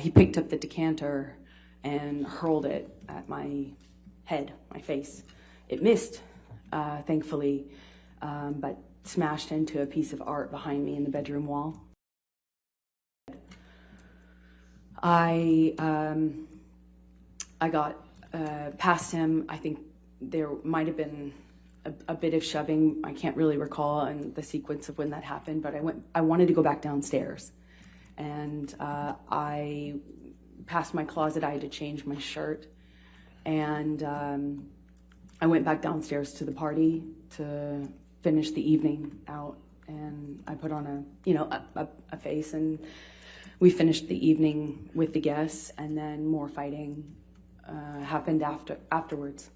he picked up the decanter and hurled it at my head, my face. It missed, thankfully, but smashed into a piece of art behind me in the bedroom wall. I got past him. I think there might have been a bit of shoving. I can't really recall and the sequence of when that happened, but I wanted to go back downstairs. And I passed my closet. I had to change my shirt. And I went back downstairs to the party to finish the evening out. And I put on a face, and we finished the evening with the guests, and then more fighting happened afterwards.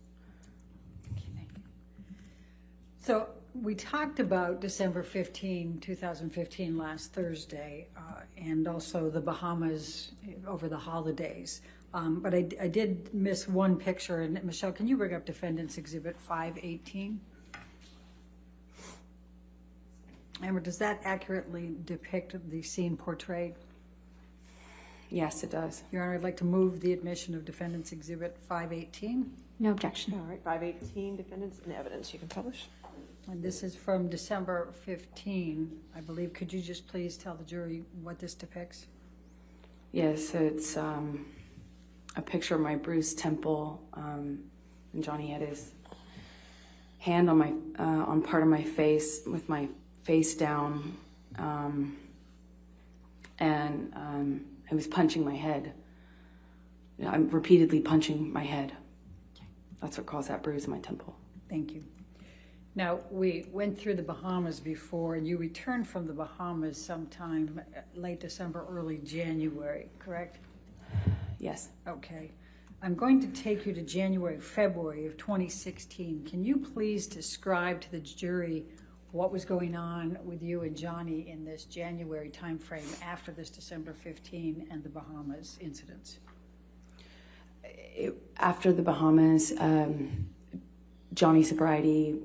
So we talked about December 15, 2015, last Thursday, and also the Bahamas over the holidays. But I did miss one picture. And Michelle, can you bring up Defendant's Exhibit 518? Amber, does that accurately depict the scene portrayed? Yes, it does. Your Honor, I'd like to move the admission of Defendant's Exhibit 518. No objection. All right, 518, defendants in evidence. You can publish. And this is from December 15, I believe. Could you just please tell the jury what this depicts? Yes, it's a picture of my bruised temple, and Johnny had his hand on my on part of my face with my face down, and I was punching my head. I'm repeatedly punching my head. That's what caused that bruise in my temple. Thank you. Now, we went through the Bahamas before, and you returned from the Bahamas sometime late December, early January, correct? Yes. Okay. I'm going to take you to January, February of 2016. Can you please describe to the jury what was going on with you and Johnny in this January timeframe after this December 15 and the Bahamas incidents? After the Bahamas, Johnny's sobriety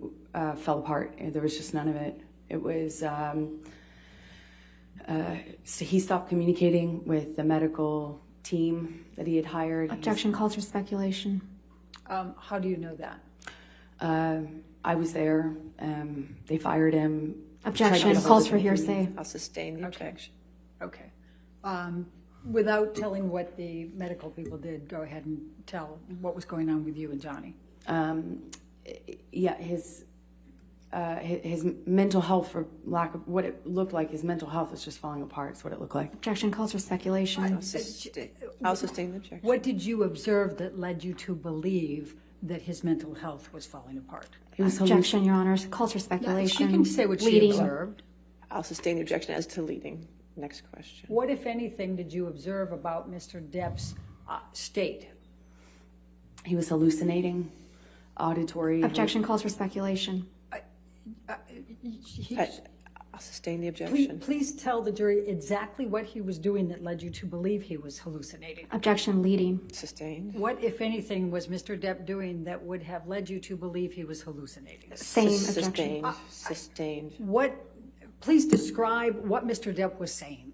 fell apart. There was just none of it. It was, so he stopped communicating with the medical team that he had hired. Objection calls for speculation. How do you know that? I was there. They fired him. Objection calls for hearsay. I'll sustain the objection. Okay. Without telling what the medical people did, go ahead and tell what was going on with you and Johnny. Yeah, his mental health, for lack of what it looked like, his mental health was just falling apart. Is what it looked like. Objection calls for speculation. I'll sustain the objection. What did you observe that led you to believe that his mental health was falling apart? Objection, Your Honor. Calls for speculation. She can say what she Leading. observed. I'll sustain the objection as to leading. Next question. What, if anything, did you observe about Mr. Depp's state? He was hallucinating, auditory. Objection calls for speculation. I'll sustain the objection. Please tell the jury exactly what he was doing that led you to believe he was hallucinating. Objection leading. Sustained. What, if anything, was Mr. Depp doing that would have led you to believe he was hallucinating? Same objection. Sustained. Sustained. Please describe what Mr. Depp was saying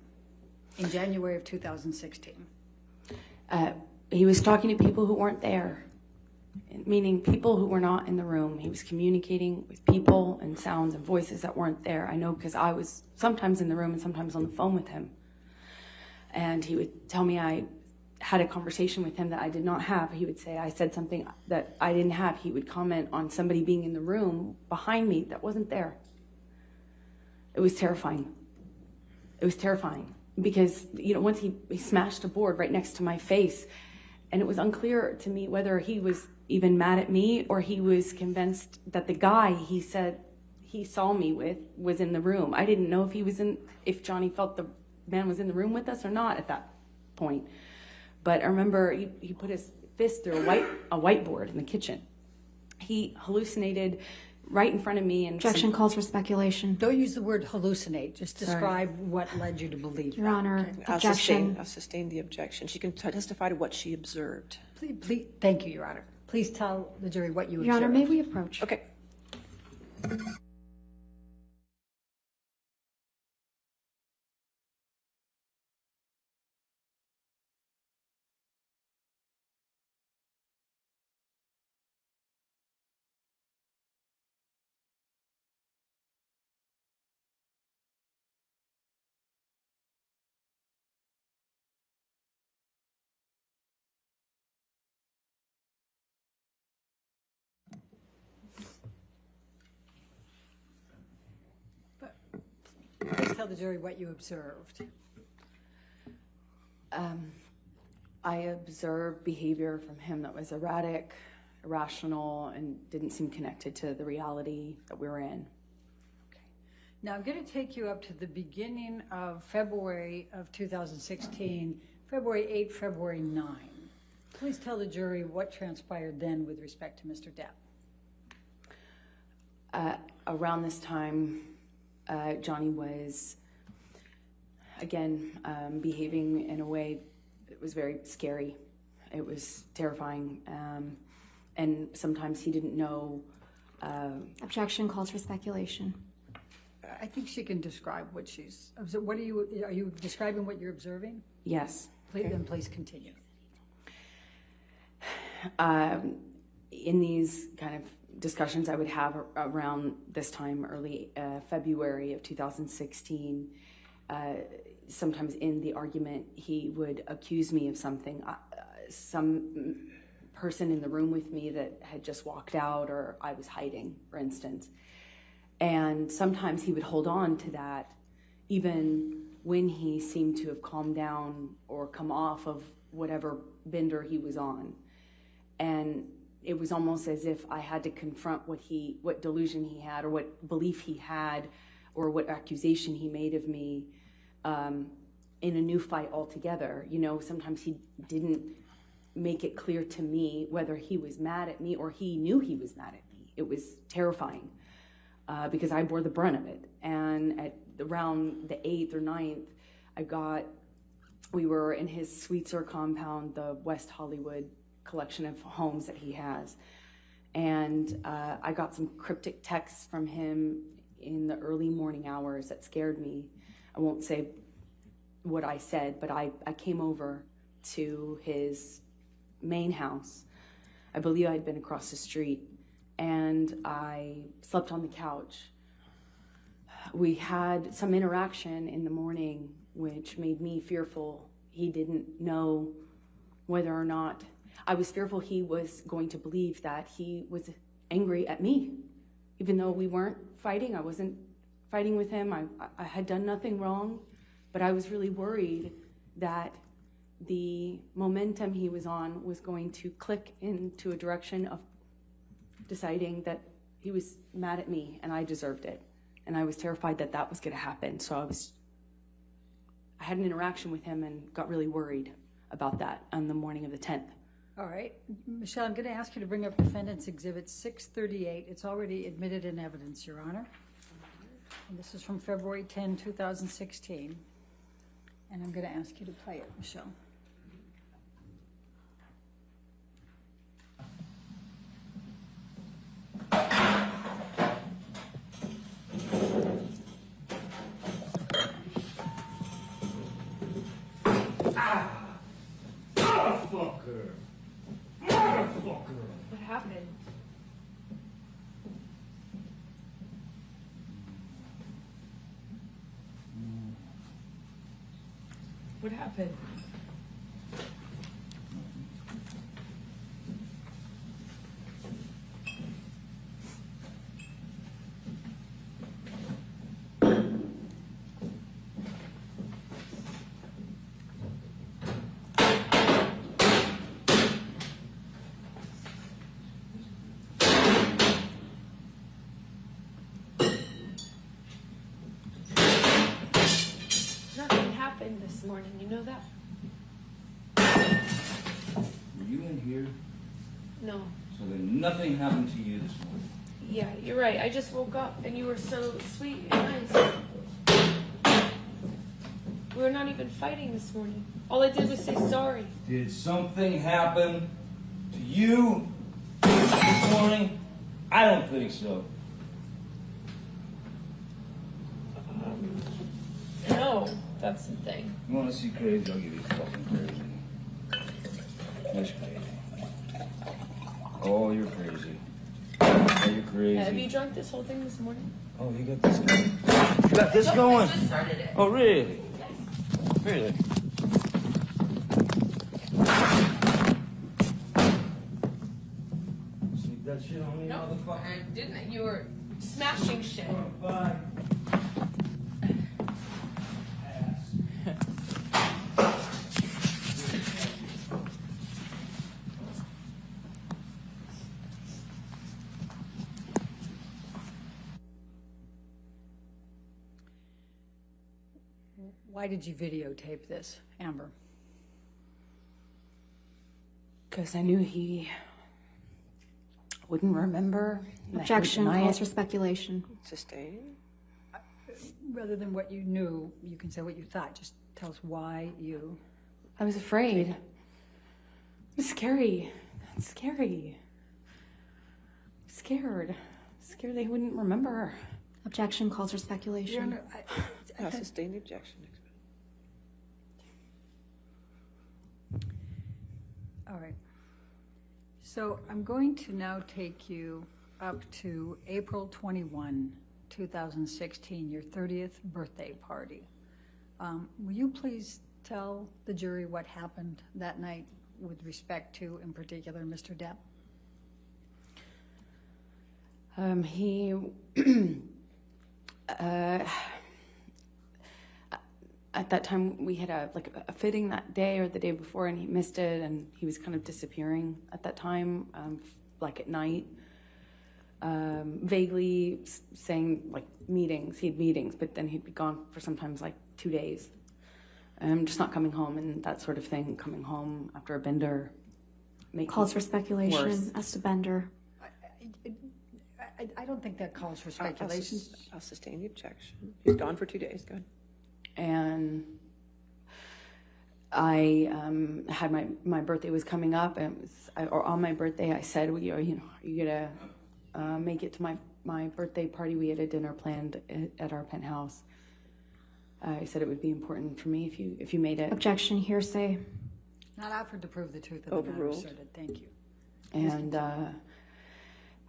in January of 2016. He was talking to people who weren't there, meaning people who were not in the room. He was communicating with people and sounds and voices that weren't there. I know because I was sometimes in the room and sometimes on the phone with him. And he would tell me I had a conversation with him that I did not have. He would say I said something that I didn't have. He would comment on somebody being in the room behind me that wasn't there. It was terrifying. It was terrifying because, once he smashed a board right next to my face, and it was unclear to me whether he was even mad at me or he was convinced that the guy he said he saw me with was in the room. I didn't know if Johnny felt the man was in the room with us or not at that point. But I remember he put his fist through a whiteboard in the kitchen. He hallucinated right in front of me. And Objection calls for speculation. Don't use the word hallucinate. Just describe what led you to believe Your that. Honor, Okay. objection. I'll sustain the objection. She can testify to what she observed. Please, thank you, Your Honor. Please tell the jury what you Your observed. Honor, may we approach? Okay. tell the jury what you observed. I observed behavior from him that was erratic, irrational, and didn't seem connected to the reality that we were in. Now, I'm going to take you up to the beginning of February of 2016, February 8, February 9. Please tell the jury what transpired then with respect to Mr. Depp. Around this time, Johnny was, again, behaving in a way that was very scary. It was terrifying. And sometimes he didn't know. Objection calls for speculation. I think she can describe what she's. What are you describing what you're observing? Yes. Then please continue. In these kind of discussions I would have around this time, early February of 2016, sometimes in the argument he would accuse me of something. Some person in the room with me that had just walked out, or I was hiding, for instance. And sometimes he would hold on to that even when he seemed to have calmed down or come off of whatever bender he was on. And it was almost as if I had to confront what delusion he had, or what belief he had, or what accusation he made of me in a new fight altogether. You know, sometimes he didn't make it clear to me whether he was mad at me or he knew he was mad at me. It was terrifying because I bore the brunt of it. And at around the 8th or 9th, we were in his Sweetser compound, the West Hollywood collection of homes that he has. And I got some cryptic texts from him in the early morning hours that scared me. I won't say what I said, but I came over to his main house. I believe I'd been across the street, and I slept on the couch. We had some interaction in the morning, which made me fearful. He didn't know whether or not I was fearful he was going to believe that he was angry at me. Even though we weren't fighting, I wasn't fighting with him. I had done nothing wrong, but I was really worried that the momentum he was on was going to click into a direction of deciding that he was mad at me and I deserved it. And I was terrified that that was going to happen. So I had an interaction with him and got really worried about that on the morning of the 10th. All right. Michelle, I'm going to ask you to bring up Defendant's Exhibit 638. It's already admitted in evidence, Your Honor. And this is from February 10, 2016. And I'm going to ask you to play it, Michelle. Motherfucker! Motherfucker! What happened? What happened? Nothing happened this morning, you know that? Were you in here? No. So then nothing happened to you this morning? Yeah, you're right. I just woke up and you were so sweet and nice. We were not even fighting this morning. All I did was say sorry. Did something happen to you this morning? I don't think so. No, that's the thing. You want to see crazy? I'll give you fucking crazy. That's crazy. Oh, you're crazy. Oh, you're crazy. Have you drunk this whole thing this morning? Oh, you got this going? You got this going? I just started it. Oh, really? Really? Sneak that shit on me, motherfucker. I didn't. You were smashing shit. Bye. Why did you videotape this, Amber? Because I knew he wouldn't remember. Objection Deny calls it. for speculation. Sustain. Rather than what you knew, you can say what you thought. Just tell us why you... I was afraid. It was scary. It's scary. Scared. Scared they wouldn't remember. Objection calls for speculation. I'll sustain the objection. All right. So I'm going to now take you up to April 21, 2016, your 30th birthday party. Will you please tell the jury what happened that night with respect to, in particular, Mr. Depp? He at that time we had a fitting that day or the day before, and he missed it, and he was kind of disappearing at that time, like at night, vaguely saying like meetings. He had meetings, but then he'd be gone for sometimes like 2 days, just not coming home and that sort of thing. Coming home after a bender Calls for speculation worse. as to Bender. I don't think that calls for speculation. I'll sustain the objection. He's gone for 2 days. Go ahead. And I had my birthday was coming up, and it was, or on my birthday I said, well, are you gonna make it to my birthday party? We had a dinner planned at our penthouse. I said it would be important for me if you made it. Objection hearsay. Not offered to prove the truth of the matter Overruled. asserted. Thank you. And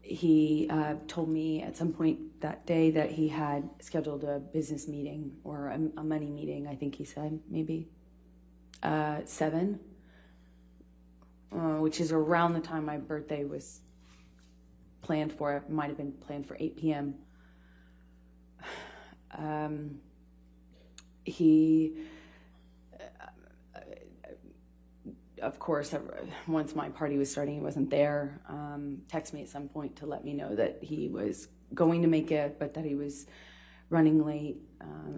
he told me at some point that day that he had scheduled a business meeting or a money meeting, I think he said, maybe, 7, which is around the time my birthday was planned for. It might have been planned for 8 p.m. He... of course, once my party was starting, he wasn't there. Texted me at some point to let me know that he was going to make it, but that he was running late.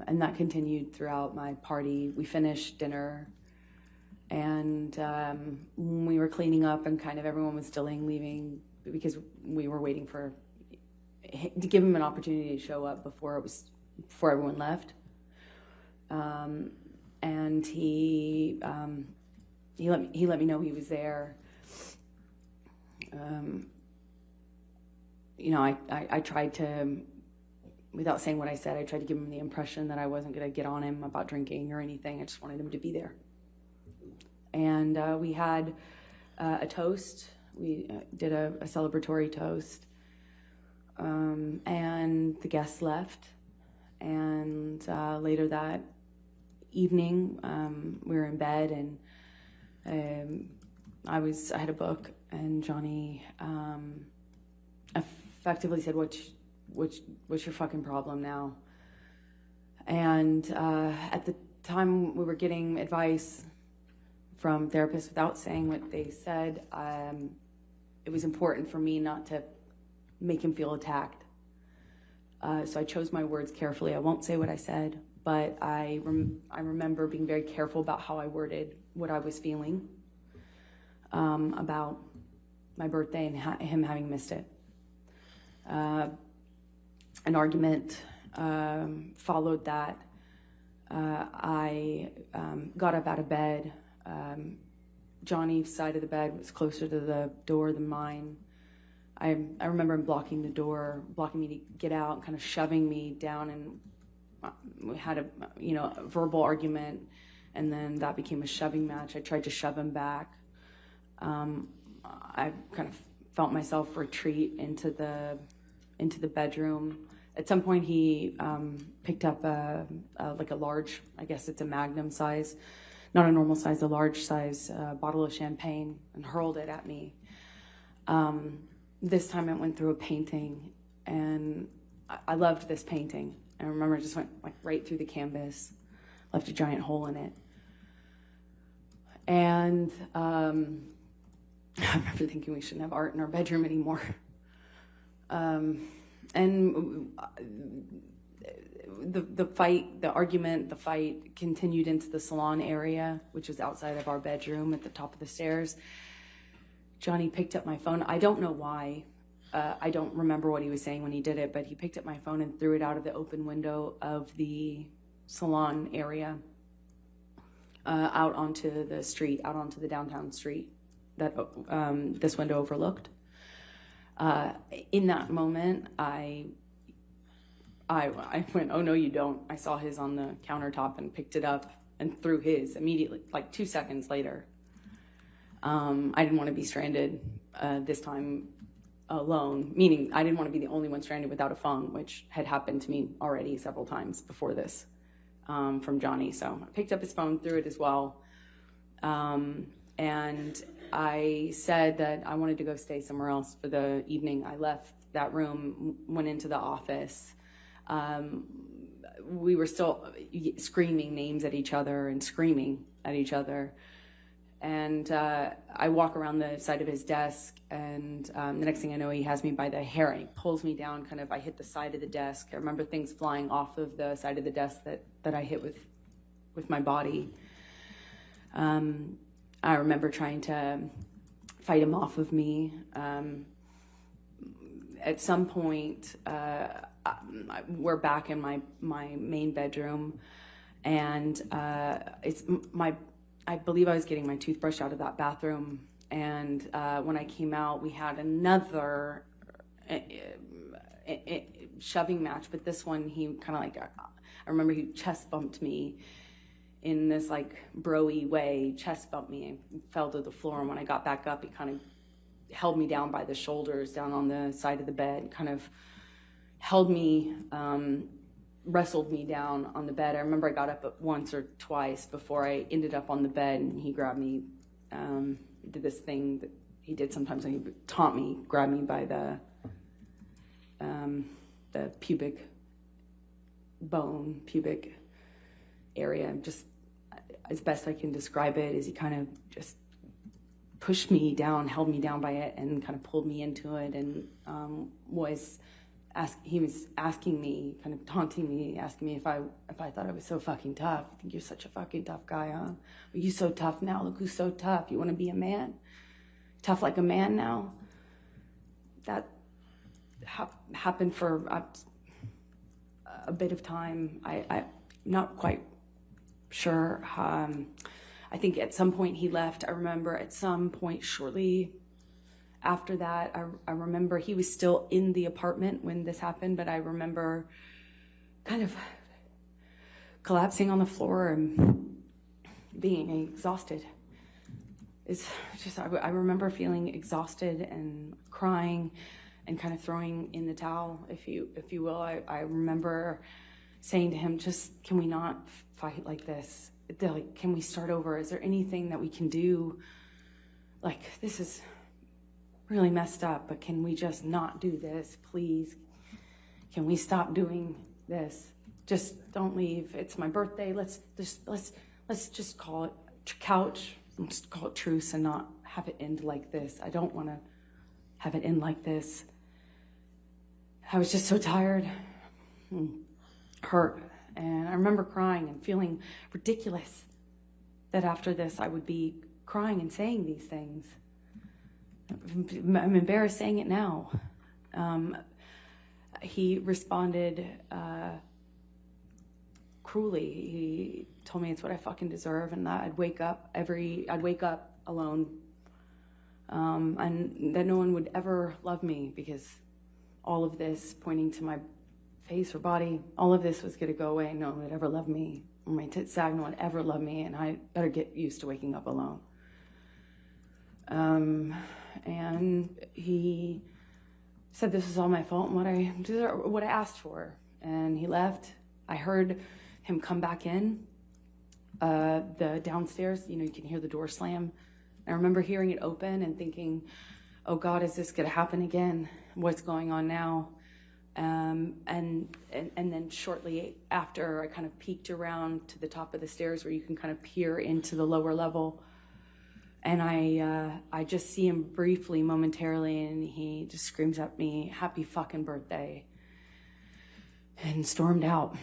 And that continued throughout my party. We finished dinner, and when we were cleaning up and kind of everyone was delaying leaving because we were waiting to give him an opportunity to show up before everyone left. And he let me know he was there. I tried to, without saying what I said, I tried to give him the impression that I wasn't going to get on him about drinking or anything. I just wanted him to be there. And we had a toast. We did a celebratory toast. And the guests left. And later that evening, we were in bed, and I had a book, and Johnny effectively said, what's your fucking problem now? And at the time we were getting advice from therapists without saying what they said. It was important for me not to make him feel attacked. So I chose my words carefully. I won't say what I said, but I remember being very careful about how I worded what I was feeling about my birthday and him having missed it. An argument followed that. I got up out of bed. Johnny's side of the bed was closer to the door than mine. I remember him blocking the door, blocking me to get out, kind of shoving me down, and we had a verbal argument, and then that became a shoving match. I tried to shove him back. I kind of felt myself retreat into the bedroom. At some point, he picked up a large, I guess it's a Magnum size, not a normal size, a large size bottle of champagne, and hurled it at me. This time it went through a painting, and I loved this painting. I remember it just went like right through the canvas, left a giant hole in it. And I remember thinking we shouldn't have art in our bedroom anymore. And the fight, the argument, the fight continued into the salon area, which was outside of our bedroom at the top of the stairs. Johnny picked up my phone. I don't know why. I don't remember what he was saying when he did it, but he picked up my phone and threw it out of the open window of the salon area, out onto the street, out onto the downtown street that this window overlooked. In that moment, I went, oh no, you don't. I saw his on the countertop and picked it up and threw his immediately, like 2 seconds later. I didn't want to be stranded this time alone, meaning I didn't want to be the only one stranded without a phone, which had happened to me already several times before this from Johnny. So I picked up his phone, threw it as well. And I said that I wanted to go stay somewhere else for the evening. I left that room, went into the office. We were still screaming names at each other and screaming at each other. And I walk around the side of his desk, and the next thing I know, he has me by the hair and he pulls me down. Kind of, I hit the side of the desk. I remember things flying off of the side of the desk that I hit with my body. I remember trying to fight him off of me. At some point, we're back in my main bedroom, and I believe I was getting my toothbrush out of that bathroom, and when I came out, we had another shoving match, but this one, he kind of like, I remember he chest bumped me in this like bro-y way, chest bumped me and fell to the floor, and when I got back up, he kind of held me down by the shoulders down on the side of the bed, kind of held me, wrestled me down on the bed. I remember I got up once or twice before I ended up on the bed, and he grabbed me, did this thing that he did sometimes when he taunt me, grabbed me by the pubic bone, pubic area. Just as best I can describe it is he kind of just pushed me down, held me down by it, and kind of pulled me into it, and he was asking me, kind of taunting me, asking me if I thought I was so fucking tough. I think you're such a fucking tough guy, huh? Are you so tough now? Look who's so tough. You want to be a man? Tough like a man now? That happened for a bit of time. I'm not quite sure. I think at some point he left. I remember at some point shortly after that, I remember he was still in the apartment when this happened, but I remember kind of collapsing on the floor and being exhausted. It's just, I remember feeling exhausted and crying and kind of throwing in the towel, if you will. I remember saying to him, just, can we not fight like this? Like, can we start over? Is there anything that we can do? Like, this is really messed up, but can we just not do this, please? Can we stop doing this? Just don't leave. It's my birthday. Let's just call it couch. Let's call it truce and not have it end like this. I don't want to have it end like this. I was just so tired and hurt. And I remember crying and feeling ridiculous that after this I would be crying and saying these things. I'm embarrassed saying it now. He responded cruelly. He told me it's what I fucking deserve, and that I'd wake up alone, and that no one would ever love me because all of this, pointing to my face or body, all of this was gonna go away. No one would ever love me, or my tits sag, no one would ever love me, and I better get used to waking up alone. And he said this was all my fault and what I asked for. And he left. I heard him come back in the downstairs. You know, you can hear the door slam. I remember hearing it open and thinking, oh God, is this gonna happen again? What's going on now? And then shortly after, I kind of peeked around to the top of the stairs where you can kind of peer into the lower level. And I just see him briefly, momentarily, and he just screams at me, happy fucking birthday. and stormed out.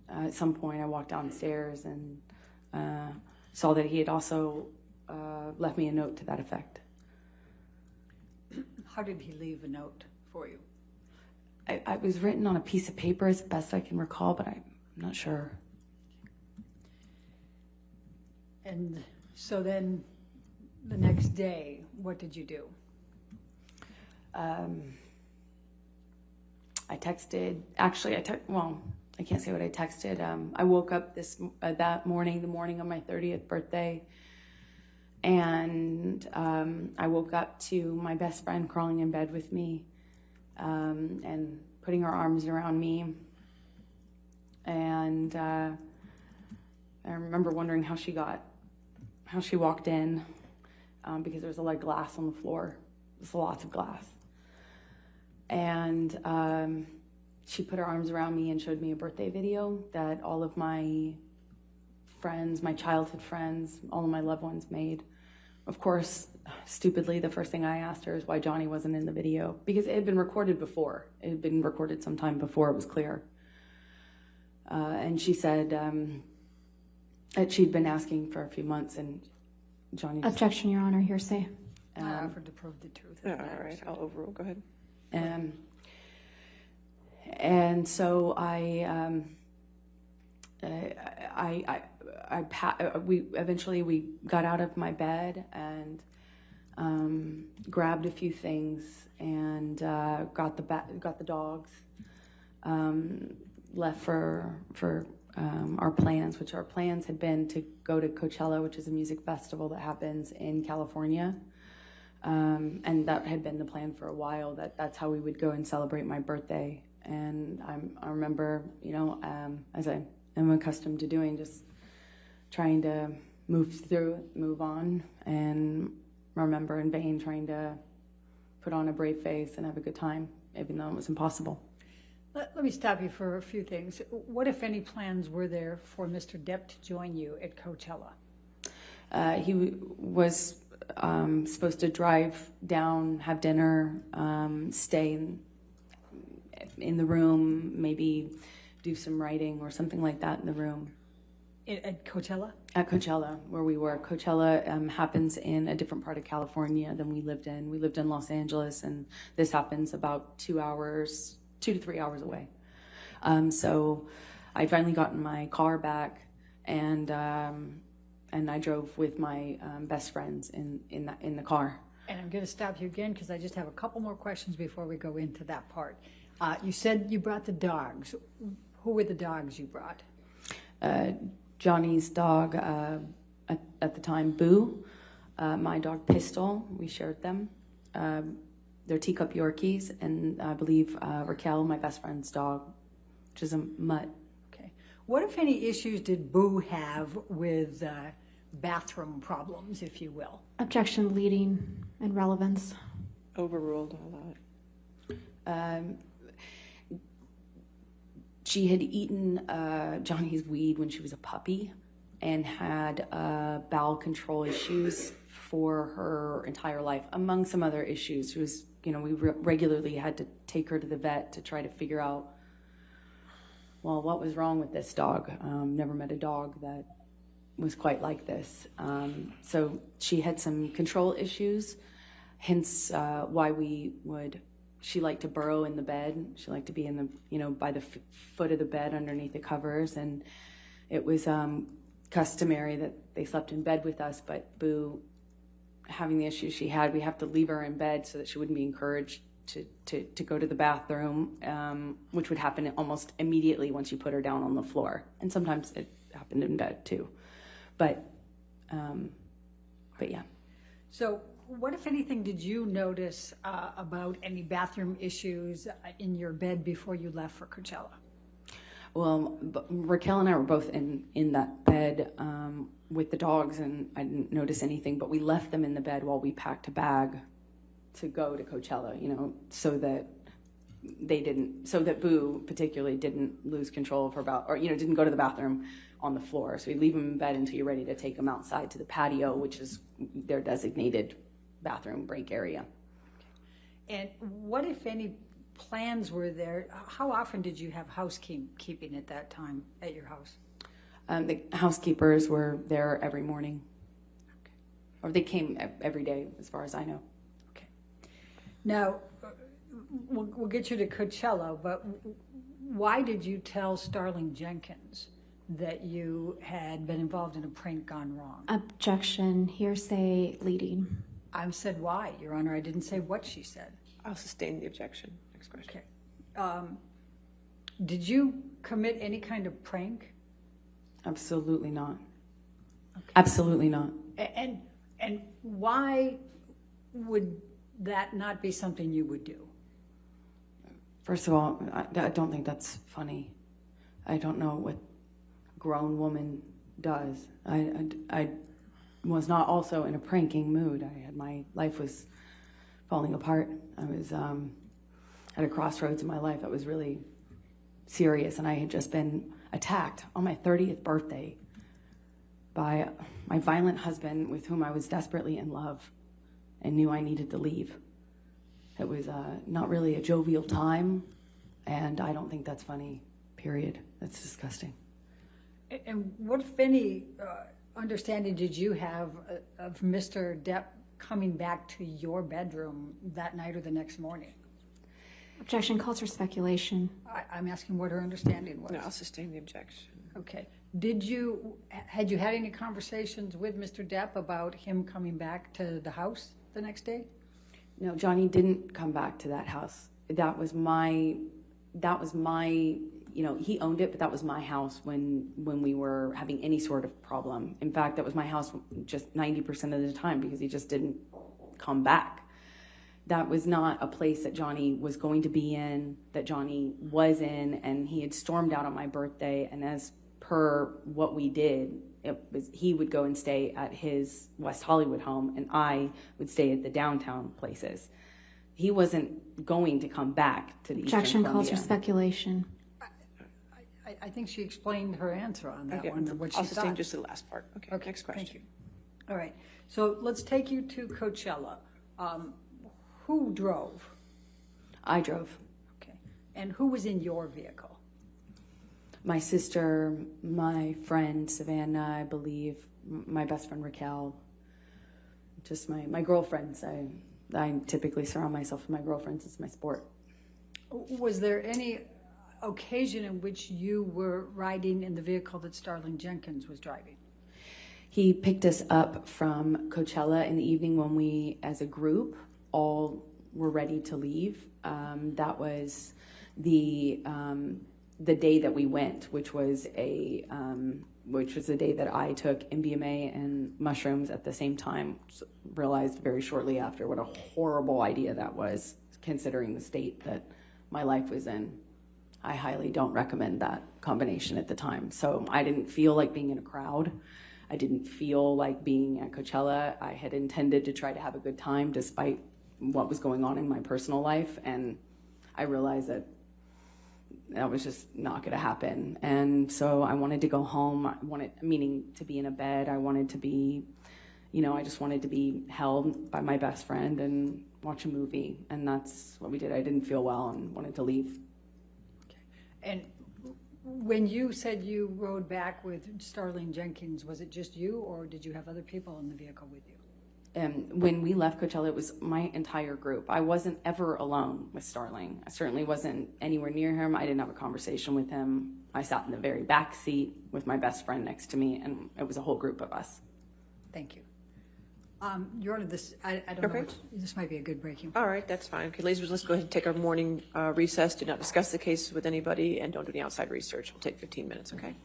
At some point, I walked downstairs and saw that he had also left me a note to that effect. How did he leave a note for you? I was written on a piece of paper as best I can recall, but I'm not sure. And so then the next day, what did you do? I texted, actually, well, I can't say what I texted. I woke up that morning, the morning of my 30th birthday, and I woke up to my best friend crawling in bed with me and putting her arms around me. And I remember wondering how she walked in, because there was a lot of glass on the floor. There's lots of glass. And she put her arms around me and showed me a birthday video that all of my friends, my childhood friends, all of my loved ones made. Of course, stupidly, the first thing I asked her is why Johnny wasn't in the video, because it had been recorded before. It had been recorded sometime before it was clear. And she said that she'd been asking for a few months, and Johnny just... Objection, Your Honor, hearsay. I offered to prove the truth. All right, I'll overrule. Go ahead. And so we eventually got out of my bed and grabbed a few things and got the dogs, left for our plans, which our plans had been to go to Coachella, which is a music festival that happens in California. And that had been the plan for a while, that's how we would go and celebrate my birthday. And I remember, as I am accustomed to doing, just trying to move on, and remember in vain trying to put on a brave face and have a good time, even though it was impossible. Let me stop you for a few things. What, if any, plans were there for Mr. Depp to join you at Coachella? He was supposed to drive down, have dinner, stay in the room, maybe do some writing or something like that in the room. At Coachella? At Coachella, where we were. Coachella happens in a different part of California than we lived in. We lived in Los Angeles, and this happens about 2 to 3 hours away. So I finally got in my car back, and I drove with my best friends in the car. And I'm going to stop you again because I just have a couple more questions before we go into that part. You said you brought the dogs. Who were the dogs you brought? Johnny's dog, at the time, Boo. My dog, Pistol. We shared them. They're teacup Yorkies, and I believe Raquel, my best friend's dog, which is a mutt. Okay. What, if any, issues did Boo have with bathroom problems, if you will? Objection, leading and relevance. Overruled. I'll allow it. She had eaten Johnny's weed when she was a puppy and had bowel control issues for her entire life, among some other issues. She was, we regularly had to take her to the vet to try to figure out, well, what was wrong with this dog? Never met a dog that was quite like this. So she had some control issues, hence why she liked to burrow in the bed. She liked to be in the, by the foot of the bed underneath the covers. And it was customary that they slept in bed with us, but Boo, having the issues she had, we have to leave her in bed so that she wouldn't be encouraged to go to the bathroom, which would happen almost immediately once you put her down on the floor. And sometimes it happened in bed too. But yeah. So what, if anything, did you notice about any bathroom issues in your bed before you left for Coachella? Well, Raquel and I were both in that bed with the dogs, and I didn't notice anything, but we left them in the bed while we packed a bag to go to Coachella, so that Boo particularly didn't lose control of her didn't go to the bathroom on the floor. So we leave them in bed until you're ready to take them outside to the patio, which is their designated bathroom break area. And what, if any, plans were there? How often did you have housekeeping at that time at your house? The housekeepers were there every morning. Or they came every day, as far as I know. Okay. Now, we'll get you to Coachella, but why did you tell Starling Jenkins that you had been involved in a prank gone wrong? Objection, hearsay, leading. I said why, Your Honor. I didn't say what she said. I'll sustain the objection. Next question. Okay. Did you commit any kind of prank? Absolutely not. Okay. Absolutely not. And why would that not be something you would do? First of all, I don't think that's funny. I don't know what a grown woman does. I was not also in a pranking mood. My life was falling apart. I was at a crossroads in my life that was really serious, and I had just been attacked on my 30th birthday by my violent husband with whom I was desperately in love and knew I needed to leave. It was not really a jovial time, and I don't think that's funny, period. That's disgusting. And what, if any, understanding did you have of Mr. Depp coming back to your bedroom that night or the next morning? Objection calls for speculation. I'm asking what her understanding was. No, I'll sustain the objection. Okay. Had you had any conversations with Mr. Depp about him coming back to the house the next day? No, Johnny didn't come back to that house. That was my, he owned it, but that was my house when we were having any sort of problem. In fact, that was my house just 90% of the time because he just didn't come back. That was not a place that Johnny was going to be in, that Johnny was in, and he had stormed out on my birthday, and as per what we did, he would go and stay at his West Hollywood home, and I would stay at the downtown places. He wasn't going to come back to the Objection Eastern calls for Columbia. speculation. I think she explained her answer on that Okay. one, what she I'll sustain thought. just the last part. Okay, Okay, next question. thank you. All right, so let's take you to Coachella. Who drove? I drove. Okay, and who was in your vehicle? My sister, my friend Savannah, I believe, my best friend Raquel, just my girlfriends. I typically surround myself with my girlfriends. It's my sport. Was there any occasion in which you were riding in the vehicle that Starling Jenkins was driving? He picked us up from Coachella in the evening when we, as a group, all were ready to leave. That was the day that we went, which was the day that I took MDMA and mushrooms at the same time. Realized very shortly after what a horrible idea that was, considering the state that my life was in. I highly don't recommend that combination at the time. So I didn't feel like being in a crowd. I didn't feel like being at Coachella. I had intended to try to have a good time despite what was going on in my personal life, and I realized that was just not going to happen. And so I wanted to go home. Meaning to be in a bed. I wanted to be, I just wanted to be held by my best friend and watch a movie, and that's what we did. I didn't feel well and wanted to leave. Okay. And when you said you rode back with Starling Jenkins, was it just you, or did you have other people in the vehicle with you? When we left Coachella, it was my entire group. I wasn't ever alone with Starling. I certainly wasn't anywhere near him. I didn't have a conversation with him. I sat in the very back seat with my best friend next to me, and it was a whole group of us. Thank you. Your Honor, I don't know. Okay. This might be a good breaking. All right, that's fine. Okay, ladies, let's go ahead and take our morning recess. Do not discuss the case with anybody, and don't do any outside research. We'll take 15 minutes, okay?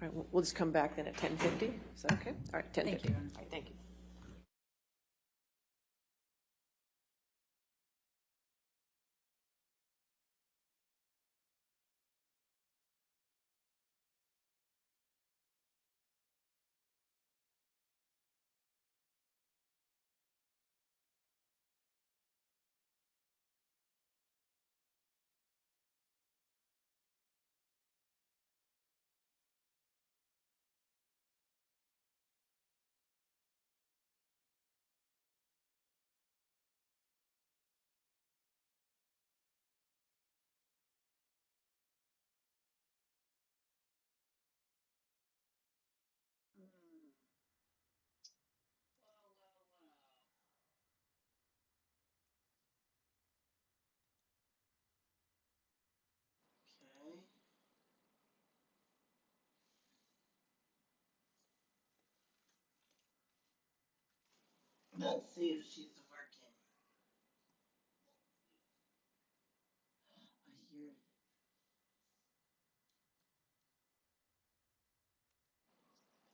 All right, we'll just come back then at 10:50. Is that okay? All right, 10:50. Thank you. All right, thank you. Let's see if she's working. I hear.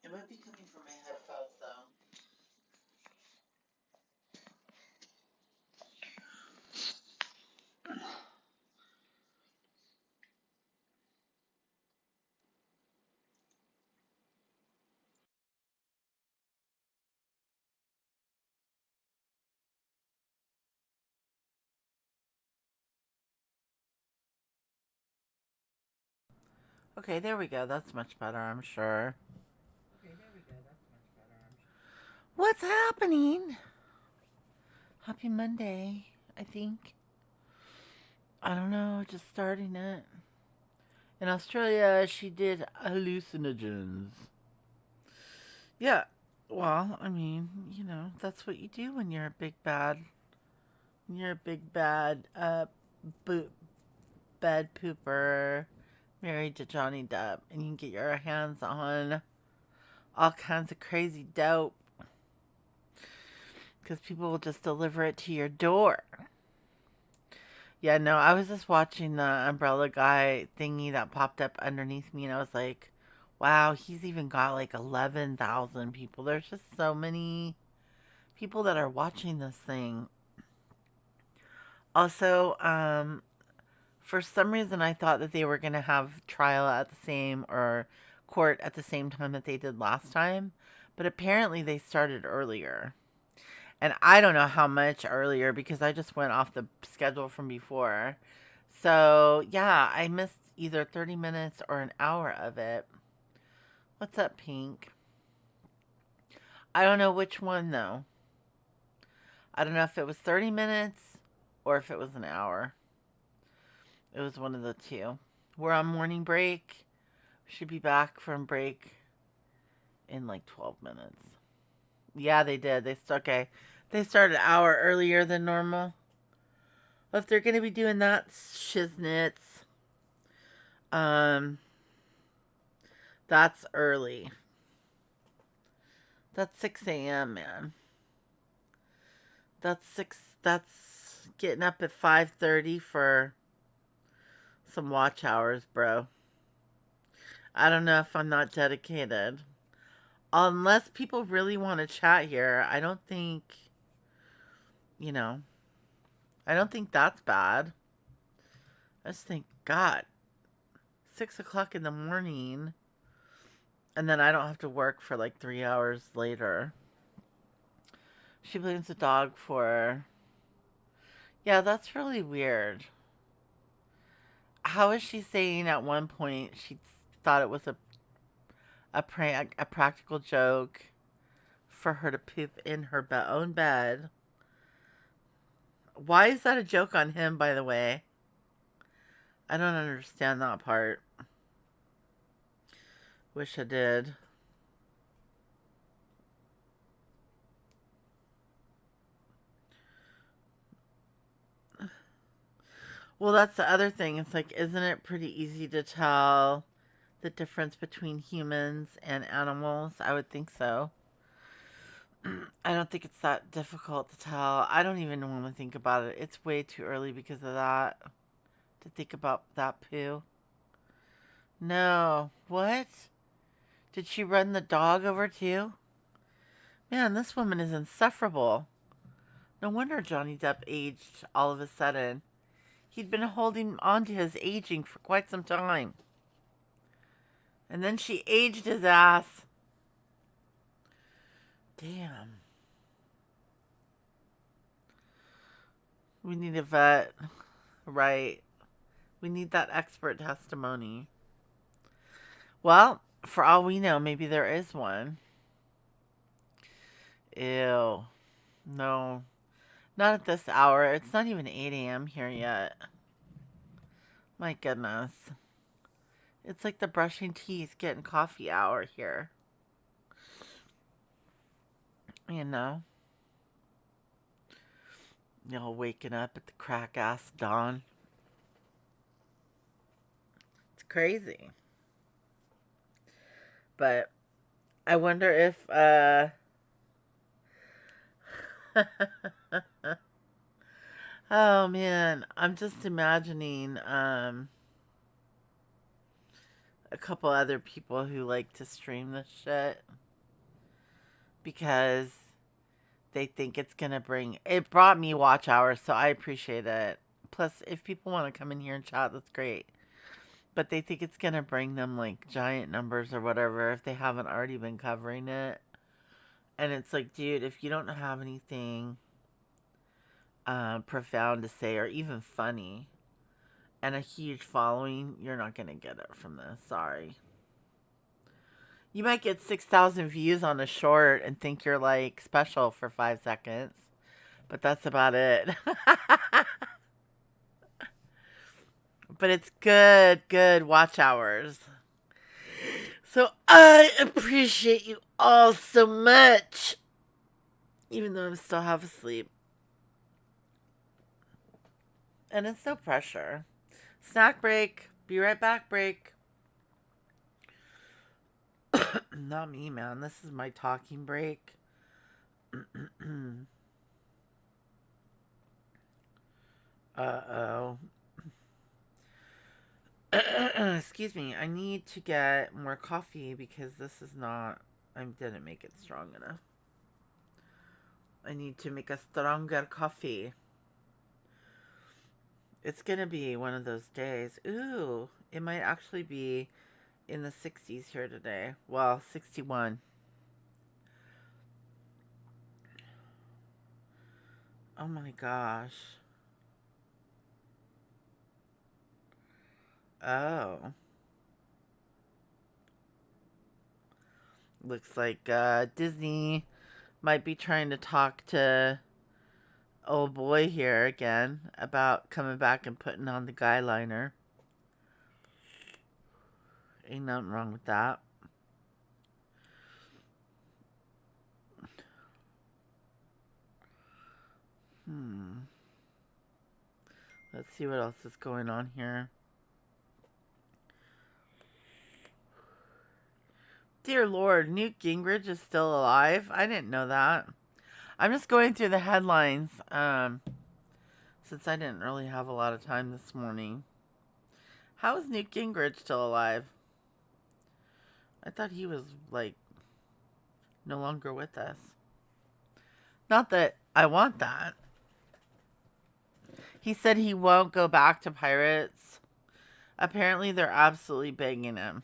It might be coming from my headphones though. Okay, there we go. That's much better, I'm sure. What's happening? Happy Monday, I think. I don't know, just starting it. In Australia, she did hallucinogens. Yeah, well, I mean, that's what you do when you're a big bad, bed pooper married to Johnny Depp, and you can get your hands on all kinds of crazy dope because people will just deliver it to your door. Yeah, no, I was just watching the umbrella guy thingy that popped up underneath me, and I was like, wow, he's even got like 11,000 people. There's just so many people that are watching this thing. Also, for some reason, I thought that they were going to have trial at the same, or court at the same time that they did last time, but apparently they started earlier. And I don't know how much earlier because I just went off the schedule from before. So, yeah, I missed either 30 minutes or an hour of it. What's up, Pink? I don't know which one, though. I don't know if it was 30 minutes or if it was an hour. It was one of the two. We're on morning break. Should be back from break in like 12 minutes. Yeah, they did. Okay. They started an hour earlier than normal. Well, if they're going to be doing that shiznits, that's early. That's 6 a.m., man. That's getting up at 5:30 for some watch hours, bro. I don't know if I'm not dedicated. Unless people really want to chat here, I don't think, I don't think that's bad. I just think, God, 6 o'clock in the morning, and then I don't have to work for like 3 hours later. She blames the dog for... Yeah, that's really weird. How is she saying at one point she thought it was a practical joke for her to poop in her own bed? Why is that a joke on him, by the way? I don't understand that part. Wish I did. Well, that's the other thing. It's like, isn't it pretty easy to tell the difference between humans and animals? I would think so. I don't think it's that difficult to tell. I don't even want to think about it. It's way too early because of that. To think about that poo. No. What? Did she run the dog over too? Man, this woman is insufferable. No wonder Johnny Depp aged all of a sudden. He'd been holding on to his aging for quite some time. And then she aged his ass. Damn. We need a vet. Right. We need that expert testimony. Well, for all we know, maybe there is one. Ew. No. Not at this hour. It's not even 8 a.m. here yet. My goodness. It's like the brushing teeth, getting coffee hour here. You know? Y'all waking up at the crack-ass dawn. It's crazy. But I wonder if, Oh man, I'm just imagining a couple other people who like to stream this shit because they think it's gonna bring it brought me watch hours, so I appreciate it. Plus, if people want to come in here and chat, that's great. But they think it's gonna bring them like giant numbers or whatever if they haven't already been covering it. And it's like, dude, if you don't have anything profound to say or even funny and a huge following, you're not gonna get it from this. Sorry. You might get 6,000 views on a short and think you're like special for 5 seconds, but that's about it. But it's good watch hours. So I appreciate you all so much, even though I'm still half asleep. And it's no pressure. Snack break. Be right back, break. Not me, man. This is my talking break. Uh-oh. Excuse me. I need to get more coffee because this is not... I didn't make it strong enough. I need to make a stronger coffee. It's gonna be one of those days. Ooh, it might actually be in the 60s here today. Well, 61. Oh my gosh. Oh. Looks like Disney might be trying to talk to old boy here again about coming back and putting on the guy liner. Ain't nothing wrong with that. Let's see what else is going on here. Dear Lord, Newt Gingrich is still alive? I didn't know that. I'm just going through the headlines, since I didn't really have a lot of time this morning. How is Newt Gingrich still alive? I thought he was, like, no longer with us. Not that I want that. He said he won't go back to pirates. Apparently, they're absolutely begging him.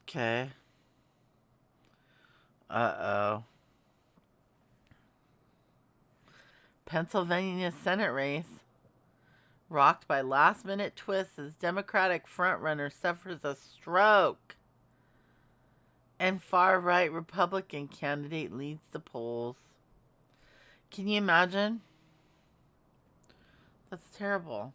Okay. Uh-oh. Pennsylvania Senate race rocked by last-minute twists as Democratic frontrunner suffers a stroke and far-right Republican candidate leads the polls. Can you imagine? That's terrible.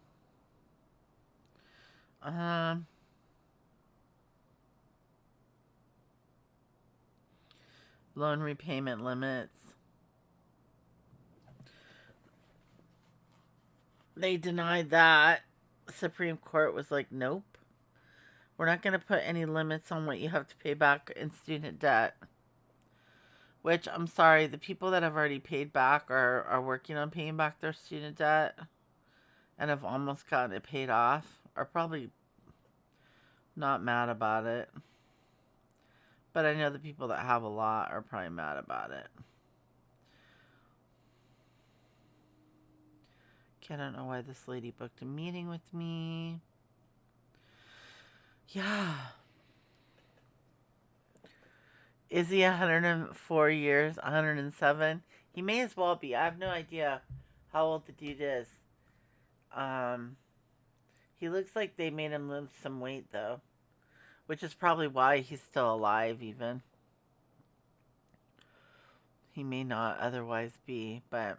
Loan repayment limits. They denied that. Supreme Court was like, nope. We're not going to put any limits on what you have to pay back in student debt. Which, I'm sorry, the people that have already paid back are working on paying back their student debt and have almost gotten it paid off are probably not mad about it. But I know the people that have a lot are probably mad about it. Okay, I don't know why this lady booked a meeting with me. Yeah. Is he 104 years? 107? He may as well be. I have no idea how old the dude is. He looks like they made him lose some weight, though. Which is probably why he's still alive, even. He may not otherwise be, but...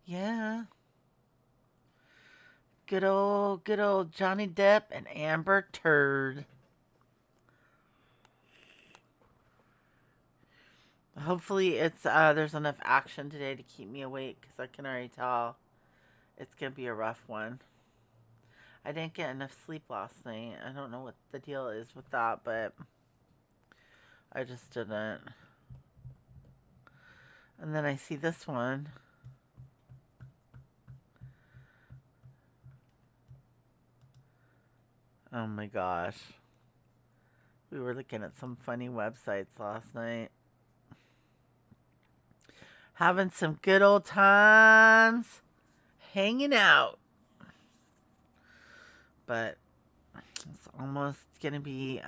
yeah. Good old Johnny Depp and Amber Turd. Hopefully it's there's enough action today to keep me awake, because I can already tell it's gonna be a rough one. I didn't get enough sleep last night. I don't know what the deal is with that, but I just didn't. And then I see this one. Oh my gosh. We were looking at some funny websites last night. Having some good old times. Hanging out. But it's almost going to be,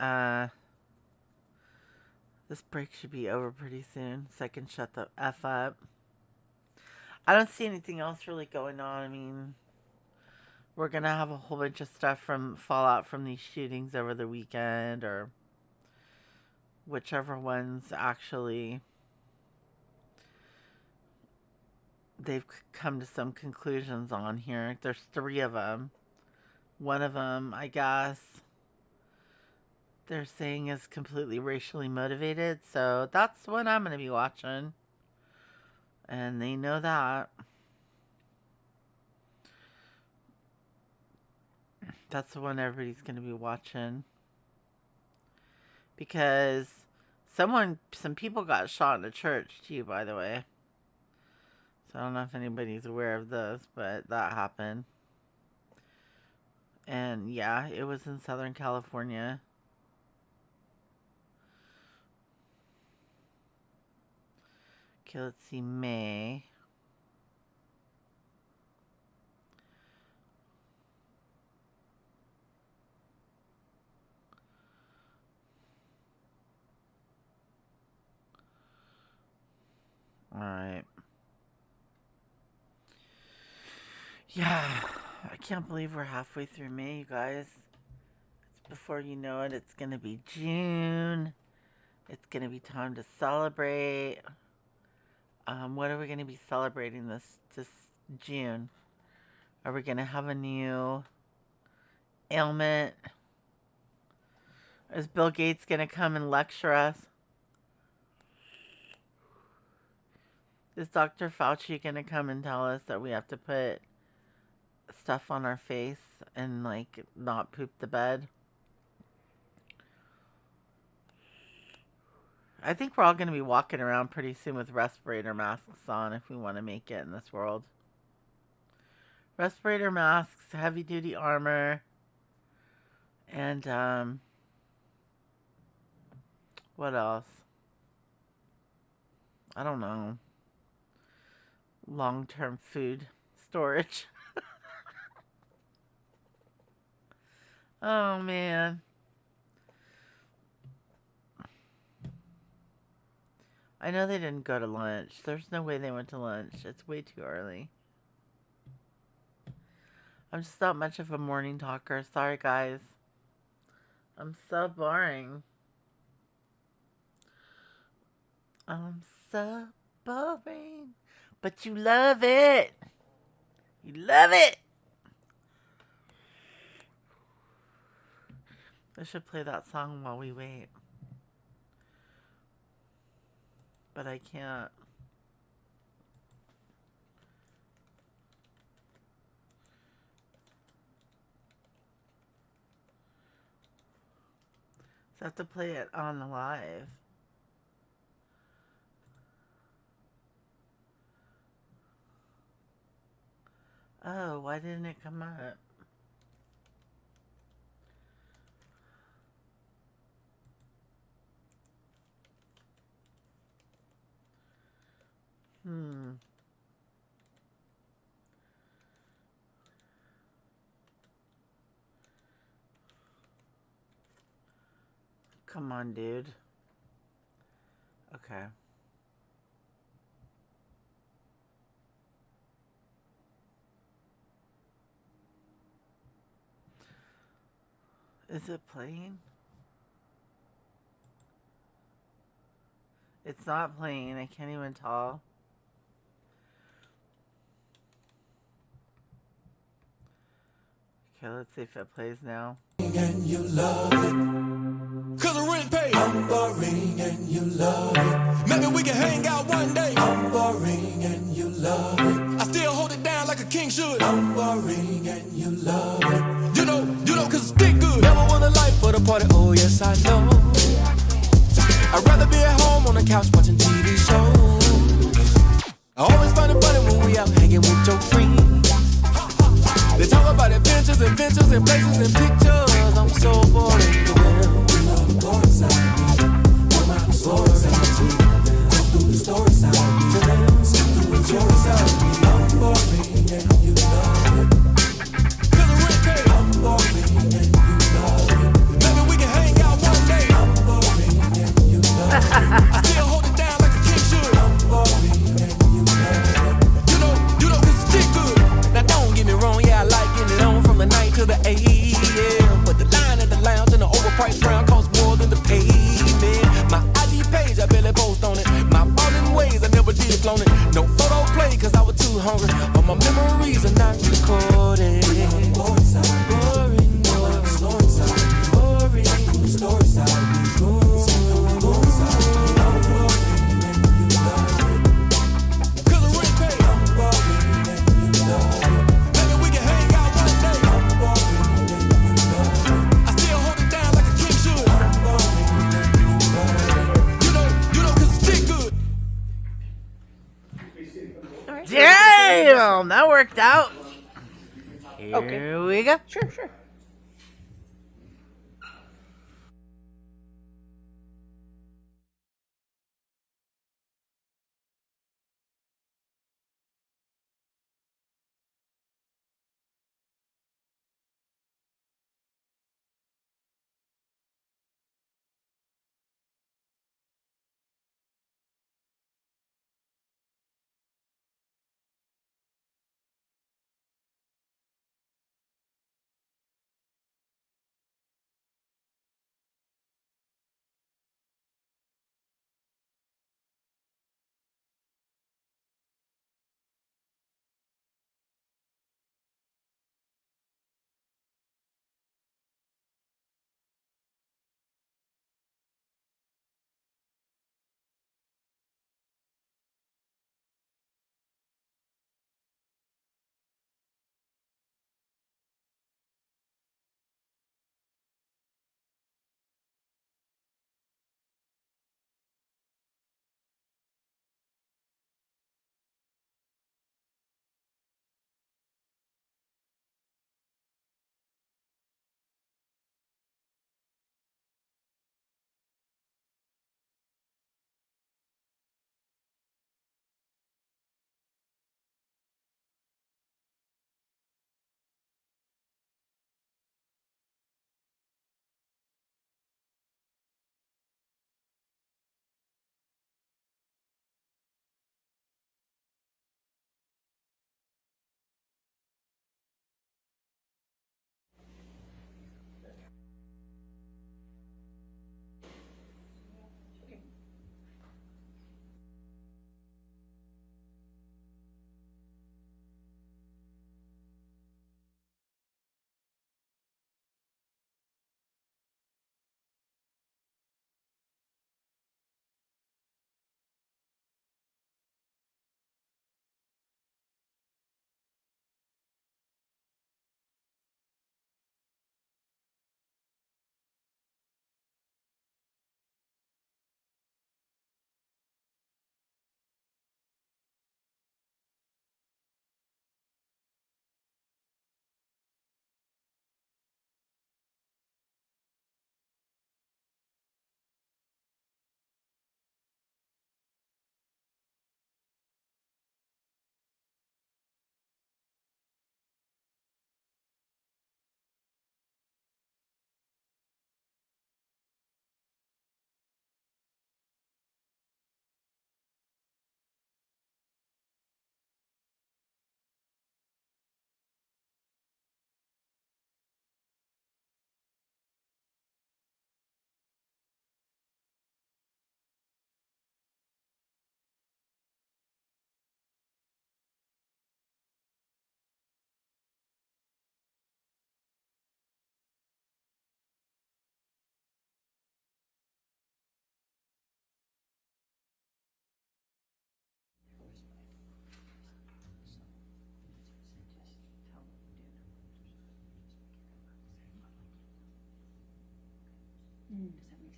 this break should be over pretty soon, so I can shut the F up. I don't see anything else really going on. I mean, we're going to have a whole bunch of stuff from fallout from these shootings over the weekend, or whichever ones actually they've come to some conclusions on here. There's 3 of them. One of them, I guess, they're saying is completely racially motivated. So that's what I'm going to be watching. And they know that. That's the one everybody's going to be watching. Because some people got shot in a church too, by the way. So I don't know if anybody's aware of this, but that happened. And yeah, it was in Southern California. Okay, let's see, May. All right. Yeah, I can't believe we're halfway through May, you guys. It's before you know it, it's going to be June. It's going to be time to celebrate. What are we going to be celebrating this June? Are we going to have a new ailment? Is Bill Gates going to come and lecture us? Is Dr. Fauci going to come and tell us that we have to put stuff on our face and, like, not poop the bed? I think we're all going to be walking around pretty soon with respirator masks on if we want to make it in this world. Respirator masks, heavy duty armor, and what else? I don't know. Long-term food storage. Oh, man. I know they didn't go to lunch. There's no way they went to lunch. It's way too early. I'm just not much of a morning talker. Sorry, guys. I'm so boring. I'm so boring. But you love it. You love it. I should play that song while we wait. But I can't. So I have to play it on the live. Oh, why didn't it come up? Come on, dude. Okay. Is it playing? It's not playing. I can't even tell. Okay, let's see if it plays now. And you love it. 'Cause the rent paid. I'm boring and you love it. Maybe we can have love it. I still hold it down like a king should. I'm boring and you love it. You know, cause it's stick good. Never won a life for the party, oh yes I know. I'd rather be at home on the couch watching TV shows. I always find it funny when we out hanging with your friends. They talk about adventures and places and pictures. I'm so boring to them. You know the boring side of me. Come out the story side too. Come through the story side to them. Come through the story side of me. I'm boring and you love it. Cause the rent paid. I'm boring and you love it. Maybe we can hang out one day. I'm boring and you love it. I still hold it down like a king should. I'm boring and you love it. You know, cause it's stick good. Now don't get me wrong, yeah, I like getting it on from the night to the AM. But the line at the lounge and the overpriced brown costs more than the payment. My IG page, I barely post on it. My ballin' ways, I never did flown it. No photo play, cause I was too hungry. But my memories are not recorded. Boring, boring, boring, boring, story side. Damn, that worked out. Here Okay. we go. Sure.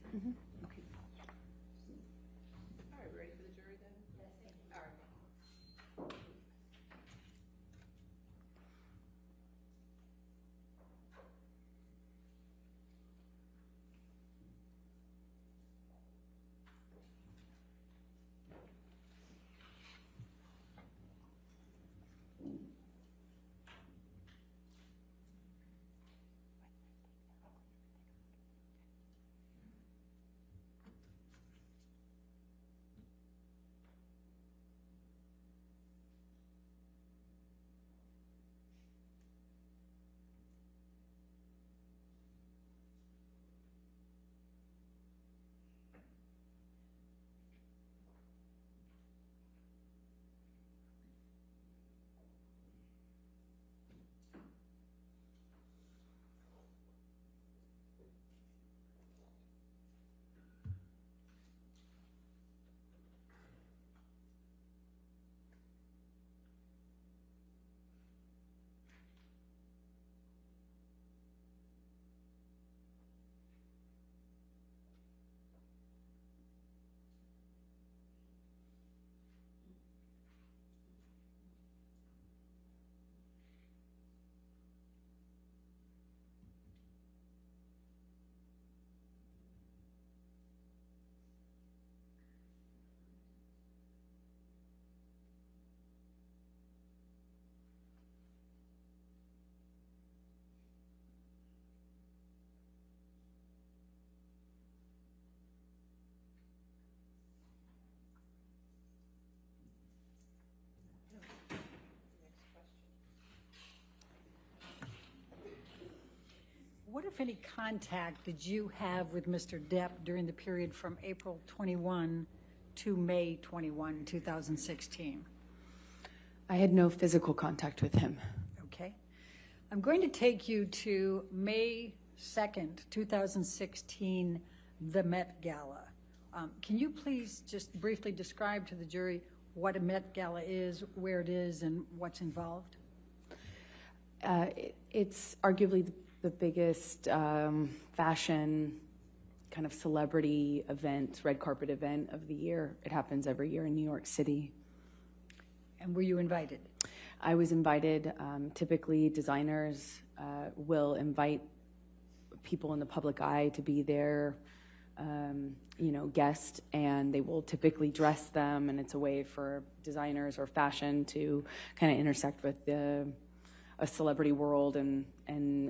All right, ready for the jury then? Yes. All right. What, if any, contact did you have with Mr. Depp during the period from April 21 to May 21, 2016? I had no physical contact with him. Okay. I'm going to take you to May 2nd, 2016, the Met Gala. Can you please just briefly describe to the jury what a Met Gala is, where it is, and what's involved? It's arguably the biggest fashion kind of celebrity event, red carpet event of the year. It happens every year in New York City. And were you invited? I was invited. Typically, designers will invite people in the public eye to be their, guest, and they will typically dress them, and it's a way for designers or fashion to kind of intersect with a celebrity world, and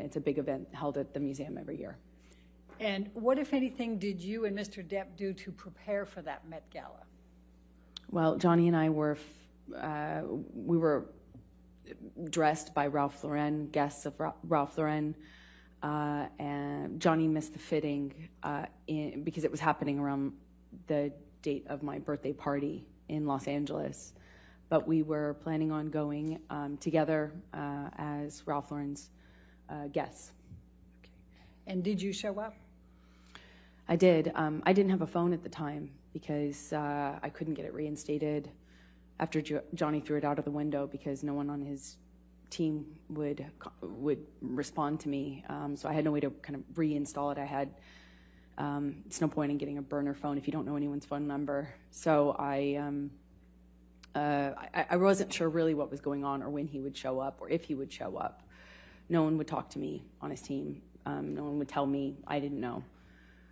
it's a big event held at the museum every year. And what, if anything, did you and Mr. Depp do to prepare for that Met Gala? Well, Johnny and I were, we were dressed by Ralph Lauren, guests of Ralph Lauren, and Johnny missed the fitting because it was happening around the date of my birthday party in Los Angeles. But we were planning on going together as Ralph Lauren's guests. Okay. And did you show up? I did. I didn't have a phone at the time because I couldn't get it reinstated after Johnny threw it out of the window because no one on his team would respond to me. So I had no way to kind of reinstall it. I had, it's no point in getting a burner phone if you don't know anyone's phone number. So I wasn't sure really what was going on or when he would show up or if he would show up. No one would talk to me on his team. No one would tell me. I didn't know.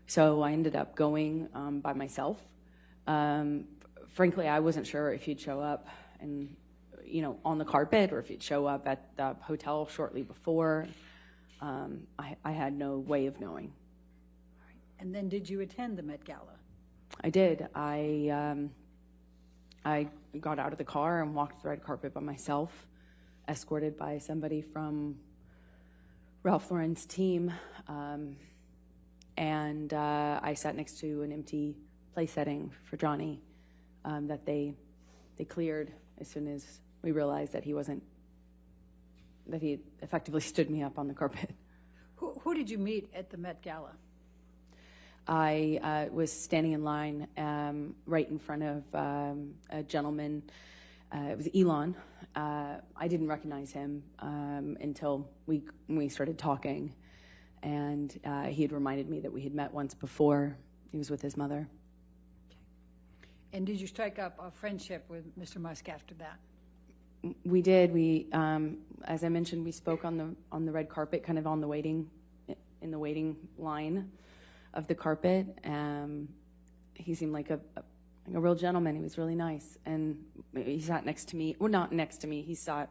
So I ended up going by myself. Frankly, I wasn't sure if he'd show up and, on the carpet or if he'd show up at the hotel shortly before. I had no way of knowing. And then did you attend the Met Gala? I did. I got out of the car and walked the red carpet by myself, escorted by somebody from Ralph Lauren's team. And I sat next to an empty place setting for Johnny that they cleared as soon as we realized that that he effectively stood me up on the carpet. Who did you meet at the Met Gala? I was standing in line right in front of a gentleman. It was Elon. I didn't recognize him until we started talking. and he had reminded me that we had met once before. He was with his mother. And did you strike up a friendship with Mr. Musk after that? We did. We, as I mentioned, we spoke on the red carpet, kind of on the waiting line of the carpet. He seemed like a real gentleman. He was really nice, and he sat next to me. Well, not next to me. He sat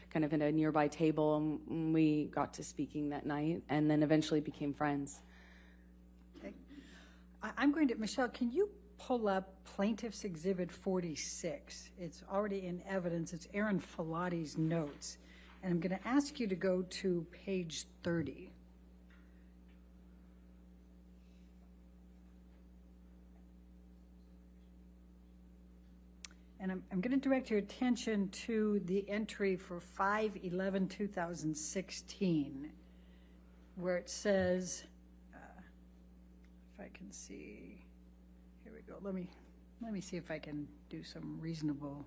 kind of at a nearby table, and we got to speaking that night, and then eventually became friends. Okay. I'm going to, Michelle, can you pull up Plaintiff's Exhibit 46? It's already in evidence. It's Aaron Filati's notes. And I'm going to ask you to go to page 30. And I'm going to direct your attention to the entry for 5/11/2016, where it says, if I can see, here we go. Let me see if I can do some reasonable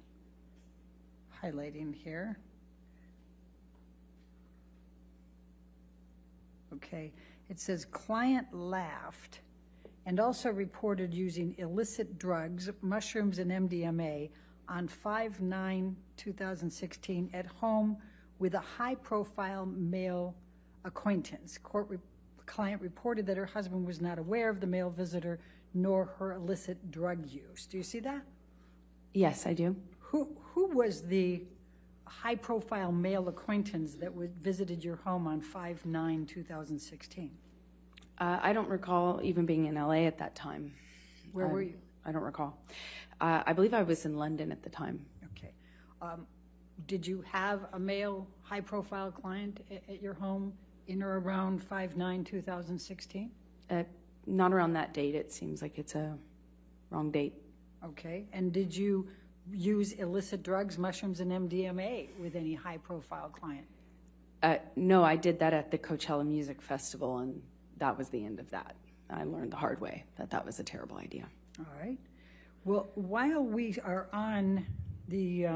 highlighting here. Okay, it says client laughed and also reported using illicit drugs, mushrooms and MDMA on 5/9/2016 at home with a high-profile male acquaintance. Client reported that her husband was not aware of the male visitor nor her illicit drug use. Do you see that? Yes, I do. Who was the high-profile male acquaintance that visited your home on 5/9/2016? I don't recall even being in LA at that time. Where were you? I don't recall. I believe I was in London at the time. Okay. Did you have a male high-profile client at your home in or around 5/9/2016? Not around that date. It seems like it's a wrong date. Okay. And did you use illicit drugs, mushrooms, and MDMA with any high-profile client? No, I did that at the Coachella Music Festival, and that was the end of that. I learned the hard way that that was a terrible idea. All right. Well, while we are on the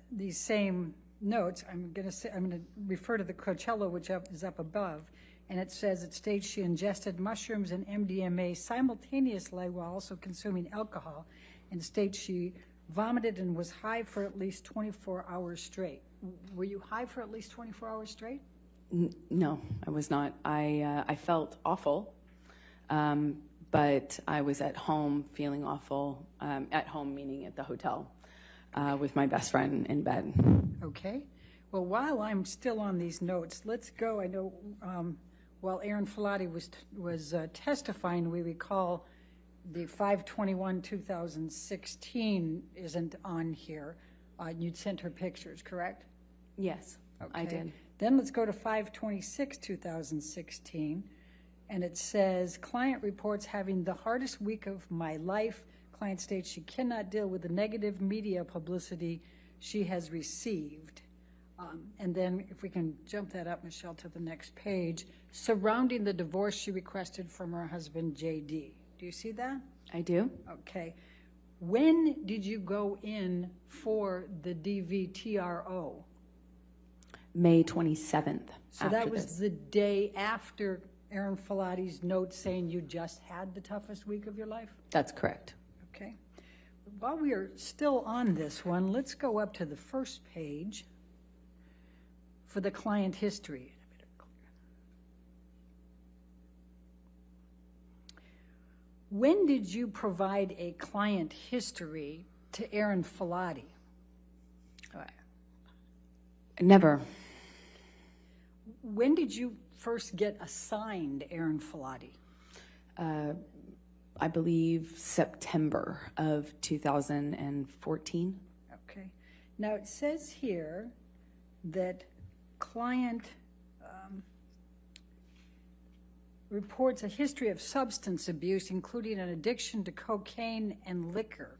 these same notes, I'm going to refer to the Coachella, which is up above, and it says it states she ingested mushrooms and MDMA simultaneously while also consuming alcohol, and states she vomited and was high for at least 24 hours straight. Were you high for at least 24 hours straight? No, I was not. I felt awful, but I was at home feeling awful. At home, meaning at the hotel, with my best friend in bed. Okay. Well, while I'm still on these notes, let's go. I know while Aaron Filati was testifying, we recall the 5/21/2016 isn't on here. You'd sent her pictures, correct? Yes, I did. Then let's go to 5/26/2016, and it says, client reports having the hardest week of my life. Client states she cannot deal with the negative media publicity she has received. And then if we can jump that up, Michelle, to the next page, surrounding the divorce she requested from her husband, J.D. Do you see that? I do. Okay. When did you go in for the DVTRO? May 27th. So that was the day after Aaron Filati's note saying you just had the toughest week of your life? That's correct. Okay. While we are still on this one, let's go up to the first page for the client history. When did you provide a client history to Aaron Filati? Never. When did you first get assigned Aaron Filati? I believe September of 2014. Okay. Now it says here that client reports a history of substance abuse, including an addiction to cocaine and liquor.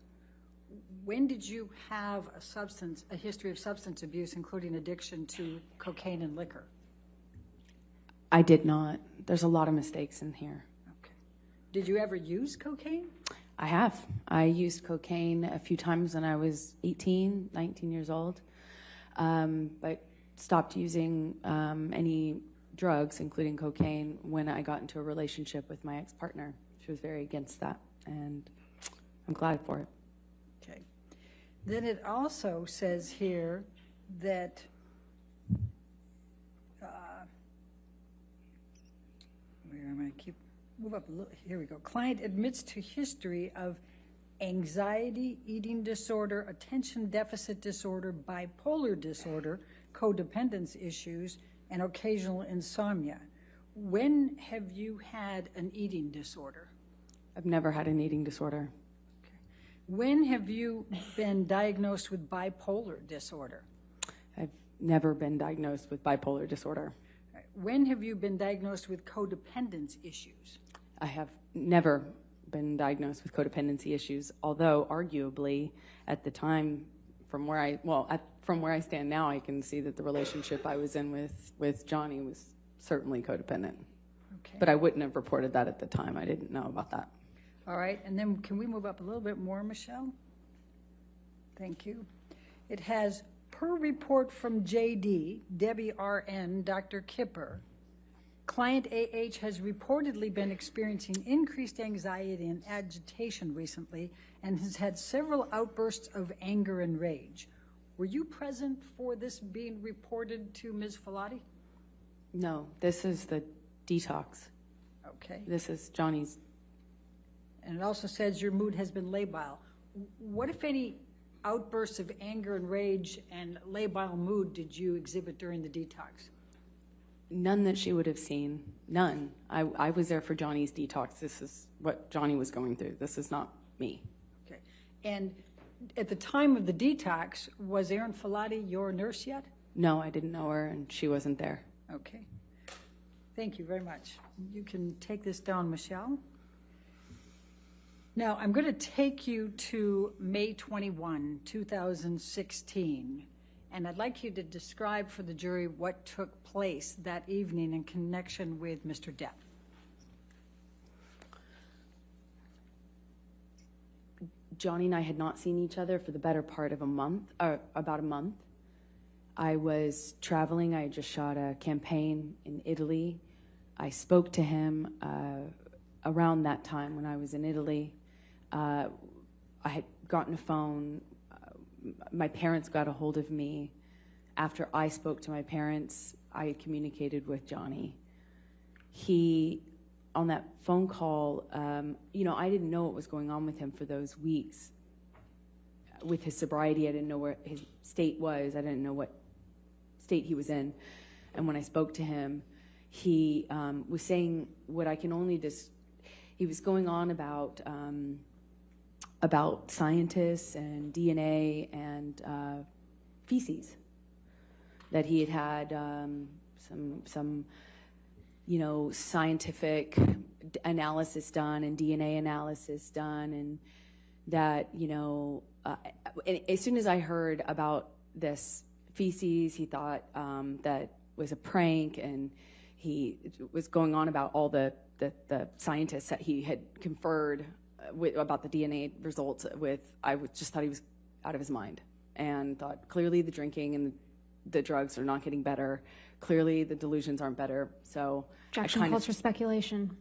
When did you have a history of substance abuse, including addiction to cocaine and liquor? I did not. There's a lot of mistakes in here. Okay. Did you ever use cocaine? I have. I used cocaine a few times when I was 18, 19 years old, but stopped using any drugs, including cocaine, when I got into a relationship with my ex-partner. She was very against that, and I'm glad for it. Okay. Then it also says here that where am I? Move up a little. Here we go. Client admits to history of anxiety, eating disorder, attention deficit disorder, bipolar disorder, codependence issues, and occasional insomnia. When have you had an eating disorder? I've never had an eating disorder. When have you been diagnosed with bipolar disorder? I've never been diagnosed with bipolar disorder. When have you been diagnosed with codependence issues? I have never been diagnosed with codependency issues, although arguably at the time, from where I stand now, I can see that the relationship I was in with Johnny was certainly codependent. Okay. But I wouldn't have reported that at the time. I didn't know about that. All right, and then can we move up a little bit more, Michelle? Thank you. It has, per report from JD, Debbie RN, Dr. Kipper, client AH has reportedly been experiencing increased anxiety and agitation recently and has had several outbursts of anger and rage. Were you present for this being reported to Ms. Filati? No, this is the detox. Okay. This is Johnny's. And it also says your mood has been labile. What, if any, outbursts of anger and rage and labile mood did you exhibit during the detox? None that she would have seen. None. I was there for Johnny's detox. This is what Johnny was going through. This is not me. Okay. And at the time of the detox, was Erin Filati your nurse yet? No, I didn't know her, and she wasn't there. Okay. Thank you very much. You can take this down, Michelle. Now, I'm going to take you to May 21, 2016, and I'd like you to describe for the jury what took place that evening in connection with Mr. Depp. Johnny and I had not seen each other for the better part of a month, or about a month. I was traveling. I had just shot a campaign in Italy. I spoke to him around that time when I was in Italy. I had gotten a phone. My parents got a hold of me. After I spoke to my parents, I had communicated with Johnny. He, on that phone call, I didn't know what was going on with him for those weeks. With his sobriety, I didn't know where his state was. I didn't know what state he was in. And when I spoke to him, he was saying what I can only he was going on about scientists and DNA and feces, that he had some scientific analysis done and DNA analysis done, and that as soon as I heard about this feces, he thought that was a prank, and he was going on about all the scientists that he had conferred about the DNA results with. Just thought he was out of his mind, and thought clearly the drinking and the drugs are not getting better. Clearly the delusions aren't better. So Objection calls for speculation.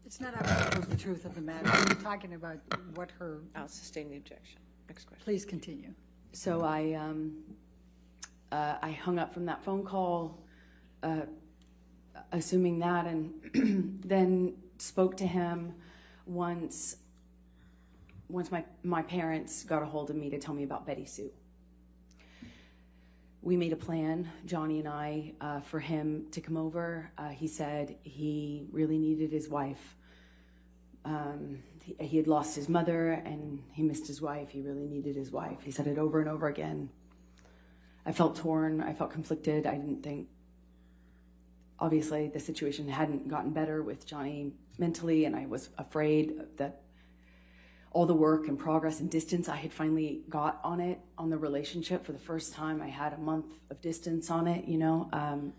It's not about the truth of the matter. We're talking about what her. I'll sustain the objection. Next question. Please continue. So I hung up from that phone call, assuming that, and then spoke to him once my parents got a hold of me to tell me about Betty Sue. We made a plan, Johnny and I, for him to come over. He said he really needed his wife. He had lost his mother and he missed his wife. He really needed his wife. He said it over and over again. I felt torn. I felt conflicted. I didn't think, obviously, the situation hadn't gotten better with Johnny mentally, and I was afraid that all the work and progress and distance I had finally got on the relationship for the first time. I had a month of distance on it,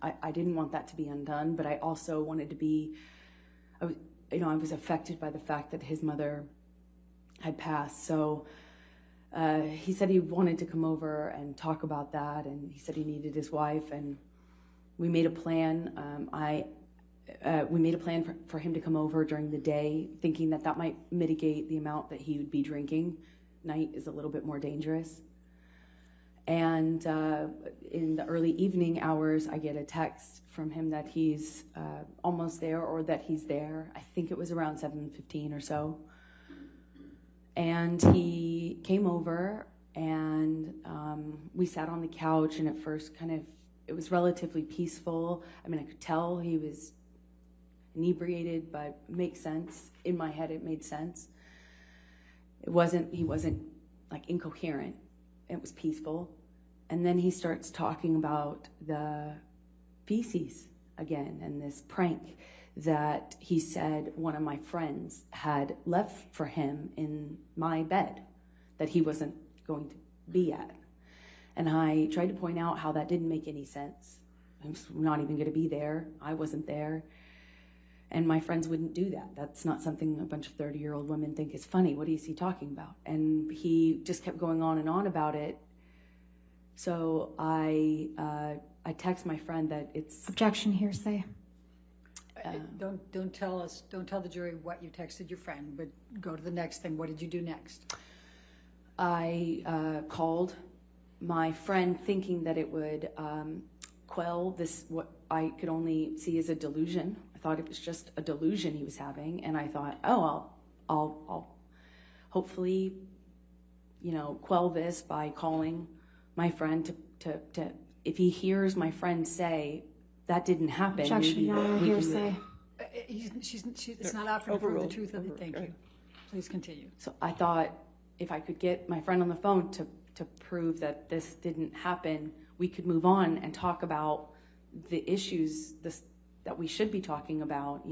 I didn't want that to be undone, but I also wanted to be, I was affected by the fact that his mother had passed. So he said he wanted to come over and talk about that, and he said he needed his wife, and We made a plan. We made a plan for him to come over during the day, thinking that might mitigate the amount that he would be drinking. Night is a little bit more dangerous. And in the early evening hours, I get a text from him that he's almost there, or that he's there. I think it was around 7:15 or so. And he came over, and we sat on the couch, and at first it was relatively peaceful. I mean, I could tell he was inebriated, but it makes sense. In my head, it made sense. He wasn't like incoherent. It was peaceful. And then he starts talking about the feces again, and this prank that he said one of my friends had left for him in my bed that he wasn't going to be at. And I tried to point out how that didn't make any sense. I'm not even going to be there. I wasn't there. And my friends wouldn't do that. That's not something a bunch of 30-year-old women think is funny. What is he talking about? And he just kept going on and on about it. So I text my friend that it's... Objection, hearsay. Don't tell the jury what you texted your friend, but go to the next thing. What did you do next? I called my friend thinking that it would quell this, what I could only see as a delusion. I thought it was just a delusion he was having, and I thought, oh, I'll hopefully, quell this by calling my friend to if he hears my friend say that didn't happen. Objection, Your Honor, hearsay. It's not offered to prove the truth of it. Thank you. Please continue. So I thought if I could get my friend on the phone to prove that this didn't happen, we could move on and talk about the issues that we should be talking about.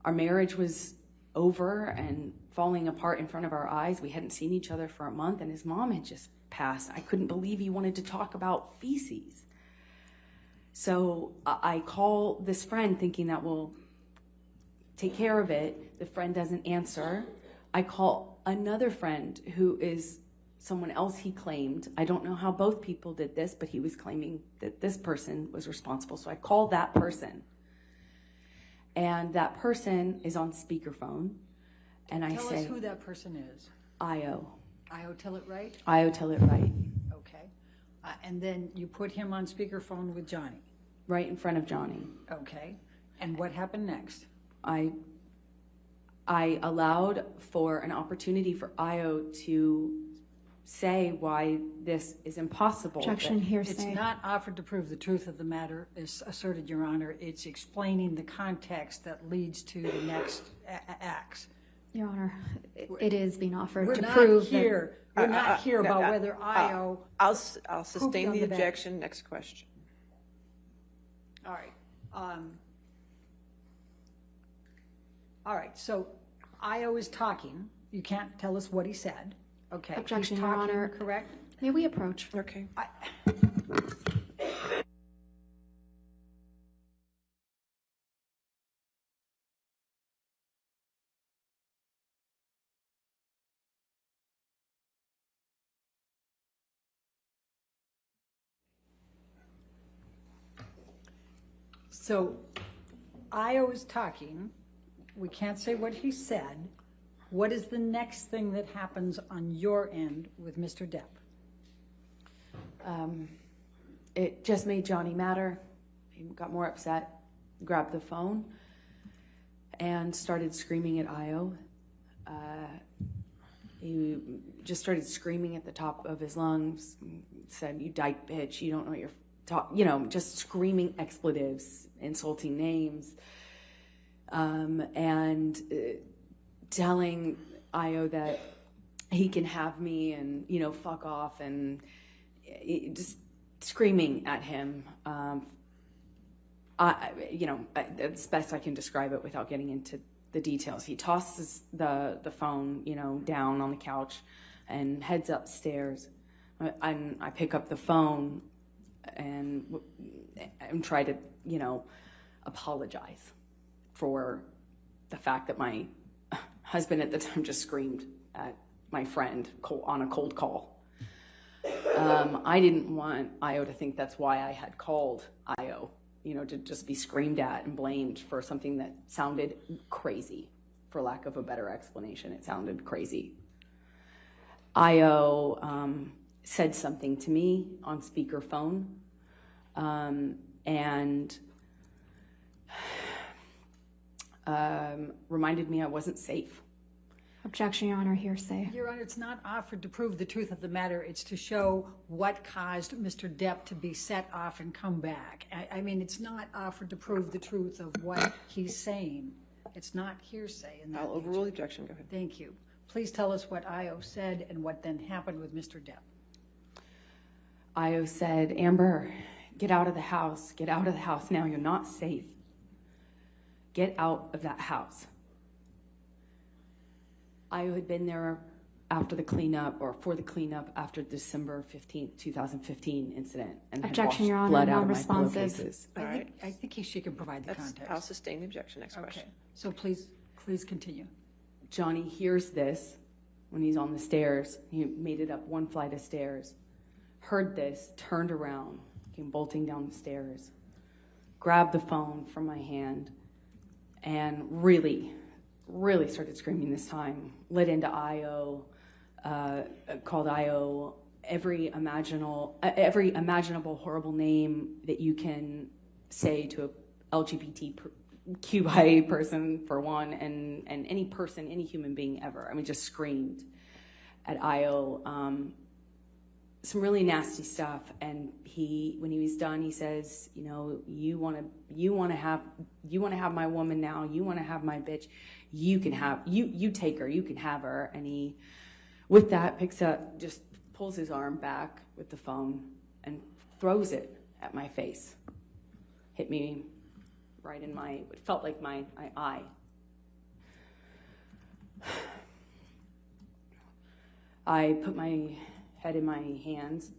Our marriage was over and falling apart in front of our eyes. We hadn't seen each other for a month, and his mom had just passed. I couldn't believe he wanted to talk about feces. So I call this friend thinking that we'll take care of it. The friend doesn't answer. I call another friend who is someone else he claimed. I don't know how both people did this, but he was claiming that this person was responsible. So I call that person. And that person is on speakerphone. And I say... Tell us who that person is. Io. Io, tell it right? Io, tell it right. Okay. And then you put him on speakerphone with Johnny. Right in front of Johnny. Okay. And what happened next? I allowed for an opportunity for Io to say why this is impossible. Objection, hearsay. It's not offered to prove the truth of the matter, is asserted, Your Honor. It's explaining the context that leads to the next acts. Your Honor, it is being offered We're to not prove here. We're not here about whether Io... I'll sustain on the the bed. objection. Next question. All right. All right, so Io is talking. You can't tell us what he said. Okay. Objection, He's Your talking, Honor. correct? May we approach? Okay. So Io is talking. We can't say what he said. What is the next thing that happens on your end with Mr. Depp? It just made Johnny madder. He got more upset, grabbed the phone, and started screaming at Io. He just started screaming at the top of his lungs, said, "You dyke bitch, you don't know what you're talking," just screaming expletives, insulting names, and telling Io that he can have me and, fuck off, and just screaming at him. It's best I can describe it without getting into the details. He tosses the phone, down on the couch and heads upstairs. I pick up the phone and try to, apologize for the fact that my husband at the time just screamed at my friend on a cold call. I didn't want Io to think that's why I had called Io, to just be screamed at and blamed for something that sounded crazy, for lack of a better explanation. It sounded crazy. Io said something to me on speakerphone, and reminded me I wasn't safe. Objection, Your Honor, hearsay. Your Honor, it's not offered to prove the truth of the matter. It's to show what caused Mr. Depp to be set off and come back. I mean, it's not offered to prove the truth of what he's saying. It's not hearsay. In that I'll overrule the objection. Go ahead. Thank you. Please tell us what Io said and what then happened with Mr. Depp. Io said, Amber, get out of the house. Get out of the house now. You're not safe. Get out of that house. Io had been there after the cleanup, or for the cleanup after the December 15th, 2015 incident. And Objection, had Your washed Honor, blood out of my non-responsive. pillowcases. I think she can provide the context. I'll sustain the objection. Next question. Okay, so please continue. Johnny hears this when he's on the stairs. He made it up one flight of stairs. Heard this, turned around, came bolting down the stairs, grabbed the phone from my hand, and really started screaming this time. Lit into Io, called Io every imaginable horrible name that you can say to a LGBTQIA person, for one, and any person, any human being ever. I mean, just screamed at Io some really nasty stuff. And when he was done, he says, you want to have my woman now. You want to have my bitch. You can have, you take her, you can have her. And he, with that, picks up, just pulls his arm back with the phone and throws it at my face. Hit me right in it felt like my eye. I put my head in my hands,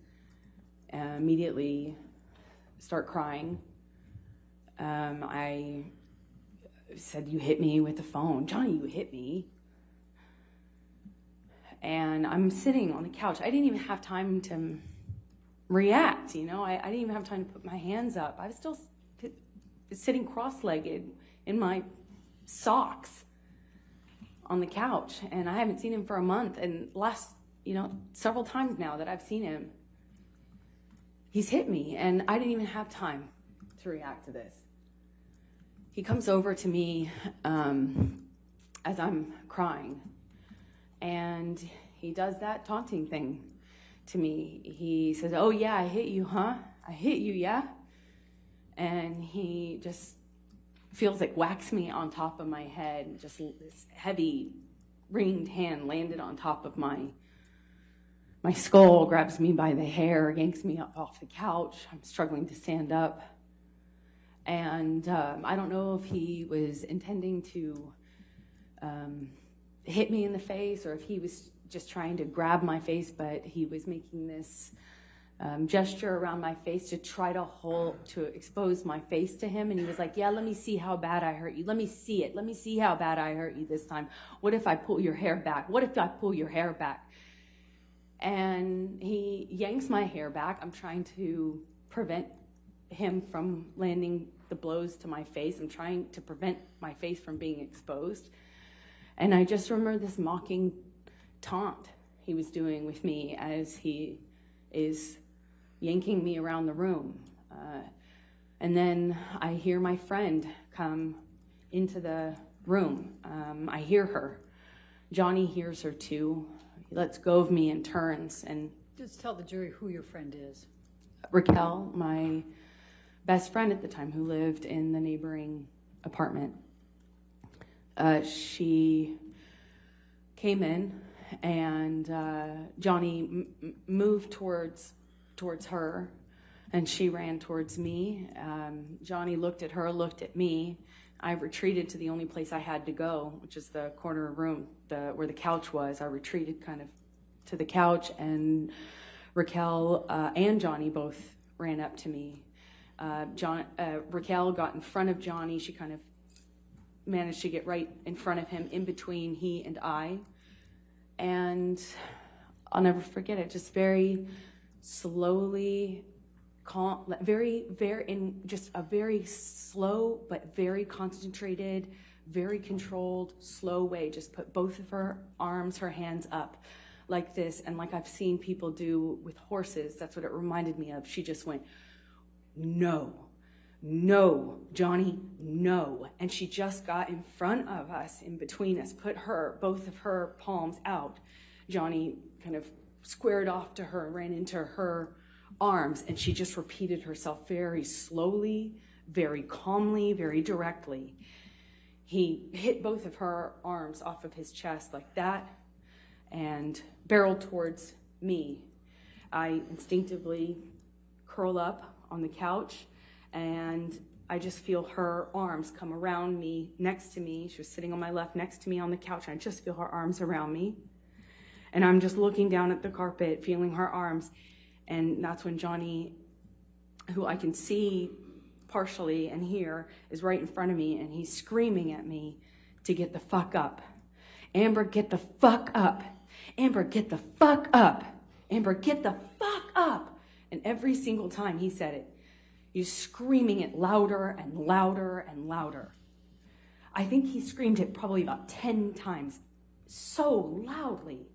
immediately start crying. I said, you hit me with the phone. Johnny, you hit me. And I'm sitting on the couch. I didn't even have time to react, I didn't even have time to put my hands up. I was still sitting cross-legged in my socks on the couch, and I haven't seen him for a month. And several times now that I've seen him, he's hit me, and I didn't even have time to react to this. He comes over to me as I'm crying, and he does that taunting thing to me. He says, oh yeah, I hit you, huh? I hit you, yeah? And he just feels like whacks me on top of my head. Just this heavy ringed hand landed on top of my skull, grabs me by the hair, yanks me up off the couch. I'm struggling to stand up. And I don't know if he was intending to hit me in the face or if he was just trying to grab my face, but he was making this gesture around my face to try to expose my face to him. And he was like, yeah, let me see how bad I hurt you. Let me see it. Let me see how bad I hurt you this time. What if I pull your hair back? What if I pull your hair back? And he yanks my hair back. I'm trying to prevent him from landing the blows to my face. I'm trying to prevent my face from being exposed. And I just remember this mocking taunt he was doing with me as he is yanking me around the room. And then I hear my friend come into the room. I hear her. Johnny hears her too. He lets go of me and turns. And Just tell the jury who your friend is. Raquel, my best friend at the time, who lived in the neighboring apartment, she came in, and Johnny moved towards her, and she ran towards me. Johnny looked at her, looked at me. I retreated to the only place I had to go, which is the corner room where the couch was. I retreated kind of to the couch, and Raquel and Johnny both ran up to me. Raquel got in front of Johnny. She kind of managed to get right in front of him, in between he and I. And I'll never forget it, just very slowly, calm, very, in just a very slow but very concentrated, very controlled, slow way, just put both of her arms, her hands up like this, and like I've seen people do with horses. That's what it reminded me of. She just went, no, Johnny, no. And she just got in front of us, in between us, put both of her palms out. Johnny kind of squared off to her, ran into her arms, and she just repeated herself very slowly, very calmly, very directly. He hit both of her arms off of his chest like that and barreled towards me. I instinctively curl up on the couch, and I just feel her arms come around me, next to me. She was sitting on my left next to me on the couch, and I just feel her arms around me. And I'm just looking down at the carpet, feeling her arms. And that's when Johnny, who I can see partially and hear, is right in front of me, and he's screaming at me to get the fuck up. Amber, get the fuck up. Amber, get the fuck up. Amber, get the fuck up. And every single time he said it, he's screaming it louder and louder and louder. I think he screamed it probably about 10 times, so loudly.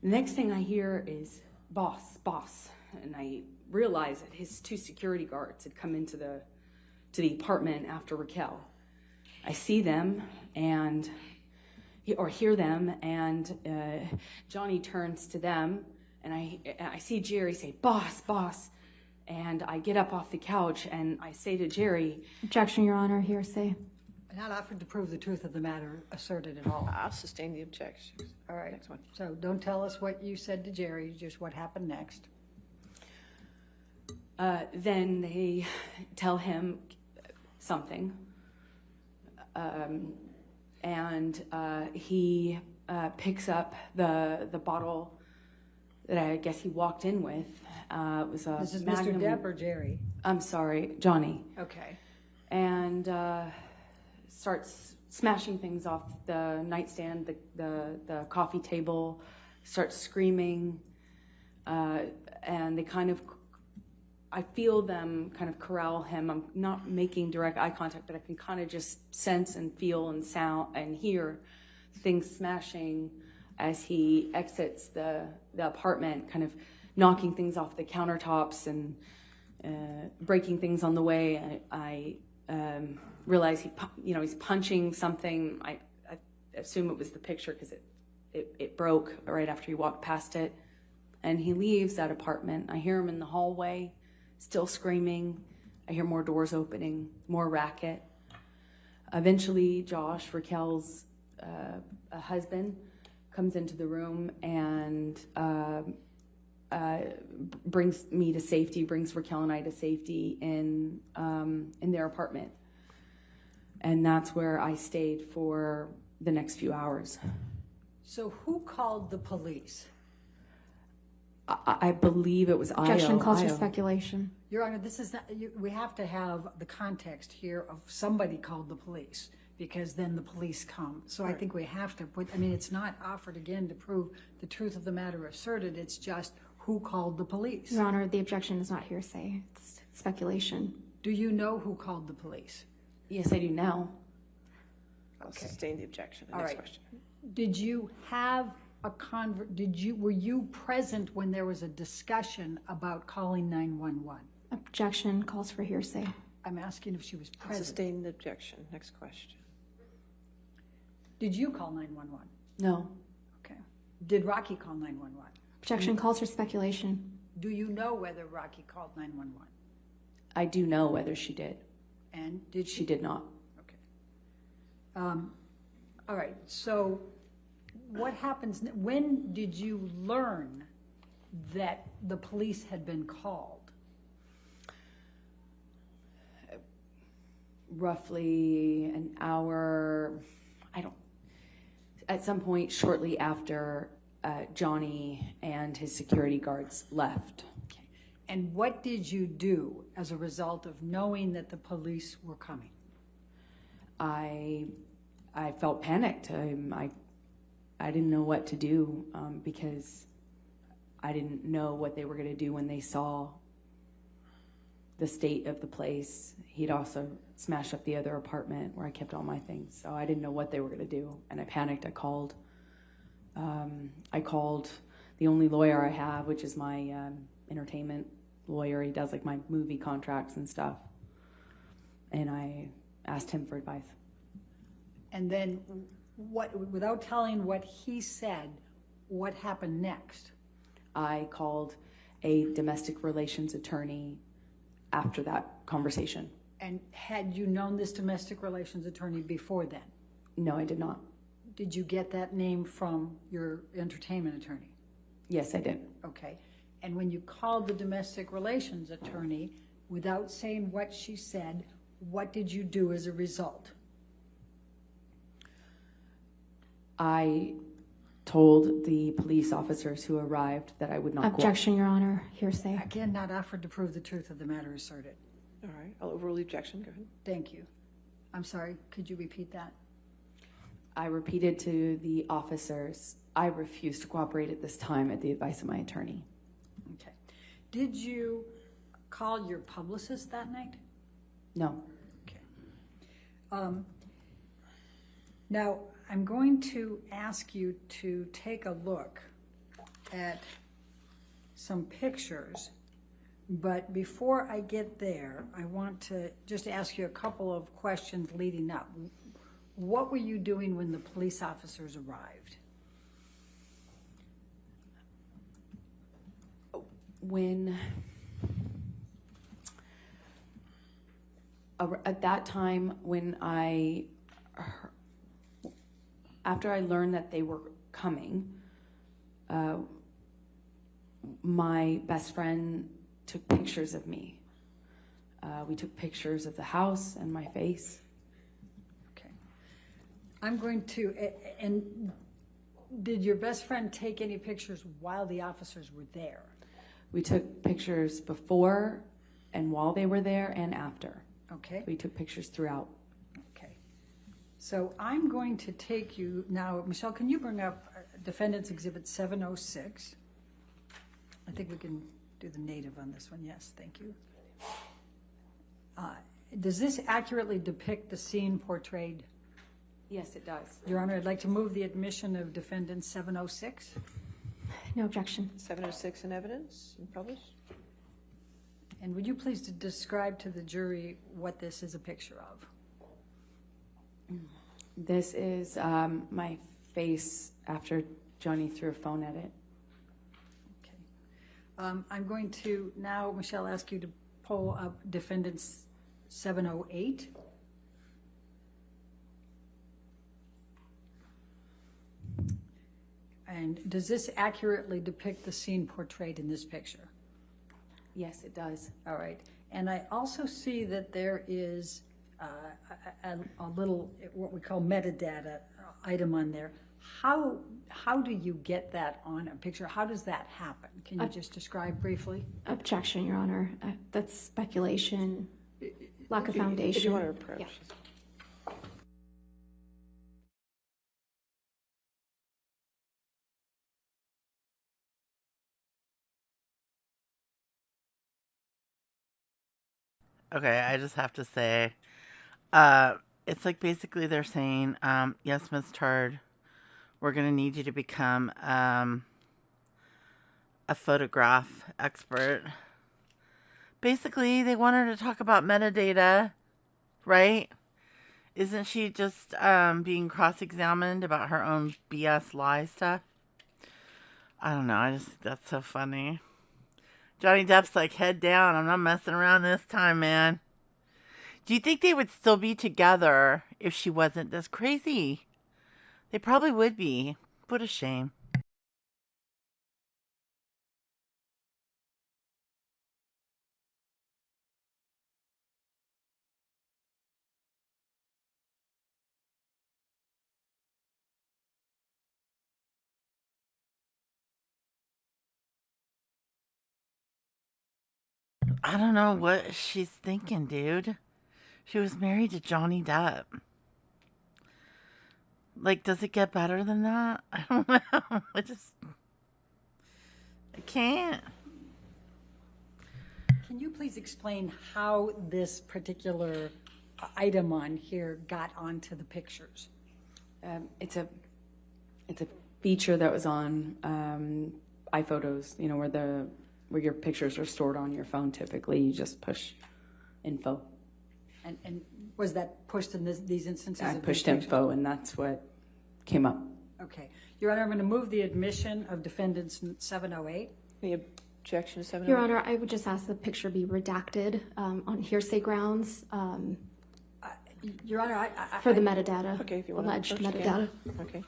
The next thing I hear is, boss. And I realize that his 2 security guards had come into the apartment after Raquel. I see them or hear them, and Johnny turns to them, and I see Jerry say, boss. And I get up off the couch and I say to Jerry, Objection, Your Honor, hearsay. Not offered to prove the truth of the matter asserted at all. I'll sustain the objection. All right. Next one. So don't tell us what you said to Jerry, just what happened next. then they tell him something. And he picks up the bottle that I guess he walked in with. It was a This is Magnum. Mr. Depp or Jerry? I'm sorry, Johnny. Okay. And starts smashing things off the nightstand, the coffee table, starts screaming. And they kind of, I feel them kind of corral him. I'm not making direct eye contact, but I can kind of just sense and feel and sound and hear things smashing as he exits the apartment, kind of knocking things off the countertops and breaking things on the way. I realize he's punching something. I assume it was the picture because it broke right after he walked past it. And he leaves that apartment. I hear him in the hallway, still screaming. I hear more doors opening, more racket. Eventually, Josh, Raquel's husband, comes into the room and brings me to safety, brings Raquel and I to safety in their apartment. And that's where I stayed for the next few hours. So who called the police? I believe it was Objection calls for Io. speculation. Your Honor, this is not, we have to have the context here of somebody called the police, because then the police come. So I think we have to put, it's not offered again to prove the truth of the matter asserted. It's just who called the police. Your Honor, the objection is not hearsay. It's speculation. Do you know who called the police? Yes, I do now. I'll sustain the objection. The All next right. question. Did you have were you present when there was a discussion about calling 911? Objection calls for hearsay. I'm asking if she was I'll present. sustain the objection. Next question. Did you call 911? No. Okay. Did Rocky call 911? Objection calls for speculation. Do you know whether Rocky called 911? I do know whether she did. And did She did not. Okay. All right. So what happens, when did you learn that the police had been called? Roughly an hour, at some point shortly after Johnny and his security guards left. Okay. And what did you do as a result of knowing that the police were coming? I felt panicked. I didn't know what to do because I didn't know what they were going to do when they saw the state of the place. He'd also smashed up the other apartment where I kept all my things. So I didn't know what they were going to do. And I panicked. I called the only lawyer I have, which is my entertainment lawyer. He does like my movie contracts and stuff. And I asked him for advice. And then without telling what he said, what happened next? I called a domestic relations attorney after that conversation. And had you known this domestic relations attorney before then? No, I did not. Did you get that name from your entertainment attorney? Yes, I did. Okay. And when you called the domestic relations attorney, without saying what she said, what did you do as a result? I told the police officers who arrived that I would not Objection, Your Honor. Hearsay. Again, not offered to prove the truth of the matter asserted. All right, I'll overrule the objection. Go ahead. Thank you. I'm sorry, could you repeat that? I repeated to the officers, I refused to cooperate at this time at the advice of my attorney. Okay. Did you call your publicist that night? No. Okay. Now, I'm going to ask you to take a look at some pictures, but before I get there, I want to just ask you a couple of questions leading up. What were you doing when the police officers arrived? At that time, after I learned that they were coming, my best friend took pictures of me. We took pictures of the house and my face. Okay. I'm going to, and did your best friend take any pictures while the officers were there? We took pictures before and while they were there and after. Okay. We took pictures throughout. Okay. So I'm going to take you now, Michelle, can you bring up Defendant's Exhibit 706? I think we can do the native on this one. Yes, thank you. Does this accurately depict the scene portrayed? Yes, it does. Your Honor, I'd like to move the admission of Defendant 706. No objection. 706 in evidence and published. And would you please describe to the jury what this is a picture of? This is my face after Johnny threw a phone at it. Okay. I'm going to now, Michelle, ask you to pull up Defendant's 708. And does this accurately depict the scene portrayed in this picture? Yes, it does. All right. And I also see that there is a little, what we call metadata item on there. How do you get that on a picture? How does that happen? Can you just describe briefly? Objection, Your Honor. That's speculation, lack of foundation. If you want to approach. Yeah. Okay, I just have to say, it's like basically they're saying, yes, Ms. Turd, we're going to need you to become a photograph expert. Basically, they want her to talk about metadata, right? Isn't she just being cross-examined about her own BS lie stuff? I don't know, I just think that's so funny. Johnny Depp's like, head down, I'm not messing around this time, man. Do you think they would still be together if she wasn't this crazy? They probably would be. What a shame. I don't know what she's thinking, dude. She was married to Johnny Depp. Like, does it get better than that? I don't know. I can't. Can you please explain how this particular item on here got onto the pictures? It's a feature that was on iPhotos, you know, where your pictures are stored on your phone. Typically, you just push info. And was that pushed in these instances? I of pushed these pictures? info, and that's what came up. Okay. Your Honor, I'm going to move the admission of defendants 708. Any objection to 708? Your Honor, I would just ask the picture be redacted on hearsay grounds Your Honor, for the metadata, Okay, if you want to alleged first, you metadata. can. Okay.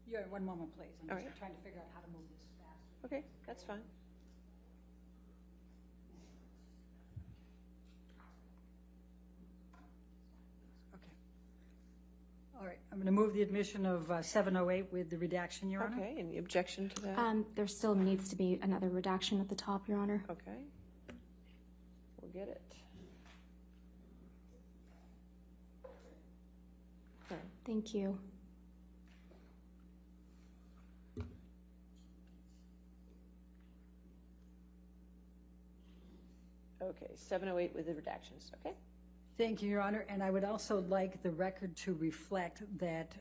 Your Honor, one moment, please. I'm All just right. trying to figure out how to move this fast. Okay, that's fine. Okay. All right. I'm going to move the admission of 708 with the redaction, Your Honor. Okay, any objection to that? There still needs to be another redaction at the top, Your Honor. Okay. We'll get it. Okay. Thank you. Okay, 708 with the redactions, okay? Thank you, Your Honor. And I would also like the record to reflect that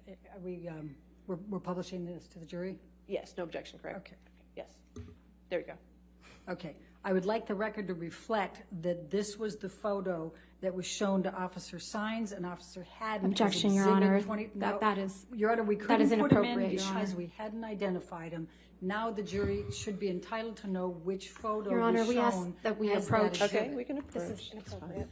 we're publishing this to the jury? Yes, no objection, correct? Okay. Yes. There you go. Okay. I would like the record to reflect that this was the photo that was shown to Officer Sines and Officer Haddon. as Objection, Your Exhibit Honor. 20 That is Your Honor, we that is couldn't put him in inappropriate, Your because Honor. we hadn't identified him. Now the jury should be entitled to know which photo Your Honor, was we ask shown that we as approach- that Okay, exhibit. we can approach. This is That's fine. inappropriate.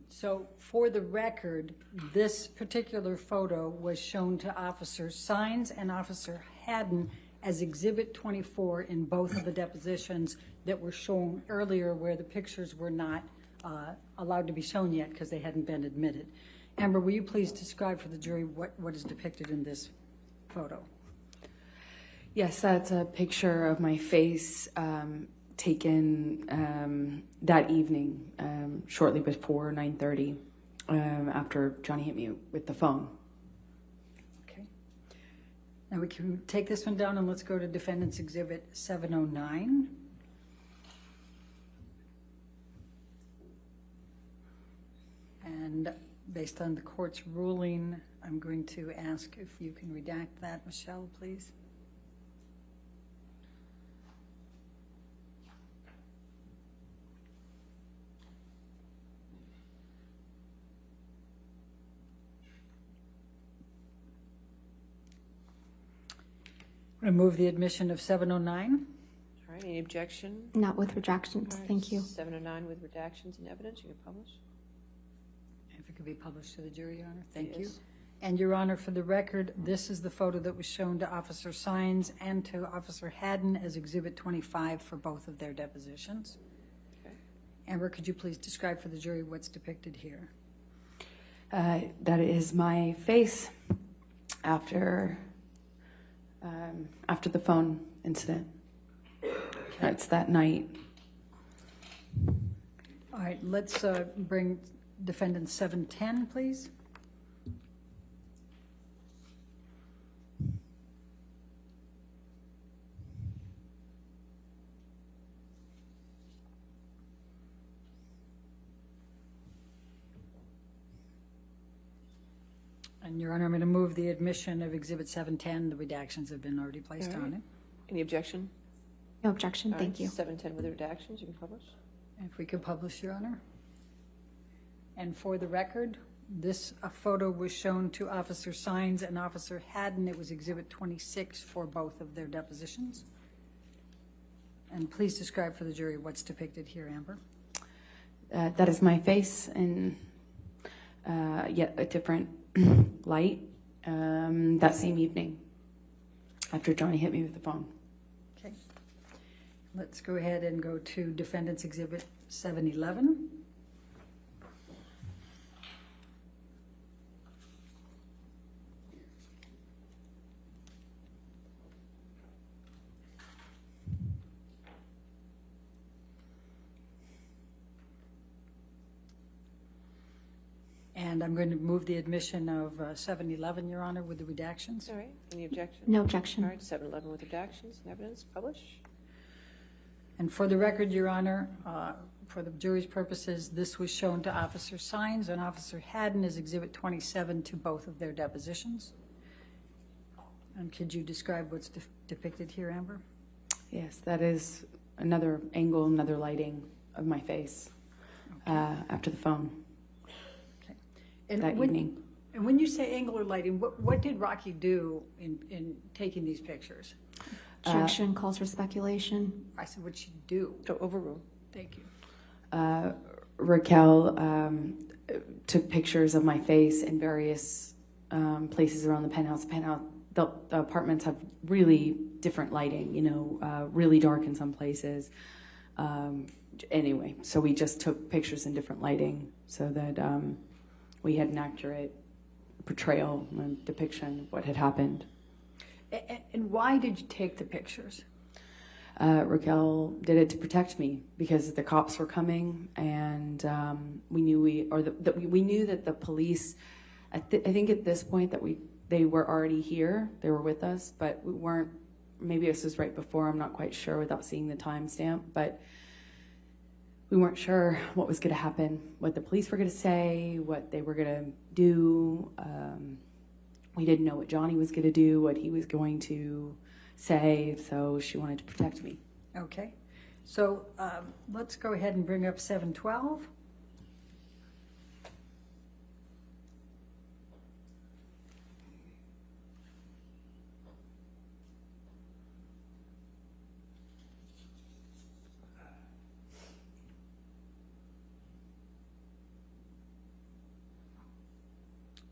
So for the record, this particular photo was shown to Officer Sines and Officer Haddon as Exhibit 24 in both of the depositions that were shown earlier where the pictures were not allowed to be shown yet because they hadn't been admitted. Amber, will you please describe for the jury what is depicted in this photo? Yes, that's a picture of my face taken that evening, shortly before 9:30, after Johnny hit me with the phone. Okay. Now we can take this one down and let's go to Defendant's Exhibit 709. And based on the court's ruling, I'm going to ask if you can redact that, Michelle, please. I'm going to move the admission of 709. All right, any objection? Not with redactions. All right, Thank you. 709 with redactions and evidence, you can publish. If it could be published to the jury, Your Honor. Thank you. Yes. And Your Honor, for the record, this is the photo that was shown to Officer Sines and to Officer Haddon as Exhibit 25 for both of their depositions. Okay. Amber, could you please describe for the jury what's depicted here? That is my face after the phone incident. It's that night. All right, let's bring Defendant 710, please. And Your Honor, I'm going to move the admission of Exhibit 710. The redactions have been already placed All right. on it. Any objection? No objection, All thank right, you. 710 with redactions, you can publish. If we could publish, Your Honor. And for the record, this photo was shown to Officer Sines and Officer Haddon. It was Exhibit 26 for both of their depositions. And please describe for the jury what's depicted here, Amber. That is my face in yet a different light that same evening after Johnny hit me with the phone. Okay. Let's go ahead and go to Defendant's Exhibit 711. And I'm going to move the admission of 711, Your Honor, with the redactions. All right, any objection? No objection. All right, 711 with redactions and evidence, publish. And for the record, Your Honor, for the jury's purposes, this was shown to Officer Sines and Officer Haddon as Exhibit 27 to both of their depositions. And could you describe what's depicted here, Amber? Yes, that is another angle, another lighting of my face after the phone Okay. And that evening. And when you say angular lighting, what did Rocky do in taking these pictures? Objection calls for speculation. I said, what'd she do? So overrule. Thank you. Raquel took pictures of my face in various places around the penthouse. The apartments have really different lighting, really dark in some places. Anyway, so we just took pictures in different lighting so that we had an accurate portrayal and depiction of what had happened. And why did you take the pictures? Raquel did it to protect me because the cops were coming, and we knew we knew that the police. I think at this point that they were already here. They were with us, but we weren't. Maybe this was right before. I'm not quite sure without seeing the timestamp, but we weren't sure what was going to happen, what the police were going to say, what they were going to do. We didn't know what Johnny was going to do, what he was going to say, so she wanted to protect me. Okay. So let's go ahead and bring up 712.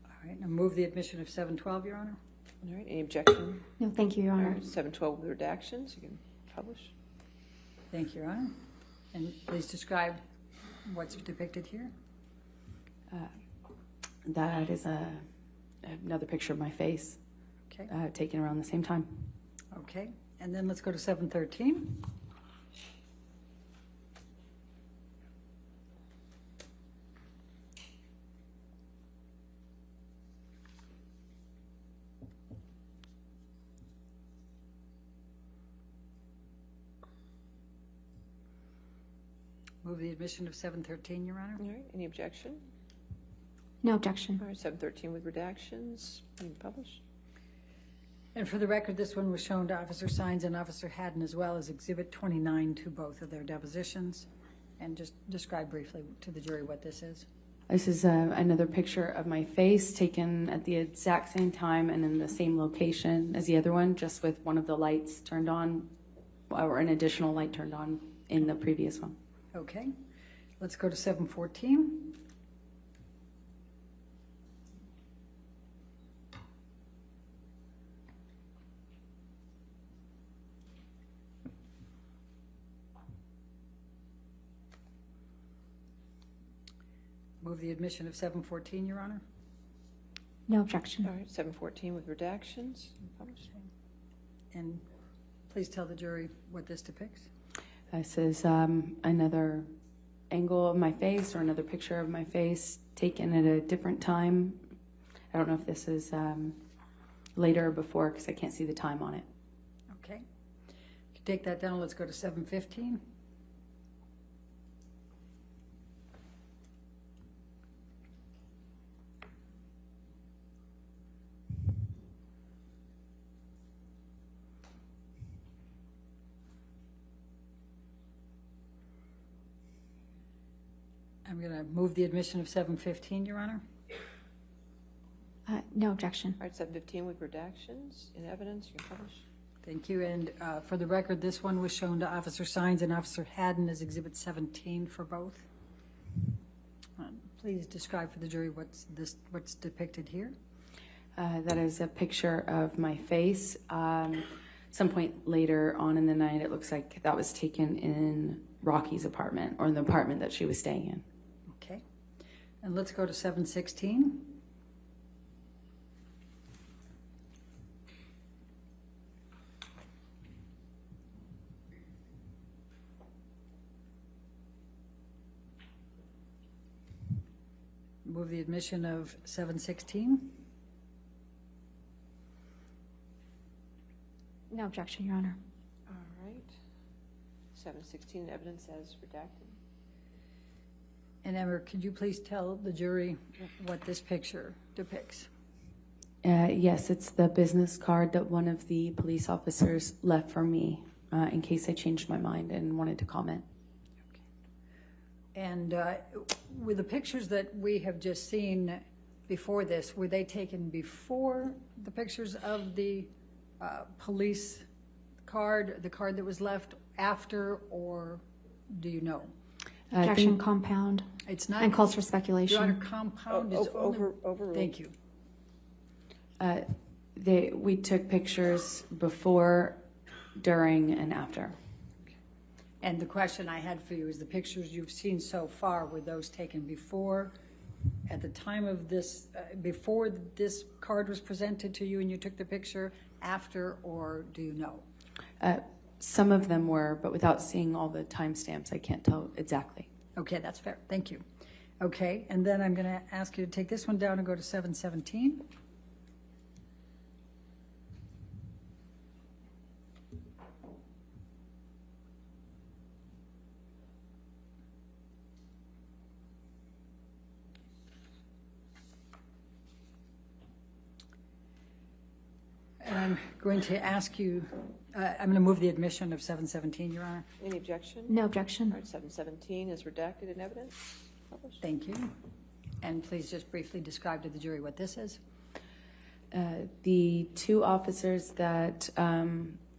All right, now move the admission of 712, Your Honor. All right, any objection? No, thank you, Your All Honor. right, 712 with redactions, you can publish. Thank you, Your Honor. And please describe what's depicted here. That is another picture of my face Okay. taken around the same time. Okay. And then let's go to 713. Move the admission of 713, Your Honor. All right, any objection? No objection. All right, 713 with redactions, you can publish. And for the record, this one was shown to Officer Sines and Officer Haddon as well as Exhibit 29 to both of their depositions. And just describe briefly to the jury what this is. This is another picture of my face taken at the exact same time and in the same location as the other one, just with one of the lights turned on, or an additional light turned on in the previous one. Okay. Let's go to 714. Move the admission of 714, Your Honor. No objection. All right, 714 with redactions, you can publish. And please tell the jury what this depicts. This is another angle of my face or another picture of my face taken at a different time. I don't know if this is later or before because I can't see the time on it. Okay. Take that down. Let's go to 715. I'm going to move the admission of 7:15, Your Honor. No objection. All right, 7:15 with redactions in evidence. You can publish. Thank you. And for the record, this one was shown to Officer Sines and Officer Haddon as Exhibit 17 for both. Please describe for the jury what's depicted here. That is a picture of my face. Some point later on in the night, it looks like that was taken in Rocky's apartment, or in the apartment that she was staying in. Okay. And let's go to 7:16. Move the admission of 7:16. No objection, Your Honor. All right. 7:16 evidence as redacted. And Emma, could you please tell the jury what this picture depicts? Yes, it's the business card that one of the police officers left for me in case I changed my mind and wanted to comment. And with the pictures that we have just seen before this, were they taken before the pictures of the police card, the card that was left, after, or do you know? Objection, compound. It's not. And calls for speculation. Your Honor, compound is only. Overruled. Thank you. We took pictures before, during, and after. And the question I had for you is the pictures you've seen so far, were those taken before, at the time of this, before this card was presented to you and you took the picture, after, or do you know? Some of them were, but without seeing all the timestamps, I can't tell exactly. Okay, that's fair. Thank you. Okay, and then I'm going to ask you to take this one down and go to 7:17. And I'm going to ask you, I'm going to move the admission of 7:17, Your Honor. Any objection? No objection. All right, 7:17 is redacted in evidence. Published. Thank you. And please just briefly describe to the jury what this is. The two officers that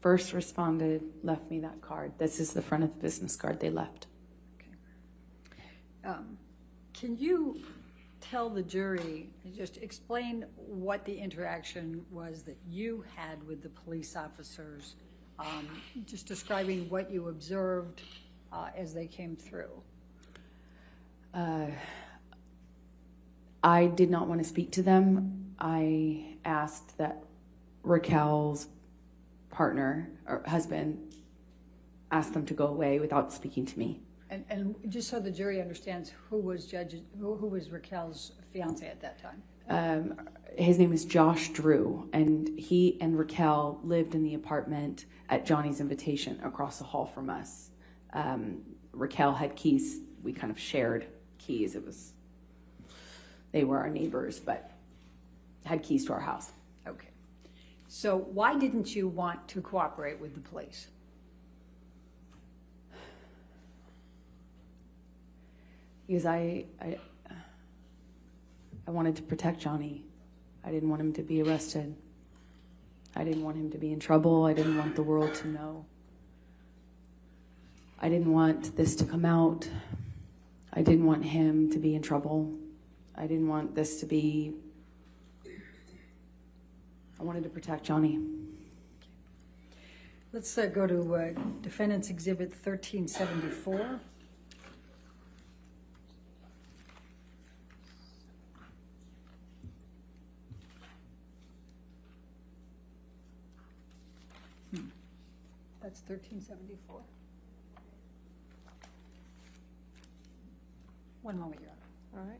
first responded left me that card. This is the front of the business card they left. Okay. Can you tell the jury, just explain what the interaction was that you had with the police officers, just describing what you observed as they came through? I did not want to speak to them. I asked that Raquel's partner or husband ask them to go away without speaking to me. And just so the jury understands, who was Raquel's fiance at that time? His name is Josh Drew, and he and Raquel lived in the apartment at Johnny's invitation across the hall from us. Raquel had keys. We kind of shared keys. They were our neighbors, but had keys to our house. Okay. So why didn't you want to cooperate with the police? Because I wanted to protect Johnny. I didn't want him to be arrested. I didn't want him to be in trouble. I didn't want the world to know. I didn't want this to come out. I didn't want him to be in trouble. I didn't want this to be... I wanted to protect Johnny. Let's go to Defendant's Exhibit 1374. That's 1374. One moment, Your Honor. All right.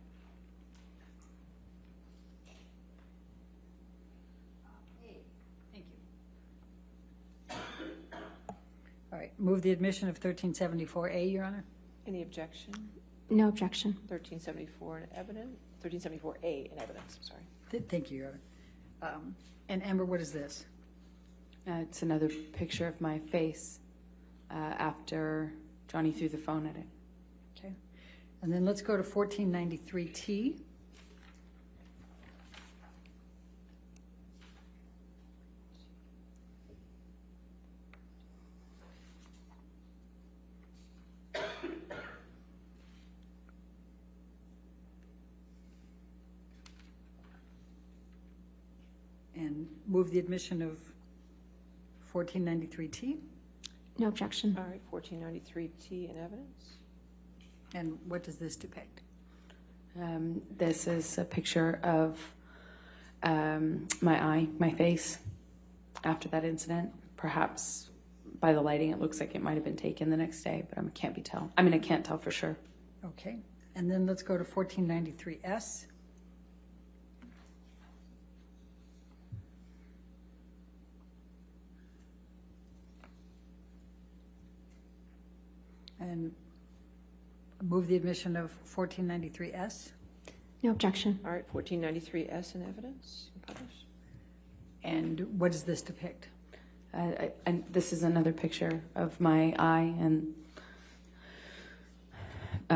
Thank you. All right, move the admission of 1374A, Your Honor. Any objection? No objection. 1374 in evidence. 1374A in evidence. I'm sorry. Thank you, Your Honor. And Amber, what is this? It's another picture of my face after Johnny threw the phone at it. Okay. And then let's go to 1493T. And move the admission of 1493T. No objection. All right, 1493T in evidence. And what does this depict? This is a picture of my face after that incident. Perhaps by the lighting, it looks like it might have been taken the next day, but I can't tell for sure. Okay. And then let's go to 1493S. And move the admission of 1493S. No objection. All right, 1493S in evidence. Publish. And what does this depict? And this is another picture of my eye and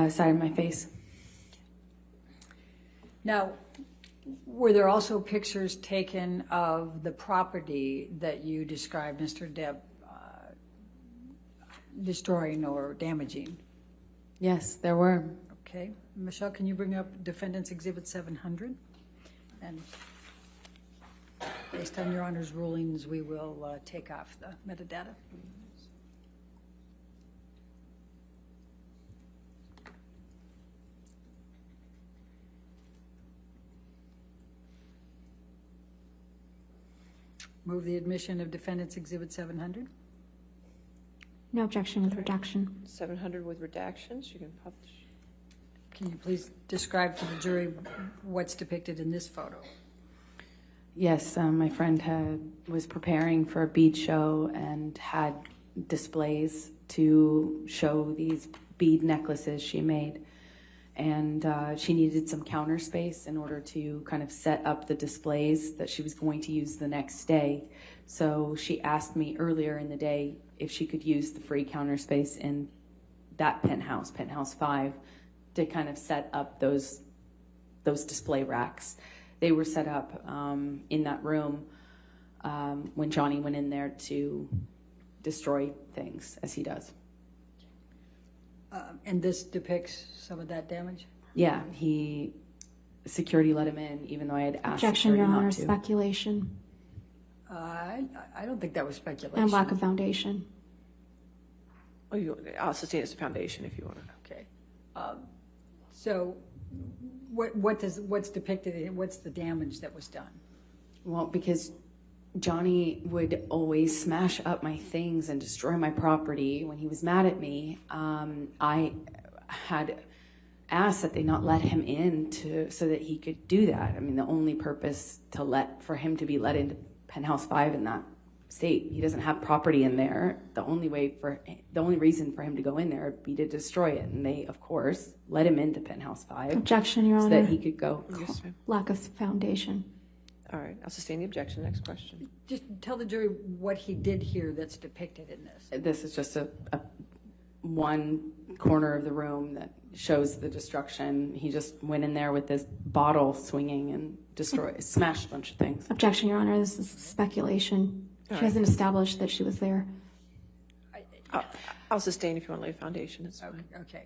side of my face. Now, were there also pictures taken of the property that you described, Mr. Depp, destroying or damaging? Yes, there were. Okay. Michelle, can you bring up Defendant's Exhibit 700? And based on Your Honor's rulings, we will take off the metadata. Move the admission of Defendant's Exhibit 700. No objection with redaction. 700 with redactions. You can publish. Can you please describe for the jury what's depicted in this photo? Yes, my friend was preparing for a bead show and had displays to show these bead necklaces she made. And she needed some counter space in order to kind of set up the displays that she was going to use the next day. So she asked me earlier in the day if she could use the free counter space in that penthouse, penthouse 5, to kind of set up those display racks. They were set up in that room when Johnny went in there to destroy things, as he does. And this depicts some of that damage? Yeah, security let him in, even though I had asked Objection, security Your not Honor. to. Speculation I don't think that was speculation. and lack of foundation. Oh, I'll sustain as a foundation if you want. Okay. So what's depicted, what's the damage that was done? Well, because Johnny would always smash up my things and destroy my property when he was mad at me. I had asked that they not let him in so that he could do that. I mean, the only purpose for him to be let into penthouse 5 in that state, he doesn't have property in there. The only reason for him to go in there would be to destroy it, and they, of course, let him into penthouse 5. Objection, Your so Honor. that he could go. Yes, ma'am. Lack of foundation. All right, I'll sustain the objection. Next question. Just tell the jury what he did here that's depicted in this. This is just a one corner of the room that shows the destruction. He just went in there with this bottle swinging and smashed a bunch of things. Objection, Your Honor. This is speculation. She hasn't established that she was there. I'll sustain if you want to lay a foundation. It's fine. Okay.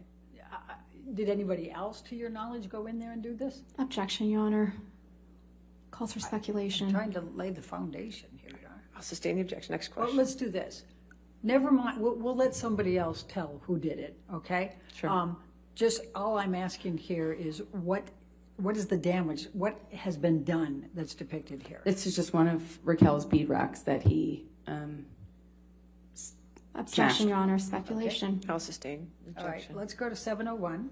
Did anybody else, to your knowledge, go in there and do this? Objection, Your Honor. Calls for speculation. I'm trying to lay the foundation here, Your Honor. I'll sustain the objection. Next Well, question. let's do this. Never mind. We'll let somebody else tell who did it, okay? Sure. Just all I'm asking here is what is the damage? What has been done that's depicted here? This is just one of Raquel's bead racks that he Objection, Your Honor. Speculation. I'll sustain the All right, objection. let's go to 701.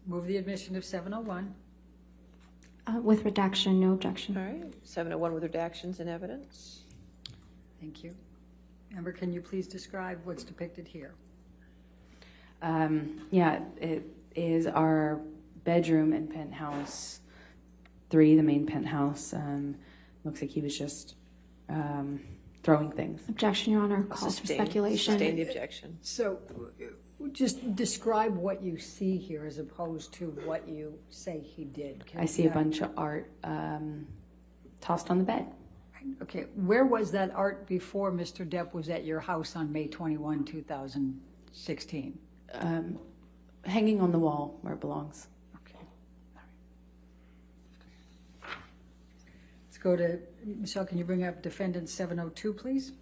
Move the admission of 701. With redaction, no objection. All right, 701 with redactions in evidence. Thank you. Amber, can you please describe what's depicted here? Yeah, it is our bedroom in penthouse 3, the main penthouse. Looks like he was just throwing things. Objection, Your Honor. Calls for speculation. Sustain the objection. So just describe what you see here as opposed to what you say he did. I see a bunch of art tossed on the bed. Okay, where was that art before Mr. Depp was at your house on May 21, 2016? Hanging on the wall where it belongs. Okay. Let's go to, Michelle, can you bring up defendant 702, please?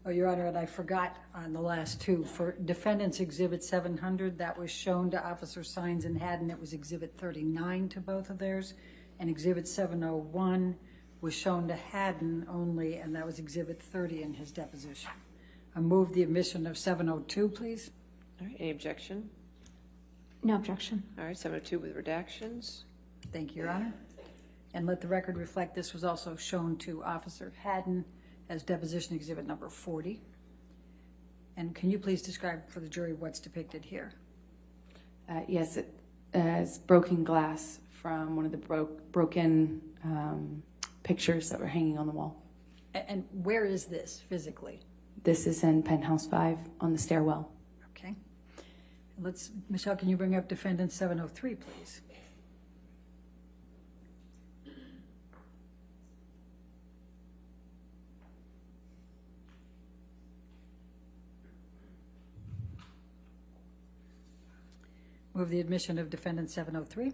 Oh, Your Honor, and I forgot on the last two. For defendants Exhibit 700, that was shown to Officer Sines and Haddon. It was Exhibit 39 to both of theirs. And Exhibit 701 was shown to Haddon only, and that was Exhibit 30 in his deposition. I move the admission of 702, please. All right, any objection? No objection. All right, 702 with redactions. Thank you, Your Honor. And let the record reflect this was also shown to Officer Haddon as deposition exhibit number 40. And can you please describe for the jury what's depicted here? Yes, it is broken glass from one of the broken pictures that were hanging on the wall. And where is this physically? This is in penthouse 5 on the stairwell. Okay. Michelle, can you bring up defendant 703, please? Move the admission of defendant 703.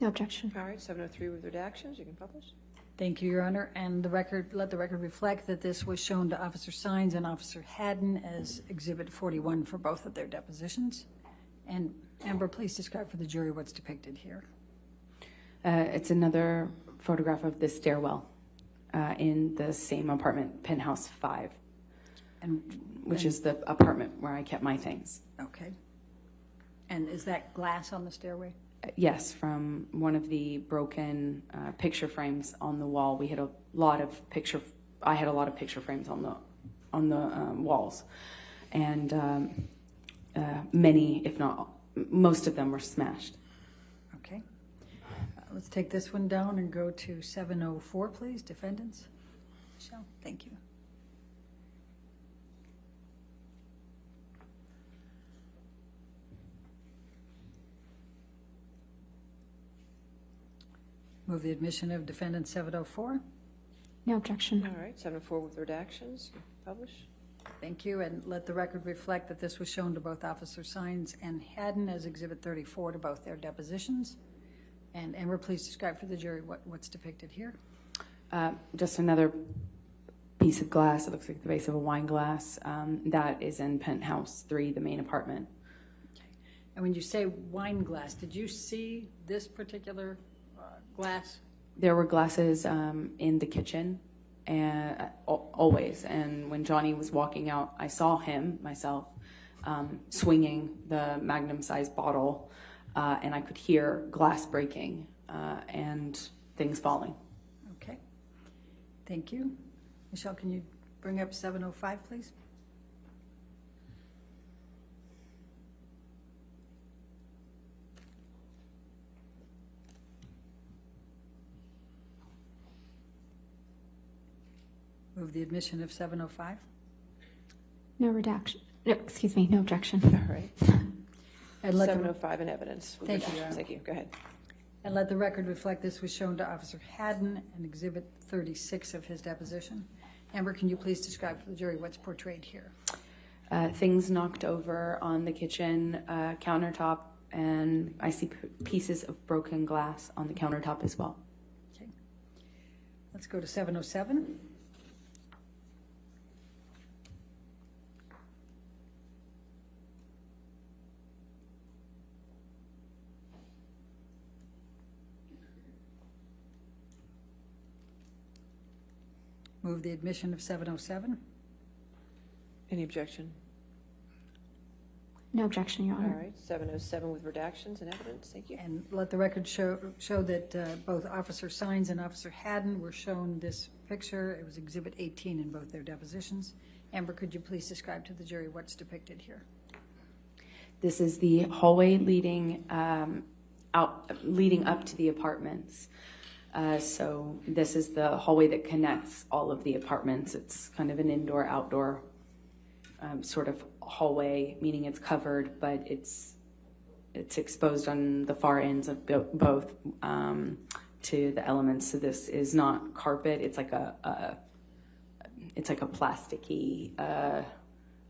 No objection. All right, 703 with redactions. You can publish. Thank you, Your Honor. And let the record reflect that this was shown to Officer Sines and Officer Haddon as Exhibit 41 for both of their depositions. And Amber, please describe for the jury what's depicted here. It's another photograph of the stairwell in the same apartment, penthouse 5, which is the apartment where I kept my things. Okay. And is that glass on the stairway? Yes, from one of the broken picture frames on the wall. We had a lot of picture. I had a lot of picture frames on the walls, and many, if not most of them, were smashed. Okay. Let's take this one down and go to 704, please. Defendants. Michelle, thank you. Move the admission of defendant 704. No objection. All right, 704 with redactions. You can publish. Thank you, and let the record reflect that this was shown to both Officer Sines and Haddon as Exhibit 34 to both their depositions. And Amber, please describe for the jury what's depicted here. Just another piece of glass. It looks like the base of a wine glass. That is in penthouse 3, the main apartment. Okay. And when you say wine glass, did you see this particular glass? There were glasses in the kitchen, and always. And when Johnny was walking out, I saw him myself swinging the magnum-sized bottle, and I could hear glass breaking and things falling. Okay. Thank you. Michelle, can you bring up 705, please? Move the admission of 705. No redaction. No, excuse me. No objection. All right. And let 705 in evidence. with Thank you, redactions. Your Honor. Thank you. Go ahead. And let the record reflect this was shown to Officer Haddon in Exhibit 36 of his deposition. Amber, can you please describe for the jury what's portrayed here? Things knocked over on the kitchen countertop, and I see pieces of broken glass on the countertop as well. Okay. Let's go to 707. Move the admission of 707. Any objection? No objection, Your All Honor. right, 707 with redactions and evidence, thank you. And let the record show that both Officer Sines and Officer Haddon were shown this picture. It was Exhibit 18 in both their depositions. Amber, could you please describe to the jury what's depicted here? This is the hallway leading leading up to the apartments. So this is the hallway that connects all of the apartments. It's kind of an indoor-outdoor sort of hallway, meaning it's covered, but it's exposed on the far ends of both to the elements. So this is not carpet. It's like a plasticky.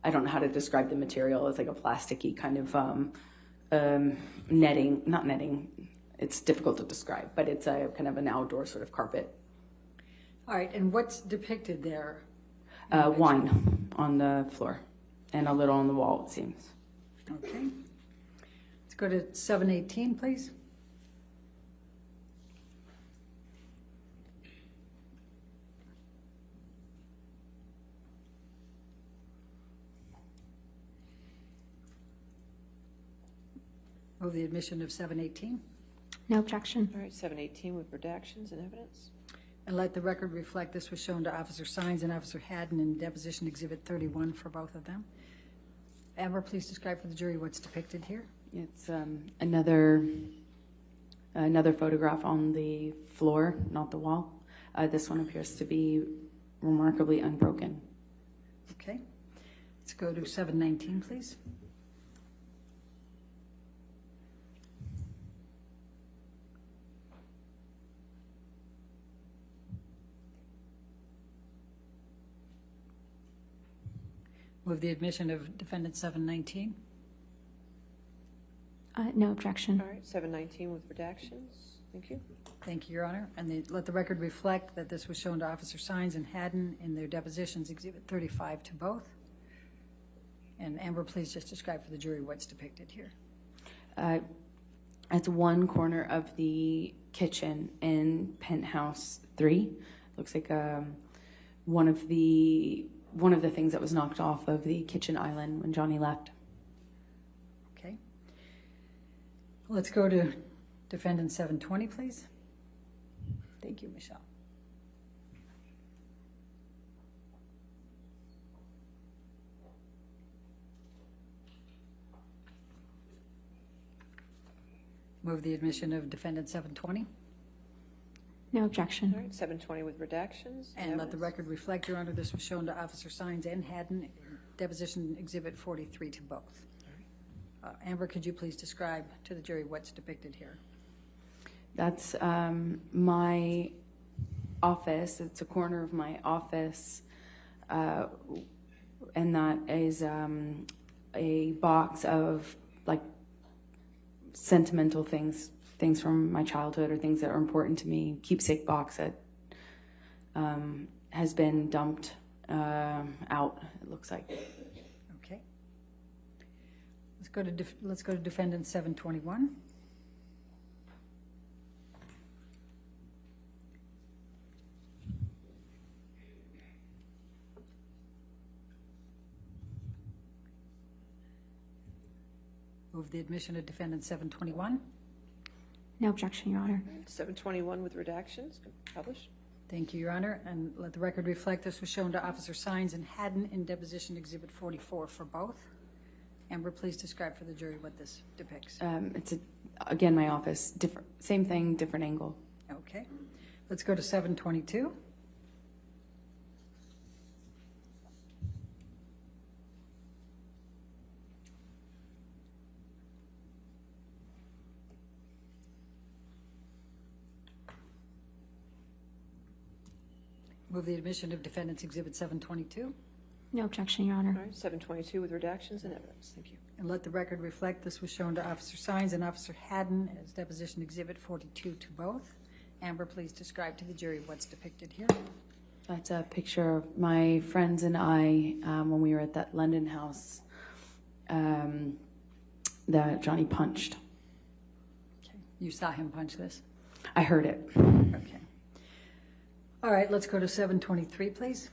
I don't know how to describe the material. It's like a plasticky kind of netting, not netting. It's difficult to describe, but it's a kind of an outdoor sort of carpet. All right, and what's depicted there? Wine on the floor and a little on the wall, it seems. Okay. Let's go to 718, please. Move the admission of 718. No objection. All right, 718 with redactions and evidence. And let the record reflect this was shown to Officer Sines and Officer Haddon in Deposition Exhibit 31 for both of them. Amber, please describe for the jury what's depicted here. It's another photograph on the floor, not the wall. This one appears to be remarkably unbroken. Okay. Let's go to 719, please. Move the admission of defendant 719. No objection. All right, 719 with redactions, thank you. Thank you, Your Honor. And let the record reflect that this was shown to Officer Sines and Haddon in their depositions, Exhibit 35 to both. And Amber, please just describe for the jury what's depicted here. It's one corner of the kitchen in penthouse 3. Looks like one of the things that was knocked off of the kitchen island when Johnny left. Okay. Let's go to defendant 720, please. Thank you, Michelle. Move the admission of defendant 720. No objection. All right, 720 with redactions. And let the evidence. record reflect, Your Honor, this was shown to Officer Sines and Haddon, deposition Exhibit 43 to both. Amber, could you please describe to the jury what's depicted here? That's my office. It's a corner of my office, and that is a box of like sentimental things from my childhood or things that are important to me. Keepsake box that has been dumped out. It looks like. Okay. Let's go to defendant 721. Move the admission of defendant 721. No objection, Your Honor. 721 with redactions, published. Thank you, Your Honor. And let the record reflect this was shown to Officer Sines and Haddon in deposition Exhibit 44 for both. Amber, please describe for the jury what this depicts. It's again my office. Same thing, different angle. Okay. Let's go to 722. Move the admission of defendants Exhibit 722. No objection, Your All Honor. right, 722 with redactions and evidence, thank you. And let the record reflect this was shown to Officer Sines and Officer Haddon as deposition Exhibit 42 to both. Amber, please describe to the jury what's depicted here. That's a picture of my friends and I when we were at that London house that Johnny punched. Okay. You saw him punch this? I heard it. Okay. All right, let's go to 723, please.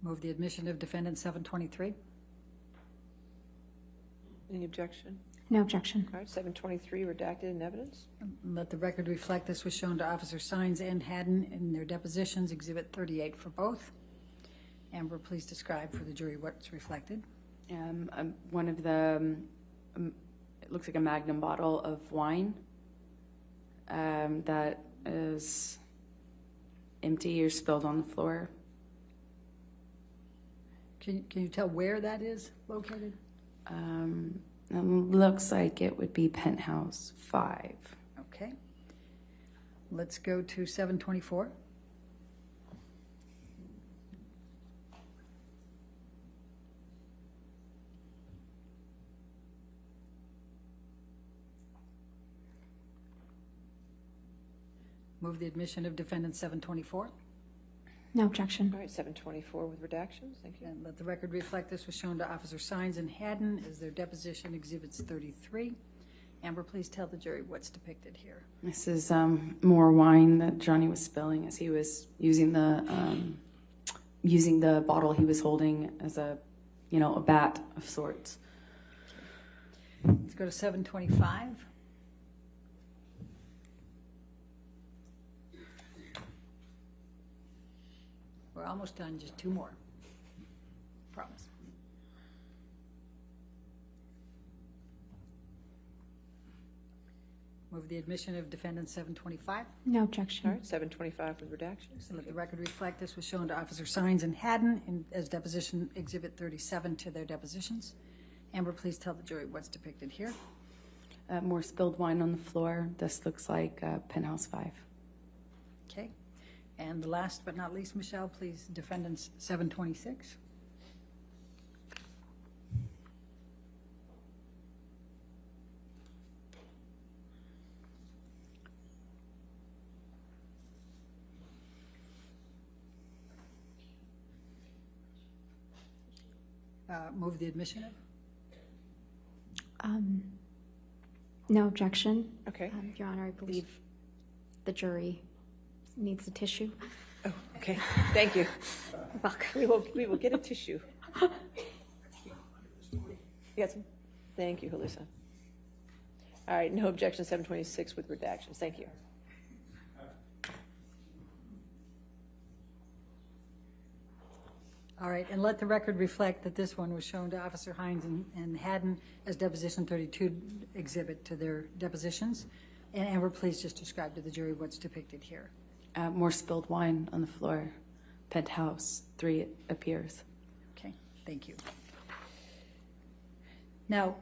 Move the admission of defendant 723. Any objection? No objection. All right, 723 redacted in evidence. Let the record reflect this was shown to Officer Sines and Haddon in their depositions, Exhibit 38 for both. Amber, please describe for the jury what's reflected. One of the, it looks like a Magnum bottle of wine that is empty or spilled on the floor. Can you tell where that is located? It looks like it would be penthouse 5. Okay. Let's go to 724. Move the admission of defendant 724. No objection. All right, 724 with redactions. Thank you. And let the record reflect this was shown to Officer Sines and Haddon as their deposition exhibits 33. Amber, please tell the jury what's depicted here. This is more wine that Johnny was spilling as he was using the bottle he was holding as a bat of sorts. Let's go to 725. We're almost done, just 2 more. Promise. Move the admission of defendant 725. No All objection. right, 725 with redactions. And let the record reflect this was shown to Officer Sines and Haddon as deposition exhibit 37 to their depositions. Amber, please tell the jury what's depicted here. More spilled wine on the floor. This looks like penthouse 5. Okay. And the last but not least, Michelle, please, defendants 726. Move the admission of? No objection. Okay. Your Honor, I believe the jury needs a tissue. Oh, okay. Thank you. Welcome. We will get a tissue. You got some? Thank you, Halisa. All right, no objection, 726 with redactions. Thank you. All right, and let the record reflect that this one was shown to Officer Hines and Haddon as deposition 32 exhibit to their depositions. And Amber, please just describe to the jury what's depicted here. More spilled wine on the floor. Penthouse 3 appears. Okay, thank you. Now,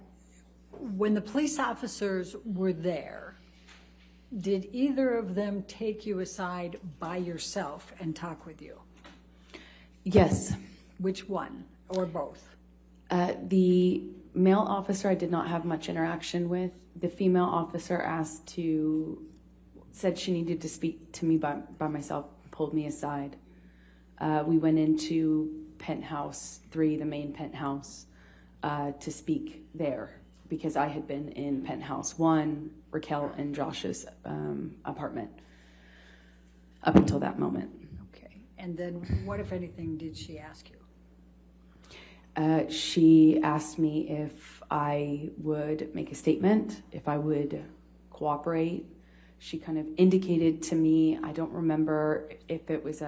when the police officers were there, did either of them take you aside by yourself and talk with you? Yes. Which one, or both? The male officer I did not have much interaction with. The female officer said she needed to speak to me by myself, pulled me aside. We went into penthouse 3, the main penthouse, to speak there because I had been in penthouse 1, Raquel and Josh's apartment up until that moment. Okay, and then what, if anything, did she ask you? She asked me if I would make a statement, if I would cooperate. She kind of indicated to me, I don't remember if it was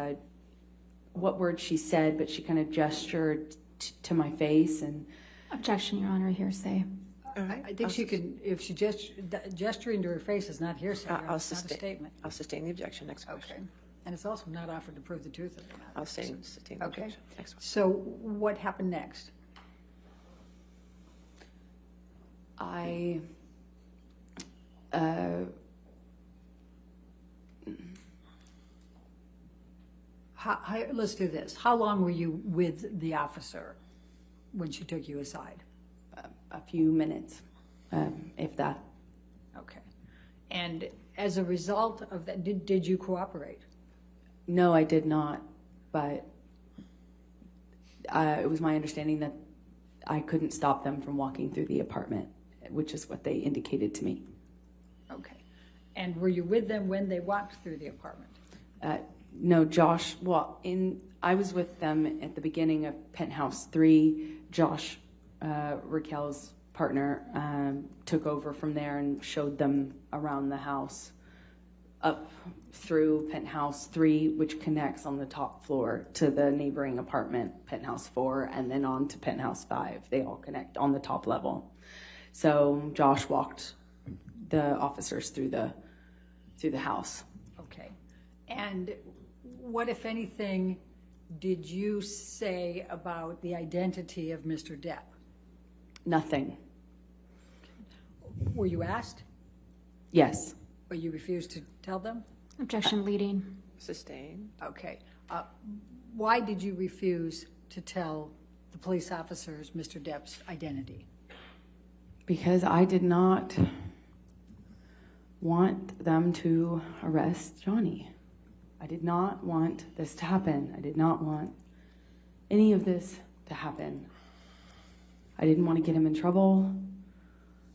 what word she said, but she kind of gestured to my face and. Objection, Your Honor, hearsay. I think she could, if she gesturing to her face is not hearsay, it's not a statement. I'll sustain the objection. Next question. Okay, and it's also not offered to prove the truth of the matter. I'll sustain the Okay. objection. Next one. So what happened next? Let's do this. How long were you with the officer when she took you aside? A few minutes, if that. Okay. And as a result of that, did you cooperate? No, I did not, but it was my understanding that I couldn't stop them from walking through the apartment, which is what they indicated to me. Okay. And were you with them when they walked through the apartment? No, Josh, well, I was with them at the beginning of Penthouse 3. Josh, Raquel's partner, took over from there and showed them around the house up through Penthouse 3, which connects on the top floor to the neighboring apartment, Penthouse 4, and then on to Penthouse 5. They all connect on the top level. So Josh walked the officers through the house. Okay. And what, if anything, did you say about the identity of Mr. Depp? Nothing. Were you asked? Yes. Or you refused to tell them? Objection leading. Sustained. Okay. Why did you refuse to tell the police officers Mr. Depp's identity? Because I did not want them to arrest Johnny. I did not want this to happen. I did not want any of this to happen. I didn't want to get him in trouble.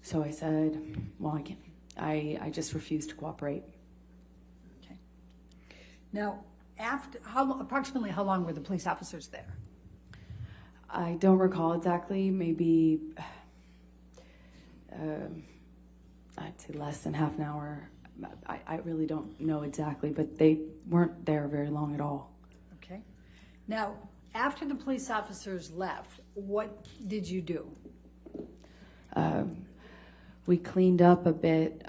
So I said, well, I can't. I just refused to cooperate. Okay. Now, approximately how long were the police officers there? I don't recall exactly, maybe, I'd say less than half an hour. I really don't know exactly, but they weren't there very long at all. Okay. Now, after the police officers left, what did you do? We cleaned up a bit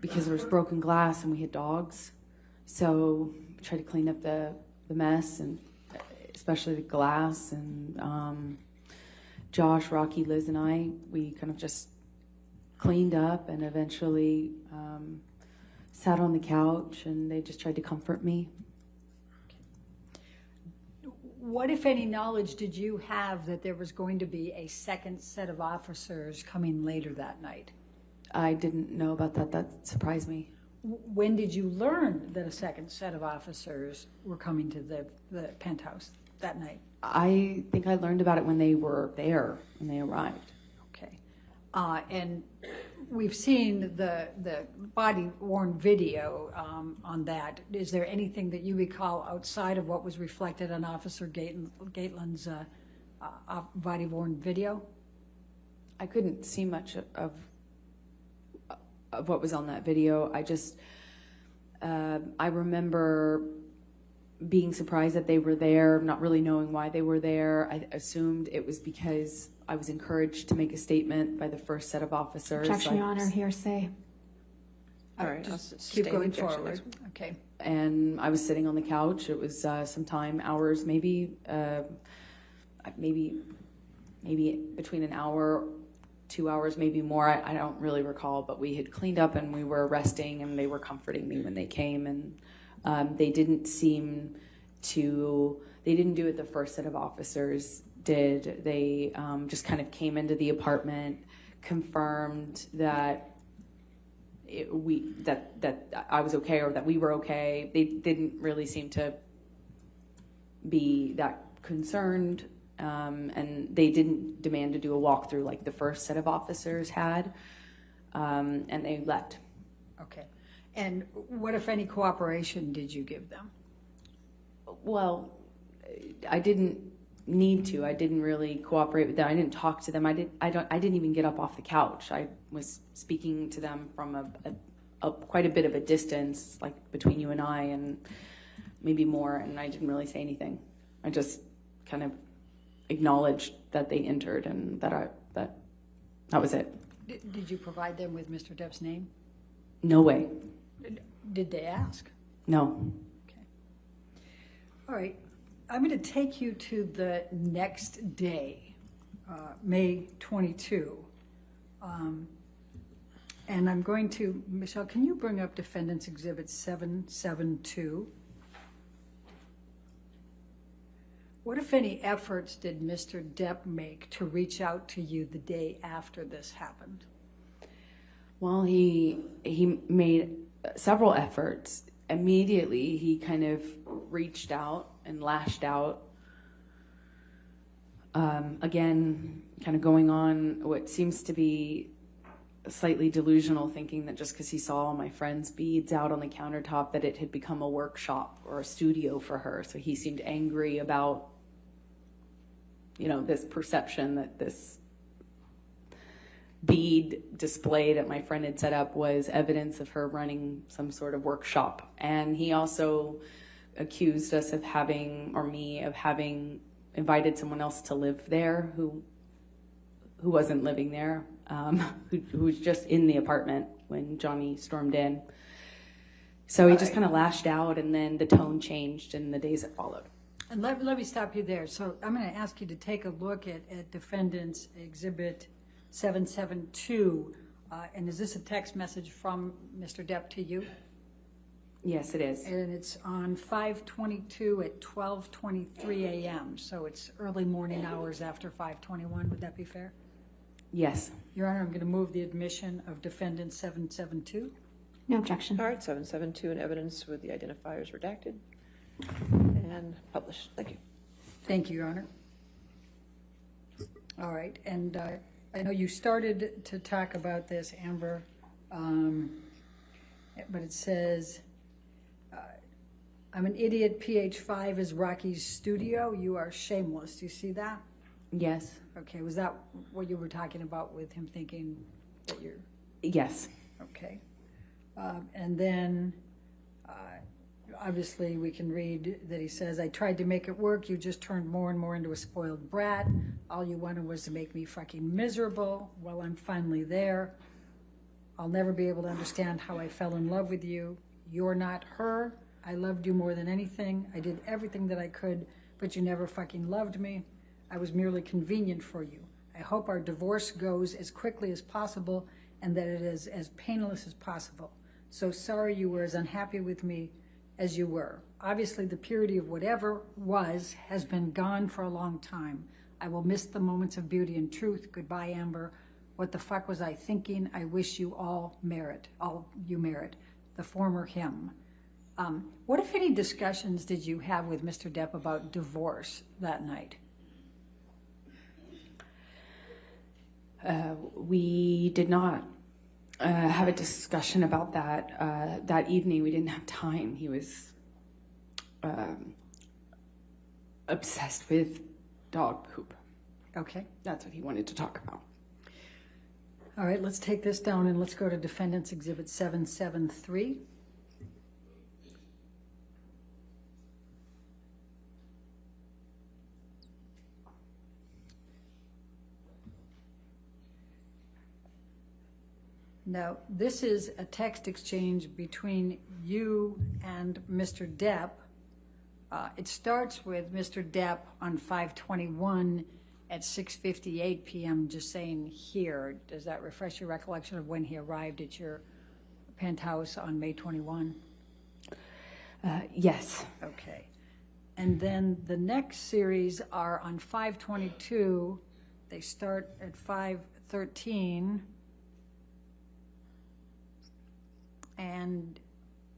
because there was broken glass and we had dogs. So we tried to clean up the mess, and especially the glass. And Josh, Rocky, Liz, and I, we kind of just cleaned up and eventually sat on the couch, and they just tried to comfort me. What, if any, knowledge did you have that there was going to be a second set of officers coming later that night? I didn't know about that. That surprised me. When did you learn that a second set of officers were coming to the penthouse that night? I think I learned about it when they were there, when they arrived. Okay. And we've seen the body-worn video on that. Is there anything that you recall outside of what was reflected on Officer Gateland's body-worn video? I couldn't see much of what was on that video. I just, I remember being surprised that they were there, not really knowing why they were there. I assumed it was because I was encouraged to make a statement by the first set of officers. Objection, Your Honor, hearsay. All right. Just keep going forward. Okay. And I was sitting on the couch. It was sometime hours, maybe between an hour, 2 hours, maybe more. I don't really recall, but we had cleaned up and we were resting, and they were comforting me when they came. And they didn't seem to, they didn't do what the first set of officers did. They just kind of came into the apartment, confirmed that that I was okay, or that we were okay. They didn't really seem to be that concerned, and they didn't demand to do a walkthrough like the first set of officers had, and they left. Okay. And what, if any, cooperation did you give them? Well, I didn't need to. I didn't really cooperate with them. I didn't talk to them. I didn't even get up off the couch. I was speaking to them from a quite a bit of a distance, like between you and I, and maybe more. And I didn't really say anything. I just kind of acknowledged that they entered, and that was it. Did you provide them with Mr. Depp's name? No way. Did they ask? No. Okay. All right. I'm going to take you to the next day, May 22. And I'm going to, Michelle, can you bring up Defendant's Exhibit 772? What, if any, efforts did Mr. Depp make to reach out to you the day after this happened? Well, he made several efforts. Immediately, he kind of reached out and lashed out. Again, kind of going on what seems to be slightly delusional, thinking that just because he saw all my friend's beads out on the countertop that it had become a workshop or a studio for her. So he seemed angry about, this perception that this bead display that my friend had set up was evidence of her running some sort of workshop. And he also accused us of having invited someone else to live there who wasn't living there, who was just in the apartment when Johnny stormed in. So he just kind of lashed out, and then the tone changed in the days that followed. And let me stop you there. So I'm going to ask you to take a look at Defendant's Exhibit 772. And is this a text message from Mr. Depp to you? Yes, it is. And it's on 5/22 at 12:23 a.m. So it's early morning hours after 5/21. Would that be fair? Yes. Your Honor, I'm going to move the admission of Defendant 772. No objection. All right, 772 in evidence with the identifiers redacted and published. Thank you. Thank you, Your Honor. All right, and I know you started to talk about this, Amber, but it says, I'm an idiot, PH5 is Rocky's studio. You are shameless. Do you see that? Yes. Okay, was that what you were talking about with him thinking that you're... Yes. Okay. And then, obviously, we can read that he says, I tried to make it work. You just turned more and more into a spoiled brat. All you wanted was to make me fucking miserable. Well, I'm finally there. I'll never be able to understand how I fell in love with you. You're not her. I loved you more than anything. I did everything that I could, but you never fucking loved me. I was merely convenient for you. I hope our divorce goes as quickly as possible and that it is as painless as possible. So sorry you were as unhappy with me as you were. Obviously, the purity of whatever was has been gone for a long time. I will miss the moments of beauty and truth. Goodbye, Amber. What the fuck was I thinking? I wish you all you merit. The former him. What, if any, discussions did you have with Mr. Depp about divorce that night? We did not have a discussion about that that evening. We didn't have time. He was obsessed with dog poop. Okay. That's what he wanted to talk about. All right, let's take this down and let's go to Defendant's Exhibit 773. Now, this is a text exchange between you and Mr. Depp. It starts with Mr. Depp on 5/21 at 6:58 p.m. just saying here. Does that refresh your recollection of when he arrived at your penthouse on May 21? Yes. Okay. And then the next series are on 5/22. They start at 5:13. And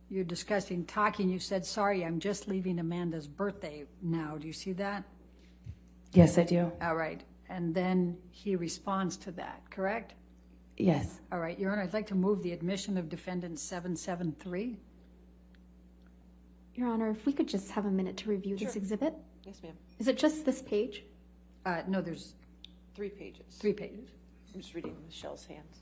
you're discussing talking. You said, sorry, I'm just leaving Amanda's birthday now. Do you see that? Yes, I do. All right. And then he responds to that, correct? Yes. All right, Your Honor, I'd like to move the admission of Defendant 773. Your Honor, if we could just have a minute to review this exhibit. Yes, ma'am. Is it just this page? No, there's 3 pages. 3 pages. I'm just reading Michelle's hands.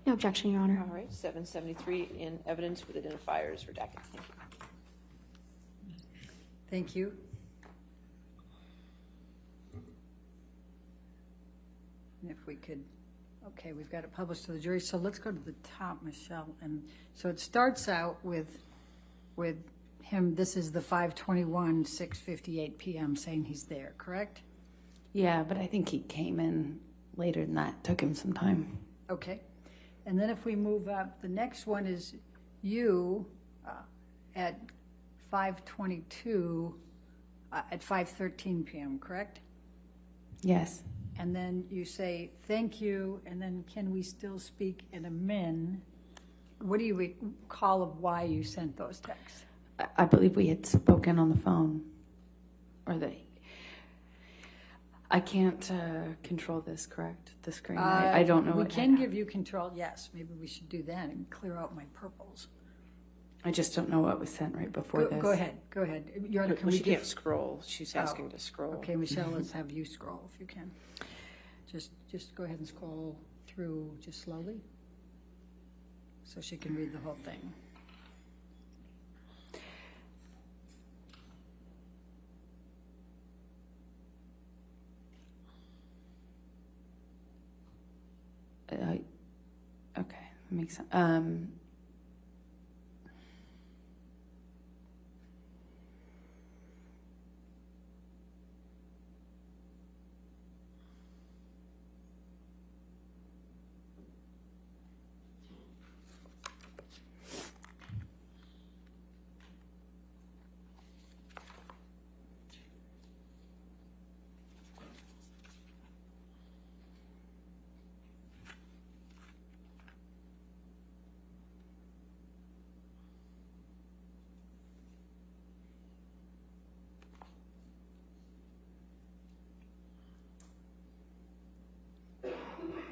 No objection, Your Honor. All right, 773 in evidence with identifiers redacted. Thank you. Thank you. And if we could, okay, we've got it published to the jury. So let's go to the top, Michelle. And so it starts out with him, this is the 5:21, 6:58 p.m. saying he's there, correct? Yeah, but I think he came in later than that. Took him some time. Okay. And then if we move up, the next one is you at 5:22 at 5:13 p.m., correct? Yes. And then you say, thank you, and then can we still speak in a min? What do you recall of why you sent those texts? I believe we had spoken on the phone. Or I can't control this, correct? The screen. I don't know. We can give you control, yes. Maybe we should do that and clear out my purples. I just don't know what was sent right before this. Go ahead. You're on a Well, she can't scroll. She's asking to scroll. Okay, Michelle, let's have you scroll if you can. Just go ahead and scroll through just slowly so she can read the whole thing. Okay, that makes sense.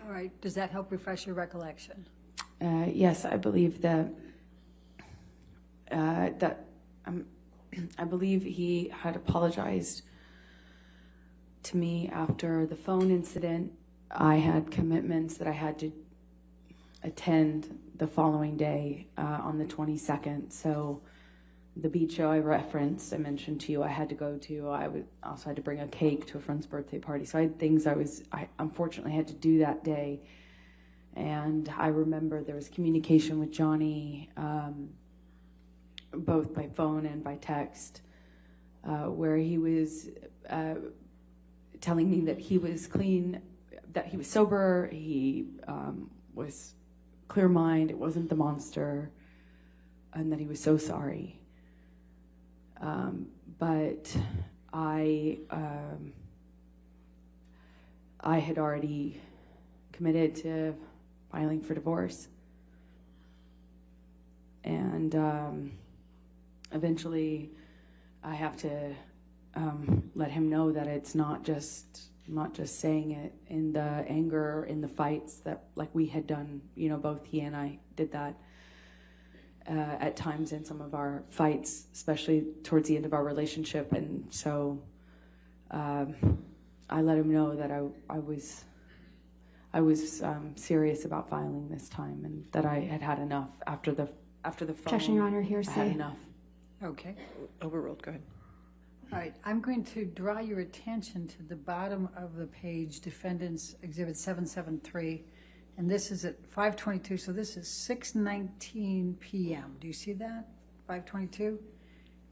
All right, does that help refresh your recollection? Yes, I believe that I believe he had apologized to me after the phone incident. I had commitments that I had to attend the following day on the 22nd. So the beach show I referenced, I mentioned to you, I had to go to. I also had to bring a cake to a friend's birthday party. So I had things I unfortunately had to do that day. And I remember there was communication with Johnny, both by phone and by text, where he was telling me that he was clean, that he was sober, he was clear mind, it wasn't the monster, and that he was so sorry. But I had already committed to filing for divorce. And eventually I have to let him know that it's not just saying it in the anger, in the fights that like we had done, both he and I did that at times in some of our fights, especially towards the end of our relationship. And so I let him know that I was serious about filing this time, and that I had enough after the phone. Objection, Your Honor, hearsay. I had enough. Okay. Overruled, go ahead. All right, I'm going to draw your attention to the bottom of the page, Defendant's Exhibit 773, and this is at 5:22, so this is 6:19 p.m. Do you see that? 5:22?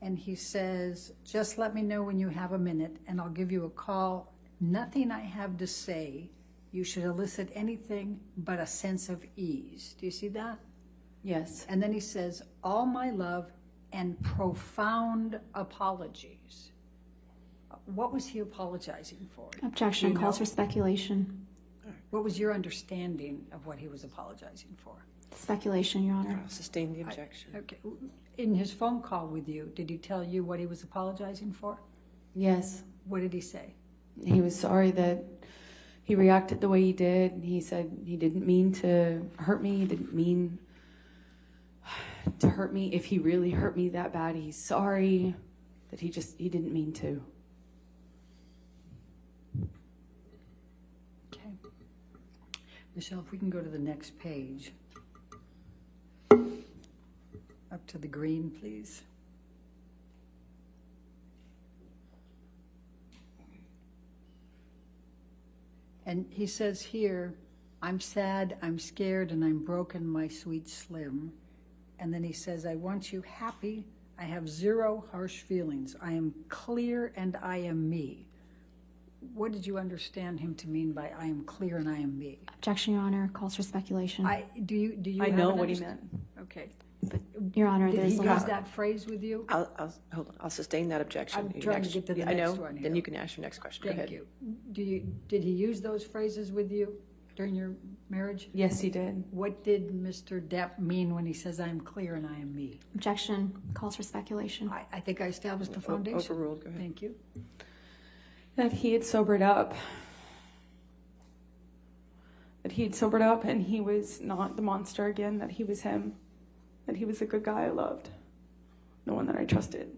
And he says, just let me know when you have a minute, and I'll give you a call. Nothing I have to say. You should elicit anything but a sense of ease. Do you see that? Yes. And then he says, all my love and profound apologies. What was he apologizing for? Objection, Do you calls know? for speculation. What was your understanding of what he was apologizing for? Speculation, Your Honor. Sustain the objection. Okay. In his phone call with you, did he tell you what he was apologizing for? Yes. What did he say? He was sorry that he reacted the way he did. He said he didn't mean to hurt me. He didn't mean to hurt me. If he really hurt me that bad, he's sorry that he didn't mean to. Okay. Michelle, if we can go to the next page. Up to the green, please. And he says here, I'm sad, I'm scared, and I'm broken, my sweet Slim. And then he says, I want you happy, I have zero harsh feelings. I am clear and I am me. What did you understand him to mean by I am clear and I am me? Objection, Your Honor. Calls for speculation. Do you I have know an what he underst- meant. Okay. Your Honor, Did there's he a use lot. that phrase with you? Hold on, I'll sustain that objection. I'm Your trying to get to the Yeah, I next know. one here. Then you can ask your next question. Go Thank ahead. you. Did he use those phrases with you during your marriage? Yes, he did. What did Mr. Depp mean when he says I am clear and I am me? Objection. Calls for speculation. I think I established the foundation. Overruled, go ahead. Thank you. That he had sobered up. That he had sobered up and he was not the monster again, that he was him. That he was a good guy I loved. The one that I trusted.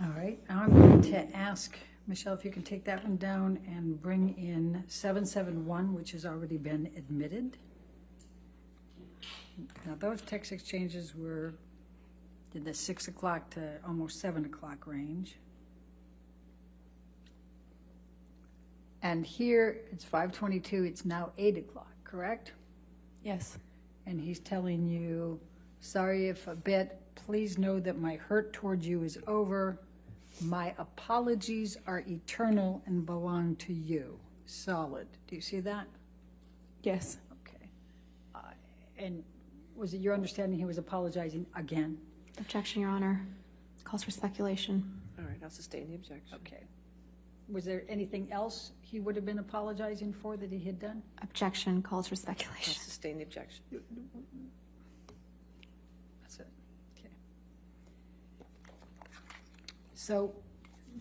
All right, now I'm going to ask, Michelle, if you can take that one down and bring in 771, which has already been admitted. Now, those text exchanges were in the 6 o'clock to almost 7 o'clock range. And here, it's 5:22, it's now 8 o'clock, correct? Yes. And he's telling you, sorry if a bit, please know that my hurt towards you is over. My apologies are eternal and belong to you. Solid. Do you see that? Yes. Okay. And was it your understanding he was apologizing again? Objection, Your Honor. Calls for speculation. All right, I'll sustain the objection. Okay. Was there anything else he would have been apologizing for that he had done? Objection. Calls for I'll speculation. sustain the objection. That's it. Okay. So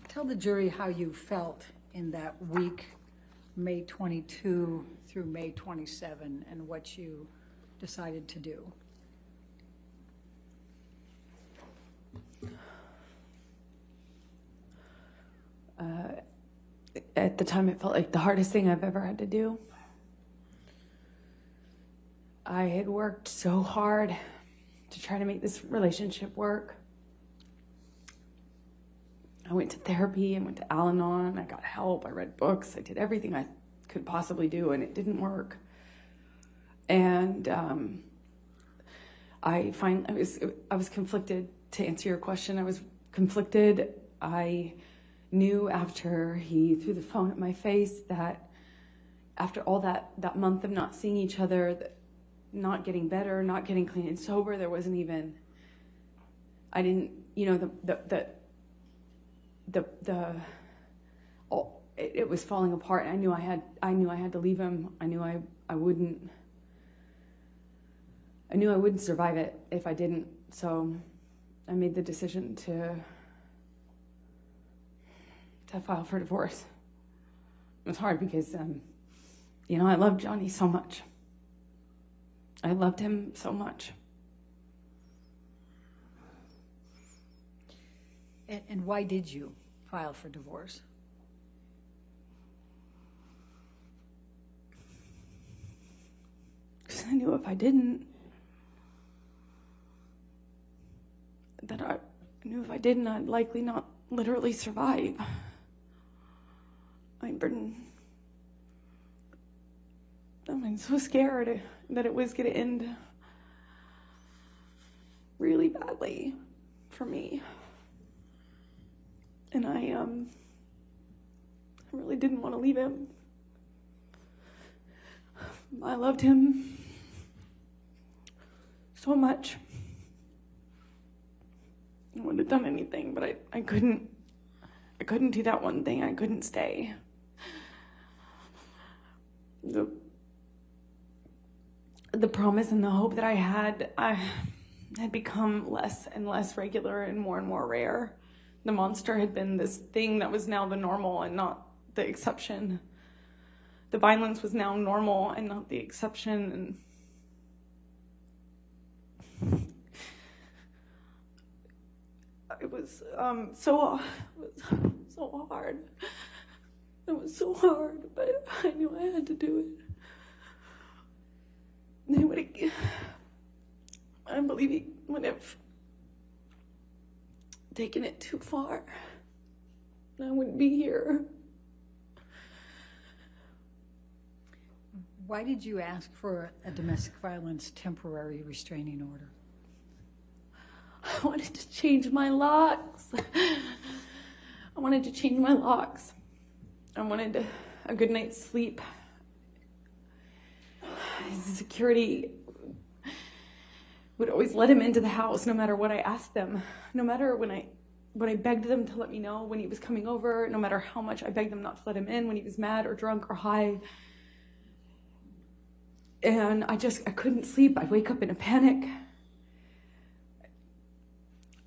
tell the jury how you felt in that week, May 22 through May 27, and what you decided to do. At the time, it felt like the hardest thing I've ever had to do. I had worked so hard to try to make this relationship work. I went to therapy, I went to Al-Anon, I got help, I read books, I did everything I could possibly do, and it didn't work. And I was conflicted. To answer your question, I was conflicted. I knew after he threw the phone at my face that after all that month of not seeing each other, not getting better, not getting clean and sober, there wasn't even, I didn't, it was falling apart. And I knew I had to leave him. I knew I wouldn't survive it if I didn't. So I made the decision to file for divorce. It was hard because, I loved Johnny so much. I loved him so much. And why did you file for divorce? Because I knew if I didn't, I'd likely not literally survive. I'm so scared that it was going to end really badly for me. And I really didn't want to leave him. I loved him so much. I would have done anything, but I couldn't do that one thing. I couldn't stay. The promise and the hope that I had become less and less regular and more rare. The monster had been this thing that was now the normal and not the exception. The violence was now normal and not the exception. And it was so hard. It was so hard, but I knew I had to do it. I believe he would have taken it too far. I wouldn't be here. Why did you ask for a domestic violence temporary restraining order? I wanted to change my locks. I wanted to change my locks. I wanted a good night's sleep. Security would always let him into the house no matter what I asked them, no matter when I begged them to let me know when he was coming over, no matter how much I begged them not to let him in when he was mad or drunk or high. And I couldn't sleep. I'd wake up in a panic.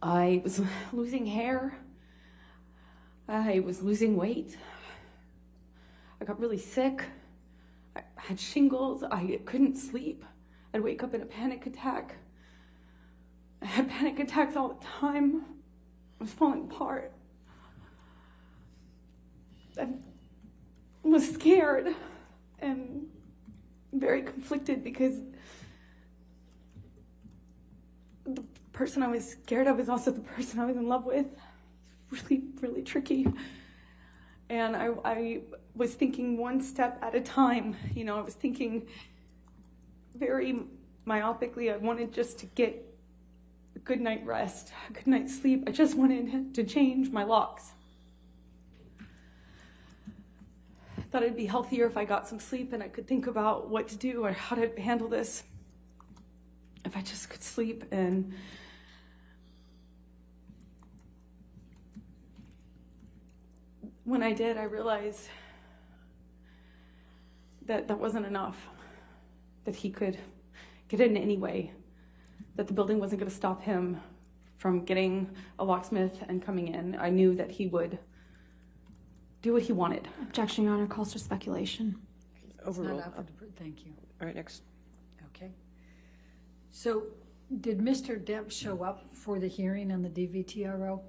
I was losing hair. I was losing weight. I got really sick. I had shingles. I couldn't sleep. I'd wake up in a panic attack. I had panic attacks all the time. I was falling apart. I was scared and very conflicted because the person I was scared of is also the person I was in love with. Really, really tricky. And I was thinking one step at a time. You know, I was thinking very myopically. I wanted just to get a good night rest, a good night's sleep. I just wanted to change my locks. I thought it'd be healthier if I got some sleep and I could think about what to do or how to handle this. If I just could sleep. And when I did, I realized that that wasn't enough, that he could get in anyway, that the building wasn't going to stop him from getting a locksmith and coming in. I knew that he would do what he wanted. Objection, Your Honor, calls for speculation. Overruled. Thank you. All right, next. Okay. So did Mr. Depp show up for the hearing on the DVTRO?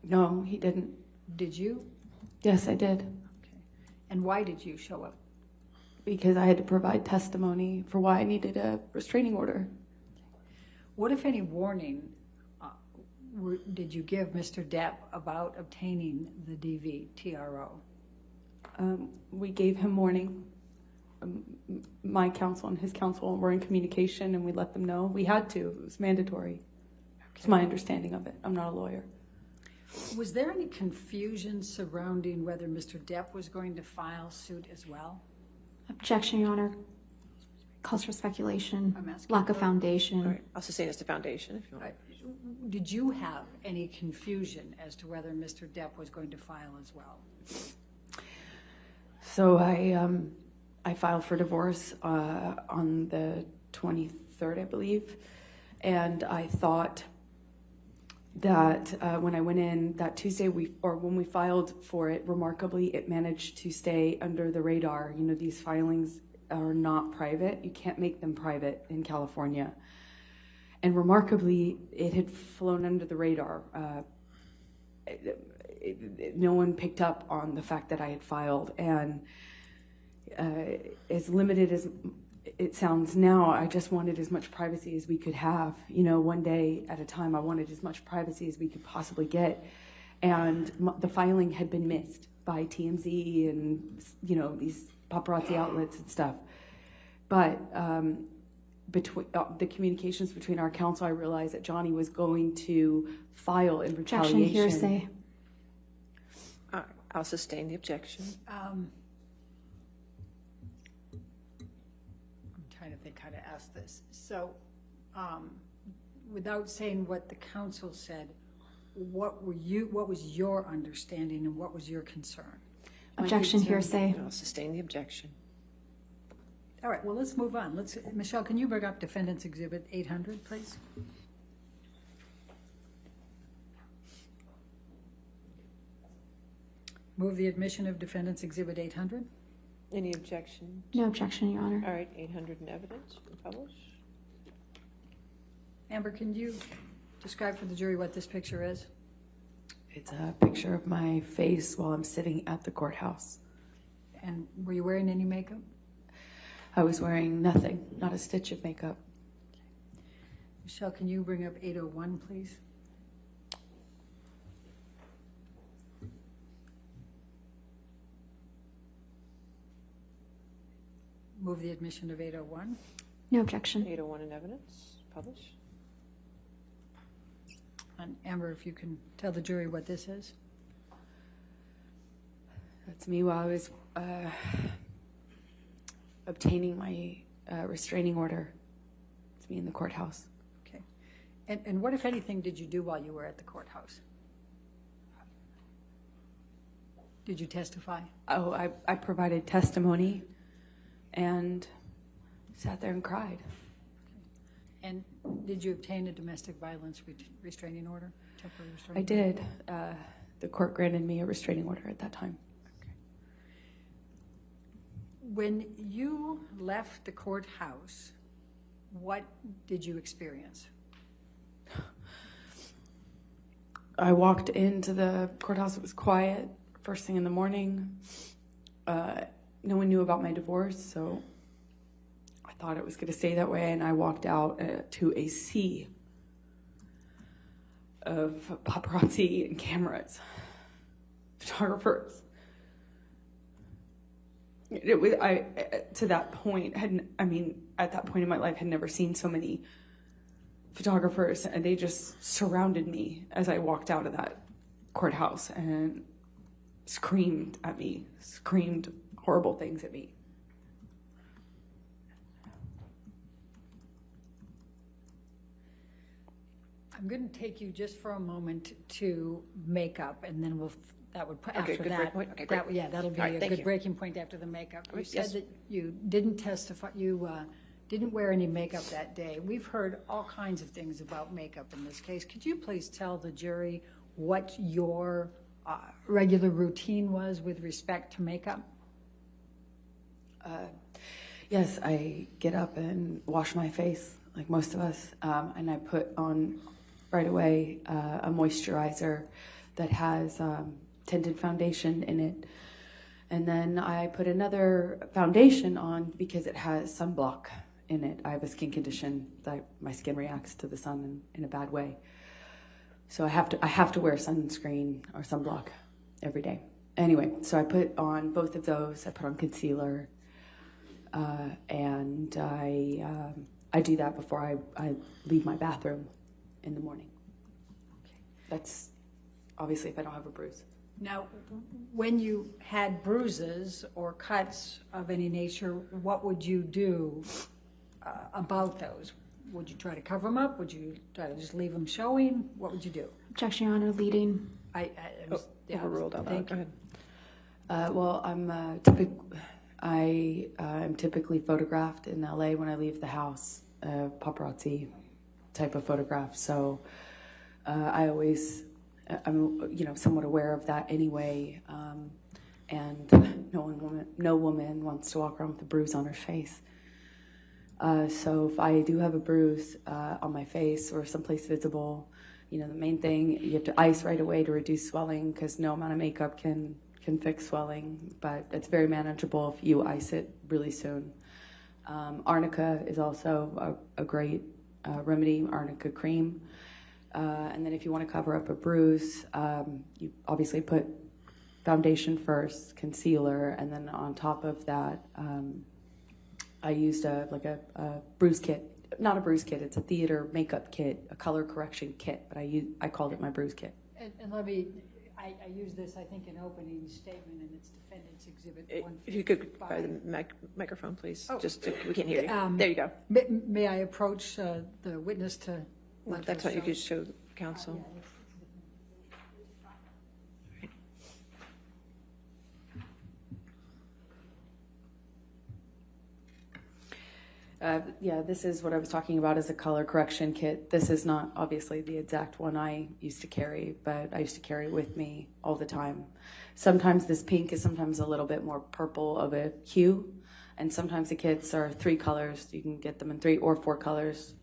No, he didn't. Did you? Yes, I did. Okay. And why did you show up? Because I had to provide testimony for why I needed a restraining order. What, if any, warning did you give Mr. Depp about obtaining the DVTRO? We gave him warning. My counsel and his counsel were in communication, and we let them know. We had to. It was mandatory. It's my understanding of it. I'm not a lawyer. Was there any confusion surrounding whether Mr. Depp was going to file suit as well? Objection, Your Honor, calls for speculation, I'm asking lack of for- foundation. All right, I'll sustain as the foundation if you want. Did you have any confusion as to whether Mr. Depp was going to file as well? So I filed for divorce on the 23rd, I believe, and I thought that when I went in that Tuesday, when we filed for it, remarkably, it managed to stay under the radar. You know, these filings are not private. You can't make them private in California. And remarkably, it had flown under the radar. No one picked up on the fact that I had filed. And as limited as it sounds now, I just wanted as much privacy as we could have. You know, one day at a time, I wanted as much privacy as we could possibly get. And the filing had been missed by TMZ and, you know, these paparazzi outlets and stuff. But between the communications between our counsel, I realized that Johnny was going to file in retaliation. Objection, hearsay. All right, I'll sustain the objection. I'm trying to think how to ask this. So, without saying what the counsel said, what was your understanding and what was your concern? Objection, hearsay. I'll sustain the objection. All right, well, let's move on. Michelle, can you bring up Defendant's Exhibit 800, please? Move the admission of Defendant's Exhibit 800. Any objection? No objection, Your Honor. All right, 800 in evidence. Publish. Amber, can you describe for the jury what this picture is? It's a picture of my face while I'm sitting at the courthouse. And were you wearing any makeup? I was wearing nothing, not a stitch of makeup. Michelle, can you bring up 801, please? Move the admission of 801. No objection. 801 in evidence, publish. And Amber, if you can tell the jury what this is. That's me while I was obtaining my restraining order. It's me in the courthouse. Okay. And what, if anything, did you do while you were at the courthouse? Did you testify? Oh, I provided testimony and sat there and cried. And did you obtain a domestic violence restraining order? Temporary I restraining order? did. The court granted me a restraining order at that time. When you left the courthouse, what did you experience? I walked into the courthouse. It was quiet. First thing in the morning. No one knew about my divorce, so I thought it was going to stay that way, and I walked out to a sea of paparazzi and cameras, photographers. It was to that point at that point in my life, had never seen so many photographers, and they just surrounded me as I walked out of that courthouse and screamed at me, screamed horrible things at me. I'm going to take you just for a moment to makeup, and then that would Okay, after good that. break point. Okay, great. That'll be All right, a thank good you. breaking point after the makeup. You said yes. that you didn't testify. You didn't wear any makeup that day. We've heard all kinds of things about makeup in this case. Could you please tell the jury what your regular routine was with respect to makeup? Yes, I get up and wash my face like most of us, and I put on right away a moisturizer that has tinted foundation in it. And then I put another foundation on because it has sunblock in it. I have a skin condition that my skin reacts to the sun in a bad way. So I have to wear sunscreen or sunblock every day. Anyway, so I put on both of those. I put on concealer, and I do that before I leave my bathroom in the morning. That's obviously if I don't have a bruise. Now, when you had bruises or cuts of any nature, what would you do about those? Would you try to cover them up? Would you try to just leave them showing? What would you do? Objection, Your Honor, leading. Overruled out loud. Go ahead. Well, I'm typically photographed in LA when I leave the house, paparazzi type of photograph. So I'm somewhat aware of that anyway. And no woman wants to walk around with a bruise on her face. So if I do have a bruise on my face or someplace visible, the main thing, you have to ice right away to reduce swelling, because no amount of makeup can fix swelling, but it's very manageable if you ice it really soon. Arnica is also a great remedy, arnica cream. And then if you want to cover up a bruise, you obviously put foundation first, concealer, and then on top of that, I used a bruise kit. Not a bruise kit, it's a theater makeup kit, a color correction kit, but I called it my bruise kit. And let me, I use this, I think, in opening statement, and it's Defendant's Exhibit 155. If you could by the microphone, please. Oh. We can't hear you. There you go. May I approach the witness to let That's her what you show? could show the counsel. This is what I was talking about as a color correction kit. This is not obviously the exact one I used to carry, but I used to carry it with me all the time. Sometimes this pink is sometimes a little bit more purple of a hue, and sometimes the kits are 3 colors. You can get them in 3 or 4 colors.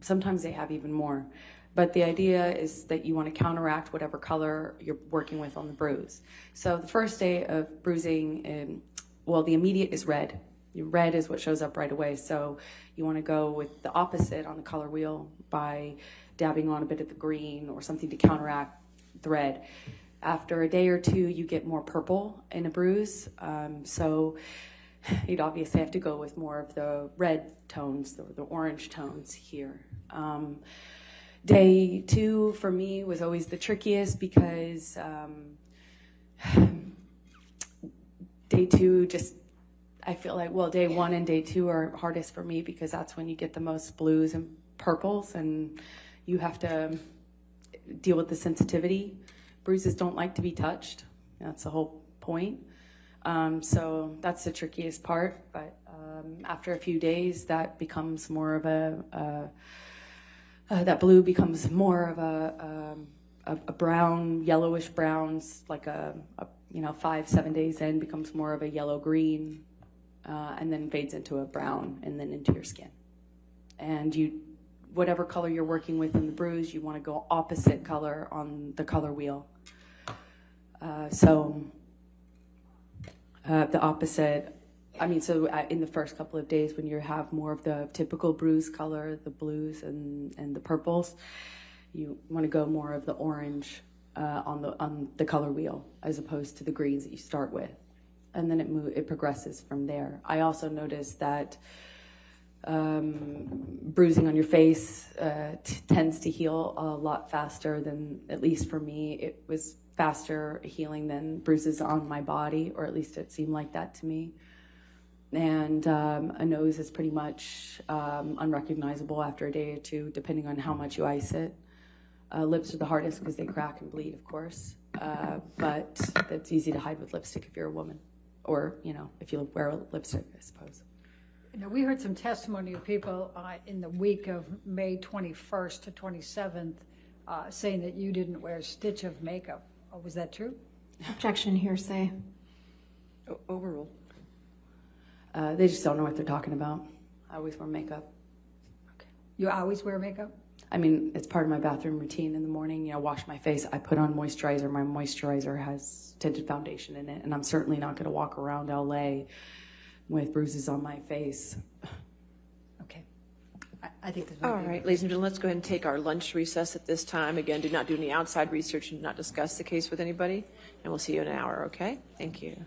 Sometimes they have even more. But the idea is that you want to counteract whatever color you're working with on the bruise. So the first day of bruising, the immediate is red. Red is what shows up right away. So you want to go with the opposite on the color wheel by dabbing on a bit of the green or something to counteract the red. After a day or two, you get more purple in a bruise. So you'd obviously have to go with more of the red tones, the orange tones here. Day 2 for me was always the trickiest because day 2 just, I feel like, well, day 1 and day 2 are hardest for me because that's when you get the most blues and purples and you have to deal with the sensitivity. Bruises don't like to be touched. That's the whole point. So that's the trickiest part. But after a few days, that becomes more of that blue becomes more of a brown, yellowish browns, like 5-7 days in becomes more of a yellow green, and then fades into a brown and then into your skin. And whatever color you're working with in the bruise, you want to go opposite color on the color wheel. The opposite, in the first couple of days when you have more of the typical bruise color, the blues and the purples, you want to go more of the orange on the color wheel as opposed to the greens that you start with. And then it progresses from there. I also noticed that bruising on your face tends to heal a lot faster than, at least for me, it was faster healing than bruises on my body, or at least it seemed like that to me. And a nose is pretty much unrecognizable after a day or 2, depending on how much you ice it. Lips are the hardest because they crack and bleed, of course. But it's easy to hide with lipstick if you're a woman, or if you wear lipstick, I suppose. We heard some testimony of people in the week of May 21st to 27th saying that you didn't wear a stitch of makeup. Oh, was that true? Objection, hearsay. Overruled. They just don't know what they're talking about. I always wear makeup. You always wear makeup? It's part of my bathroom routine in the morning. Wash my face. I put on moisturizer. My moisturizer has tinted foundation in it, and I'm certainly not going to walk around LA with bruises on my face. Okay. I think this All right, ladies and gentlemen, let's go ahead and take our lunch recess at this time. Again, do not do any outside research and do not discuss the case with anybody. And we'll see you in an hour, okay? Thank you.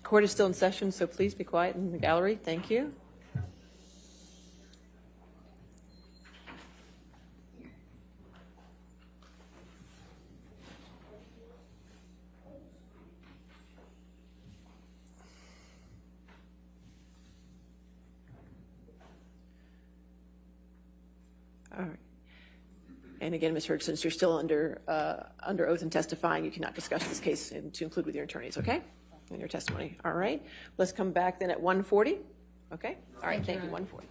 Court is still in session, so please be quiet in the gallery. Thank you. All right. And again, Ms. Hurd, since you're still under oath and testifying, you cannot discuss this case to include with your attorneys, okay? In your testimony. All right. Let's come back then at 1:40. Okay? All right, thank you. 1:40.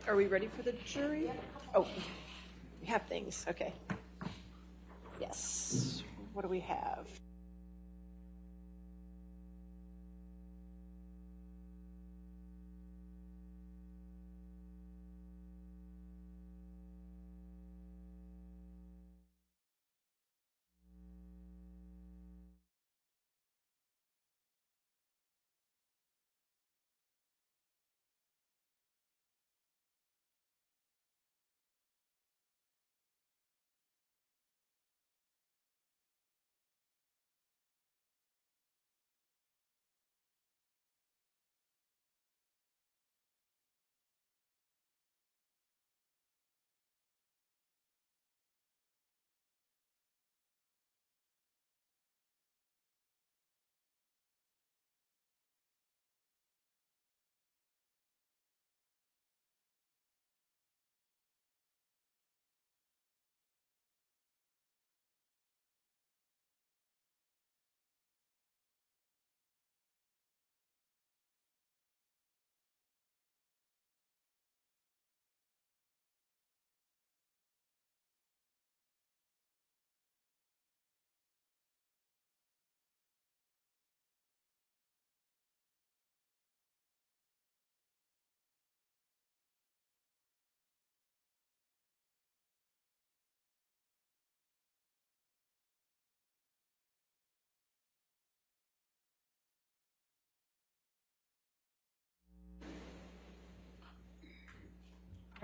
Are we ready for the jury? Oh, we have things, okay. Yes, what do we have?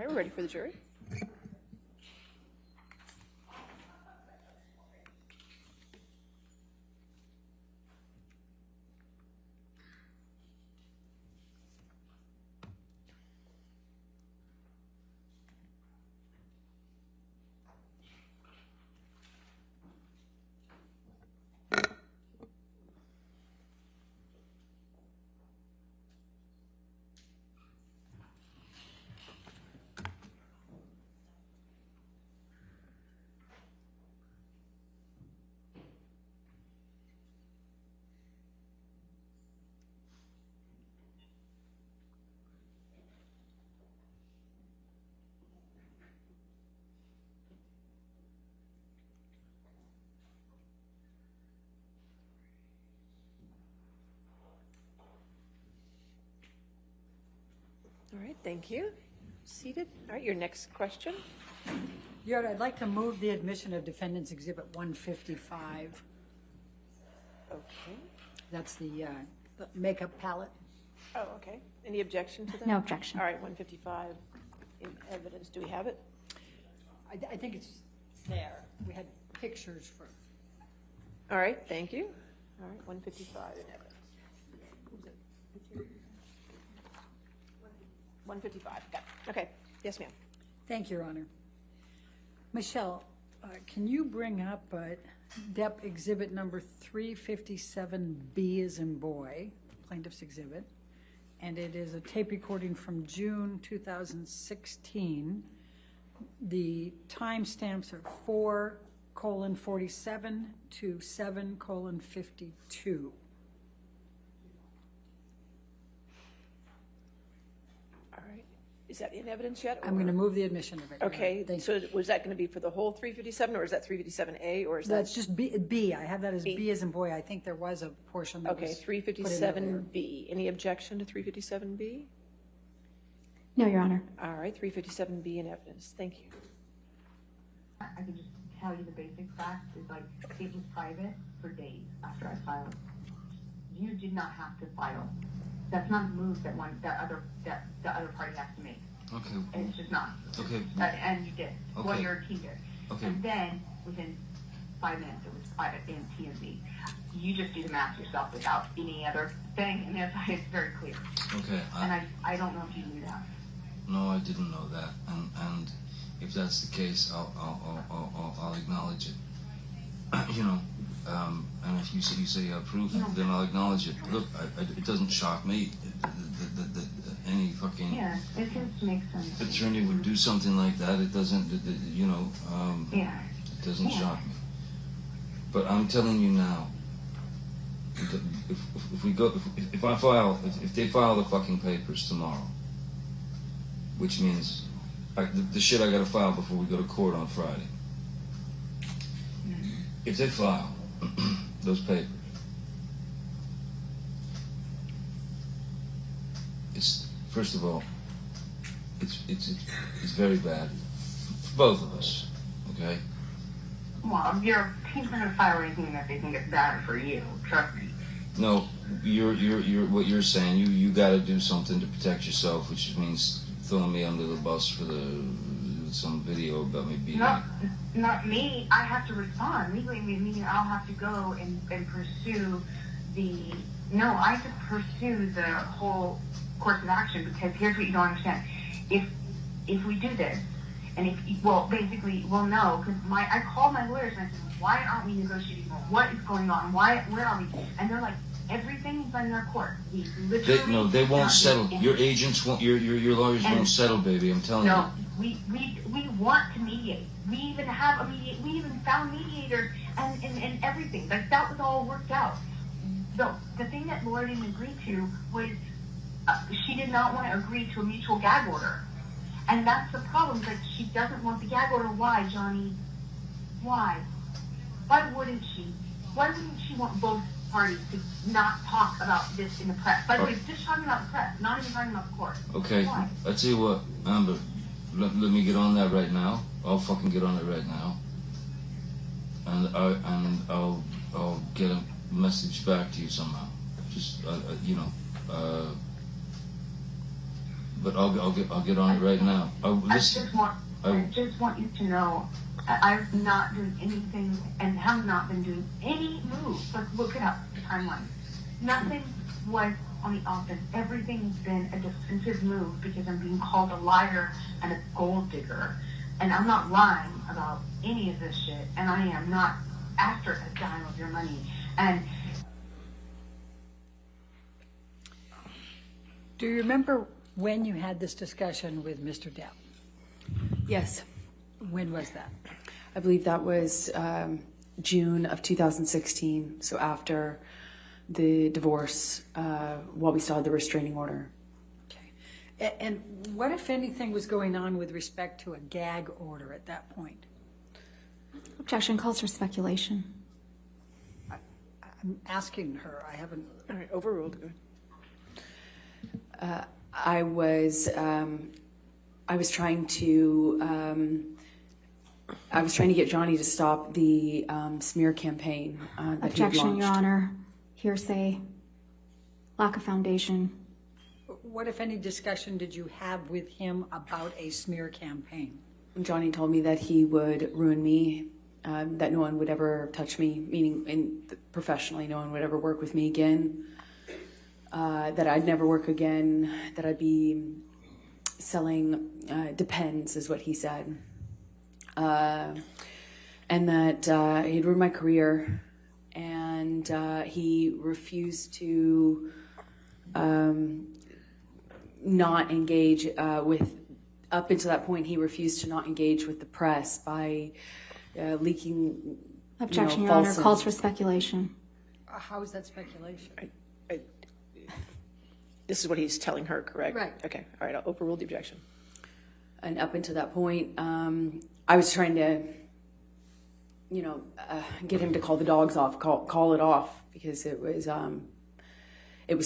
All right, we're ready for the jury. All right, thank you. Seated. All right, your next question. Your Honor, I'd like to move the admission of Defendant's Exhibit 155. Okay. That's the makeup palette. Oh, okay. Any objection to that? No objection. All right, 155 in evidence. Do we have it? I think it's there. We had pictures for. All right, thank you. All right, 155 in evidence. 155, got it. Okay, yes, ma'am. Thank you, Your Honor. Michelle, can you bring up Depp Exhibit number 357B as in boy, plaintiff's exhibit, and it is a tape recording from June 2016. The timestamps are 4:47 to 7:52. All right, is that in evidence yet? I'm going to move the admission of it. Your Honor. Okay, Thank so you. was that going to be for the whole 357, or is that 357A, or is that? That's just B. I have that as B. B as in boy. I think there was a portion that Okay, was put in earlier. 357B. Any objection to 357B? No, Your Honor. All right, 357B in evidence. Thank you. I can just tell you the basic facts is like it was private for days after I filed. You did not have to file. That's not a move that the other party has to make. Okay. It's just not. Okay. And you did. Okay. Well, your team did. Okay. And then within 5 minutes, it was private in TMZ. You just do the math yourself without any other thing, and that's it's very clear. Okay. And I don't know if you knew that. No, I didn't know that, and if that's the case, I'll acknowledge it. You know, and if you say proof, then I'll acknowledge it. Look, it doesn't shock me that any fucking Yeah, it just makes sense. attorney would do something like that. It doesn't, you know, Yeah. it doesn't Yeah. shock me. But I'm telling you now, if they file the fucking papers tomorrow, which means the shit I gotta file before we go to court on Friday. If they file those papers, it's, first of all, it's very bad for both of us, okay? Well, your team's not gonna file anything that they think is bad for you. Trust me. No, you're what you're saying. You got to do something to protect yourself, which means throwing me under the bus for some video about me beating. Not me. I have to respond legally. Meaning I'll have to go and pursue I have to pursue the whole course of action, because here's what you don't understand. If we do this, and basically we'll know, because I called my lawyers and I said, why aren't we negotiating more? What is going on? Where are we? And they're like, everything's in their court. We literally they won't settle. Your agents won't. Your lawyers won't settle, baby. I'm telling you. No, we want to mediate. We even have we even found mediators and everything. Like, that was all worked out. The thing that Laura didn't agree to was she did not want to agree to a mutual gag order, and that's the problem. Like, she doesn't want the gag order. Why, Johnny? Why? Why wouldn't she? Why wouldn't she want both parties to not talk about this in the press? By the way, just talking about the press, not even talking about the court. Okay, Why? I tell you what, Amber, let me get on that right now. I'll fucking get on it right now, and I'll get a message back to you somehow. Just but I'll get on it right now. I just want you to know, I've not done anything and have not been doing any moves. Like, look it up, the timeline. Nothing was on the offense. Everything's been a defensive move because I'm being called a liar and a gold digger. And I'm not lying about any of this shit. And I am not after a dime of your money. And Do you remember when you had this discussion with Mr. Depp? Yes. When was that? I believe that was June of 2016, so after the divorce, while we still had the restraining order. Okay. And what, if anything, was going on with respect to a gag order at that point? Objection calls for speculation. I'm asking her. I haven't. All right, overruled. I was trying to get Johnny to stop the smear campaign. That Objection, he Your launched. Honor. Hearsay. Lack of foundation. What, if any, discussion did you have with him about a smear campaign? Johnny told me that he would ruin me, that no one would ever touch me, meaning professionally, no one would ever work with me again, that I'd never work again, that I'd be selling Depends, is what he said, and that he'd ruin my career, and he refused to not engage with. Up until that point, he refused to not engage with the press by leaking. Objection, Your Honor. Calls for speculation. How is that speculation? This is what he's telling her, correct? Right. Okay. All right. I'll overrule the objection. And up until that point, I was trying to, get him to call the dogs off, call it off, because it was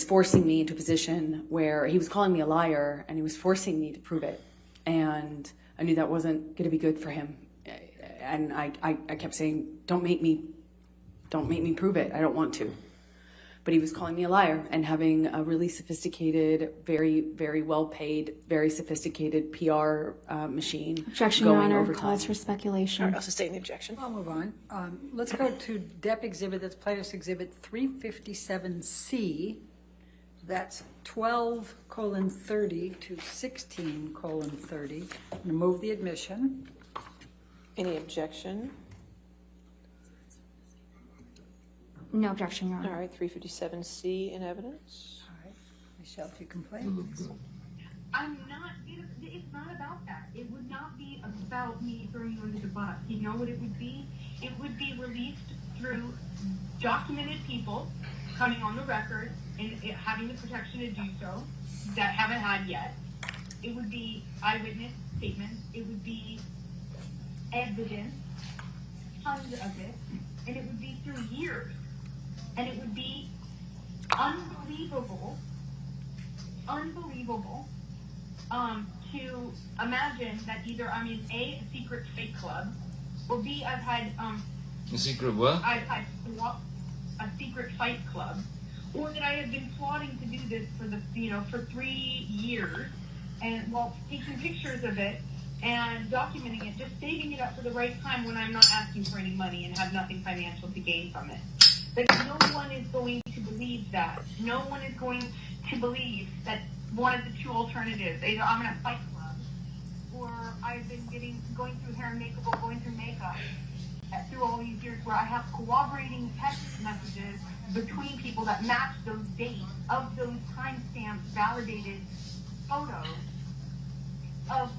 forcing me into a position where he was calling me a liar, and he was forcing me to prove it. And I knew that wasn't going to be good for him. And I kept saying, don't make me prove it. I don't want to. But he was calling me a liar and having a really sophisticated, very, very well-paid, very sophisticated PR machine. Objection, Your going Honor. overtime. Calls for speculation. All right. I'll sustain the objection. I'll move on. Let's go to Depp exhibit, that's plaintiff's exhibit 357C. That's 12:30 to 16:30. I'm going to move the admission. Any objection? No objection, Your Honor. All right. 357C in evidence. All right. Michelle, if you can play. I'm not, it's not about that. It would not be about me throwing you under the bus. You know what it would be? It would be released through documented people coming on the record and having the protection to do so that haven't had yet. it would be eyewitness statements, it would be evidence, tons of it, and it would be through years. And it would be unbelievable, to imagine that either I'm in a secret fake club, or B, I've had A secret what? I've had a secret fight club, or that I have been plotting to do this for 3 years, and while taking pictures of it and documenting it, just saving it up for the right time when I'm not asking for any money and have nothing financial to gain from it. Like, no one is going to believe that. No one is going to believe that one of the two alternatives, either I'm in a fight club, or I've been going through hair and makeup, or going through makeup through all these years, where I have corroborating text messages between people that match those dates of those timestamp validated photos of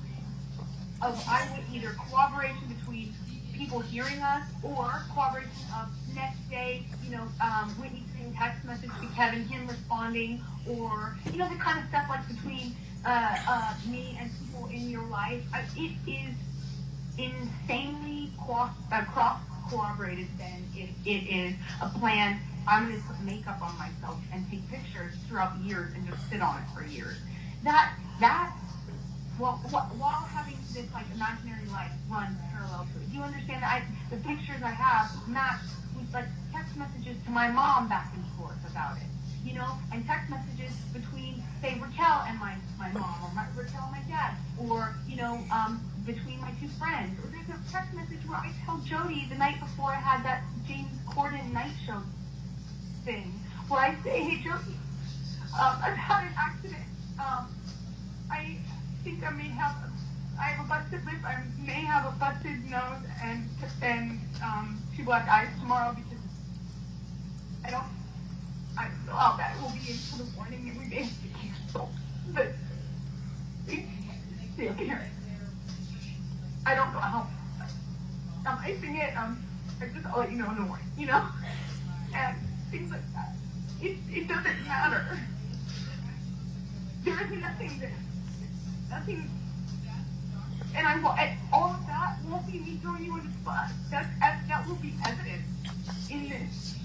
either corroboration between people hearing us, or corroboration of next day, Whitney sending text message to Kevin, him responding, or, the kind of stuff like between me and people in your life. It is insanely cross-corroborated then if it is a plan. I'm going to put makeup on myself and take pictures throughout years and just sit on it for years. While having this imaginary life run parallel to it. Do you understand that the pictures I have match with text messages to my mom back and forth about it, and text messages between, say, Raquel and my mom, or Raquel and my dad, or, between my two friends. Or there's a text message where I tell Jody the night before I had that James Corden night show thing, where I say, hey, Jody, I've had an accident. I think I have a busted lip, I may have a busted nose, and 2 black eyes tomorrow, because I don't know how that will be until the morning, and we may have to cancel. But see, you can hear it. I don't know how. I'm icing it. I'll let you know in the morning, and things like that. It doesn't matter. There is nothing there. Nothing. And all of that won't be me throwing you in the bus. That will be evidence in this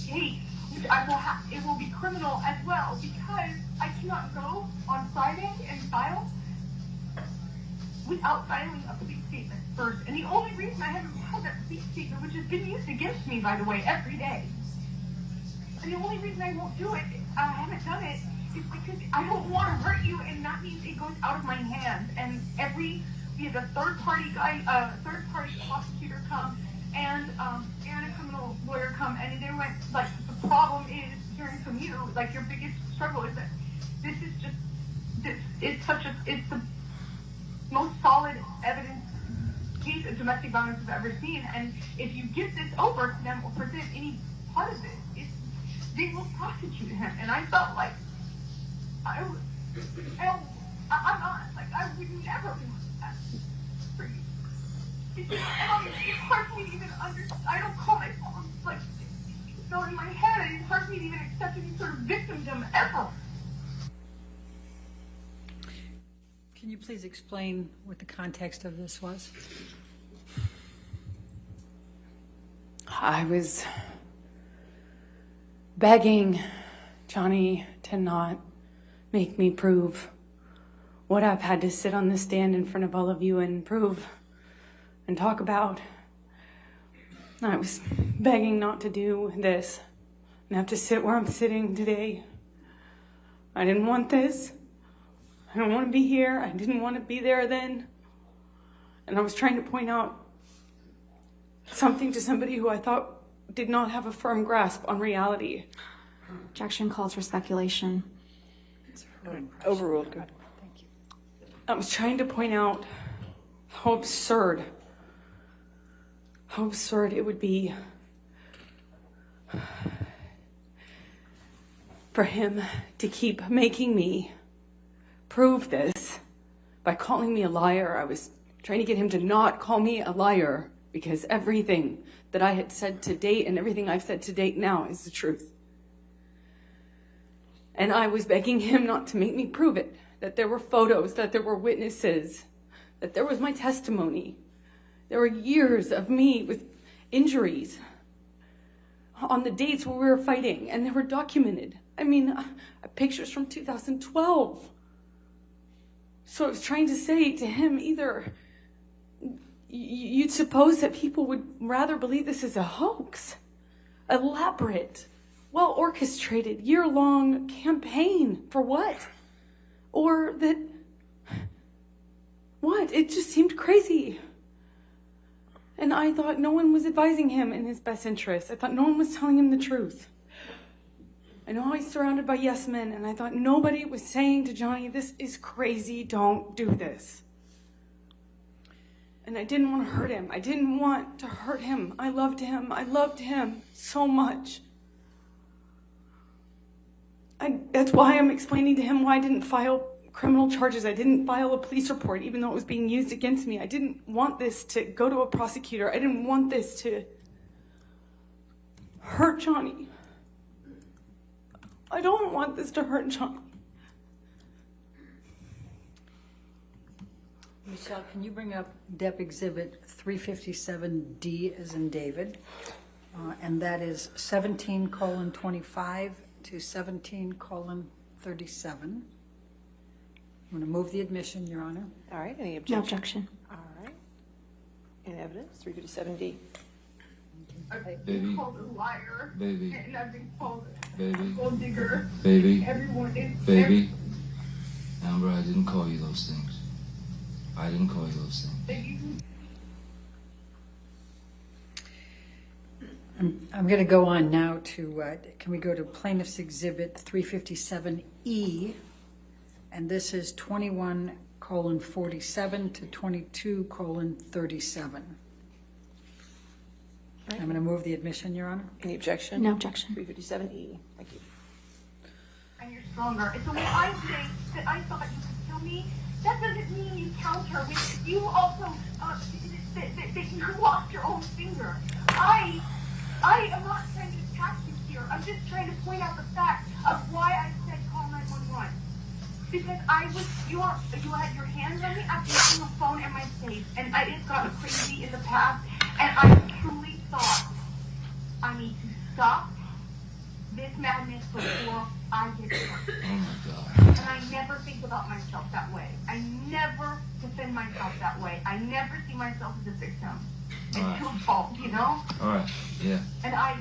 case, which it will be criminal as well, because I cannot go on Friday and file without filing a police statement first. And the only reason I haven't filed that police statement, which has been used against me, by the way, every day, and the only reason I won't do it, I haven't done it, is because I don't want to hurt you, and that means it goes out of my hands. And we have a third-party prosecutor come, and a criminal lawyer come, and they went, the problem is, hearing from you, your biggest struggle is that this is just, it's the most solid evidence case of domestic violence I've ever seen, and if you give this over to them or present any part of it, they will prosecute him. And I felt like I'm not, I would never want that for you. It's hard for me to even understand. I don't call myself, in my head, it's hard for me to even accept any sort of victimdom ever. Can you please explain what the context of this was? I was begging Johnny to not make me prove what I've had to sit on the stand in front of all of you and prove and talk about. I was begging not to do this and have to sit where I'm sitting today. I didn't want this. I don't want to be here. I didn't want to be there then. And I was trying to point out something to somebody who I thought did not have a firm grasp on reality. Objection calls for speculation. Overruled. Thank you. I was trying to point out how absurd it would be for him to keep making me prove this by calling me a liar. I was trying to get him to not call me a liar, because everything that I had said to date and everything I've said to date now is the truth. And I was begging him not to make me prove it, that there were photos, that there were witnesses, that there was my testimony. There were years of me with injuries on the dates where we were fighting, and they were documented. I mean, pictures from 2012. So I was trying to say to him, either you'd suppose that people would rather believe this is a hoax, elaborate, well-orchestrated, year-long campaign for what? Or that, what? It just seemed crazy. And I thought no one was advising him in his best interest. I thought no one was telling him the truth. I know he's surrounded by yes men, and I thought nobody was saying to Johnny, this is crazy, don't do this. And I didn't want to hurt him. I didn't want to hurt him. I loved him. I loved him so much. That's why I'm explaining to him why I didn't file criminal charges. I didn't file a police report, even though it was being used against me. I didn't want this to go to a prosecutor. I didn't want this to hurt Johnny. I don't want this to hurt Johnny. Michelle, can you bring up Depp Exhibit 357D as in David? And that is 17:25 to 17:37. I'm going to move the admission, Your Honor. All right, any No objection? objection. All right. Any evidence? 357D. I've Baby. been called a liar. Baby. And I've been called Baby. a gold digger. Baby. Everyone is. Baby. Amber, I didn't call you those things. I didn't call you those things. I'm going to go on now to, can we go to Plaintiff's Exhibit 357E? And this is 21:47 to 22:37. I'm going to move the admission, Your Honor. Any objection? No objection. 357E. Thank you. And you're stronger. And so when I say that I thought you could kill me, that doesn't mean you counter with you also that you lost your own finger. I am not trying to attack you here. I'm just trying to point out the fact of why I said call 911. Because you had your hands on me after using the phone in my face, and I just got crazy in the past, and I truly thought I need to stop this madness before I get hurt. Oh my God. And I never think about myself that way. I never defend myself that way. I never see myself as a victim. It's Alright. your fault, you know? All right. Yeah. And I,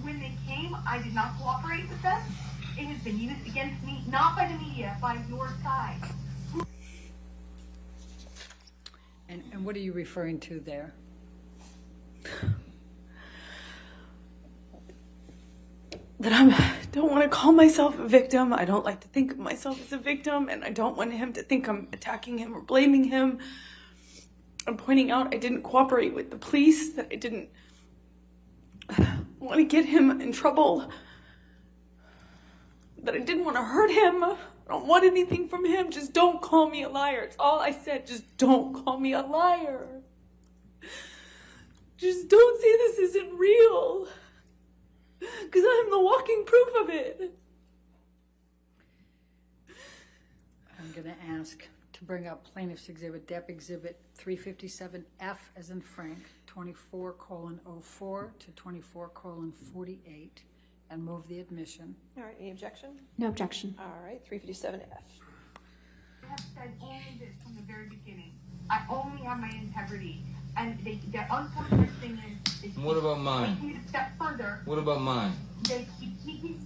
when they came, I did not cooperate with them. It has been used against me, not by the media, by your side. And what are you referring to there? That I don't want to call myself a victim. I don't like to think of myself as a victim, and I don't want him to think I'm attacking him or blaming him. I'm pointing out I didn't cooperate with the police, that I didn't want to get him in trouble, that I didn't want to hurt him. I don't want anything from him. Just don't call me a liar. It's all I said. Just don't call me a liar. Just don't say this isn't real. Because I'm the walking proof of it. I'm going to ask to bring up Plaintiff's Exhibit, Depp Exhibit 357F as in Frank, 24:04 to 24:48, and move the admission. All right, any objection? No objection. All right, 357F. I have said only this from the very beginning. I only have my integrity. And the unfortunate thing is What about mine? taking it a step further. What about mine? They keep taking,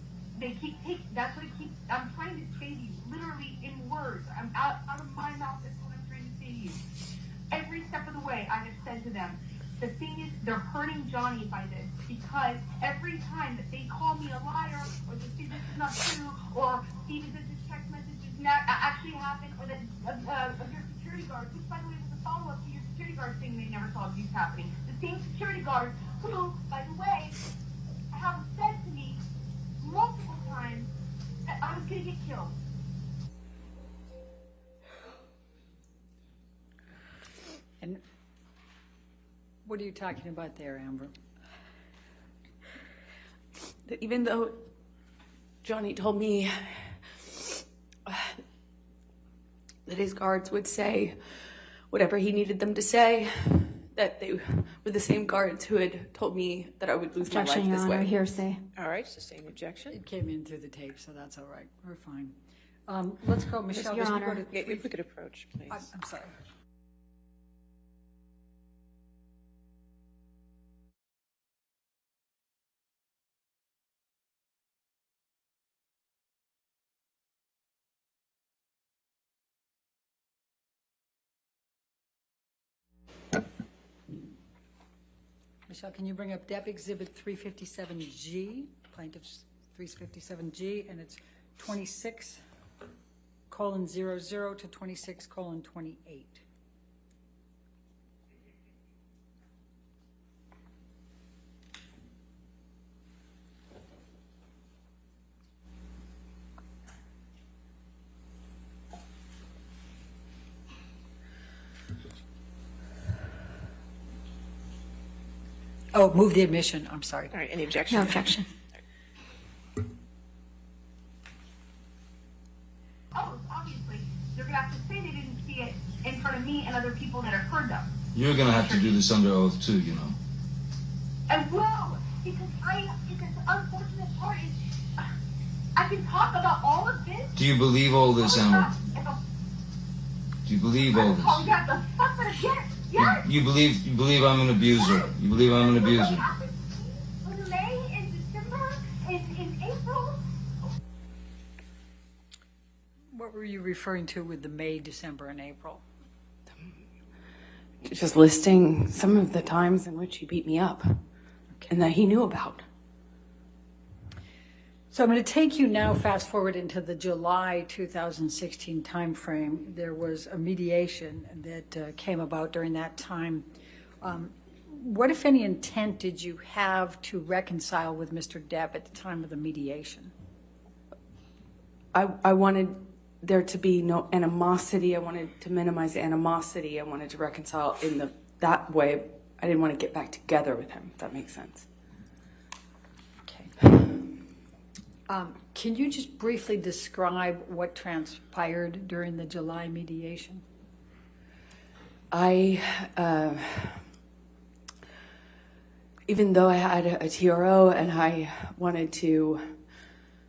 that's what it keeps, I'm trying to say to you, literally in words. I'm out of my mouth, that's what I'm trying to say to you. Every step of the way, I have said to them, the thing is, they're hurting Johnny by this, because every time that they call me a liar, or they say this is not true, or Steven says this text message did not actually happen, or that your security guard, which by the way was a follow-up to your security guard saying they never saw abuse happening. The same security guard who, by the way, have said to me multiple times that I was going to get killed. And what are you talking about there, Amber? That even though Johnny told me that his guards would say whatever he needed them to say, that they were the same guards who had told me that I would lose my life Objection, Your this Honor. way. Hearsay. All right, sustain the objection. It came in through the tape, so that's all right. We're fine. Let's go, Michelle. Your Did you Honor. go to Yeah, if we could approach, please. I'm sorry. Michelle, can you bring up Depp Exhibit 357G, Plaintiff's 357G, and it's 26:00 to 26:28. Oh, move the admission. I'm sorry. All right, any objection? No objection. Oh, obviously, they're gonna have to say they didn't see it in front of me and other people that have heard them. You're gonna have to do this under oath too, you know. I will, because the unfortunate part is, I can talk about all of this. Do you believe all this, Emma? Do you believe all I'm this? calling out the fuck that yes. You believe I'm an abuser. You believe I'm an abuser. What happened in May, in December, in April? What were you referring to with the May, December, and April? Just listing some of the times in which he beat me up and that he knew about. So I'm going to take you now fast forward into the July 2016 timeframe. There was a mediation that came about during that time. What, if any, intent did you have to reconcile with Mr. Depp at the time of the mediation? I wanted there to be no animosity. I wanted to minimize animosity. I wanted to reconcile in that way. I didn't want to get back together with him, if that makes sense. Okay. Can you just briefly describe what transpired during the July mediation? Even though I had a TRO and I wanted to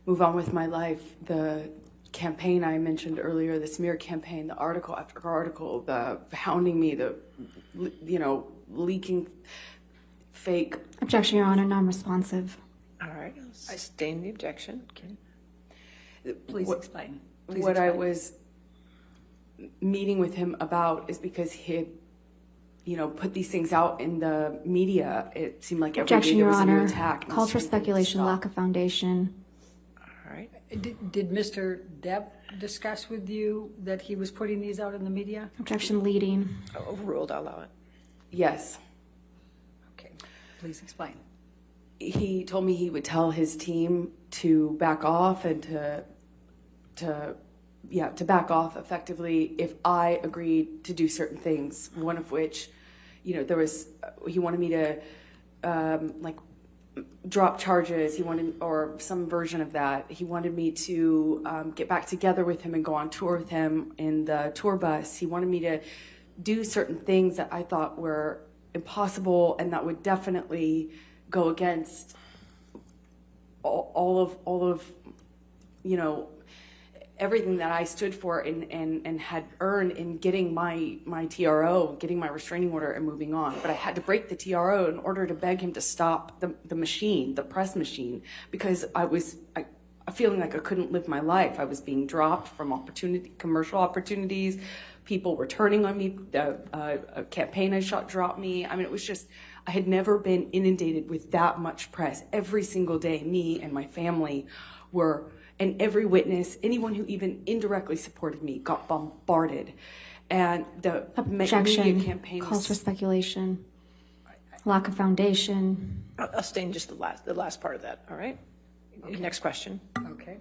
move on with my life, the campaign I mentioned earlier, the smear campaign, the article after article, the hounding me, the, leaking fake. Objection, Your Honor. Non-responsive. All right, I'll sustain the objection. Okay. Please explain. What I was meeting with him about is because he had, put these things out in the media. It seemed like every Objection, day there Your was a new Honor. attack. and I Calls was for trying to get it to speculation, stop. lack of foundation. All right. Did Mr. Depp discuss with you that he was putting these out in the media? Objection, leading. Overruled, I'll allow it. Yes. Okay, please explain. He told me he would tell his team to back off and to back off effectively if I agreed to do certain things. One of which, he wanted me to drop charges. He wanted, or some version of that. He wanted me to get back together with him and go on tour with him in the tour bus. He wanted me to do certain things that I thought were impossible and that would definitely go against all of everything that I stood for and had earned in getting my TRO, getting my restraining order and moving on. But I had to break the TRO in order to beg him to stop the machine, the press machine, because I was feeling like I couldn't live my life. I was being dropped from commercial opportunities. People were turning on me. A campaign I shot dropped me. I mean, it was just, I had never been inundated with that much press. Every single day, me and my family were, and every witness, anyone who even indirectly supported me got bombarded. And the media Objection. campaign Calls for speculation, lack of foundation. I'll sustain just the last part of that, all right? Okay. Next question. Okay.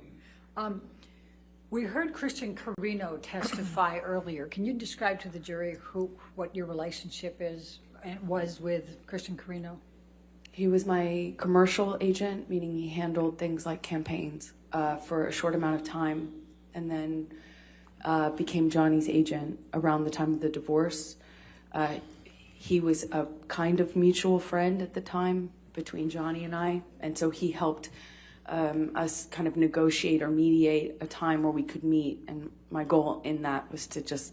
We heard Christian Carino testify earlier. Can you describe to the jury what your relationship was with Christian Carino? He was my commercial agent, meaning he handled things like campaigns for a short amount of time. And then became Johnny's agent around the time of the divorce. He was a kind of mutual friend at the time between Johnny and I, and so he helped us kind of negotiate or mediate a time where we could meet, and my goal in that was to just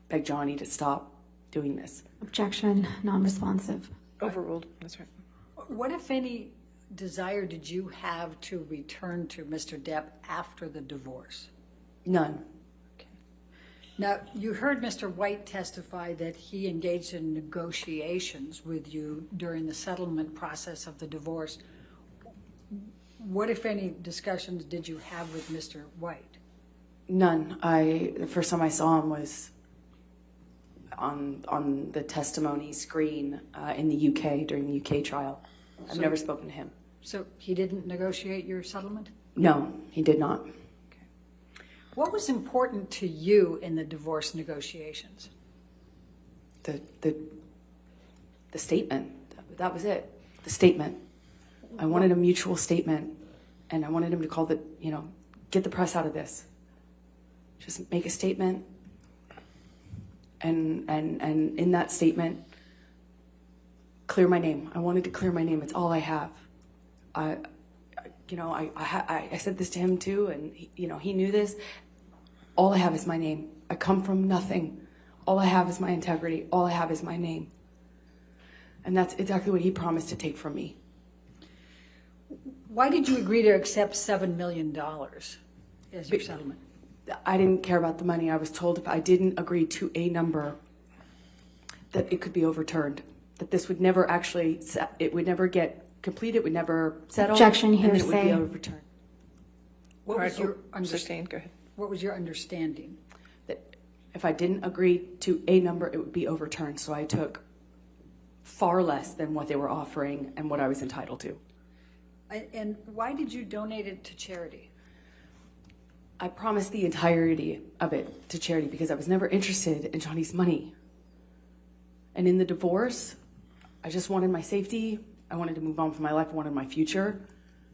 beg Johnny to stop doing this. Objection, non-responsive. Overruled, that's right. What, if any, desire did you have to return to Mr. Depp after the divorce? None. Now, you heard Mr. White testify that he engaged in negotiations with you during the settlement process of the divorce. What, if any, discussions did you have with Mr. White? None. The first time I saw him was on the testimony screen in the UK during the UK trial. I've never spoken to him. So he didn't negotiate your settlement? No, he did not. What was important to you in the divorce negotiations? The statement. That was it. The statement. I wanted a mutual statement, and I wanted him to call get the press out of this. Just make a statement, and in that statement, clear my name. I wanted to clear my name. It's all I have. I said this to him too, and he knew this. All I have is my name. I come from nothing. All I have is my integrity. All I have is my name. And that's exactly what he promised to take from me. Why did you agree to accept $7 million as your settlement? I didn't care about the money. I was told if I didn't agree to a number, that it could be overturned. That this would never it would never get completed, it would never settle. Objection, and then it would hearsay. be overturned. What was your Sustained, go ahead. What was your understanding? That if I didn't agree to a number, it would be overturned. So I took far less than what they were offering and what I was entitled to. And why did you donate it to charity? I promised the entirety of it to charity because I was never interested in Johnny's money. And in the divorce, I just wanted my safety. I wanted to move on with my life. I wanted my future.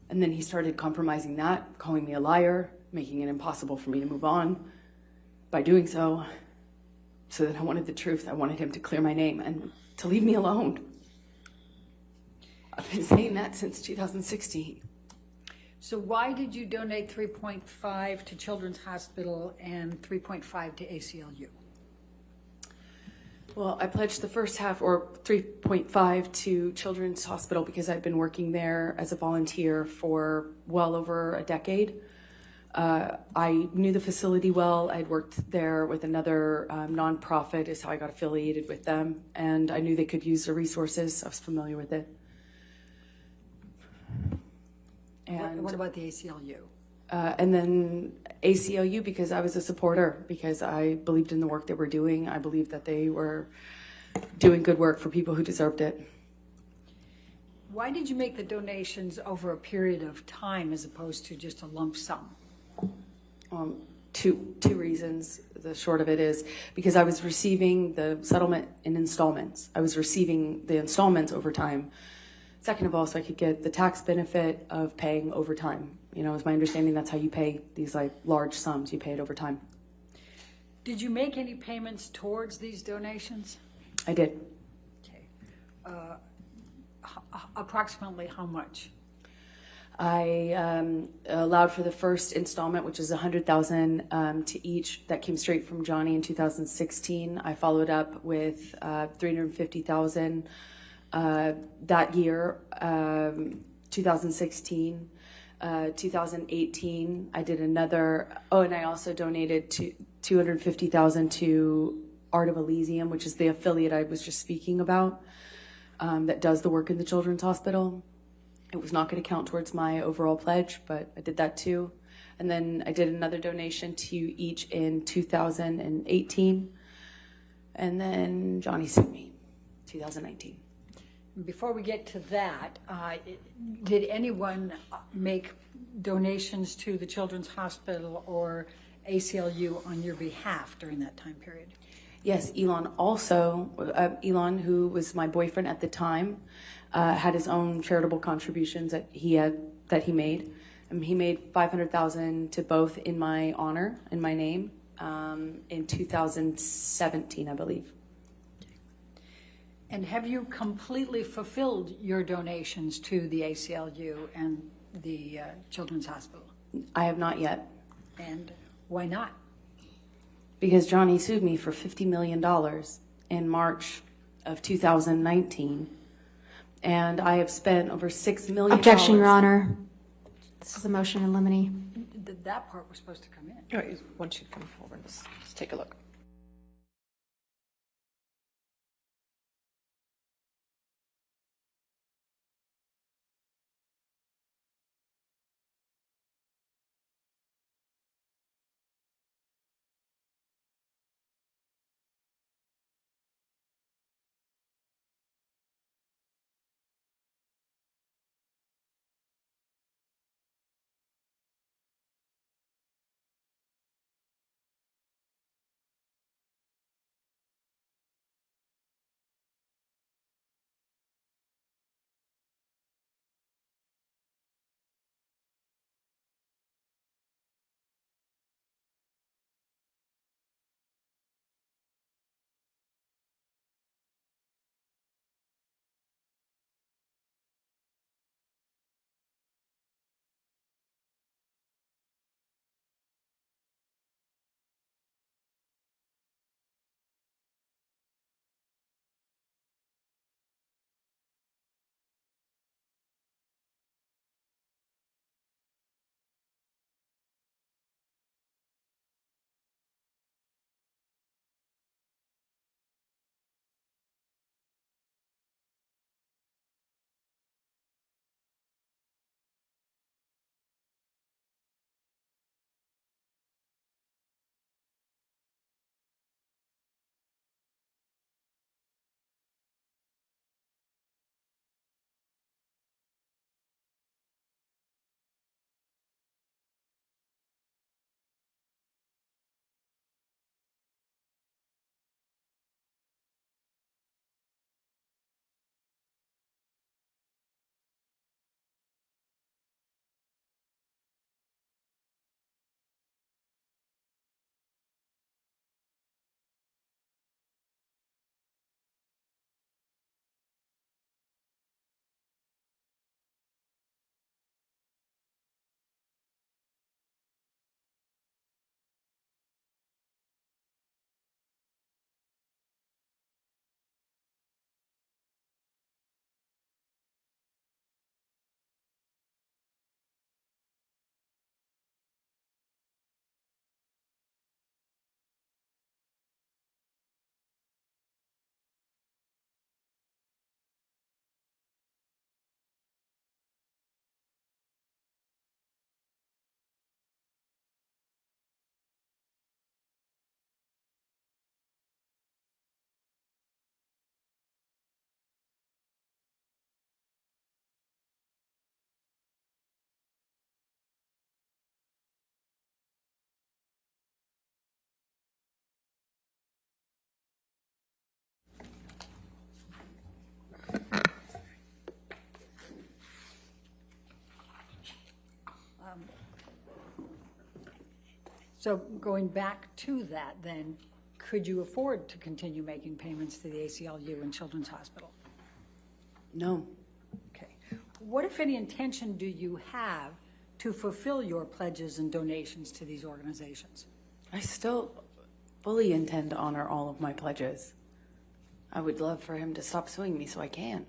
And then he started compromising that, calling me a liar, making it impossible for me to move on by doing so. So that I wanted the truth. I wanted him to clear my name and to leave me alone. I've been saying that since 2016. So why did you donate 3.5 to Children's Hospital and 3.5 to ACLU? Well, I pledged the first half, or 3.5, to Children's Hospital because I've been working there as a volunteer for well over a decade. I knew the facility well. I'd worked there with another nonprofit is how I got affiliated with them. And I knew they could use the resources. I was familiar with it. And what about the ACLU? And then ACLU because I was a supporter, because I believed in the work they were doing. I believed that they were doing good work for people who deserved it. Why did you make the donations over a period of time as opposed to just a lump sum? Two reasons. The short of it is because I was receiving the settlement in installments. I was receiving the installments over time. Second of all, so I could get the tax benefit of paying overtime. It's my understanding that's how you pay these large sums. You pay it over time. Did you make any payments towards these donations? I did. Okay. Approximately how much? I allowed for the first installment, which is $100,000 to each. That came straight from Johnny in 2016. I followed up with $350,000 that year, 2016. 2018, I did another. Oh, and I also donated $250,000 to Art of Elysium, which is the affiliate I was just speaking about, that does the work in the Children's Hospital. It was not going to count towards my overall pledge, but I did that too. And then I did another donation to each in 2018. And then Johnny sued me, 2019. Before we get to that, did anyone make donations to the Children's Hospital or ACLU on your behalf during that time period? Yes, Elon also, Elon, who was my boyfriend at the time, had his own charitable contributions that he made. He made $500,000 to both in my honor, in my name, in 2017, I believe. And have you completely fulfilled your donations to the ACLU and the Children's Hospital? I have not yet, And why not? because Johnny sued me for $50 million in March of 2019, and I have spent over $6 million. Objection, Your Honor. This is a motion in limine. That part was supposed to come in. All right, why don't you come forward, let's take a look. So going back to that then, could you afford to continue making payments to the ACLU and Children's Hospital? No. Okay. What, if any, intention do you have to fulfill your pledges and donations to these organizations? I still fully intend to honor all of my pledges. I would love for him to stop suing me so I can.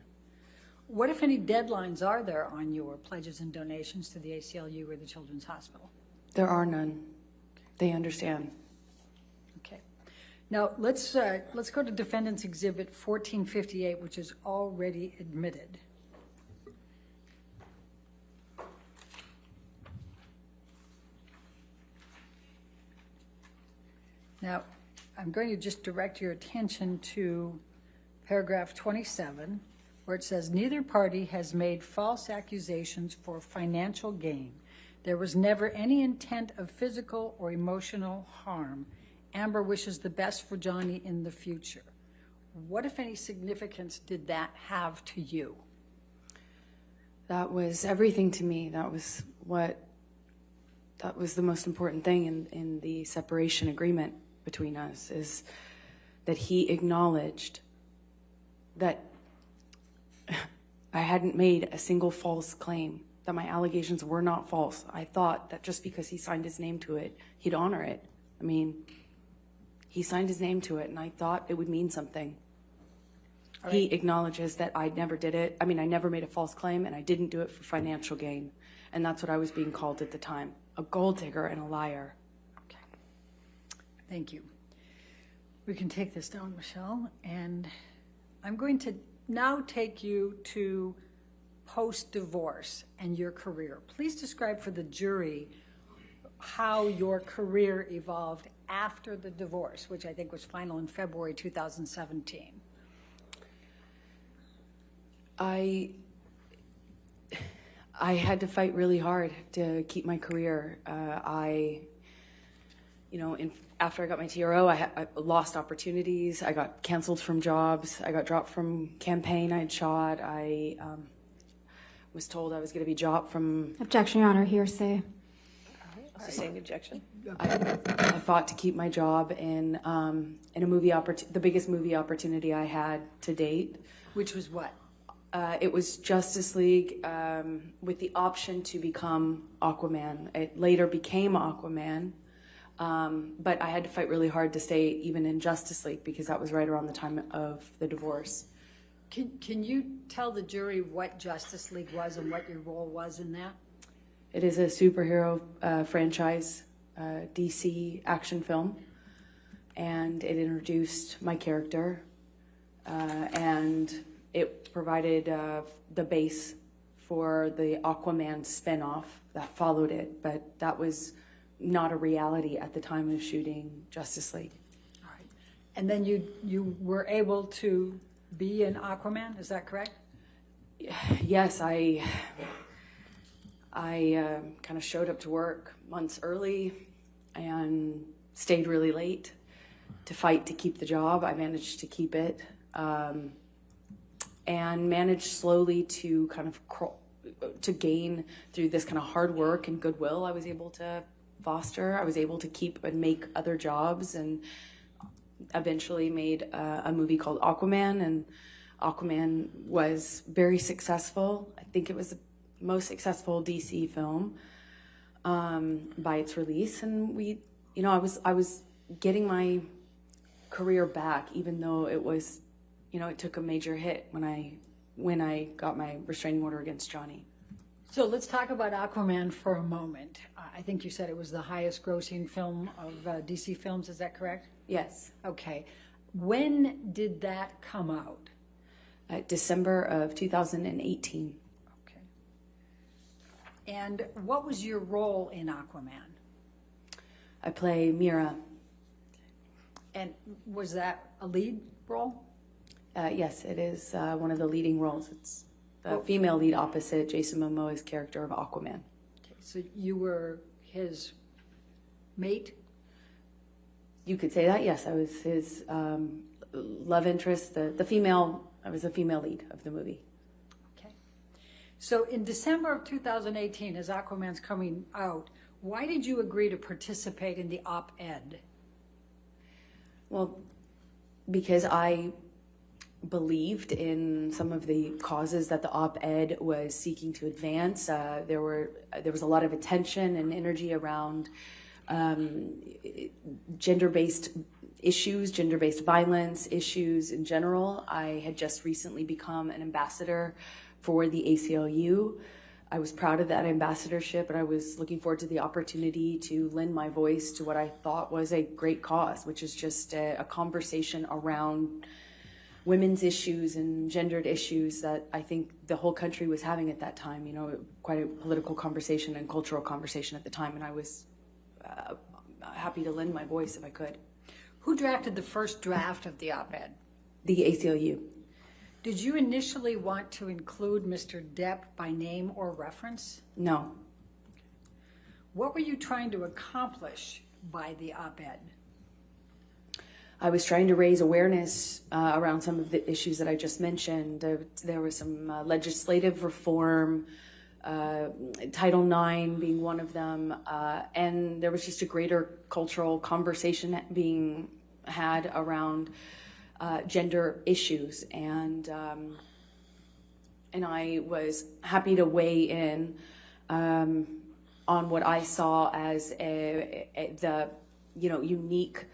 What, if any, deadlines are there on your pledges and donations to the ACLU or the Children's Hospital? There are none. They understand. Okay. Now, let's go to Defendant's Exhibit 1458, which is already admitted. Now, I'm going to just direct your attention to paragraph 27, where it says, neither party has made false accusations for financial gain. There was never any intent of physical or emotional harm. Amber wishes the best for Johnny in the future. What, if any, significance did that have to you? That was everything to me. That was what that was the most important thing in the separation agreement between us, is that he acknowledged that I hadn't made a single false claim, that my allegations were not false. I thought that just because he signed his name to it, he'd honor it. I mean, he signed his name to it, and I thought it would mean something. He acknowledges that I never did it. I mean, I never made a false claim, and I didn't do it for financial gain. And that's what I was being called at the time, a gold digger and a liar. Okay. Thank you. We can take this down, Michelle, and I'm going to now take you to post-divorce and your career. Please describe for the jury how your career evolved after the divorce, which I think was final in February 2017. I had to fight really hard to keep my career. After I got my TRO, I lost opportunities. I got canceled from jobs. I got dropped from campaign I'd shot. I was told I was going to be dropped from. Objection, Your Honor, hearsay. Sustained objection. I fought to keep my job in a movie the biggest movie opportunity I had to date. Which was what? It was Justice League with the option to become Aquaman. It later became Aquaman, but I had to fight really hard to stay even in Justice League because that was right around the time of the divorce. Can you tell the jury what Justice League was and what your role was in that? It is a superhero franchise, DC action film, and it introduced my character, and it provided the base for the Aquaman spinoff that followed it, but that was not a reality at the time of shooting Justice League. All right. And then you were able to be an Aquaman, is that correct? Yes, I kind of showed up to work months early and stayed really late to fight to keep the job. I managed to keep it. And managed slowly to kind of to gain through this kind of hard work and goodwill I was able to foster. I was able to keep and make other jobs, and eventually made a movie called Aquaman, and Aquaman was very successful. I think it was the most successful DC film by its release, and I was getting my career back, even though it was. It took a major hit when I got my restraining order against Johnny. So let's talk about Aquaman for a moment. I think you said it was the highest grossing film of DC films, is that correct? Yes. Okay. When did that come out? December of 2018. Okay. And what was your role in Aquaman? I play Mira. And was that a lead role? Yes, it is one of the leading roles. It's the female lead opposite Jason Momoa's character of Aquaman. Okay, so you were his mate? You could say that, yes. I was his love interest, the female, I was the female lead of the movie. Okay. So in December of 2018, as Aquaman's coming out, why did you agree to participate in the op-ed? Well, because I believed in some of the causes that the op-ed was seeking to advance. There was a lot of attention and energy around gender-based issues, gender-based violence issues in general. I had just recently become an ambassador for the ACLU. I was proud of that ambassadorship, and I was looking forward to the opportunity to lend my voice to what I thought was a great cause, which is just a conversation around women's issues and gendered issues that I think the whole country was having at that time, quite a political conversation and cultural conversation at the time, and I was happy to lend my voice if I could. Who drafted the first draft of the op-ed? The ACLU. Did you initially want to include Mr. Depp by name or reference? No. What were you trying to accomplish by the op-ed? I was trying to raise awareness around some of the issues that I just mentioned. There was some legislative reform, Title IX being one of them, and there was just a greater cultural conversation being had around gender issues, and I was happy to weigh in on what I saw as the unique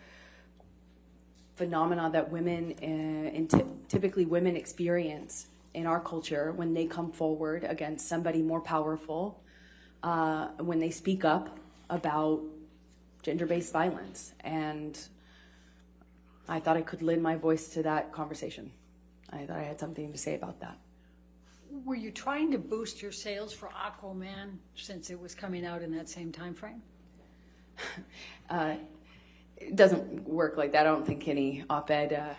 phenomena that women and typically women experience in our culture when they come forward against somebody more powerful, when they speak up about gender-based violence. And I thought I could lend my voice to that conversation. I thought I had something to say about that. Were you trying to boost your sales for Aquaman since it was coming out in that same time frame? It doesn't work like that. I don't think any op-ed,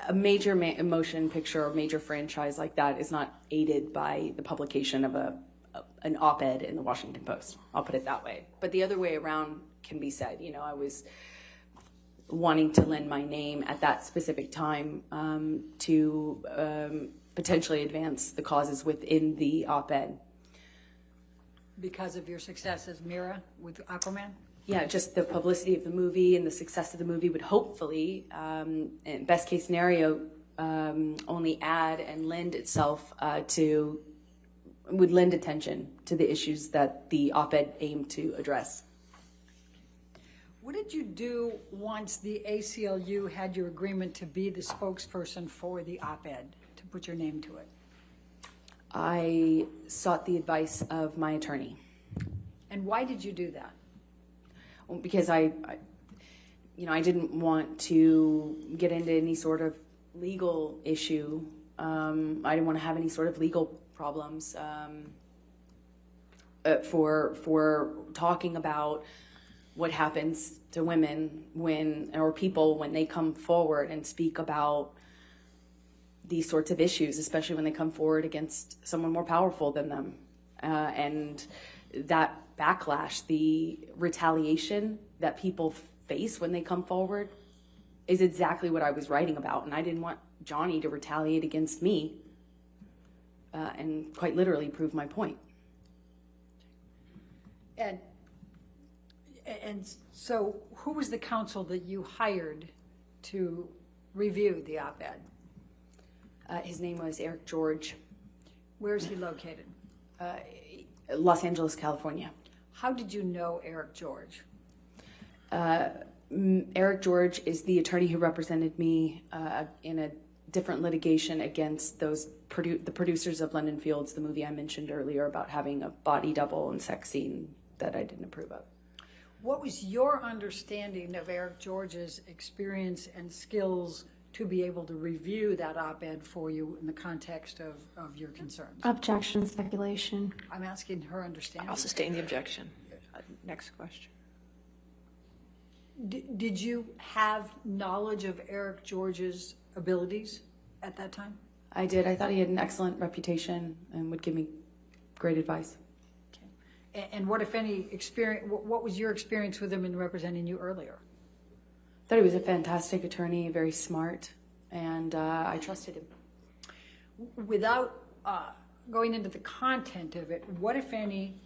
a major motion picture or major franchise like that is not aided by the publication of an op-ed in the Washington Post. I'll put it that way. But the other way around can be said. I was wanting to lend my name at that specific time to potentially advance the causes within the op-ed. Because of your success as Mira with Aquaman? Yeah, just the publicity of the movie and the success of the movie would hopefully, in best case scenario, only add and lend itself would lend attention to the issues that the op-ed aimed to address. What did you do once the ACLU had your agreement to be the spokesperson for the op-ed, to put your name to it? I sought the advice of my attorney. And why did you do that? Because I didn't want to get into any sort of legal issue. I didn't want to have any sort of legal problems for talking about what happens to women or people when they come forward and speak about these sorts of issues, especially when they come forward against someone more powerful than them. And that backlash, the retaliation that people face when they come forward is exactly what I was writing about. And I didn't want Johnny to retaliate against me and quite literally prove my point. And so who was the counsel that you hired to review the op-ed? His name was Eric George. Where is he located? Los Angeles, California. How did you know Eric George? Eric George is the attorney who represented me in a different litigation against the producers of London Fields, the movie I mentioned earlier about having a body double and sex scene that I didn't approve of. What was your understanding of Eric George's experience and skills to be able to review that op-ed for you in the context of your concerns? Objection, speculation. I'm asking her understanding. I'll sustain the objection. Next question. Did you have knowledge of Eric George's abilities at that time? I did. I thought he had an excellent reputation and would give me great advice. Okay. And what, if any, experience? What was your experience with him in representing you earlier? I thought he was a fantastic attorney, very smart, and I trusted him. Without going into the content of it, what, if any,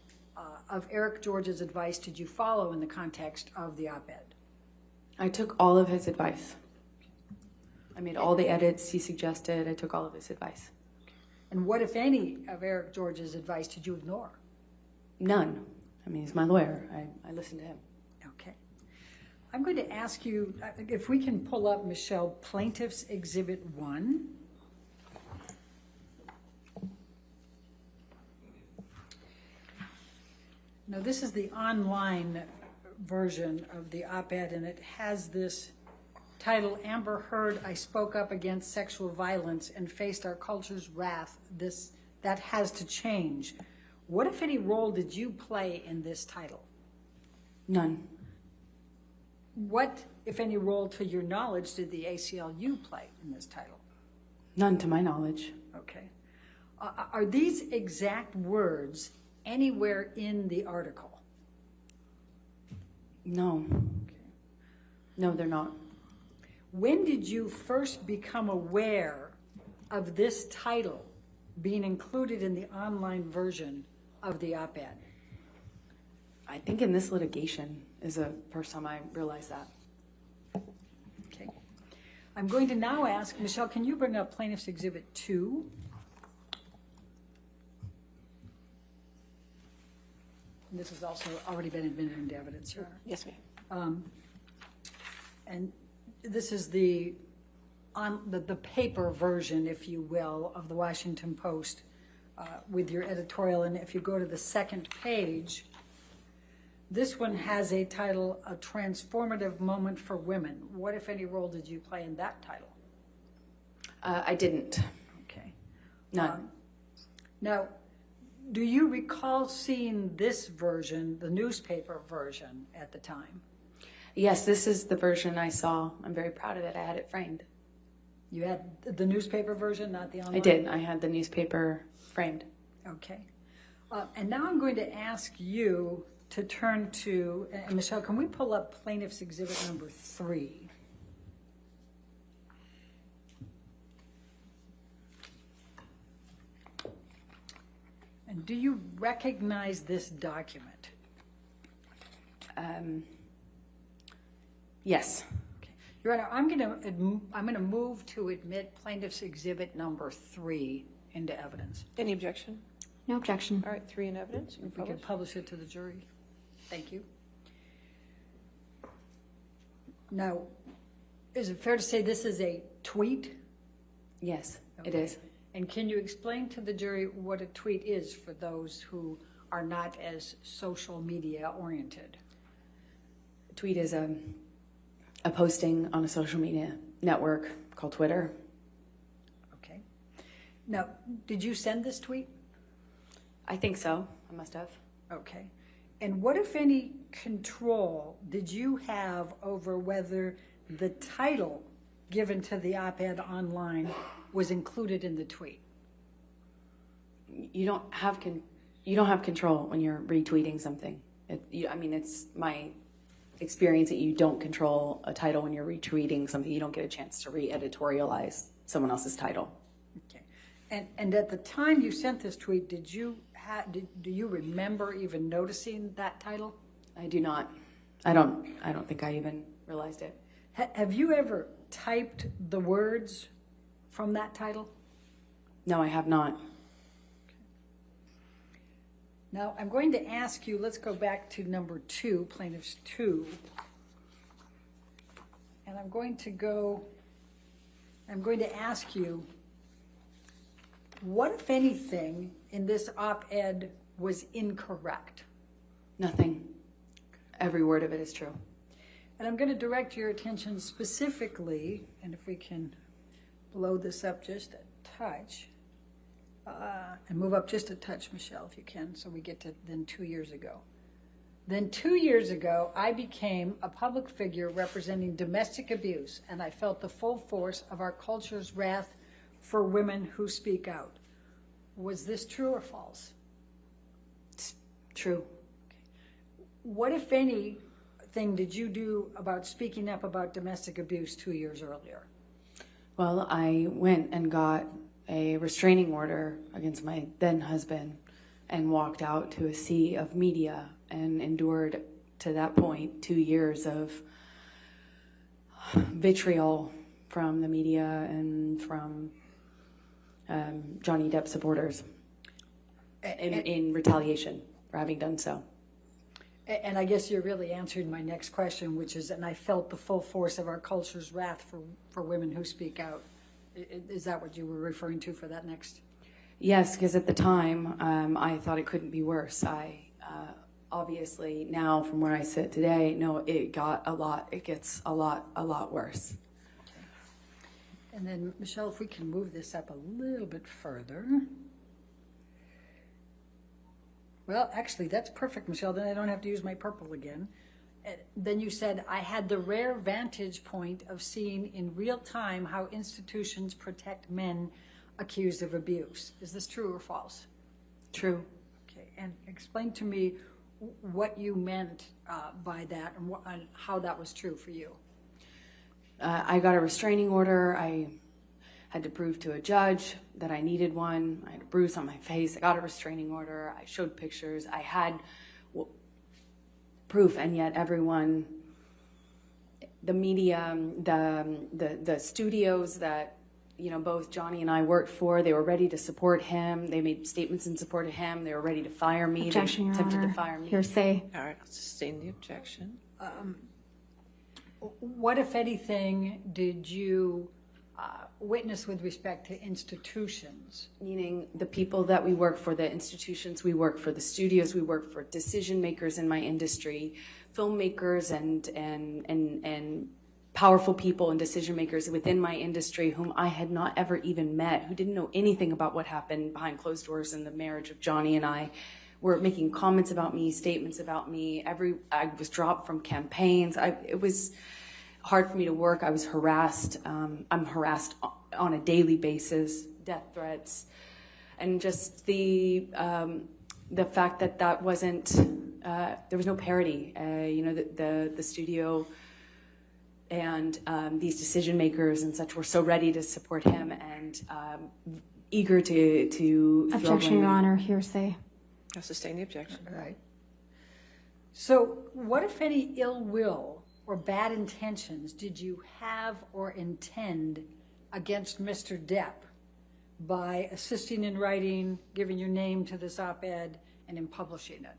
of Eric George's advice did you follow in the context of the op-ed? I took all of his advice. I made all the edits he suggested. I took all of his advice. And what, if any, of Eric George's advice did you ignore? None. I mean, he's my lawyer. I listened to him. Okay. I'm going to ask you, if we can pull up, Michelle, Plaintiff's Exhibit 1. Now, this is the online version of the op-ed, and it has this title, Amber Heard, I spoke up against sexual violence and faced our culture's wrath. That has to change. What, if any, role did you play in this title? None. What, if any, role, to your knowledge, did the ACLU play in this title? None to my knowledge. Okay. Are these exact words anywhere in the article? No. Okay. No, they're not. When did you first become aware of this title being included in the online version of the op-ed? I think in this litigation is the first time I realized that. Okay. I'm going to now ask, Michelle, can you bring up Plaintiff's Exhibit 2? And this has also already been admitted into evidence, Your Honor. Yes, ma'am. And this is the paper version, if you will, of the Washington Post with your editorial. And if you go to the second page, this one has a title, A Transformative Moment for Women. What, if any, role did you play in that title? I didn't. Okay. None. Now, do you recall seeing this version, the newspaper version, at the time? Yes, this is the version I saw. I'm very proud of it. I had it framed. You had the newspaper version, not the online? I did. I had the newspaper framed. Okay. And now I'm going to ask you to turn to, and Michelle, can we pull up Plaintiff's Exhibit number 3? And do you recognize this document? Yes. Okay. Your Honor, I'm going to move to admit Plaintiff's Exhibit number 3 into evidence. Any objection? No objection. All right, 3 in evidence. If we could publish it to the jury. Thank you. Now, is it fair to say this is a tweet? Yes, it is. And can you explain to the jury what a tweet is for those who are not as social media oriented? A tweet is a posting on a social media network called Twitter. Okay. Now, did you send this tweet? I think so. I must have. Okay. And what, if any, control did you have over whether the title given to the op-ed online was included in the tweet? You don't have control when you're retweeting something. It's my experience that you don't control a title when you're retweeting something. You don't get a chance to re-editorialize someone else's title. Okay. And at the time you sent this tweet, do you remember even noticing that title? I do not. I don't think I even realized it. Have you ever typed the words from that title? No, I have not. Now, I'm going to ask you, let's go back to number 2, Plaintiff's 2. And I'm going to ask you, what, if anything, in this op-ed was incorrect? Nothing. Every word of it is true. And I'm going to direct your attention specifically, and if we can blow this up just a touch, and move up just a touch, Michelle, if you can, so we get to then 2 years ago. Then 2 years ago, I became a public figure representing domestic abuse, and I felt the full force of our culture's wrath for women who speak out. Was this true or false? It's true. What, if anything, did you do about speaking up about domestic abuse 2 years earlier? Well, I went and got a restraining order against my then husband and walked out to a sea of media and endured, to that point, 2 years of vitriol from the media and from Johnny Depp supporters in retaliation for having done so. And I guess you're really answering my next question, which is, and I felt the full force of our culture's wrath for women who speak out. Is that what you were referring to for that next? Yes, because at the time, I thought it couldn't be worse. I obviously now, from where I sit today, know it gets a lot worse. Okay. And then, Michelle, if we can move this up a little bit further. Well, actually, that's perfect, Michelle. Then I don't have to use my purple again. Then you said, I had the rare vantage point of seeing in real time how institutions protect men accused of abuse. Is this true or false? True. Okay, and explain to me what you meant by that and how that was true for you. I got a restraining order. I had to prove to a judge that I needed one. I had a bruise on my face. I got a restraining order. I showed pictures. I had proof, and yet everyone, the media, the studios that, you know, both Johnny and I worked for, they were ready to support him. They made statements in support of him. They were ready to fire me. Objection, They Your attempted Honor. to fire me. Hearsay. All right, I'll sustain the objection. What, if anything, did you witness with respect to institutions? Meaning the people that we work for, the institutions we work for, the studios we work for, decision makers in my industry, filmmakers and powerful people and decision makers within my industry whom I had not ever even met, who didn't know anything about what happened behind closed doors in the marriage of Johnny and I, were making comments about me, statements about me. I was dropped from campaigns. It was hard for me to work. I was harassed. I'm harassed on a daily basis, death threats, and just the fact that wasn't, there was no parity. You know, the studio and these decision makers and such were so ready to support him and eager to Objection, Your Honor. Hearsay. I'll sustain the objection. All right. So what, if any, ill will or bad intentions did you have or intend against Mr. Depp by assisting in writing, giving your name to this op-ed, and in publishing it?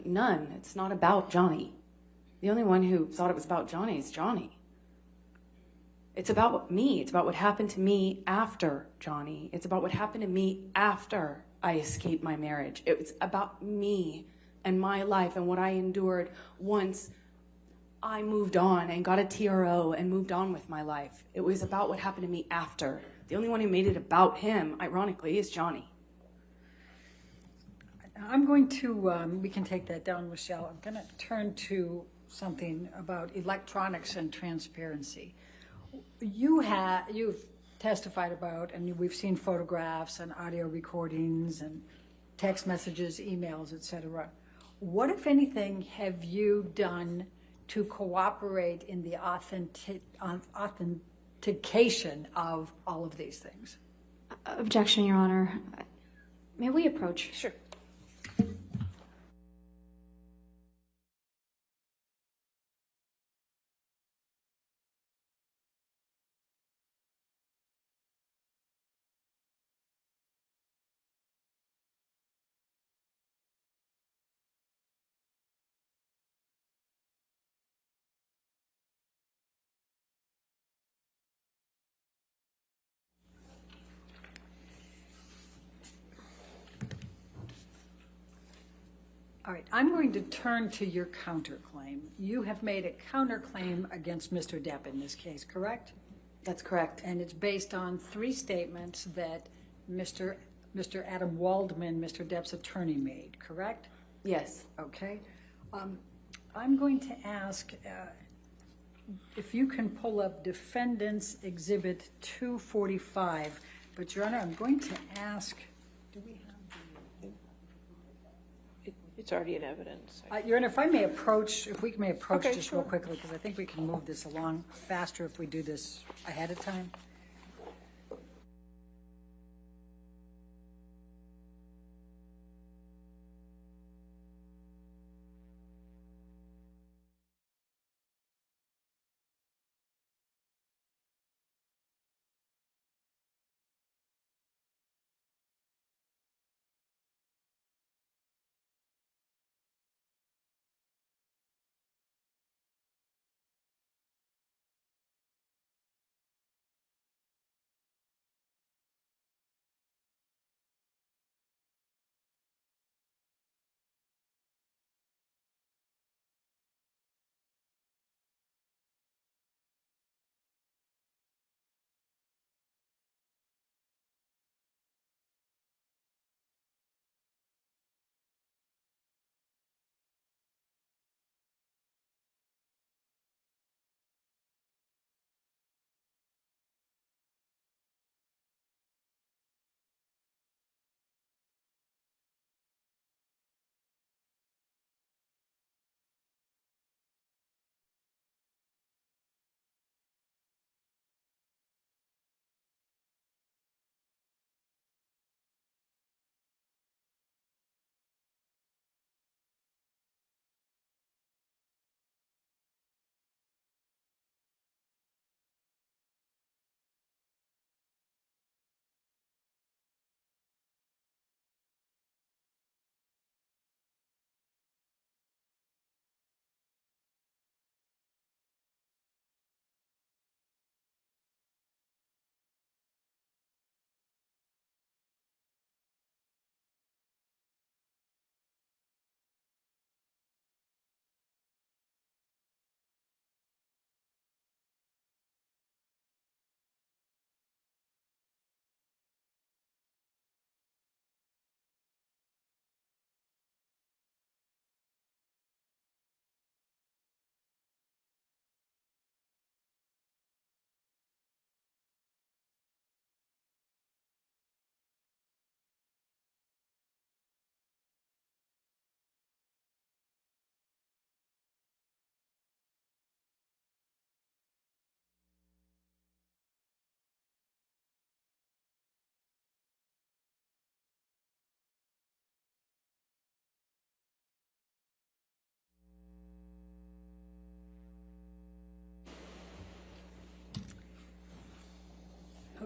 None. It's not about Johnny. The only one who thought it was about Johnny is Johnny. It's about me. It's about what happened to me after Johnny. It's about what happened to me after I escaped my marriage. It was about me and my life and what I endured once I moved on and got a TRO and moved on with my life. It was about what happened to me after. The only one who made it about him, ironically, is Johnny. I'm going to, we can take that down, Michelle. I'm going to turn to something about electronics and transparency. You've testified about, and we've seen photographs and audio recordings and text messages, emails, etc. What, if anything, have you done to cooperate in the authentication of all of these things? Objection, Your Honor. May we approach? Sure. All right, I'm going to turn to your counterclaim. You have made a counterclaim against Mr. Depp in this case, correct? That's correct. And it's based on 3 statements that Mr. Adam Waldman, Mr. Depp's attorney, made, correct? Yes. Okay. I'm going to ask if you can pull up Defendant's Exhibit 245. But, Your Honor, I'm going to ask, do we have It's already in evidence. Your Honor, if we may approach Okay, just sure. real quickly, because I think we can move this along faster if we do this ahead of time.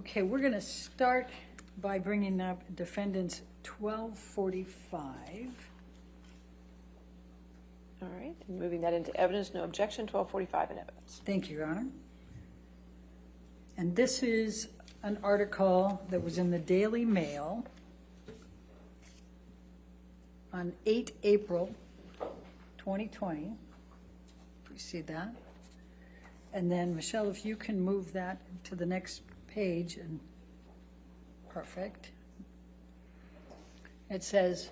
Okay, we're going to start by bringing up defendants 1245. All right, and moving that into evidence, no objection, 1245 in evidence. Thank you, Your Honor. And this is an article that was in the Daily Mail on 8 April 2020. You see that? And then, Michelle, if you can move that to the next page, and perfect. It says,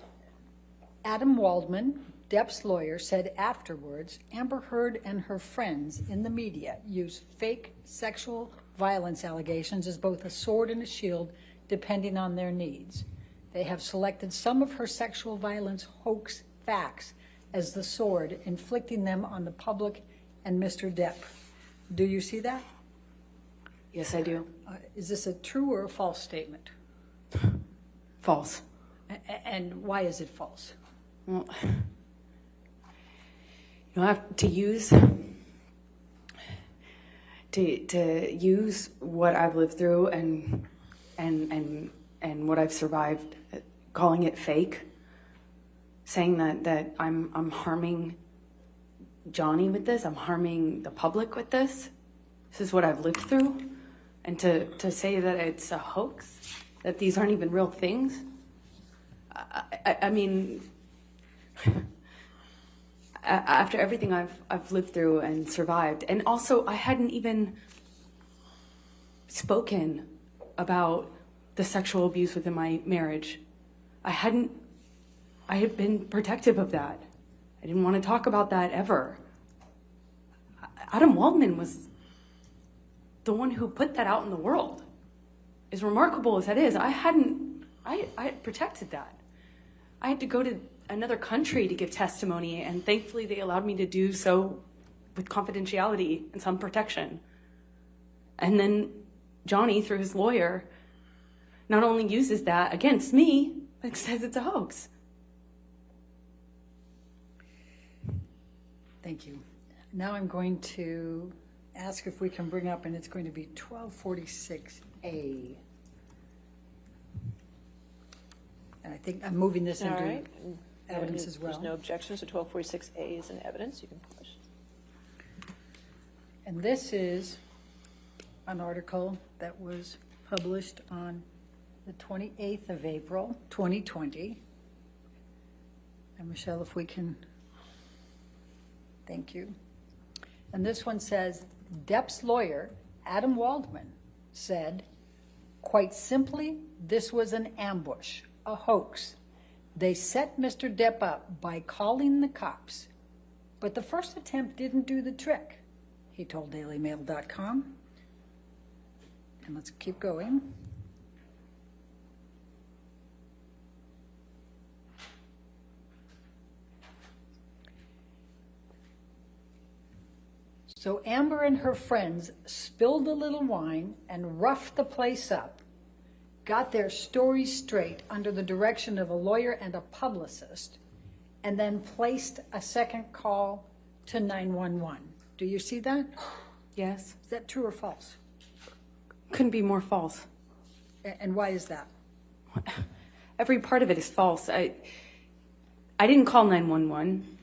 Adam Waldman, Depp's lawyer, said afterwards, Amber Heard and her friends in the media use fake sexual violence allegations as both a sword and a shield, depending on their needs. They have selected some of her sexual violence hoax facts as the sword, inflicting them on the public and Mr. Depp. Do you see that? Yes, I do. Is this a true or a false statement? False. And why is it false? Well, you have to use what I've lived through and what I've survived, calling it fake, saying that I'm harming Johnny with this, I'm harming the public with this. This is what I've lived through, and to say that it's a hoax, that these aren't even real things. I mean, after everything I've lived through and survived, and also I hadn't even spoken about the sexual abuse within my marriage. I had been protective of that. I didn't want to talk about that ever. Adam Waldman was the one who put that out in the world. As remarkable as that is, I had protected that. I had to go to another country to give testimony, and thankfully they allowed me to do so with confidentiality and some protection. And then Johnny, through his lawyer, not only uses that against me, but says it's a hoax. Thank you. Now I'm going to ask if we can bring up, and it's going to be 1246A. And I think I'm moving this into right. evidence as well. There's no objection, so 1246A is in evidence. You can publish. And this is an article that was published on the 28th of April, 2020. And Michelle, if we can, thank you. And this one says, Depp's lawyer, Adam Waldman, said, quite simply, this was an ambush, a hoax. They set Mr. Depp up by calling the cops, but the first attempt didn't do the trick, he told DailyMail.com. And let's keep going. So Amber and her friends spilled a little wine and roughed the place up, got their story straight under the direction of a lawyer and a publicist, and then placed a second call to 911. Do you see that? Yes. Is that true or false? Couldn't be more false. And why is that? Every part of it is false. I didn't call 911.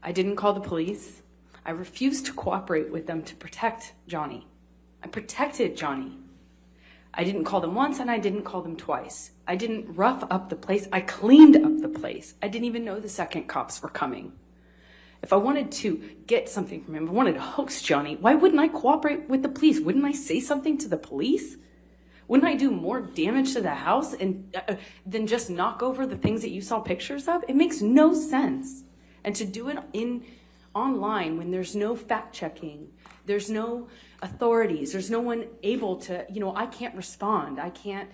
I didn't call the police. I refused to cooperate with them to protect Johnny. I protected Johnny. I didn't call them once and I didn't call them twice. I didn't rough up the place. I cleaned up the place. I didn't even know the second cops were coming. If I wanted to get something from him, if I wanted to hoax Johnny, why wouldn't I cooperate with the police? Wouldn't I say something to the police? Wouldn't I do more damage to the house than just knock over the things that you saw pictures of? It makes no sense. And to do it online when there's no fact checking, there's no authorities, there's no one able to, I can't respond. I can't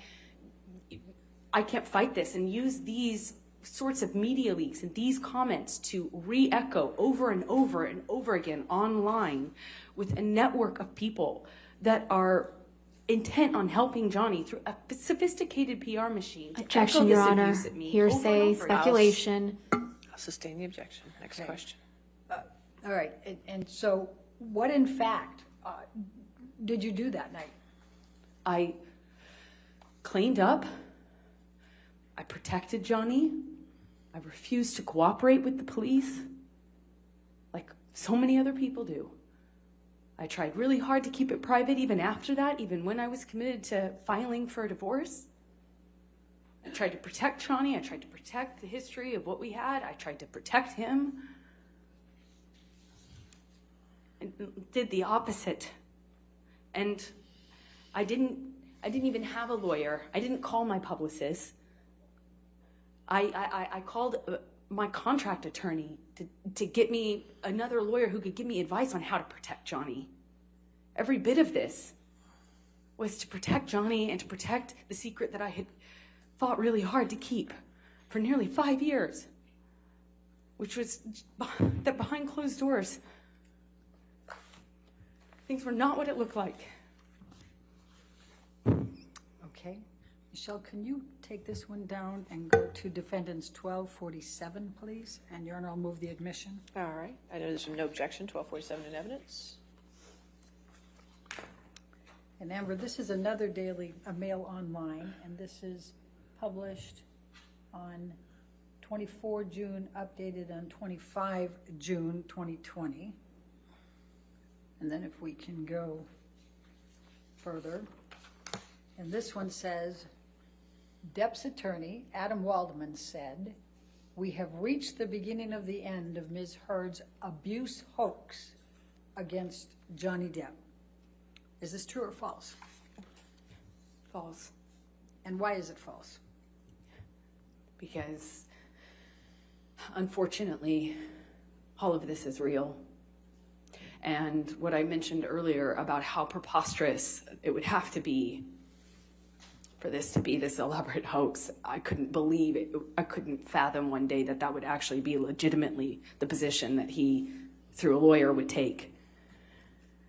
fight this and use these sorts of media leaks and these comments to re-echo over and over and over again online with a network of people that are intent on helping Johnny through a sophisticated PR machine. Objection, Your Honor. Hearsay, speculation. I'll sustain the objection. Next question. All right. And so what, in fact, did you do that night? cleaned up. I protected Johnny. I refused to cooperate with the police, like so many other people do. I tried really hard to keep it private even after that, even when I was committed to filing for a divorce. I tried to protect Johnny. I tried to protect the history of what we had. I tried to protect him. And did the opposite. And I didn't even have a lawyer. I didn't call my publicist. I called my contract attorney to get me another lawyer who could give me advice on how to protect Johnny. Every bit of this was to protect Johnny and to protect the secret that I had fought really hard to keep for nearly 5 years, which was that behind closed doors, things were not what it looked like. Okay. Michelle, can you take this one down and go to defendants 1247, please? And Your Honor, I'll move the admission. All right. I know there's no objection, 1247 in evidence. And Amber, this is another daily, a Mail Online, and this is published on 24 June, updated on 25 June 2020. And then if we can go further. And this one says, Depp's attorney, Adam Waldman, said, "We have reached the beginning of the end of Ms. Heard's abuse hoax against Johnny Depp." Is this true or false? False. And why is it false? Because unfortunately, all of this is real. And what I mentioned earlier about how preposterous it would have to be for this to be this elaborate hoax, I couldn't believe it. I couldn't fathom one day that that would actually be legitimately the position that he, through a lawyer, would take,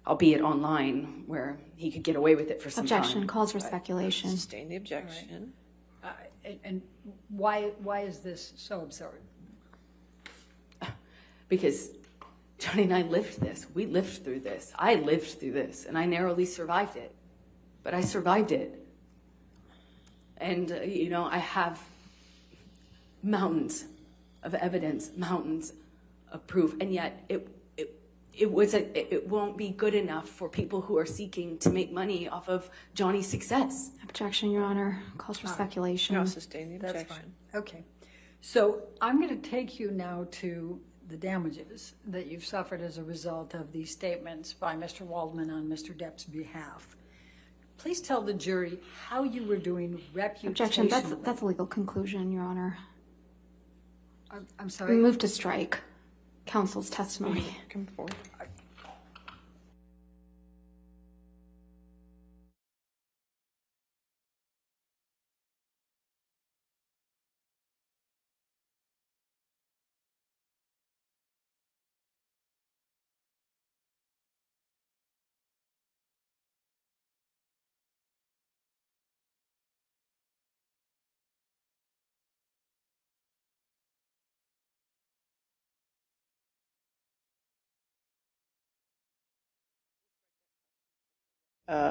albeit online, where he could get away with it for some time. Objection, calls for speculation. Sustain the objection. And why is this so absurd? Because Johnny and I lived this. We lived through this. I lived through this, and I narrowly survived it. But I survived it. And, I have mountains of evidence, mountains of proof, and yet it won't be good enough for people who are seeking to make money off of Johnny's success. Objection, Your Honor. Calls for speculation. I'll sustain the objection. That's fine. Okay. So I'm going to take you now to the damages that you've suffered as a result of these statements by Mr. Waldman on Mr. Depp's behalf. Please tell the jury how you were doing reputationally. Objection, that's a legal conclusion, Your Honor. I'm sorry? Move to strike counsel's testimony. Come forward.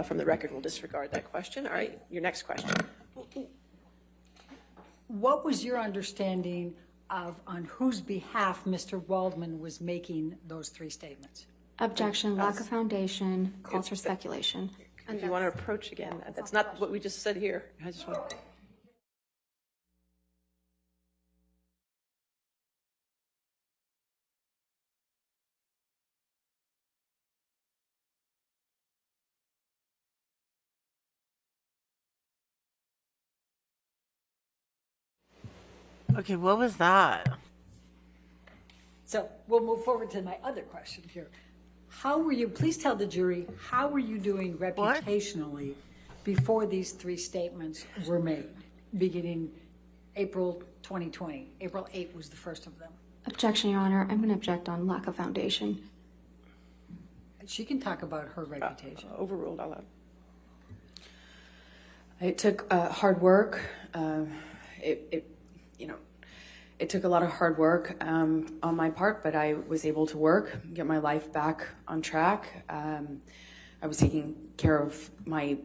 From the record, we'll disregard that question. All right, your next question. What was your understanding of on whose behalf Mr. Waldman was making those three statements? Objection, lack of foundation, calls for speculation. If you want to approach again, that's not what we just said here. I just want to... Okay, what was that? So we'll move forward to my other question here. How were you, please tell the jury, how were you doing reputationally before these three statements were made, beginning April 2020? April 8 was the first of them. Objection, Your Honor. I'm going to object on lack of foundation. She can talk about her reputation. Overruled, I'll allow. It took hard work. It took a lot of hard work on my part, but I was able to work, get my life back on track. I was taking care of my,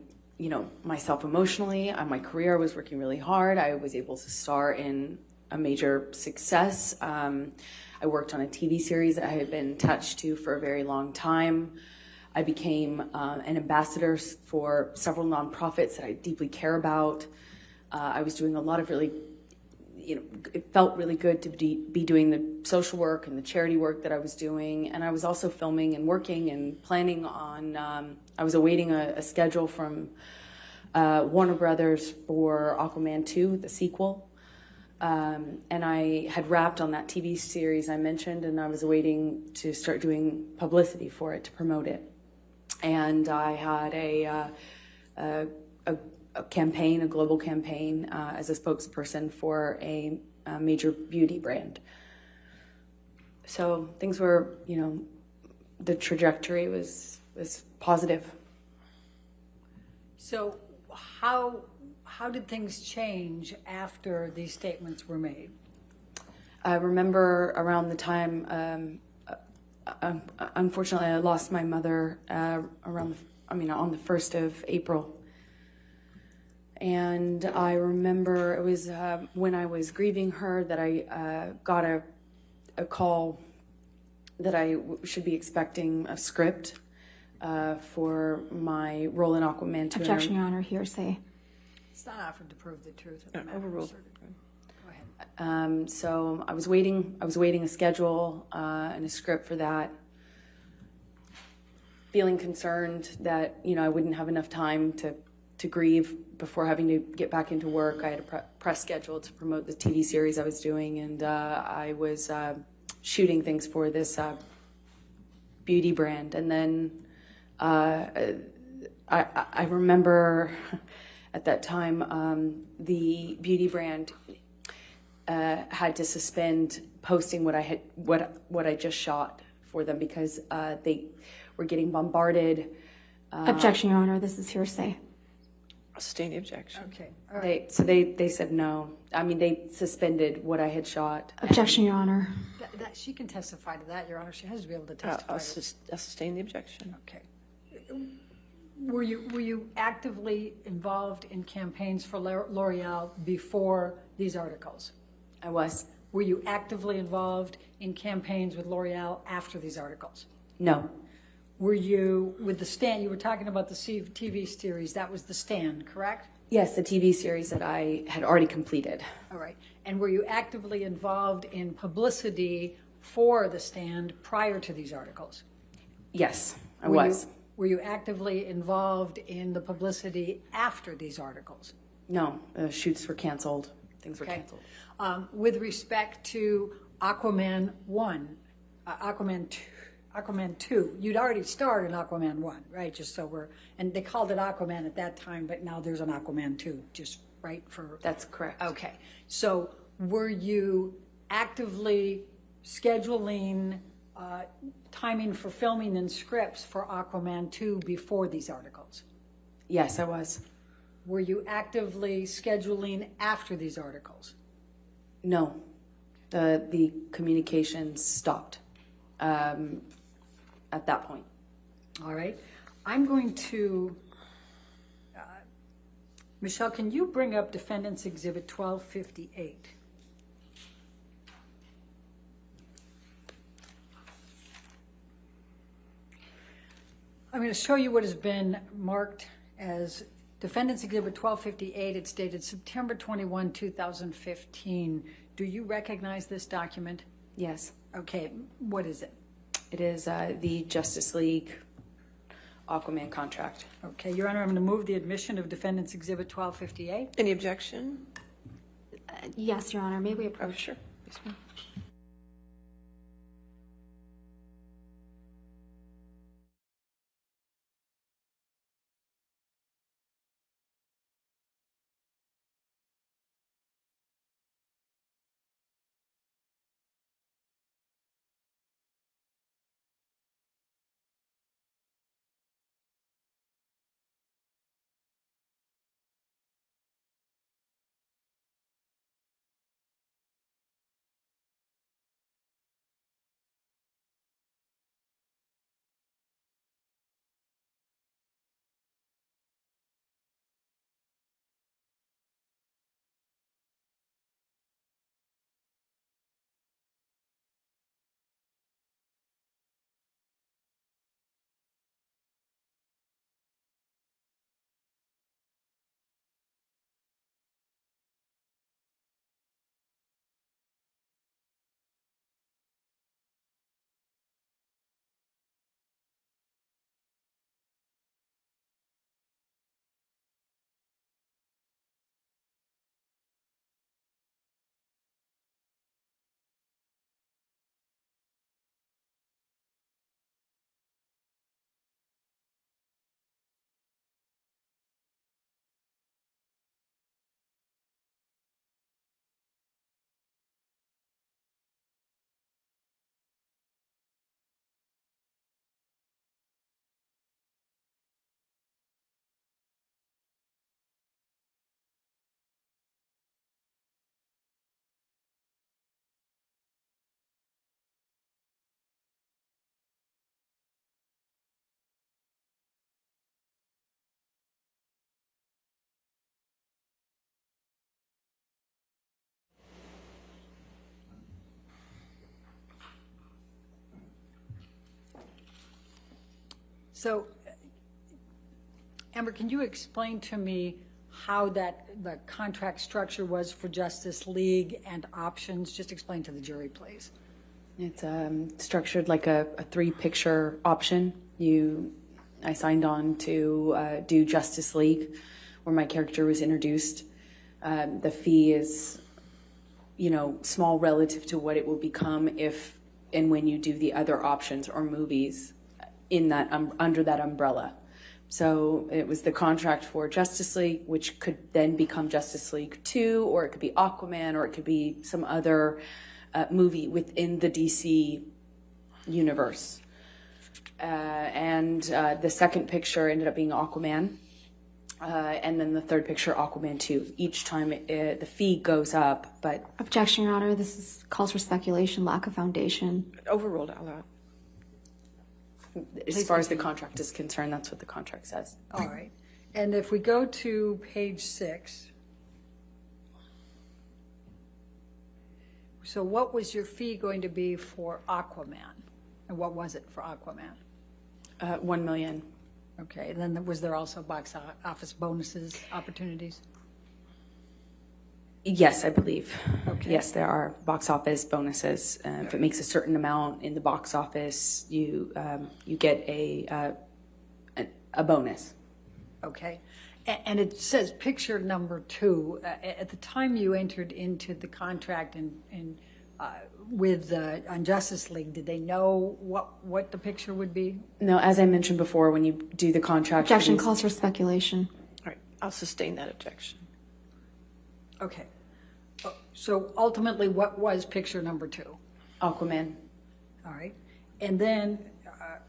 myself emotionally. My career, I was working really hard. I was able to star in a major success. I worked on a TV series that I had been attached to for a very long time. I became an ambassador for several nonprofits that I deeply care about. I was doing a lot of really, it felt really good to be doing the social work and the charity work that I was doing. And I was also filming and working and planning on, I was awaiting a schedule from Warner Brothers for Aquaman 2, the sequel. And I had wrapped on that TV series I mentioned, and I was awaiting to start doing publicity for it to promote it. And I had a campaign, a global campaign, as a spokesperson for a major beauty brand. So things were, the trajectory was positive. So how did things change after these statements were made? I remember around the time, unfortunately, I lost my mother on the 1st of April. And I remember it was when I was grieving her that I got a call that I should be expecting a script for my role in Aquaman 2. Objection, Your Honor, hearsay. It's not offered to prove the truth of the matter. Overruled. Go ahead. So I was waiting a schedule and a script for that. Feeling concerned that, I wouldn't have enough time to grieve before having to get back into work. I had a press schedule to promote the TV series I was doing, and I was shooting things for this beauty brand. And then I remember at that time the beauty brand had to suspend posting what I just shot for them because they were getting bombarded. Objection, Your Honor, this is hearsay. I'll sustain the objection. Okay. All right. They said no. They suspended what I had shot. Objection, Your Honor. That she can testify to that, Your Honor. She has to be able to testify. I'll sustain the objection. Okay. Were you actively involved in campaigns for L'Oreal before these articles? I was. Were you actively involved in campaigns with L'Oreal after these articles? No. Were you with the Stand? You were talking about the TV series. That was the Stand, correct? Yes, the TV series that I had already completed. All right. And were you actively involved in publicity for the Stand prior to these articles? Yes, I was. Were you actively involved in the publicity after these articles? No, shoots were canceled. Things were canceled. With respect to Aquaman 1, Aquaman 2, you'd already starred in Aquaman 1, right? Just so and they called it Aquaman at that time, but now there's an Aquaman 2, just right for... That's correct. Okay. So were you actively scheduling timing for filming and scripts for Aquaman 2 before these articles? Yes, I was. Were you actively scheduling after these articles? No. The communications stopped at that point. All right. I'm going to... Michelle, can you bring up Defendant's Exhibit 1258? I'm going to show you what has been marked as Defendant's Exhibit 1258. It's dated September 21, 2015. Do you recognize this document? Yes. Okay. What is it? It is the Justice League Aquaman contract. Okay, Your Honor, I'm going to move the admission of Defendant's Exhibit 1258. Any objection? Yes, Your Honor. May we approach? Oh, sure. Yes, ma'am. So, Amber, can you explain to me how the contract structure was for Justice League and options? Just explain to the jury, please. It's structured like a 3-picture option. I signed on to do Justice League, where my character was introduced. The fee is, small relative to what it will become if and when you do the other options or movies in that under that umbrella. So it was the contract for Justice League, which could then become Justice League 2, or it could be Aquaman, or it could be some other movie within the DC universe. And the second picture ended up being Aquaman. And then the third picture, Aquaman 2. Each time the fee goes up, but... Objection, Your Honor. This calls for speculation, lack of foundation. Overruled out loud. As far as the contract is concerned, that's what the contract says. All right. And if we go to page 6, so what was your fee going to be for Aquaman? And what was it for Aquaman? $1 million. Okay, and then was there also box office bonuses, opportunities? Yes, I believe. Okay. Yes, there are box office bonuses. If it makes a certain amount in the box office, you get a bonus. Okay. And it says picture number 2. At the time you entered into the contract with on Justice League, did they know what the picture would be? No, as I mentioned before, when you do the contract... Objection calls for speculation. All right, I'll sustain that objection. Okay. So ultimately, what was picture number 2? Aquaman. All right. And then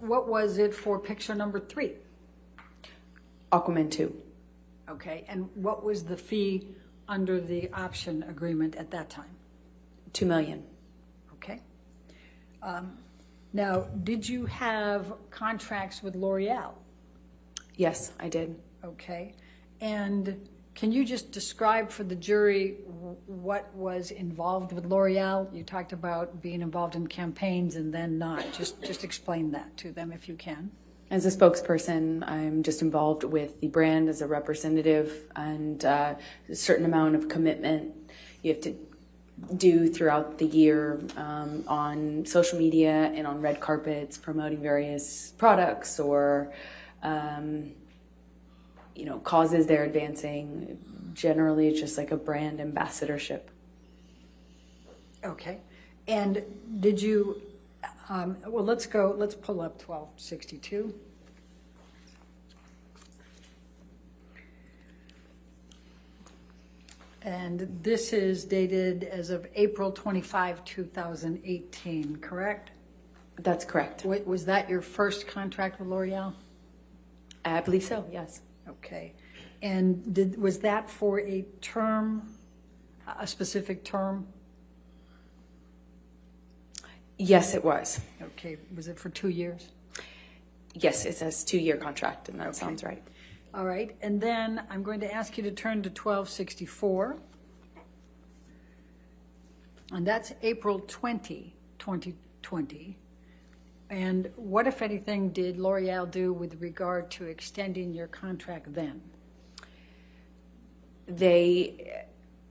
what was it for picture number 3? Aquaman 2. Okay. And what was the fee under the option agreement at that time? $2 million. Okay. Now, did you have contracts with L'Oreal? Yes, I did. Okay. And can you just describe for the jury what was involved with L'Oreal? You talked about being involved in campaigns and then not. Just explain that to them if you can. As a spokesperson, I'm just involved with the brand as a representative, and a certain amount of commitment you have to do throughout the year on social media and on red carpets promoting various products or causes they're advancing. Generally, it's just like a brand ambassadorship. Okay. And did you, let's pull up 1262. And this is dated as of April 25, 2018, correct? That's correct. Was that your first contract with L'Oreal? I believe so, yes. Okay. And was that for a term, a specific term? Yes, it was. Okay. Was it for 2 years? Yes, it says 2-year contract, and that sounds right. All right. And then I'm going to ask you to turn to 1264. And that's April 20, 2020. And what, if anything, did L'Oreal do with regard to extending your contract then? They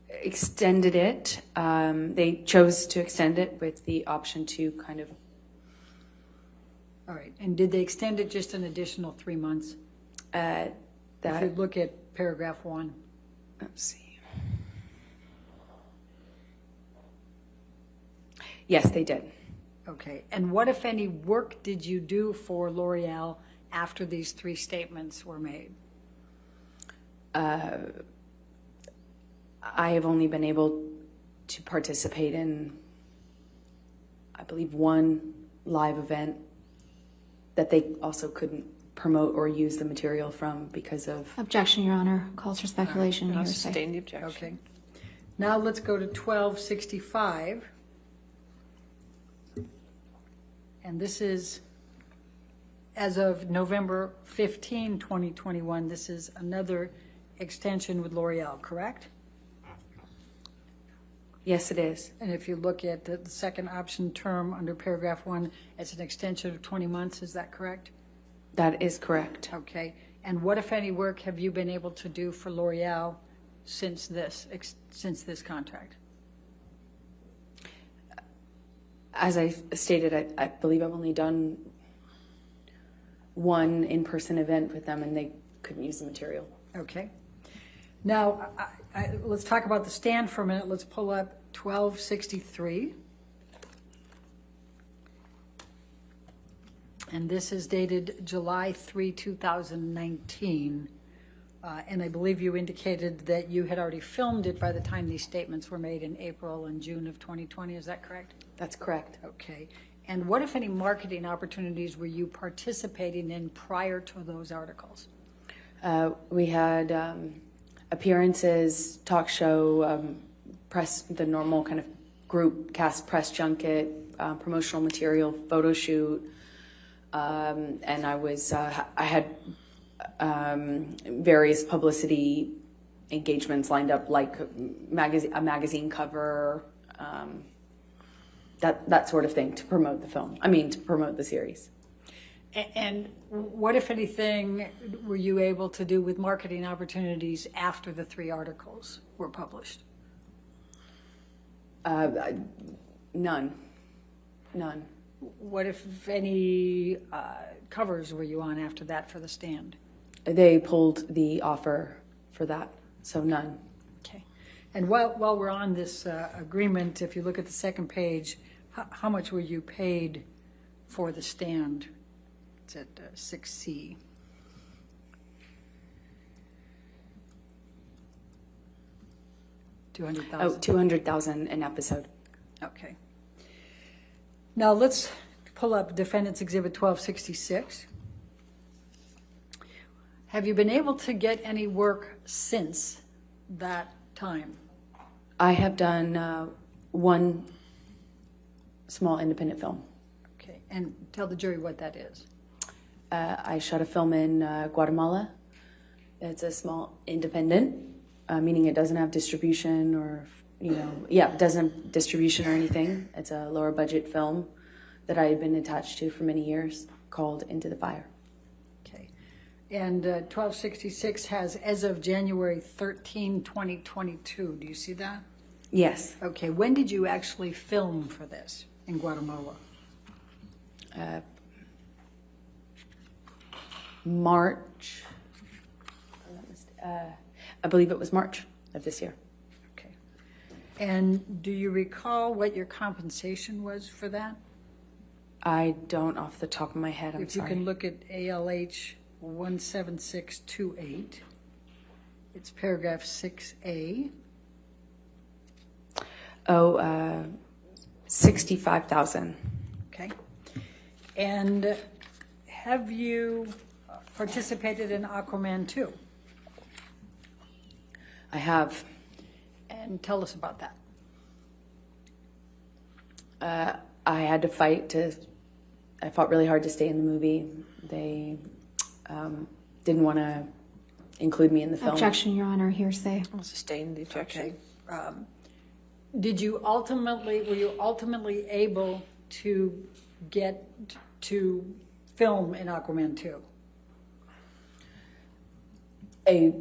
extended it. They chose to extend it with the option to kind of... All right. And did they extend it just an additional 3 months? If you look at paragraph 1. Let's see. Yes, they did. Okay. And what, if any, work did you do for L'Oreal after these 3 statements were made? I have only been able to participate in, I believe, 1 live event that they also couldn't promote or use the material from because of... Objection, Your Honor. Calls for speculation and I'll hearsay. sustain the objection. Okay. Now let's go to 1265. And this is, as of November 15, 2021, this is another extension with L'Oreal, correct? Yes, it is. And if you look at the second option term under paragraph 1, it's an extension of 20 months, is that correct? That is correct. Okay. And what, if any, work have you been able to do for L'Oreal since this contract? As I stated, I believe I've only done one in-person event with them, and they couldn't use the material. Okay. Now, let's talk about the stand for a minute. Let's pull up 1263. And this is dated July 3, 2019. And I believe you indicated that you had already filmed it by the time these statements were made in April and June of 2020. Is that correct? That's correct. Okay. And what, if any, marketing opportunities were you participating in prior to those articles? We had appearances, talk show, press, the normal kind of group cast press junket, promotional material, photo shoot, and I had various publicity engagements lined up, like a magazine cover, that sort of thing, to promote the film. To promote the series. And what, if anything, were you able to do with marketing opportunities after the 3 articles were published? None. What, if any, covers were you on after that for the stand? They pulled the offer for that, so none. Okay. And while we're on this agreement, if you look at the second page, how much were you paid for the stand? It's at 6C. $200,000. Oh, $200,000 an episode. Okay. Now let's pull up Defendant's Exhibit 1266. Have you been able to get any work since that time? I have done one small independent film. Okay, and tell the jury what that is. I shot a film in Guatemala. It's a small independent, meaning it doesn't have distribution or, it doesn't have distribution or anything. It's a lower budget film that I had been attached to for many years, called Into the Fire. Okay. And 1266 has, as of January 13, 2022. Do you see that? Yes. Okay, when did you actually film for this in Guatemala? March. I believe it was March of this year. Okay. And do you recall what your compensation was for that? I don't off the top of my head, I'm If you sorry. can look at ALH 17628, it's paragraph 6A. Oh, 65,000. Okay. And have you participated in Aquaman 2? I have. And tell us about that. I had to I fought really hard to stay in the movie. They didn't want to include me in the film. Objection, Your Honor, hearsay. I'll sustain the objection. Okay. Were you ultimately able to get to film in Aquaman 2? A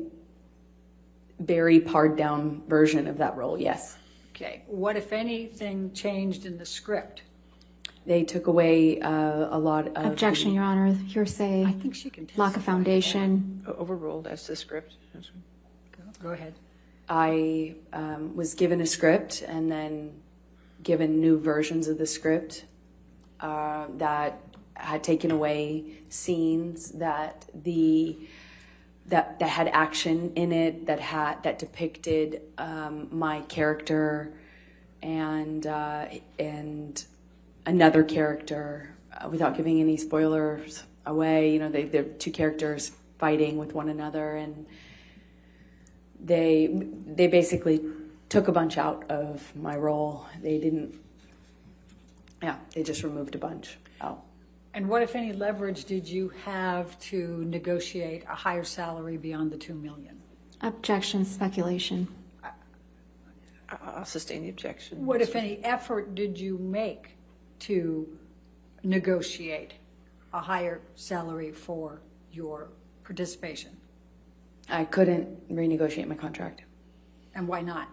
very pared down version of that role, yes. Okay. What, if anything, changed in the script? They took away a lot of... Objection, Your Honor, hearsay. I think she can Lack of foundation. Overruled as to script. Go ahead. I was given a script and then given new versions of the script that had taken away scenes that had action in it, that depicted my character and another character, without giving any spoilers away. They're two characters fighting with one another, and they basically took a bunch out of my role. They just removed a bunch out. And what, if any, leverage did you have to negotiate a higher salary beyond the $2 million? Objection, speculation. I'll sustain the objection. What, if any, effort did you make to negotiate a higher salary for your participation. I couldn't renegotiate my contract. And why not?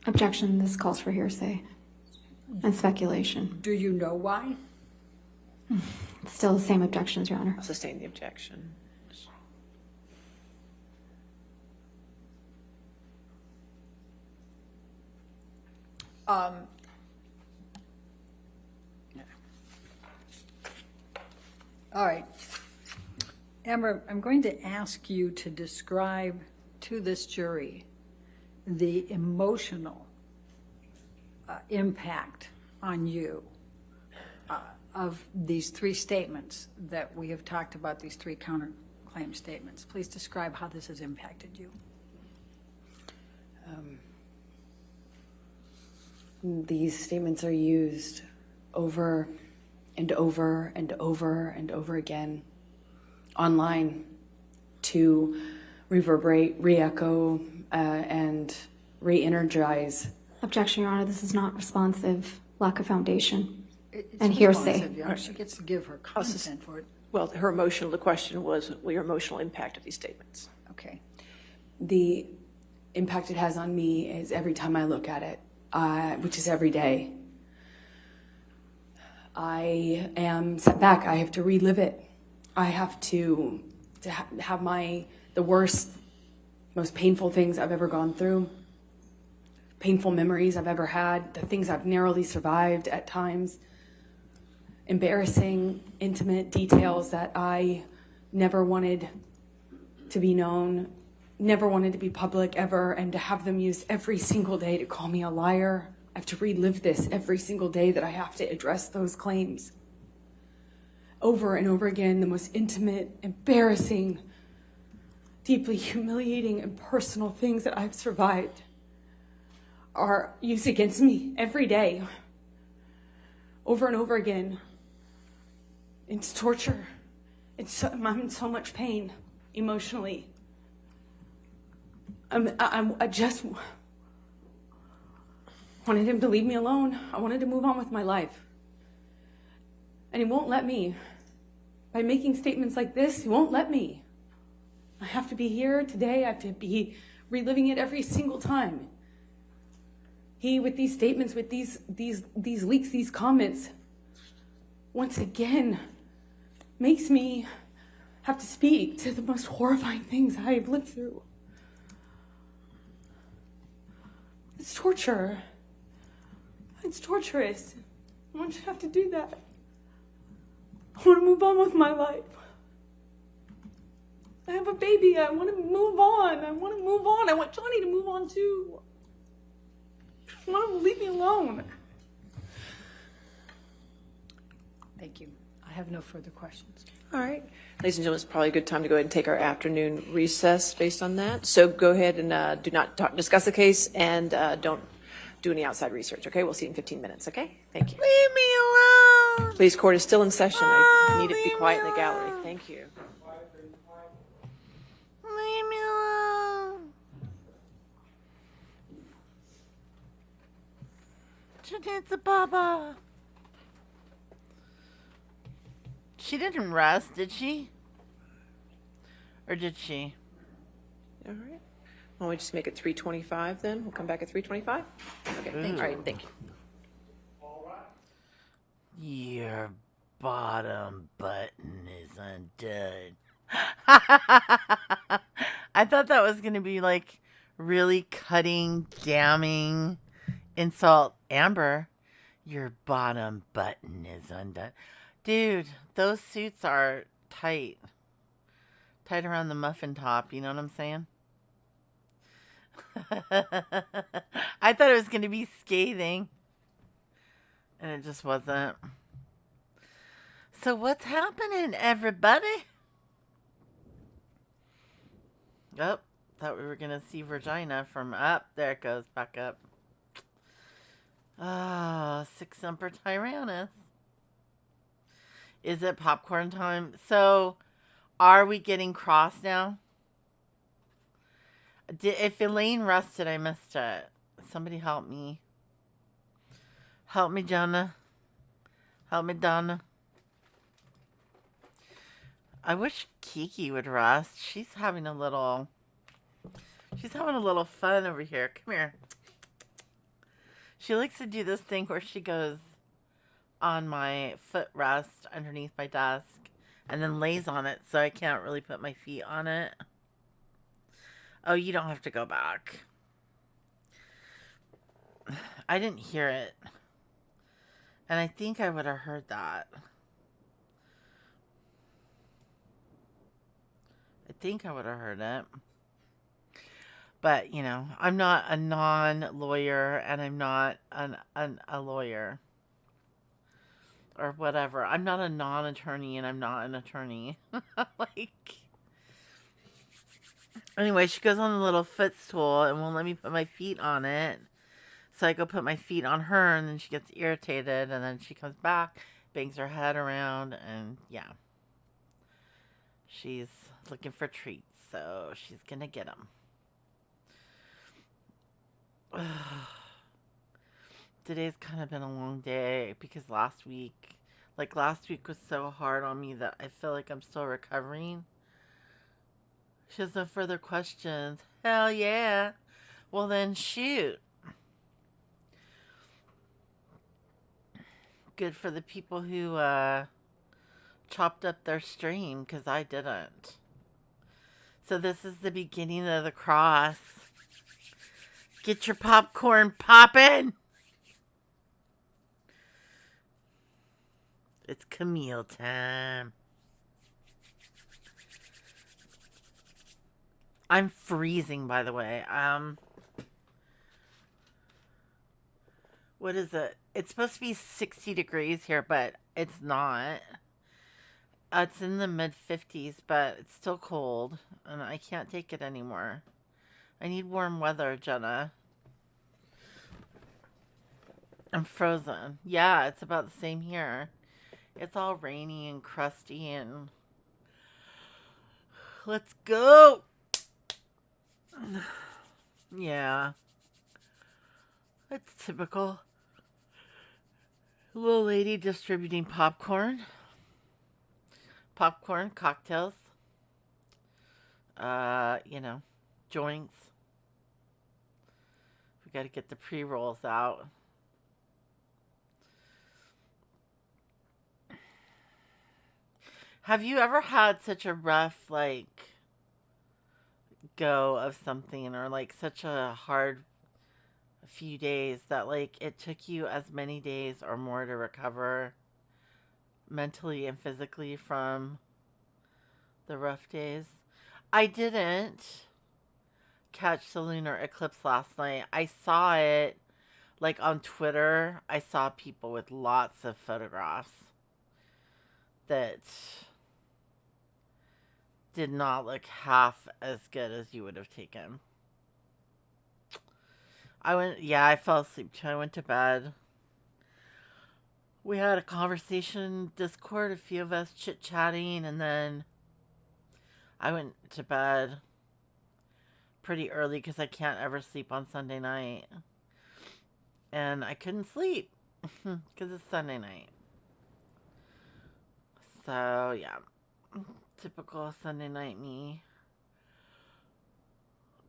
Objection, this calls for hearsay and speculation. Do you know why? Still the same objections, Your Honor. I'll sustain the objection. All right. Amber, I'm going to ask you to describe to this jury the emotional impact on you of these three statements that we have talked about, these three counterclaim statements. Please describe how this has impacted you. These statements are used over and over and over and over again online to reverberate, re-echo, and re-energize. Objection, Your Honor, this is not responsive, lack of foundation, It's and hearsay. responsive, Your Honor. She gets to give her content for it. Well, the question was, your emotional impact of these statements. Okay. The impact it has on me is every time I look at it, which is every day. I am set back. I have to relive it. I have to have the worst, most painful things I've ever gone through, painful memories I've ever had, the things I've narrowly survived at times, embarrassing, intimate details that I never wanted to be known, never wanted to be public ever, and to have them used every single day to call me a liar. I have to relive this every single day that I have to address those claims. Over and over again, the most intimate, embarrassing, deeply humiliating and personal things that I've survived are used against me every day. Over and over again. It's torture. I'm in so much pain emotionally. I just wanted him to leave me alone. I wanted to move on with my life. And he won't let me. By making statements like this, he won't let me. I have to be here today. I have to be reliving it every single time. He, with these statements, with these leaks, these comments, once again, makes me have to speak to the most horrifying things I've lived through. It's torture. It's torturous. I want you to have to do that. I want to move on with my life. I have a baby. I want to move on. I want Johnny to move on too. I want him to leave me alone. Thank you. I have no further questions. All right. Ladies and gentlemen, it's probably a good time to go ahead and take our afternoon recess based on that. So go ahead and do not discuss the case and don't do any outside research, okay? We'll see you in 15 minutes, okay? Thank you. Leave me alone. Please, court is still in session. I need it to be quiet in the gallery. Thank you. Leave me alone. Janitza Baba. She didn't rest, did she? Or did she? All right. Why don't we just make it 3:25 then? We'll come back at 3:25? Okay, thank you. All right, thank you. Your bottom button is undone. I thought that was going to be like really cutting, damning insult. Amber, your bottom button is undone. Dude, those suits are tight. Tight around the muffin top, you know what I'm saying? I thought it was going to be scathing. And it just wasn't. So what's happening, everybody? Oh, thought we were going to see Virginia from up. There it goes, back up. Ah, Six Semper Tyrannis. Is it popcorn time? So, are we getting cross now? If Elaine rested, I missed it. Somebody help me. Help me, Jonna. Help me, Donna. I wish Kiki would rest. She's having a little fun over here. Come here. She likes to do this thing where she goes on my footrest underneath my desk and then lays on it so I can't really put my feet on it. Oh, you don't have to go back. I didn't hear it. And I think I would have heard that. I think I would have heard it. But, you know, I'm not a non-lawyer and I'm not a lawyer. Or whatever. I'm not a non-attorney and I'm not an attorney. Like... Anyway, she goes on the little footstool and won't let me put my feet on it. So I go put my feet on her and then she gets irritated and then she comes back, bangs her head around, and yeah. She's looking for treats, so she's gonna get them. Today's kind of been a long day because last week was so hard on me that I feel like I'm still recovering. She has no further questions. Hell yeah. Well then shoot. Good for the people who chopped up their stream, because I didn't. So this is the beginning of the cross. Get your popcorn poppin'. It's Camille time. I'm freezing, by the way. What is it? It's supposed to be 60 degrees here, but it's not. It's in the mid-50s, but it's still cold, and I can't take it anymore. I need warm weather, Jenna. I'm frozen. Yeah, it's about the same here. It's all rainy and crusty, and... Let's go! Yeah. That's typical. Little lady distributing popcorn. Popcorn, cocktails. You know, joints. We gotta get the pre-rolls out. Have you ever had such a rough, like, go of something, or like such a hard few days that like it took you as many days or more to recover mentally and physically from the rough days? I didn't catch the lunar eclipse last night. I saw it like on Twitter. I saw people with lots of photographs that did not look half as good as you would have taken. I fell asleep too. I went to bed. We had a conversation, Discord, a few of us chit-chatting, and then I went to bed pretty early because I can't ever sleep on Sunday night. And I couldn't sleep because it's Sunday night. So, yeah. Typical Sunday night me.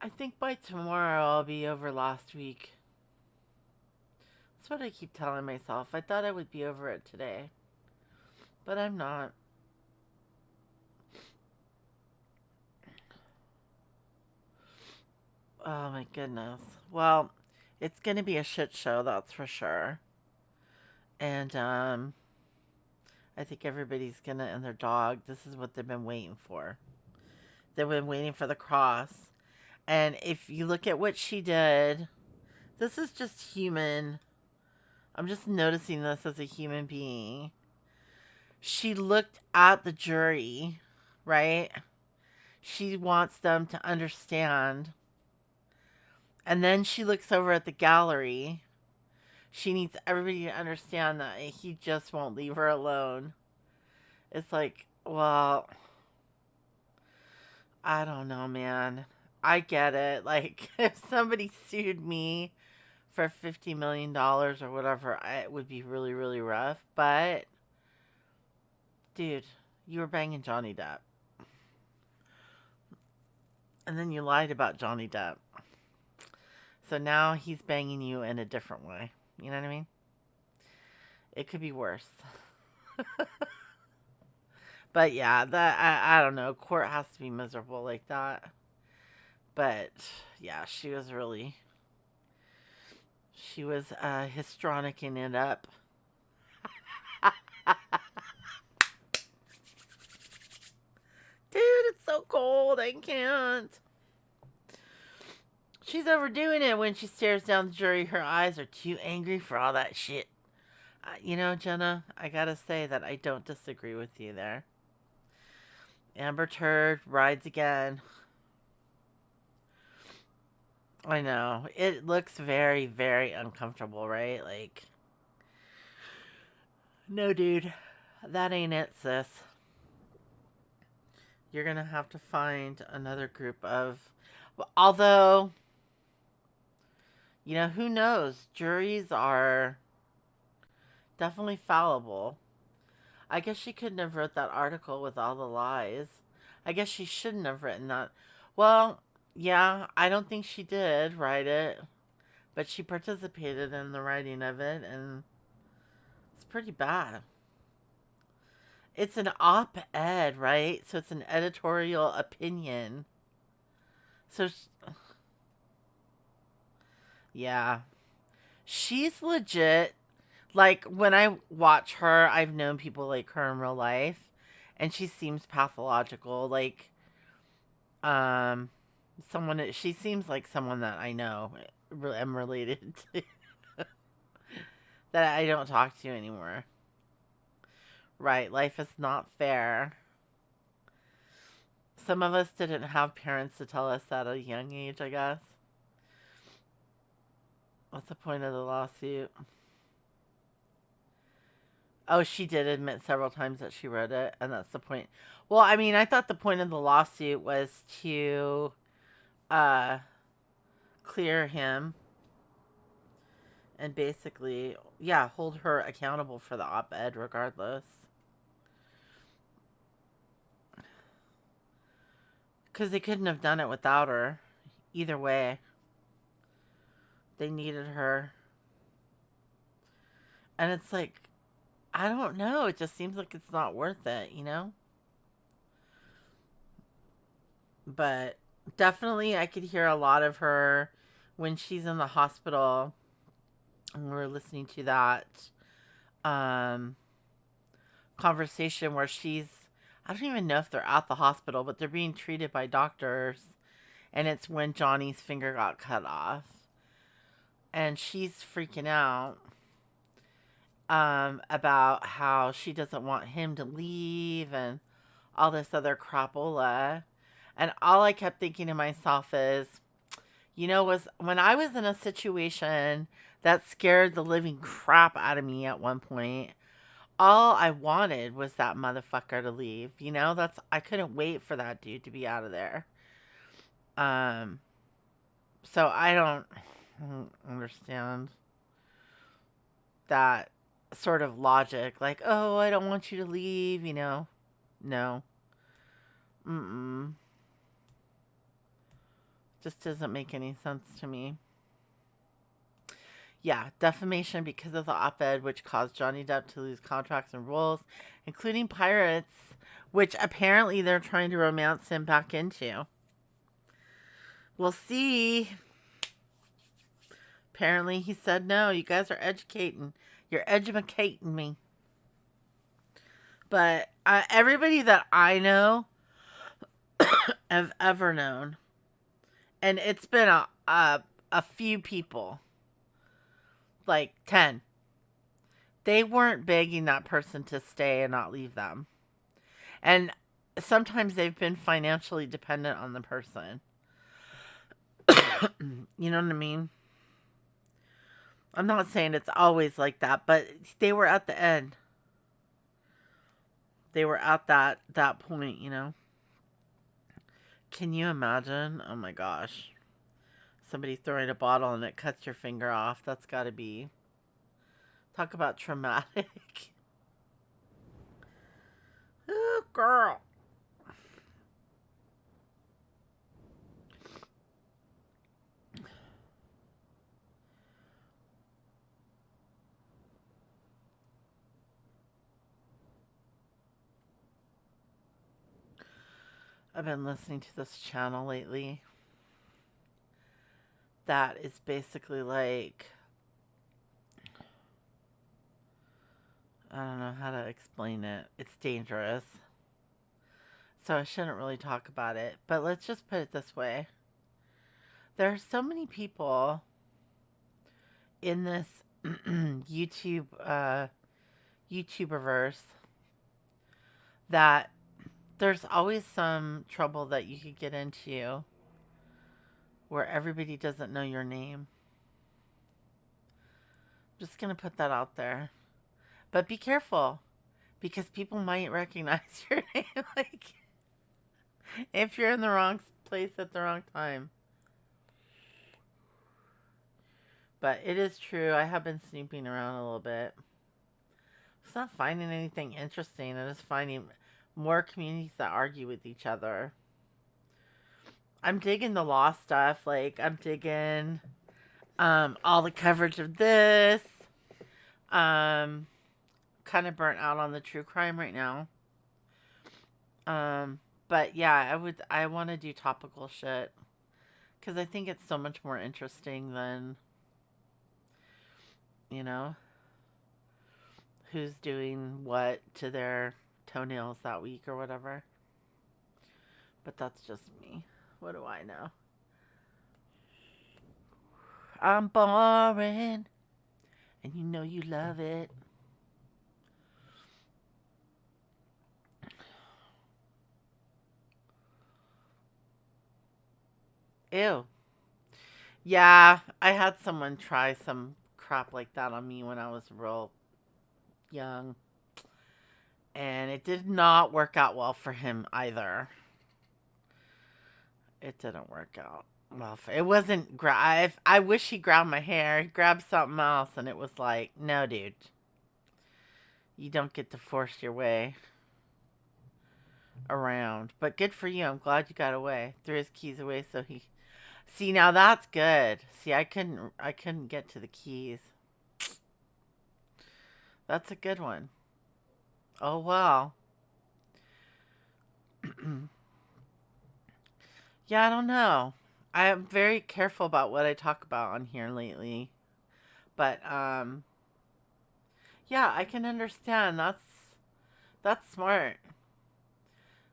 I think by tomorrow I'll be over last week. That's what I keep telling myself. I thought I would be over it today. But I'm not. Oh my goodness. Well, it's going to be a shit show, that's for sure. And, I think everybody's gonna, and their dog, this is what they've been waiting for. They've been waiting for the cross. And if you look at what she did, this is just human. I'm just noticing this as a human being. She looked at the jury, right? She wants them to understand. And then she looks over at the gallery. She needs everybody to understand that he just won't leave her alone. It's like, well, I don't know, man. I get it. Like, if somebody sued me for $50 million or whatever, it would be really, really rough. But, dude, you were banging Johnny Depp. And then you lied about Johnny Depp. So now he's banging you in a different way. You know what I mean? It could be worse. But yeah, I don't know. Court has to be miserable like that. But yeah, she was histrionicing it up. Dude, it's so cold. I can't. She's overdoing it when she stares down the jury. Her eyes are too angry for all that shit. You know, Jenna, I gotta say that I don't disagree with you there. Amber Turd rides again. I know. It looks very, very uncomfortable, right? Like, no, dude. That ain't it, sis. You're gonna have to find another group of... Although, you know, who knows? Juries are definitely fallible. I guess she couldn't have wrote that article with all the lies. I guess she shouldn't have written that. Well, yeah, I don't think she did write it, but she participated in the writing of it, and it's pretty bad. It's an op-ed, right? So it's an editorial opinion. So, yeah. She's legit. Like, when I watch her, I've known people like her in real life, and she seems pathological. Like, she seems like someone that I know, am related to, that I don't talk to anymore. Right, life is not fair. Some of us didn't have parents to tell us that at a young age, I guess. What's the point of the lawsuit? Oh, she did admit several times that she wrote it, and that's the point. Well, I mean, I thought the point of the lawsuit was to clear him and basically, yeah, hold her accountable for the op-ed regardless. Because they couldn't have done it without her. Either way. They needed her. And it's like, I don't know. It just seems like it's not worth it, you know? But definitely I could hear a lot of her when she's in the hospital. And we're listening to that conversation where I don't even know if they're at the hospital, but they're being treated by doctors. And it's when Johnny's finger got cut off. And she's freaking out about how she doesn't want him to leave and all this other crapola. And all I kept thinking to myself is, you know, was when I was in a situation that scared the living crap out of me at one point, all I wanted was that motherfucker to leave. You know, I couldn't wait for that dude to be out of there. So I don't understand that sort of logic. Like, oh, I don't want you to leave, you know. No. Just doesn't make any sense to me. Yeah, defamation because of the op-ed, which caused Johnny Depp to lose contracts and roles, including Pirates, which apparently they're trying to romance him back into. We'll see. Apparently he said no. You guys are educating. You're educating me. But everybody that I know have ever known, and it's been a few people, like 10, they weren't begging that person to stay and not leave them. And sometimes they've been financially dependent on the person. You know what I mean? I'm not saying it's always like that, but they were at the end. They were at that point, you know? Can you imagine? Oh my gosh. Somebody throwing a bottle and it cuts your finger off. That's got to be... Talk about traumatic. Oh, girl. I've been listening to this channel lately that is basically like, I don't know how to explain it. It's dangerous. So I shouldn't really talk about it. But let's just put it this way. There are so many people in this YouTuberverse that there's always some trouble that you could get into where everybody doesn't know your name. Just gonna put that out there. But be careful, because people might recognize your name, like, if you're in the wrong place at the wrong time. But it is true, I have been snooping around a little bit. It's not finding anything interesting, I'm just finding more communities that argue with each other. I'm digging the law stuff, like, I'm digging all the coverage of this. Kind of burnt out on the true crime right now. But yeah, I want to do topical shit, because I think it's so much more interesting than, you know, who's doing what to their toenails that week or whatever. But that's just me. What do I know? I'm boring, and you know you love it. Ew. Yeah, I had someone try some crap like that on me when I was real young. And it did not work out well for him either. It didn't work out well. It wasn't... I wish he grabbed my hair. He grabbed something else, and it was like, no, dude. You don't get to force your way around. But good for you. I'm glad you got away. Threw his keys away so he... See, now that's good. See, I couldn't get to the keys. That's a good one. Oh, well. Yeah, I don't know. I am very careful about what I talk about on here lately. But, yeah, I can understand. That's smart.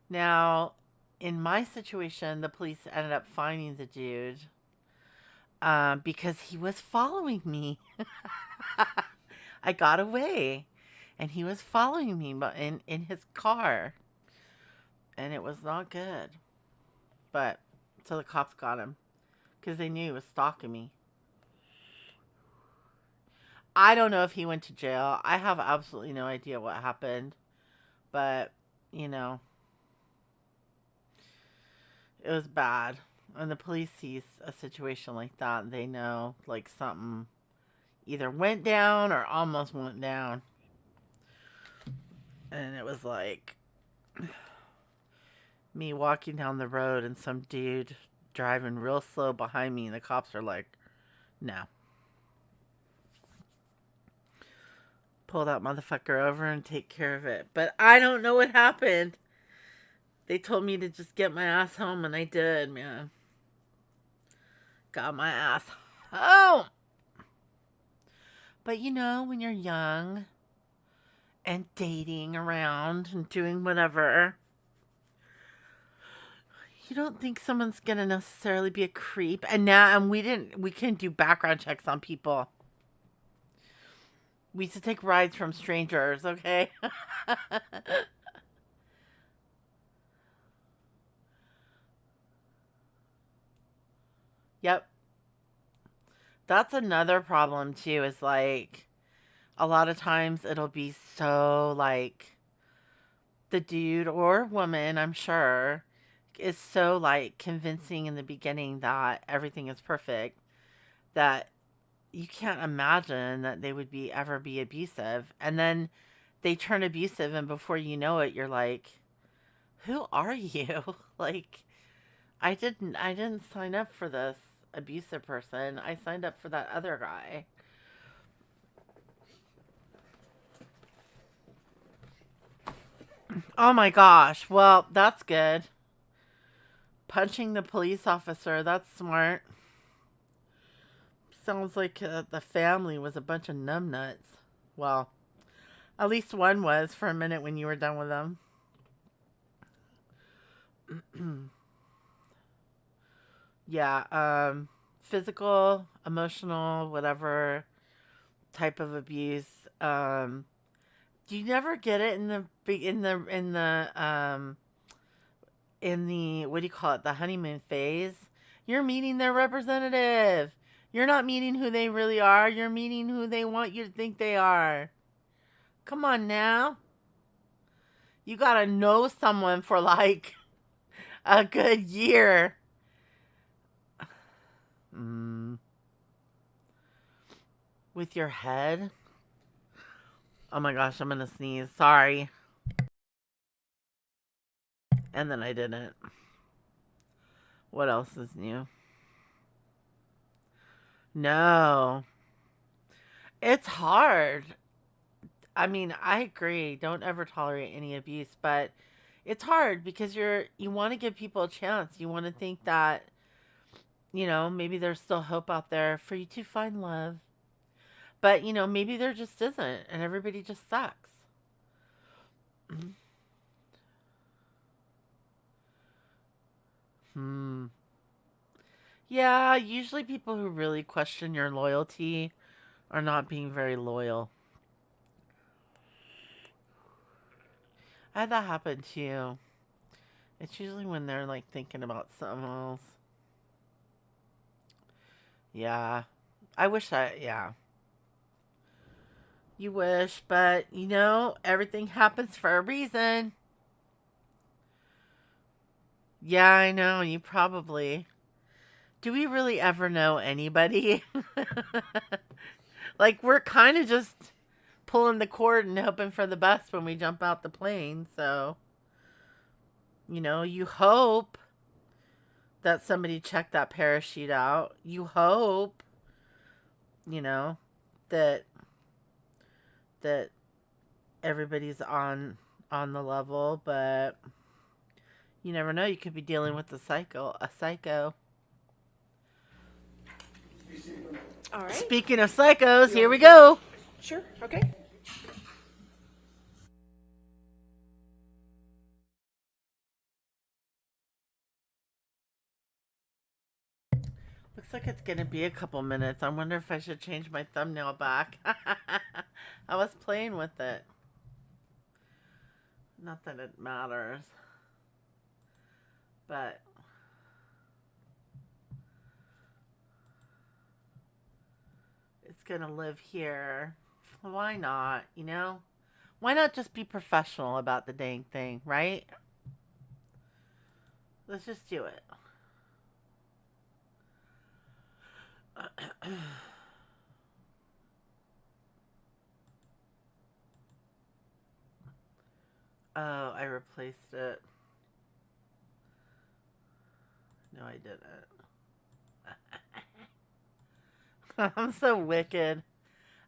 Now, in my situation, the police ended up finding the dude because he was following me. I got away, and he was following me in his car, and it was not good. But so the cops got him because they knew he was stalking me. I don't know if he went to jail. I have absolutely no idea what happened, but you know, it was bad. When the police sees a situation like that, they know like something either went down or almost went down. And it was like me walking down the road and some dude driving real slow behind me, and the cops are like, no. Pull that motherfucker over and take care of it. But I don't know what happened. They told me to just get my ass home, and I did, man. Got my ass home. But you know, when you're young and dating around and doing whatever, you don't think someone's gonna necessarily be a creep. And now, and we couldn't do background checks on people. We used to take rides from strangers, okay? Yep. That's another problem too, is like a lot of times it'll be so like the dude or woman, I'm sure, is so like convincing in the beginning that everything is perfect that you can't imagine that they would ever be abusive. And then they turn abusive, and before you know it, you're like, who are you? Like, I didn't sign up for this abusive person. I signed up for that other guy. Oh my gosh. Well, that's good. Punching the police officer, that's smart. Sounds like the family was a bunch of numbnuts. Well, at least one was for a minute when you were done with them. Yeah, physical, emotional, whatever type of abuse. Do you never get it in the what do you call it? The honeymoon phase. You're meeting their representative. You're not meeting who they really are. You're meeting who they want you to think they are. Come on now. You gotta know someone for like a good year. With your head? Oh my gosh, I'm gonna sneeze. Sorry. And then I didn't. What else is new? No. It's hard. I mean, I agree. Don't ever tolerate any abuse, but it's hard because you want to give people a chance. You want to think that, maybe there's still hope out there for you to find love. But, maybe there just isn't, and everybody just sucks. Yeah, usually people who really question your loyalty are not being very loyal. I had that happen too. It's usually when they're like thinking about something else. Yeah. Yeah. You wish, but everything happens for a reason. Yeah, I know, you probably. Do we really ever know anybody? Like, we're kind of just pulling the cord and hoping for the best when we jump out the plane, so, you hope that somebody checked that parachute out. You hope, that everybody's on the level, but you never know. You could be dealing with a psycho. All right. Speaking of psychos, here we go. Sure. Okay. Looks like it's going to be a couple minutes. I wonder if I should change my thumbnail back. I was playing with it. Not that it matters. But it's going to live here. Why not, Why not just be professional about the dang thing, right? Let's just do it. Oh, I replaced it. No, I didn't. I'm so wicked.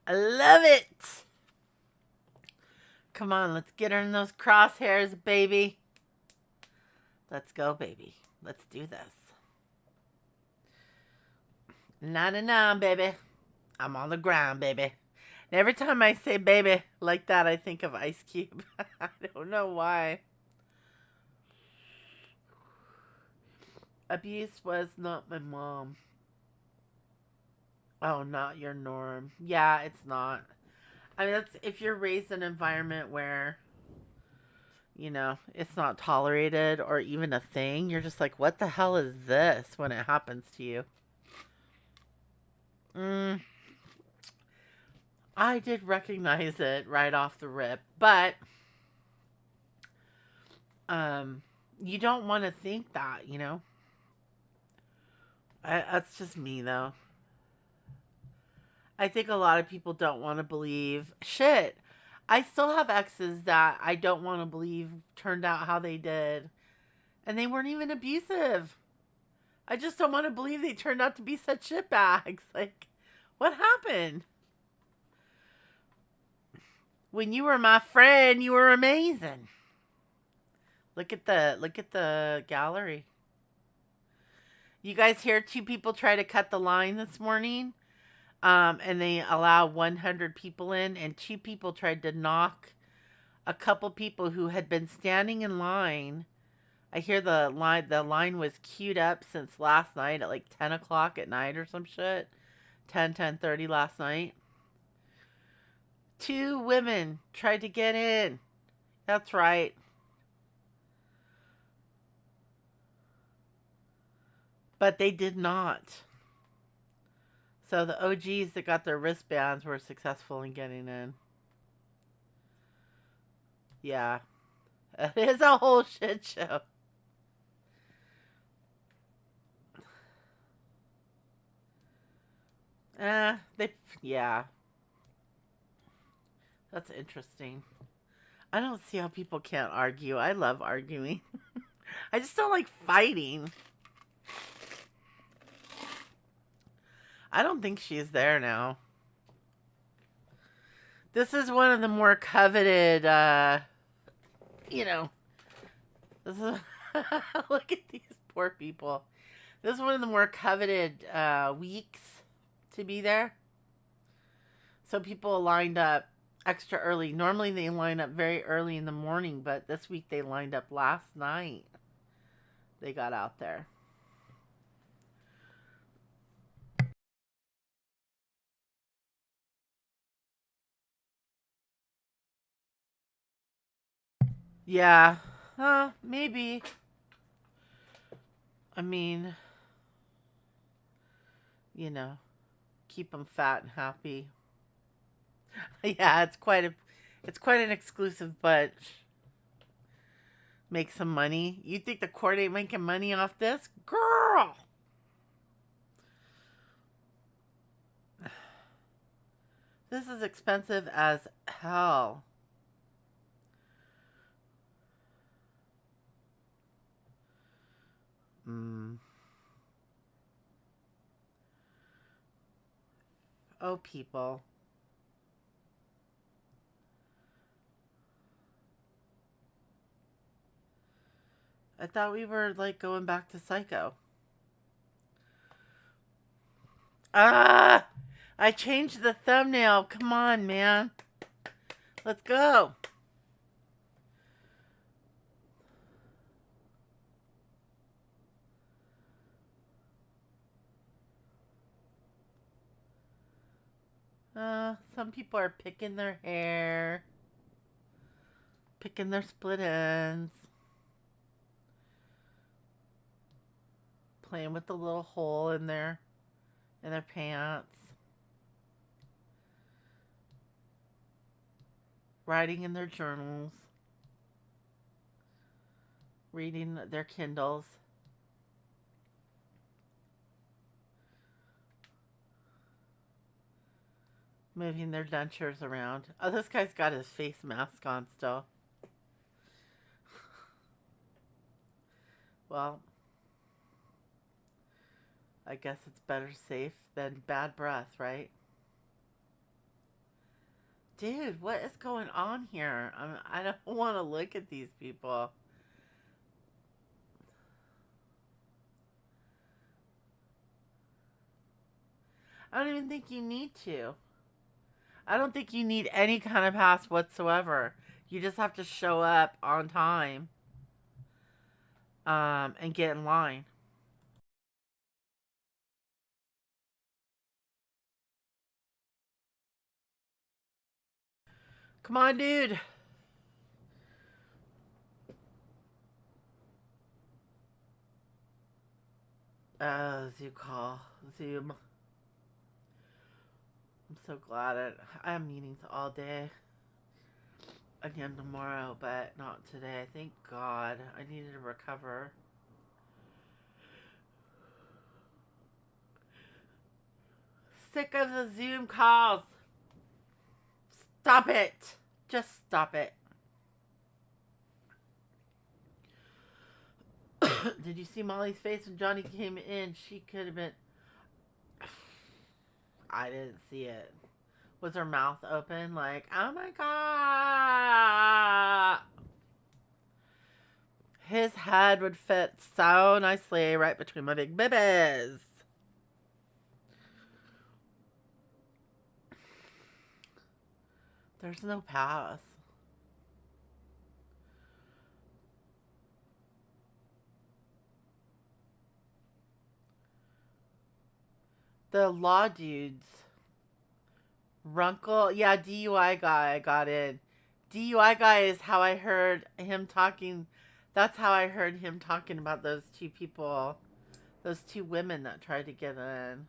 I love it. Come on, let's get her in those crosshairs, baby. Let's go, baby. Let's do this. Nah, baby. I'm on the ground, baby. And every time I say baby like that, I think of Ice Cube. I don't know why. Abuse was not my mom. Oh, not your norm. Yeah, it's not. I mean, that's if you're raised in an environment where, it's not tolerated or even a thing. You're just like, what the hell is this when it happens to you? I did recognize it right off the rip, but you don't want to think that, That's just me, though. I think a lot of people don't want to believe. Shit. I still have exes that I don't want to believe turned out how they did. And they weren't even abusive. I just don't want to believe they turned out to be such shitbags. Like, what happened? When you were my friend, you were amazing. Look at the gallery. You guys hear 2 people try to cut the line this morning? And they allow 100 people in, and 2 people tried to knock a couple people who had been standing in line. I hear the line was queued up since last night at like 10 o'clock at night or some shit. 10:30 last night. 2 women tried to get in. That's right. But they did not. So the OGs that got their wristbands were successful in getting in. Yeah. It is a whole shit show. Yeah. That's interesting. I don't see how people can't argue. I love arguing. I just don't like fighting. I don't think she's there now. This is one of the more coveted, this is, look at these poor people. This is one of the more coveted weeks to be there. So people lined up extra early. Normally they line up very early in the morning, but this week they lined up last night. They got out there. Yeah, maybe. I mean, keep them fat and happy. Yeah, it's quite an exclusive bunch. Make some money. You think the court ain't making money off this? Girl! This is expensive as hell. Oh, people. I thought we were, going back to Psycho. I changed the thumbnail. Come on, man. Let's go. Some people are picking their hair. Picking their split ends. Playing with the little hole in their pants. Writing in their journals. Reading their Kindles. Moving their dentures around. Oh, this guy's got his face mask on still. Well, I guess it's better safe than bad breath, right? Dude, what is going on here? I don't want to look at these people. I don't even think you need to. I don't think you need any kind of pass whatsoever. You just have to show up on time and get in line. Come on, dude. Zoom. I'm so glad I have meetings all day. Again tomorrow, but not today. Thank God. I needed to recover. Sick of the Zoom calls. Stop it. Just stop it. Did you see Molly's face when Johnny came in? She could have been... I didn't see it. Was her mouth open? Like, oh my God. His head would fit so nicely right between my big babies. There's no pass. The law dudes. Runkle. Yeah, DUI guy got in. DUI guy is how I heard him talking. That's how I heard him talking about those two people. Those two women that tried to get in.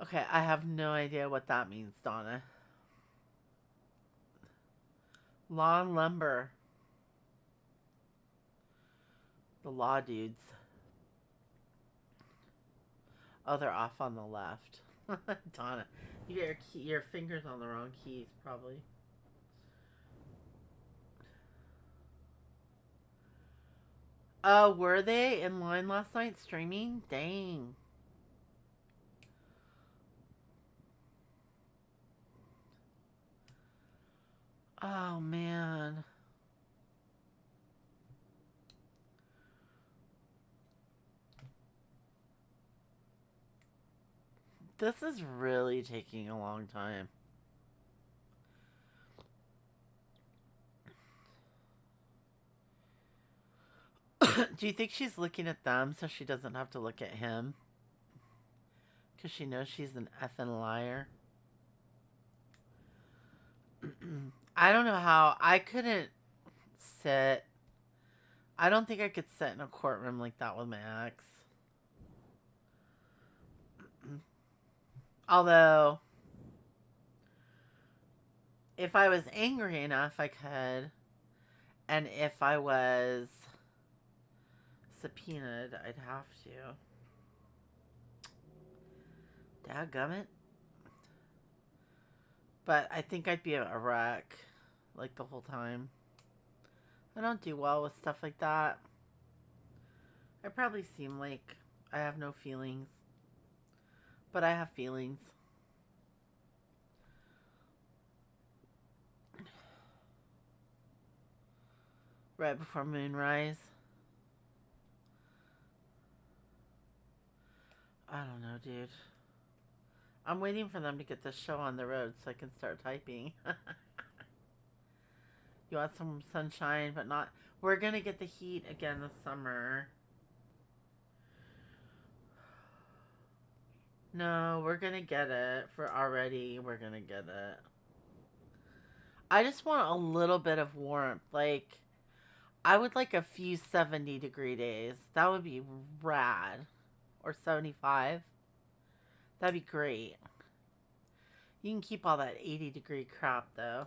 Okay, I have no idea what that means, Donna. Law and lumber. The law dudes. Oh, they're off on the left. Donna, you get your fingers on the wrong keys, probably. Oh, were they in line last night streaming? Dang. Oh, man. This is really taking a long time. Do you think she's looking at them so she doesn't have to look at him? Because she knows she's an effing liar. I don't know how. I couldn't sit. I don't think I could sit in a courtroom like that with my ex. Although, if I was angry enough, I could. And if I was subpoenaed, I'd have to. Dadgummit. But I think I'd be a wreck, like, the whole time. I don't do well with stuff like that. I probably seem like I have no feelings. But I have feelings. Right before moonrise. I don't know, dude. I'm waiting for them to get this show on the road so I can start typing. You want some sunshine, but not... We're gonna get the heat again this summer. No, we're gonna get it. We're gonna get it. I just want a little bit of warmth. Like, I would like a few 70-degree days. That would be rad. Or 75. That'd be great. You can keep all that 80-degree crap, though.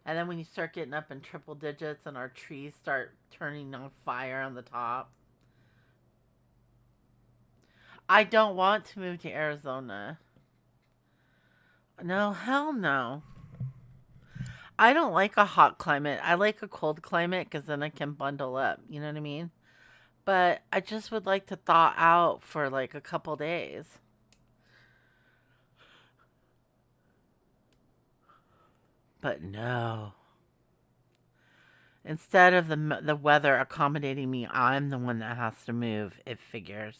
And then when you start getting up in triple digits and our trees start turning on fire on the top. I don't want to move to Arizona. No, hell no. I don't like a hot climate. I like a cold climate because then I can bundle up. You know what I mean? But I just would like to thaw out for like a couple days. But no. Instead of the weather accommodating me, I'm the one that has to move. It figures.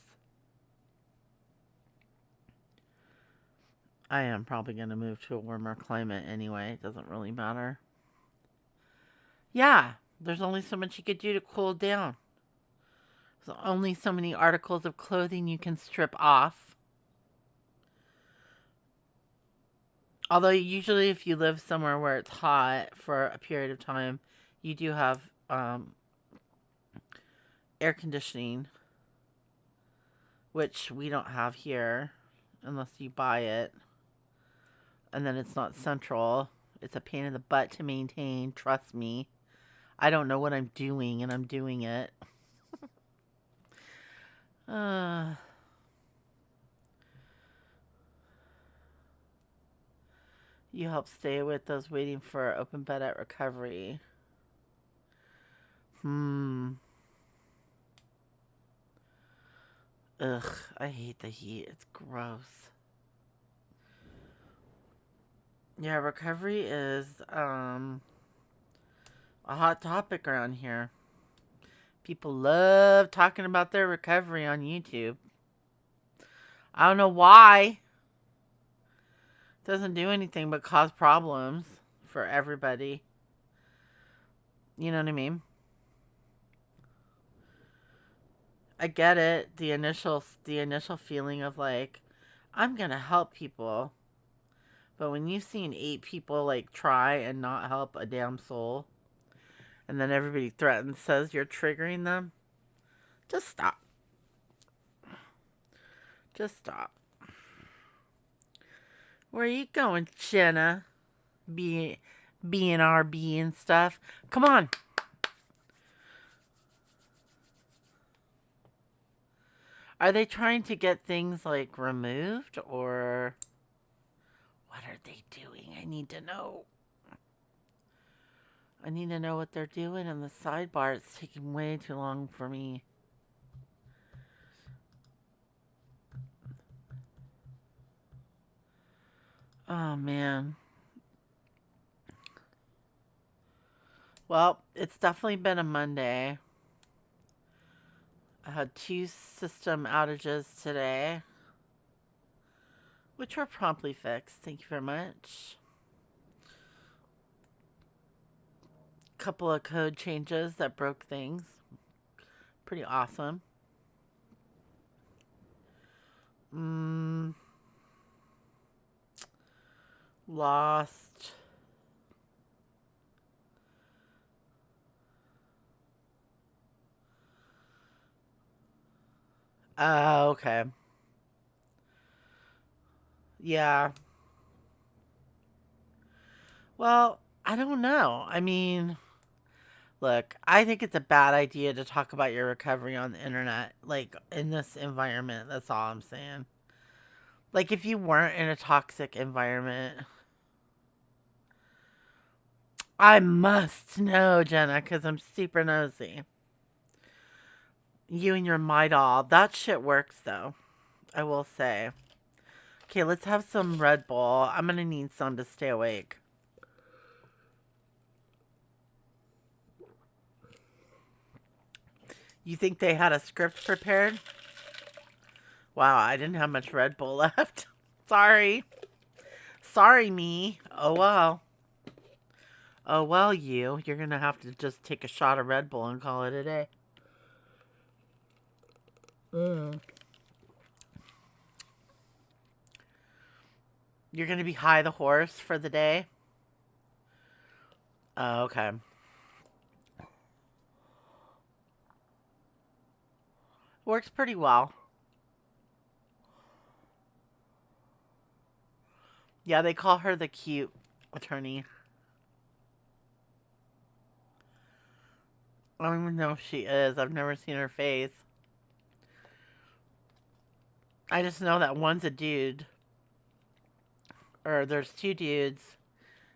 I am probably going to move to a warmer climate anyway. It doesn't really matter. Yeah, there's only so much you could do to cool down. There's only so many articles of clothing you can strip off. Although usually if you live somewhere where it's hot for a period of time, you do have air conditioning, which we don't have here unless you buy it. And then it's not central. It's a pain in the butt to maintain, trust me. I don't know what I'm doing, and I'm doing it. You help stay with those waiting for open bed at recovery. Ugh, I hate the heat. It's gross. Yeah, recovery is a hot topic around here. People love talking about their recovery on YouTube. I don't know why. It doesn't do anything but cause problems for everybody. You know what I mean? I get it. The initial feeling of like, I'm gonna help people. But when you've seen 8 people like try and not help a damn soul, and then everybody threatens, says you're triggering them, just stop. Just stop. Where are you going, Jenna? BNRB and stuff. Come on. Are they trying to get things like removed, or what are they doing? I need to know. I need to know what they're doing in the sidebar. It's taking way too long for me. Oh, man. Well, it's definitely been a Monday. I had 2 system outages today, which were promptly fixed. Thank you very much. Couple of code changes that broke things. Pretty awesome. Lost. Oh, okay. Yeah. Well, I don't know. I mean, look, I think it's a bad idea to talk about your recovery on the internet, like in this environment. That's all I'm saying. Like, if you weren't in a toxic environment, I must know, Jenna, because I'm super nosy. You and your Midol. That shit works, though. I will say. Okay, let's have some Red Bull. I'm going to need some to stay awake. You think they had a script prepared? Wow, I didn't have much Red Bull left. Sorry. Sorry, me. Oh, well. Oh, well, you. You're going to have to just take a shot of Red Bull and call it a day. You're going to be high the horse for the day? Oh, okay. Works pretty well. Yeah, they call her the cute attorney. I don't even know if she is. I've never seen her face. I just know that one's a dude. Or there's 2 dudes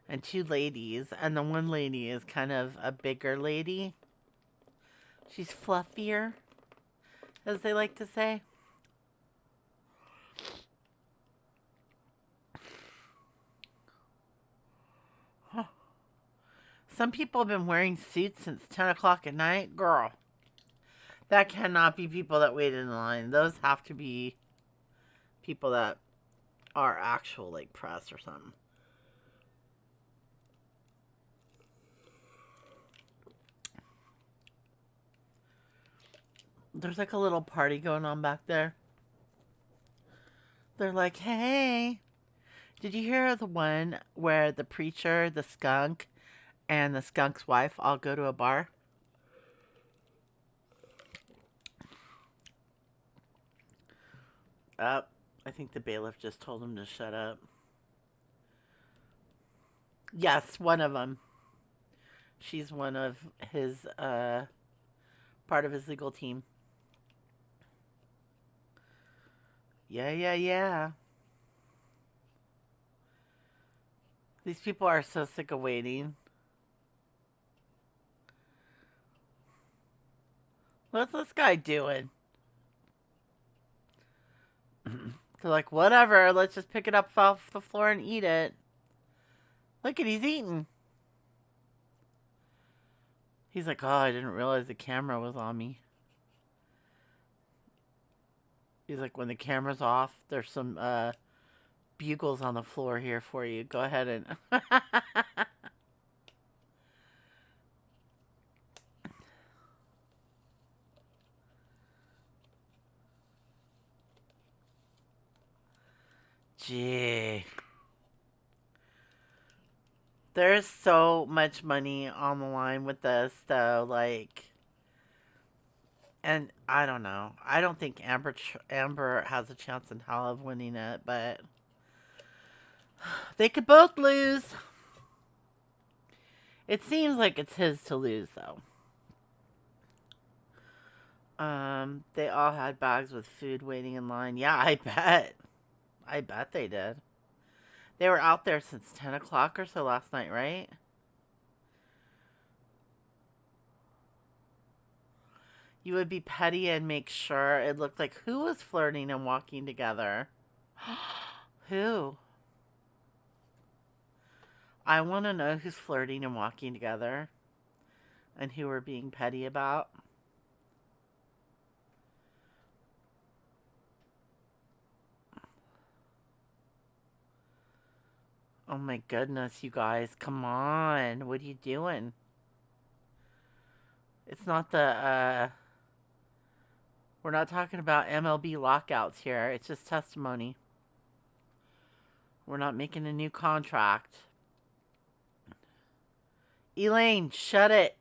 and 2 ladies. And the one lady is kind of a bigger lady. She's fluffier, as they like to say. Huh. Some people have been wearing suits since 10 o'clock at night. Girl, that cannot be people that waited in line. Those have to be people that are actual, like, press or something. There's like a little party going on back there. They're like, hey, did you hear the one where the preacher, the skunk, and the skunk's wife all go to a bar? I think the bailiff just told him to shut up. Yes, one of them. She's one of his, part of his legal team. Yeah. These people are so sick of waiting. What's this guy doing? They're like, whatever, let's just pick it up off the floor and eat it. Look at, he's eating. He's like, oh, I didn't realize the camera was on me. He's like, when the camera's off, there's some bugles on the floor here for you. Go ahead and... Gee. There's so much money on the line with this, though, like... And I don't know. I don't think Amber has a chance in hell of winning it, but... They could both lose. It seems like it's his to lose, though. They all had bags with food waiting in line. Yeah, I bet. I bet they did. They were out there since 10 o'clock or so last night, right? You would be petty and make sure it looked like who was flirting and walking together? Who? I want to know who's flirting and walking together and who we're being petty about. Oh my goodness, you guys, come on. What are you doing? It's not the, we're not talking about MLB lockouts here. It's just testimony. We're not making a new contract. Elaine, shut it.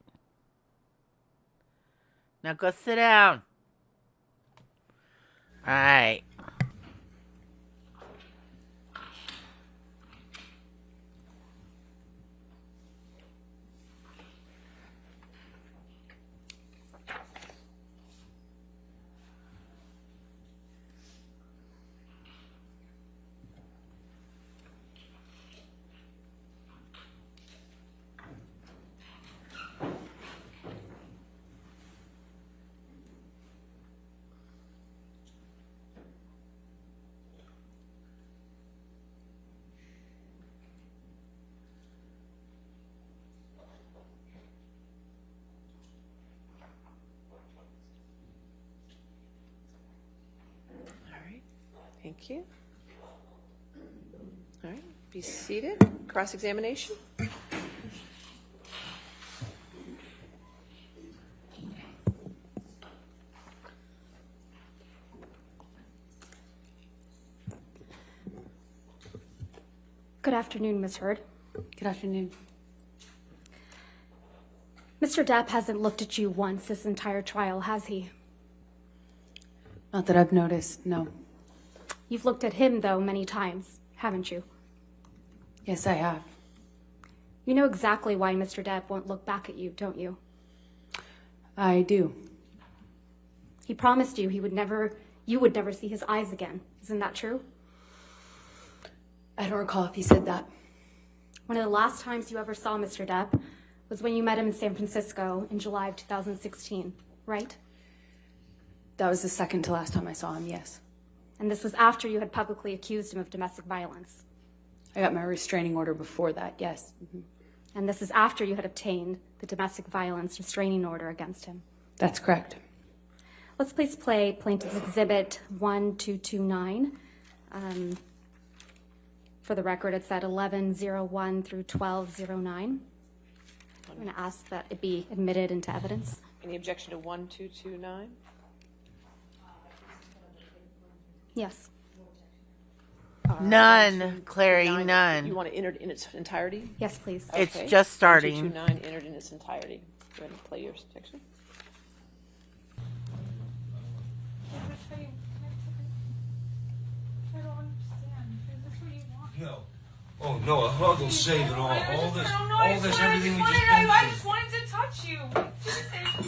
Now go sit down. All right. Thank you. All right, be seated. Cross-examination. Good afternoon, Ms. Heard. Good afternoon. Mr. Depp hasn't looked at you once this entire trial, has he? Not that I've noticed, no. You've looked at him, though, many times, haven't you? Yes, I have. You know exactly why Mr. Depp won't look back at you, don't you? I do. He promised you you would never see his eyes again. Isn't that true? I don't recall if he said that. One of the last times you ever saw Mr. Depp was when you met him in San Francisco in July of 2016, right? That was the second to last time I saw him, yes. And this was after you had publicly accused him of domestic violence. I got my restraining order before that, yes. Mm-hmm. And this is after you had obtained the domestic violence restraining order against him. That's correct. Let's please play Plaintiff's Exhibit 1229. For the record, it's at 1101 through 1209. I'm going to ask that it be admitted into evidence. Any objection to 1229? Yes. None, Clary, none. You want to enter it in its entirety? Yes, please. It's just starting. 1229 entered in its entirety. Go ahead and play your section. I don't understand. Is this what you want? No. Oh no, a hug will save it all. All this, everything we just I been just wanted to touch you. through.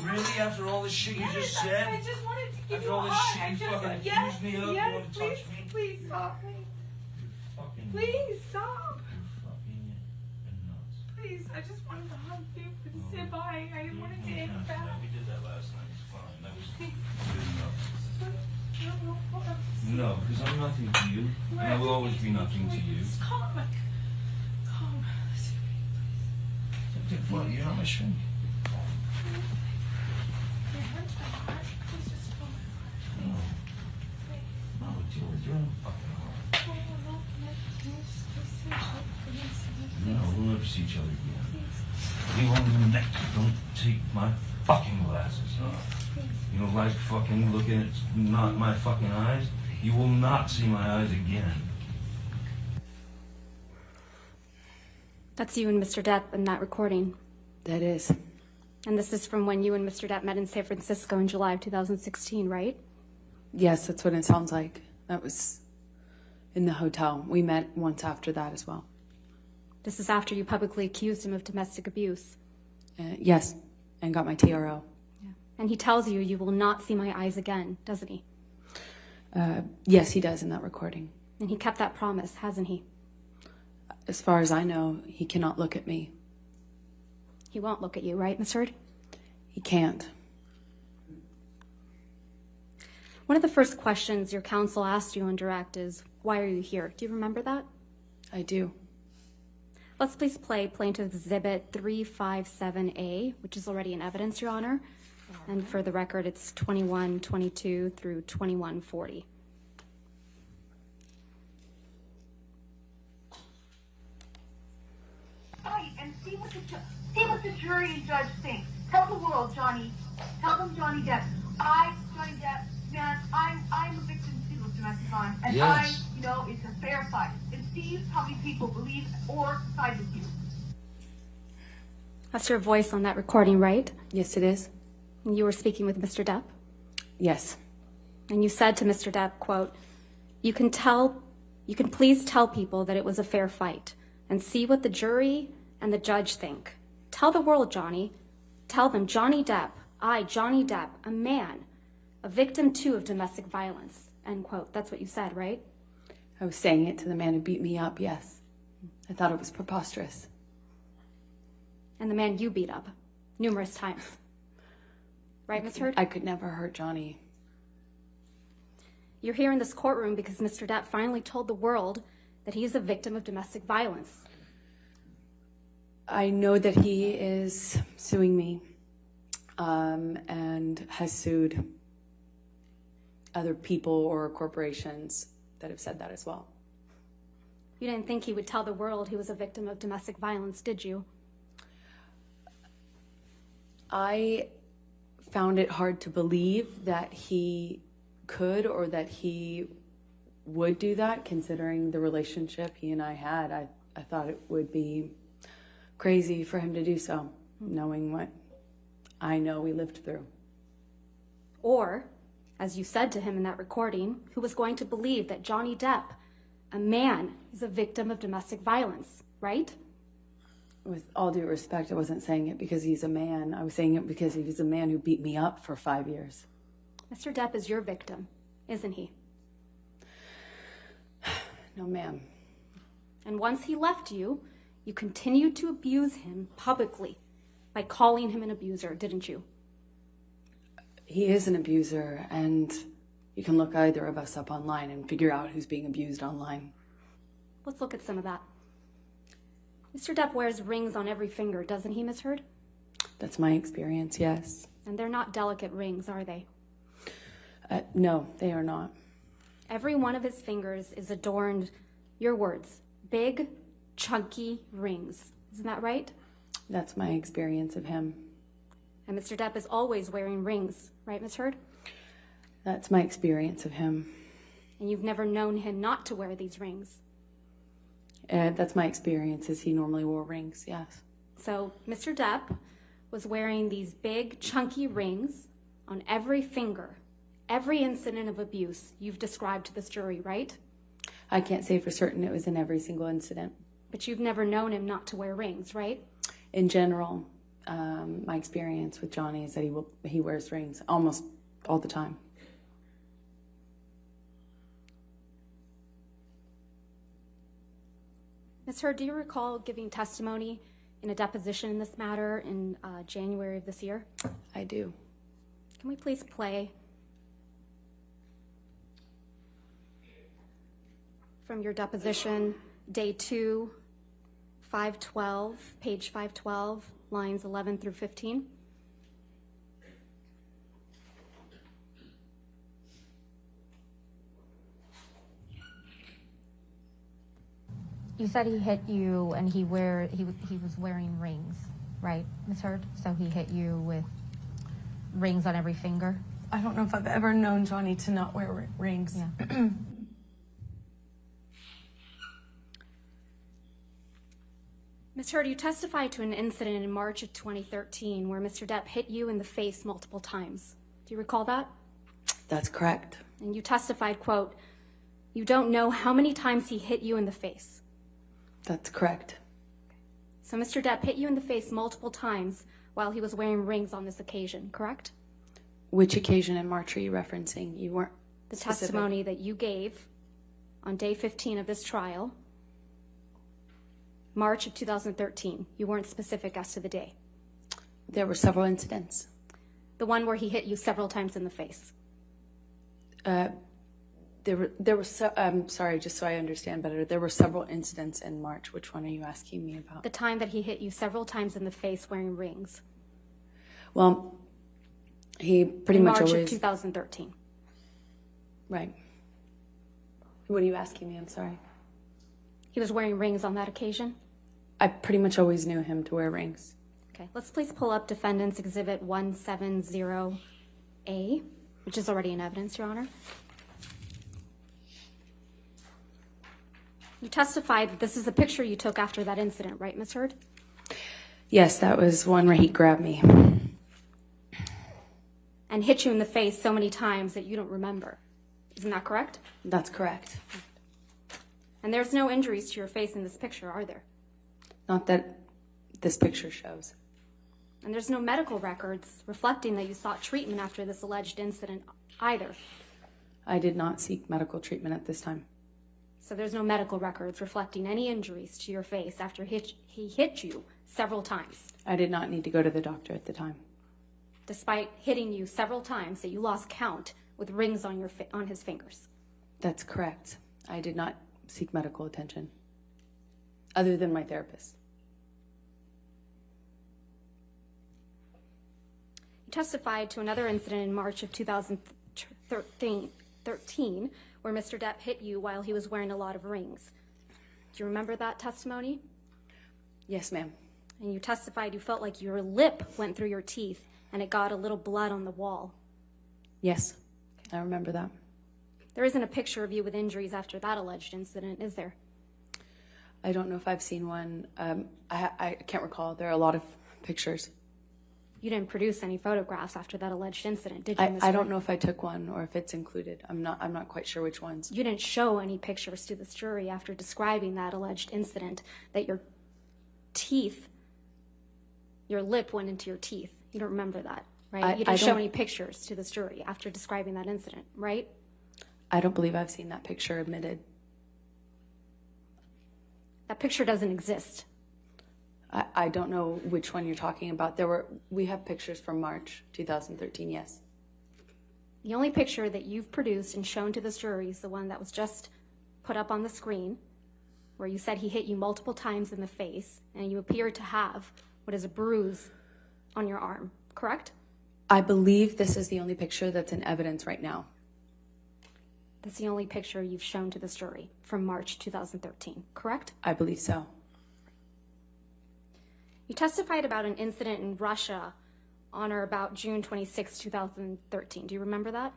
Really? After all this shit you just said? I just wanted to give After you a all this hug. shit you fucking accused me of? You Yes, want to please, touch me? please stop me. Fucking, Please stop. you're fucking nuts. Please, I just wanted to hug you and say bye. I didn't want to take it back. We did that last night. It's fine. That was Please. good enough. No, hold on. No, because I'm nothing to you. And I will always be nothing to you. Calm. Calm. Well, you're not my shrink. No, you're in fucking hole. No, we'll never see each other again. You won't even don't take my fucking glasses off. You don't like fucking looking at not my fucking eyes? You will not see my eyes again. That's you and Mr. Depp in that recording. That is. And this is from when you and Mr. Depp met in San Francisco in July of 2016, right? Yes, that's what it sounds like. That was in the hotel. We met once after that as well. This is after you publicly accused him of domestic abuse. Yes, and got my TRO. Yeah. And he tells you you will not see my eyes again, doesn't he? Yes, he does in that recording. And he kept that promise, hasn't he? As far as I know, he cannot look at me. He won't look at you, right, Miss Heard? He can't. One of the first questions your counsel asked you on direct is, why are you here? Do you remember that? I do. Let's please play Plaintiff Exhibit 357A, which is already in evidence, Your Honor. And for the record, it's 2122 through 2140. Right, and see what the jury and judge think. Tell the world, Johnny. Tell them, Johnny Depp. Johnny Depp, man, I'm a victim too of domestic violence, and Yes. it's a fair fight. And see how many people believe or side with you. That's your voice on that recording, right? Yes, it is. And you were speaking with Mr. Depp? Yes. And you said to Mr. Depp, quote, you can please tell people that it was a fair fight and see what the jury and the judge think. Tell the world, Johnny. Tell them, Johnny Depp, Johnny Depp, a man, a victim too of domestic violence, end quote. That's what you said, right? I was saying it to the man who beat me up, yes. I thought it was preposterous. And the man you beat up numerous times. Right, Ms. Heard? I could never hurt Johnny. You're here in this courtroom because Mr. Depp finally told the world that he is a victim of domestic violence. I know that he is suing me and has sued other people or corporations that have said that as well. You didn't think he would tell the world he was a victim of domestic violence, did you? I found it hard to believe that he could or that he would do that, considering the relationship he and I had. I thought it would be crazy for him to do so, knowing what I know we lived through. Or, as you said to him in that recording, who was going to believe that Johnny Depp, a man, is a victim of domestic violence, right? With all due respect, I wasn't saying it because he's a man. I was saying it because he was a man who beat me up for 5 years. Mr. Depp is your victim, isn't he? No, ma'am. And once he left you, you continued to abuse him publicly by calling him an abuser, didn't you? He is an abuser, and you can look either of us up online and figure out who's being abused online. Let's look at some of that. Mr. Depp wears rings on every finger, doesn't he, Miss Heard? That's my experience, yes. And they're not delicate rings, are they? No, they are not. Every one of his fingers is adorned, your words, big, chunky rings. Isn't that right? That's my experience of him. And Mr. Depp is always wearing rings, right, Miss Heard? That's my experience of him. And you've never known him not to wear these rings. That's my experience, is he normally wore rings, yes. So Mr. Depp was wearing these big, chunky rings on every finger, every incident of abuse you've described to this jury, right? I can't say for certain it was in every single incident. But you've never known him not to wear rings, right? In general, my experience with Johnny is that he wears rings almost all the time. Ms. Heard, do you recall giving testimony in a deposition in this matter in January of this year? I do. Can we please play from your deposition, day 2, 512, page 512, lines 11 through 15. You said he hit you and he was wearing rings, right, Ms. Heard? So he hit you with rings on every finger? I don't know if I've ever known Johnny to not wear rings. Yeah. Ms. Heard, you testified to an incident in March of 2013 where Mr. Depp hit you in the face multiple times. Do you recall that? That's correct. And you testified, quote, you don't know how many times he hit you in the face. That's correct. So Mr. Depp hit you in the face multiple times while he was wearing rings on this occasion, correct? Which occasion in March are you referencing? You weren't The specific. testimony that you gave on day 15 of this trial, March of 2013. You weren't specific as to the day. There were several incidents. The one where he hit you several times in the face. I'm sorry, just so I understand better. There were several incidents in March. Which one are you asking me about? The time that he hit you several times in the face wearing rings. Well, he pretty in much March always. of 2013. Right. What are you asking me? I'm sorry. He was wearing rings on that occasion? I pretty much always knew him to wear rings. Okay, let's please pull up Defendant's Exhibit 170A, which is already in evidence, Your Honor. You testified that this is a picture you took after that incident, right, Ms. Heard? Yes, that was one where he grabbed me. And hit you in the face so many times that you don't remember. Isn't that correct? That's correct. And there's no injuries to your face in this picture, are there? Not that this picture shows. And there's no medical records reflecting that you sought treatment after this alleged incident either. I did not seek medical treatment at this time. So there's no medical records reflecting any injuries to your face after he hit you several times. I did not need to go to the doctor at the time. Despite hitting you several times that you lost count with rings on on his fingers. That's correct. I did not seek medical attention, other than my therapist. You testified to another incident in March of 2013 where Mr. Depp hit you while he was wearing a lot of rings. Do you remember that testimony? Yes, ma'am. And you testified you felt like your lip went through your teeth and it got a little blood on the wall. Yes, I remember that. There isn't a picture of you with injuries after that alleged incident, is there? I don't know if I've seen one. I can't recall. There are a lot of pictures. You didn't produce any photographs after that alleged incident, did you, Ms. I don't Heard? know if I took one or if it's included. I'm not quite sure which ones. You didn't show any pictures to this jury after describing that alleged incident that your lip went into your teeth. You don't remember that, right? You didn't show any pictures to this jury after describing that incident, right? I don't believe I've seen that picture admitted. That picture doesn't exist. I don't know which one you're talking about. We have pictures from March 2013, yes. The only picture that you've produced and shown to this jury is the one that was just put up on the screen, where you said he hit you multiple times in the face, and you appear to have what is a bruise on your arm, correct? I believe this is the only picture that's in evidence right now. That's the only picture you've shown to this jury from March 2013, correct? I believe so. You testified about an incident in Russia on or about June 26, 2013. Do you remember that?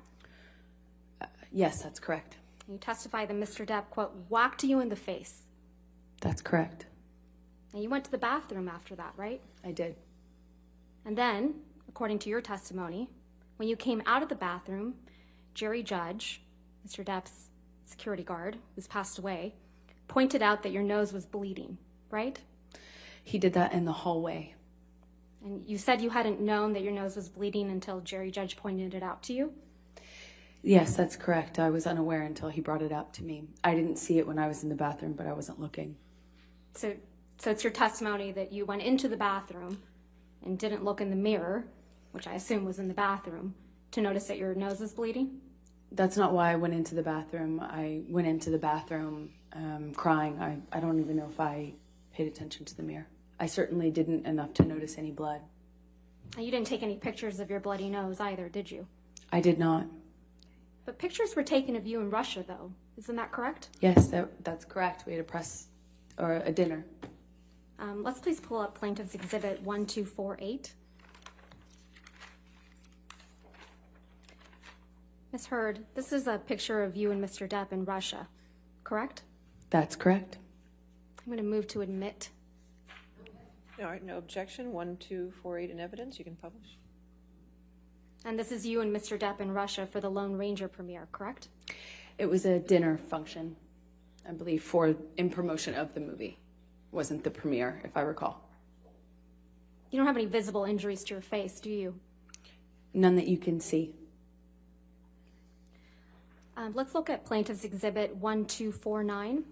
Yes, that's correct. You testified that Mr. Depp, quote, whacked you in the face. That's correct. And you went to the bathroom after that, right? I did. And then, according to your testimony, when you came out of the bathroom, Jerry Judge, Mr. Depp's security guard, who's passed away, pointed out that your nose was bleeding, right? He did that in the hallway. And you said you hadn't known that your nose was bleeding until Jerry Judge pointed it out to you? Yes, that's correct. I was unaware until he brought it up to me. I didn't see it when I was in the bathroom, but I wasn't looking. So it's your testimony that you went into the bathroom and didn't look in the mirror, which I assume was in the bathroom, to notice that your nose was bleeding? That's not why I went into the bathroom. I went into the bathroom crying. I don't even know if I paid attention to the mirror. I certainly didn't enough to notice any blood. And you didn't take any pictures of your bloody nose either, did you? I did not. But pictures were taken of you in Russia, though. Isn't that correct? Yes, that's correct. We had a dinner. Let's please pull up Plaintiff's Exhibit 1248. Ms. Heard, this is a picture of you and Mr. Depp in Russia, correct? That's correct. I'm going to move to admit. All right, no objection. 1248 in evidence. You can publish. And this is you and Mr. Depp in Russia for the Lone Ranger premiere, correct? It was a dinner function, I believe, in promotion of the movie. Wasn't the premiere, if I recall. You don't have any visible injuries to your face, do you? None that you can see. Let's look at Plaintiff's Exhibit 1249.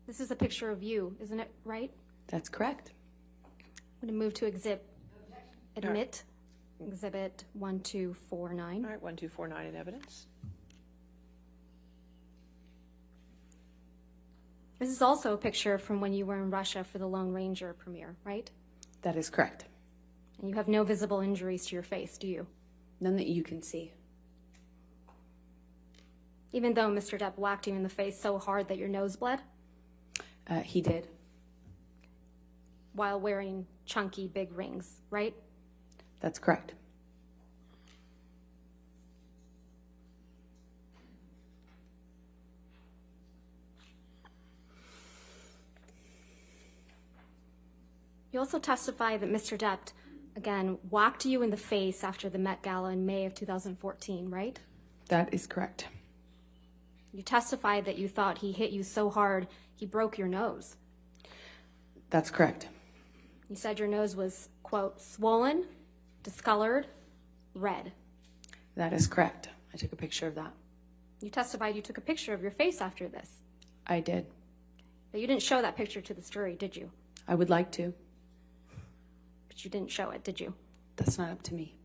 This is a picture of you, isn't it right? That's correct. I'm going to move to admit Exhibit 1249. All right, 1249 in evidence. This is also a picture from when you were in Russia for the Lone Ranger premiere, right? That is correct. And you have no visible injuries to your face, do you? None that you can see. Even though Mr. Depp whacked you in the face so hard that your nose bled? He did. While wearing chunky big rings, right? That's correct. You also testify that Mr. Depp, again, whacked you in the face after the Met Gala in May of 2014, right? That is correct. You testified that you thought he hit you so hard he broke your nose. That's correct. You said your nose was, quote, swollen, discolored, red. That is correct. I took a picture of that. You testified you took a picture of your face after this. I did. But you didn't show that picture to the jury, did you? I would like to. But you didn't show it, did you? That's not up to me.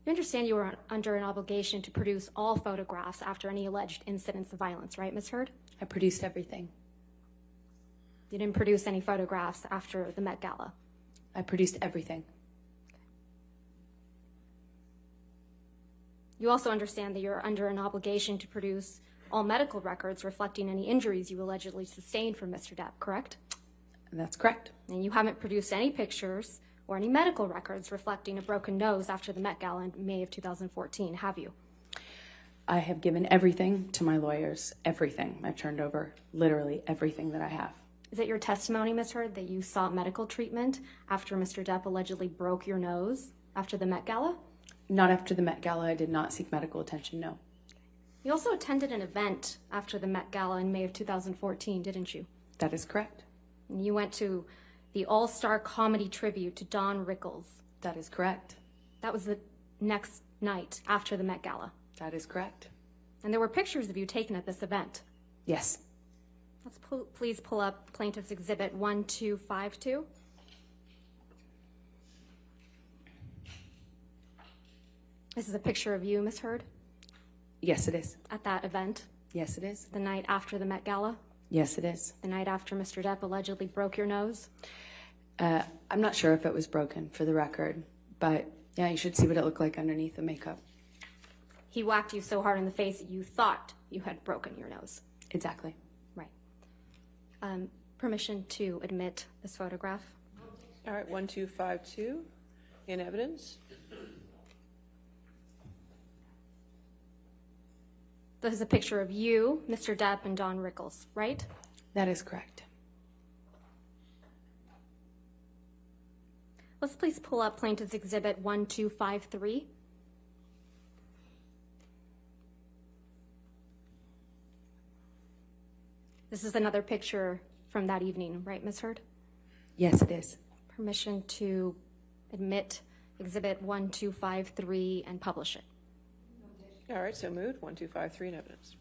You understand you were under an obligation to produce all photographs after any alleged incidents of violence, right, Ms. Heard? I produced everything. You didn't produce any photographs after the Met Gala. I produced everything. You also understand that you're under an obligation to produce all medical records reflecting any injuries you allegedly sustained from Mr. Depp, correct? That's correct. And you haven't produced any pictures or any medical records reflecting a broken nose after the Met Gala in May of 2014, have you? I have given everything to my lawyers. Everything. I've turned over literally everything that I have. Is it your testimony, Ms. Heard, that you sought medical treatment after Mr. Depp allegedly broke your nose after the Met Gala? Not after the Met Gala. I did not seek medical attention, no. You also attended an event after the Met Gala in May of 2014, didn't you? That is correct. And you went to the All-Star Comedy Tribute to Don Rickles. That is correct. That was the next night after the Met Gala. That is correct. And there were pictures of you taken at this event. Yes. Let's please pull up Plaintiff's Exhibit 1252. This is a picture of you, Ms. Heard, Yes, it is. at that event, Yes, it is. the night after the Met Gala, Yes, it is. the night after Mr. Depp allegedly broke your nose. I'm not sure if it was broken, for the record, but yeah, you should see what it looked like underneath the makeup. He whacked you so hard in the face that you thought you had broken your nose. Exactly. Right. Permission to admit this photograph. All right, 1252 in evidence. This is a picture of you, Mr. Depp, and Don Rickles, right? That is correct. Let's please pull up Plaintiff's Exhibit 1253. This is another picture from that evening, right, Ms. Heard? Yes, it is. Permission to admit Exhibit 1253 and publish it. All right, so moved. 1253 in evidence.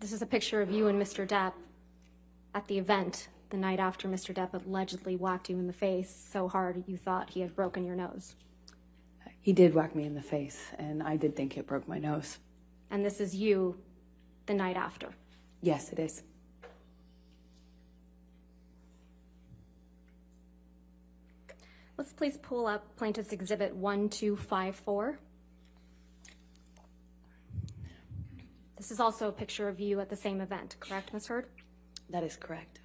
This is a picture of you and Mr. Depp at the event the night after Mr. Depp allegedly whacked you in the face so hard you thought he had broken your nose. He did whack me in the face, and I did think it broke my nose. And this is you the night after. Yes, it is. Let's please pull up Plaintiff's Exhibit 1254. This is also a picture of you at the same event, correct, Ms. Heard? That is correct.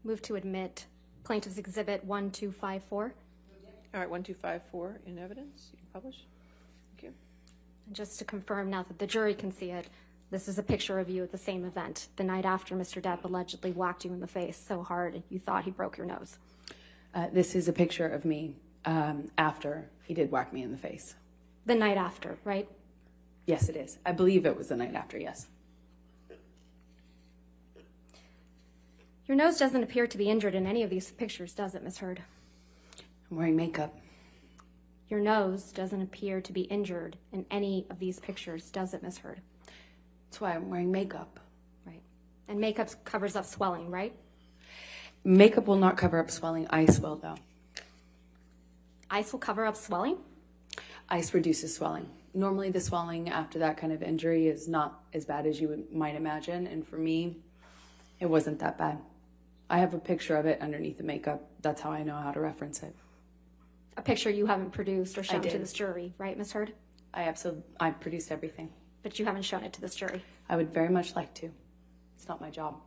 Move to admit Plaintiff's Exhibit 1254. All right, 1254 in evidence. You can publish. Thank you. And just to confirm now that the jury can see it, this is a picture of you at the same event, the night after Mr. Depp allegedly whacked you in the face so hard you thought he broke your nose. This is a picture of me after he did whack me in the face. The night after, right? Yes, it is. I believe it was the night after, yes. Your nose doesn't appear to be injured in any of these pictures, does it, Ms. Heard? I'm wearing makeup. Your nose doesn't appear to be injured in any of these pictures, does it, Ms. Heard? That's why I'm wearing makeup. Right. And makeup covers up swelling, right? Makeup will not cover up swelling. Ice will, though. Ice will cover up swelling? Ice reduces swelling. Normally, the swelling after that kind of injury is not as bad as you might imagine. And for me, it wasn't that bad. I have a picture of it underneath the makeup. That's how I know how to reference it. A picture you haven't produced or shown to did. this jury, right, Ms. Heard? I produced everything. But you haven't shown it to this jury. I would very much like to. It's not my job.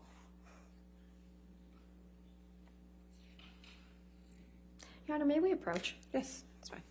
Your Honor, may we approach? Yes, that's fine.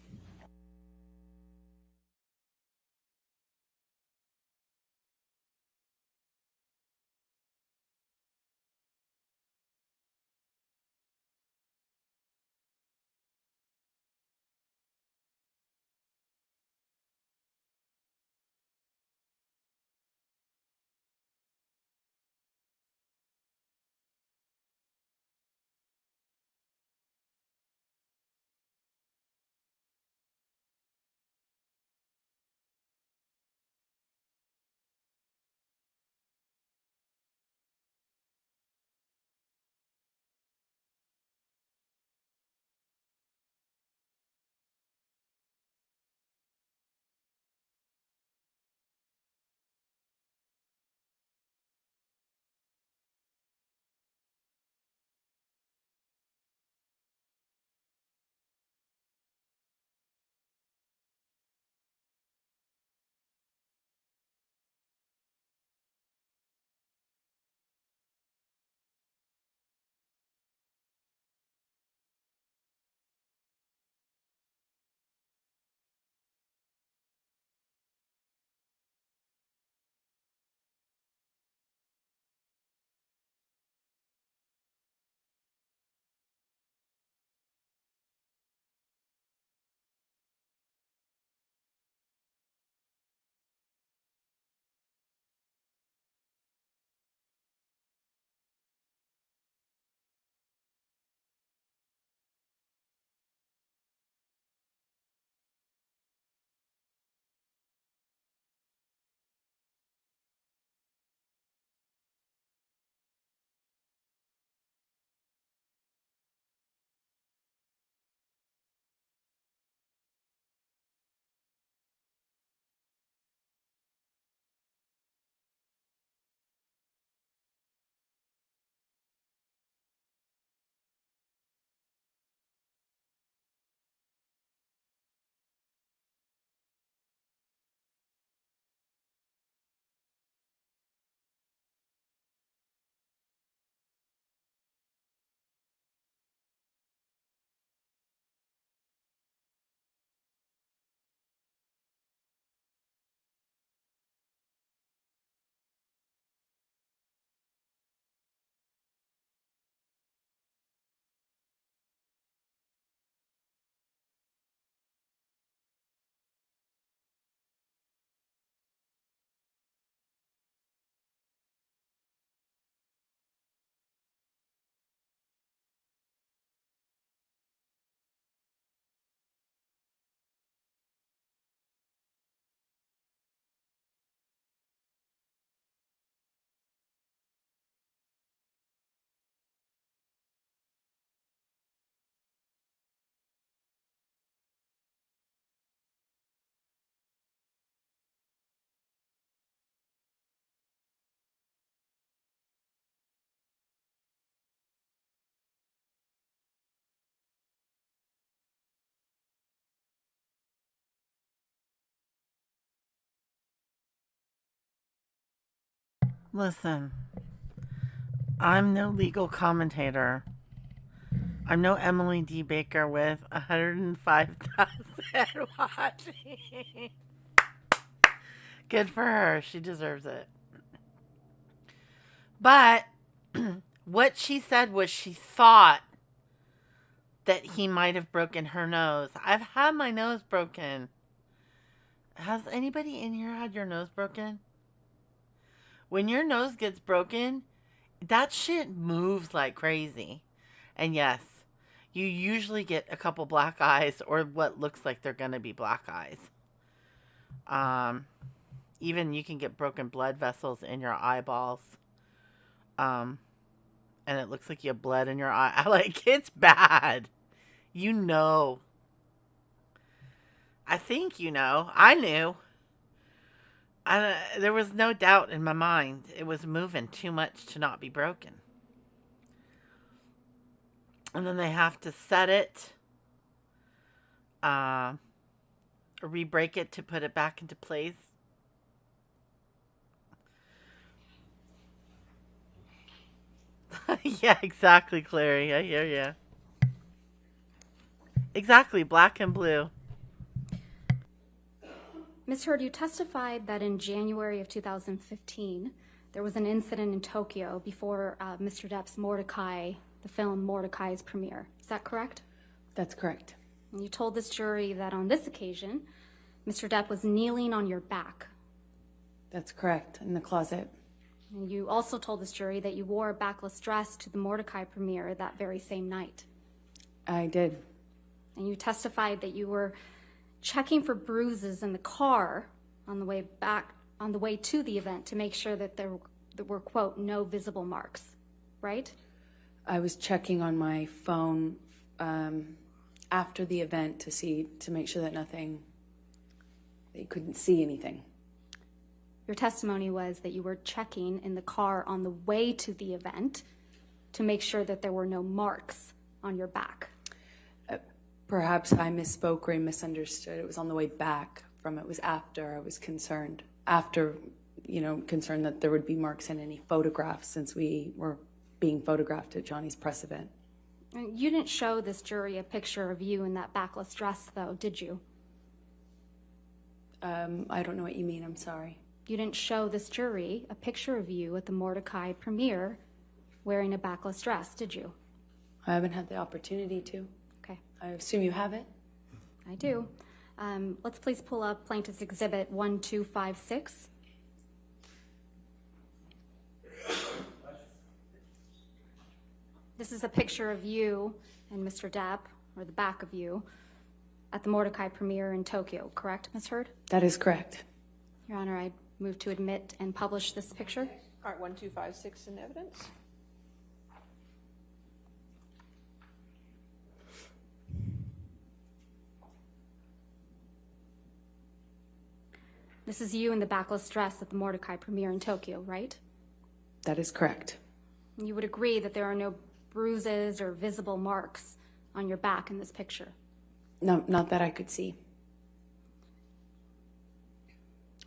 Listen, I'm no legal commentator. I'm no Emily D. Baker with 105,000 watching. Good for her. She deserves it. But what she said was she thought that he might have broken her nose. I've had my nose broken. Has anybody in here had your nose broken? When your nose gets broken, that shit moves like crazy. And yes, you usually get a couple black eyes or what looks like they're going to be black eyes. Even you can get broken blood vessels in your eyeballs. And it looks like you have blood in your eye. Like, it's bad. You know. I think you know. I knew. There was no doubt in my mind. It was moving too much to not be broken. And then they have to set it. Re-break it to put it back into place. Yeah, exactly, Clary. I hear ya. Exactly, black and blue. Ms. Heard, you testified that in January of 2015, there was an incident in Tokyo before Mr. Depp's Mordecai, the film Mordecai's premiere. Is that correct? That's correct. And you told this jury that on this occasion, Mr. Depp was kneeling on your back. That's correct, in the closet. And you also told this jury that you wore a backless dress to the Mordecai premiere that very same night. I did. And you testified that you were checking for bruises in the car on the way to the event to make sure that there were, quote, no visible marks, right? I was checking on my phone after the event to make sure that they couldn't see anything. Your testimony was that you were checking in the car on the way to the event to make sure that there were no marks on your back. Perhaps I misspoke or I misunderstood. It was on the way back from it was after I was concerned. After, concerned that there would be marks in any photographs since we were being photographed at Johnny's press event. And you didn't show this jury a picture of you in that backless dress, though, did you? I don't know what you mean. I'm sorry. You didn't show this jury a picture of you at the Mordecai premiere wearing a backless dress, did you? I haven't had the opportunity to. Okay. I assume you have it? I do. Let's please pull up Plaintiff's Exhibit 1256. This is a picture of you and Mr. Depp, or the back of you, at the Mordecai premiere in Tokyo, correct, Ms. Heard? That is correct. Your Honor, I move to admit and publish this picture. All right, 1256 in evidence. This is you in the backless dress at the Mordecai premiere in Tokyo, right? That is correct. You would agree that there are no bruises or visible marks on your back in this picture? No, not that I could see.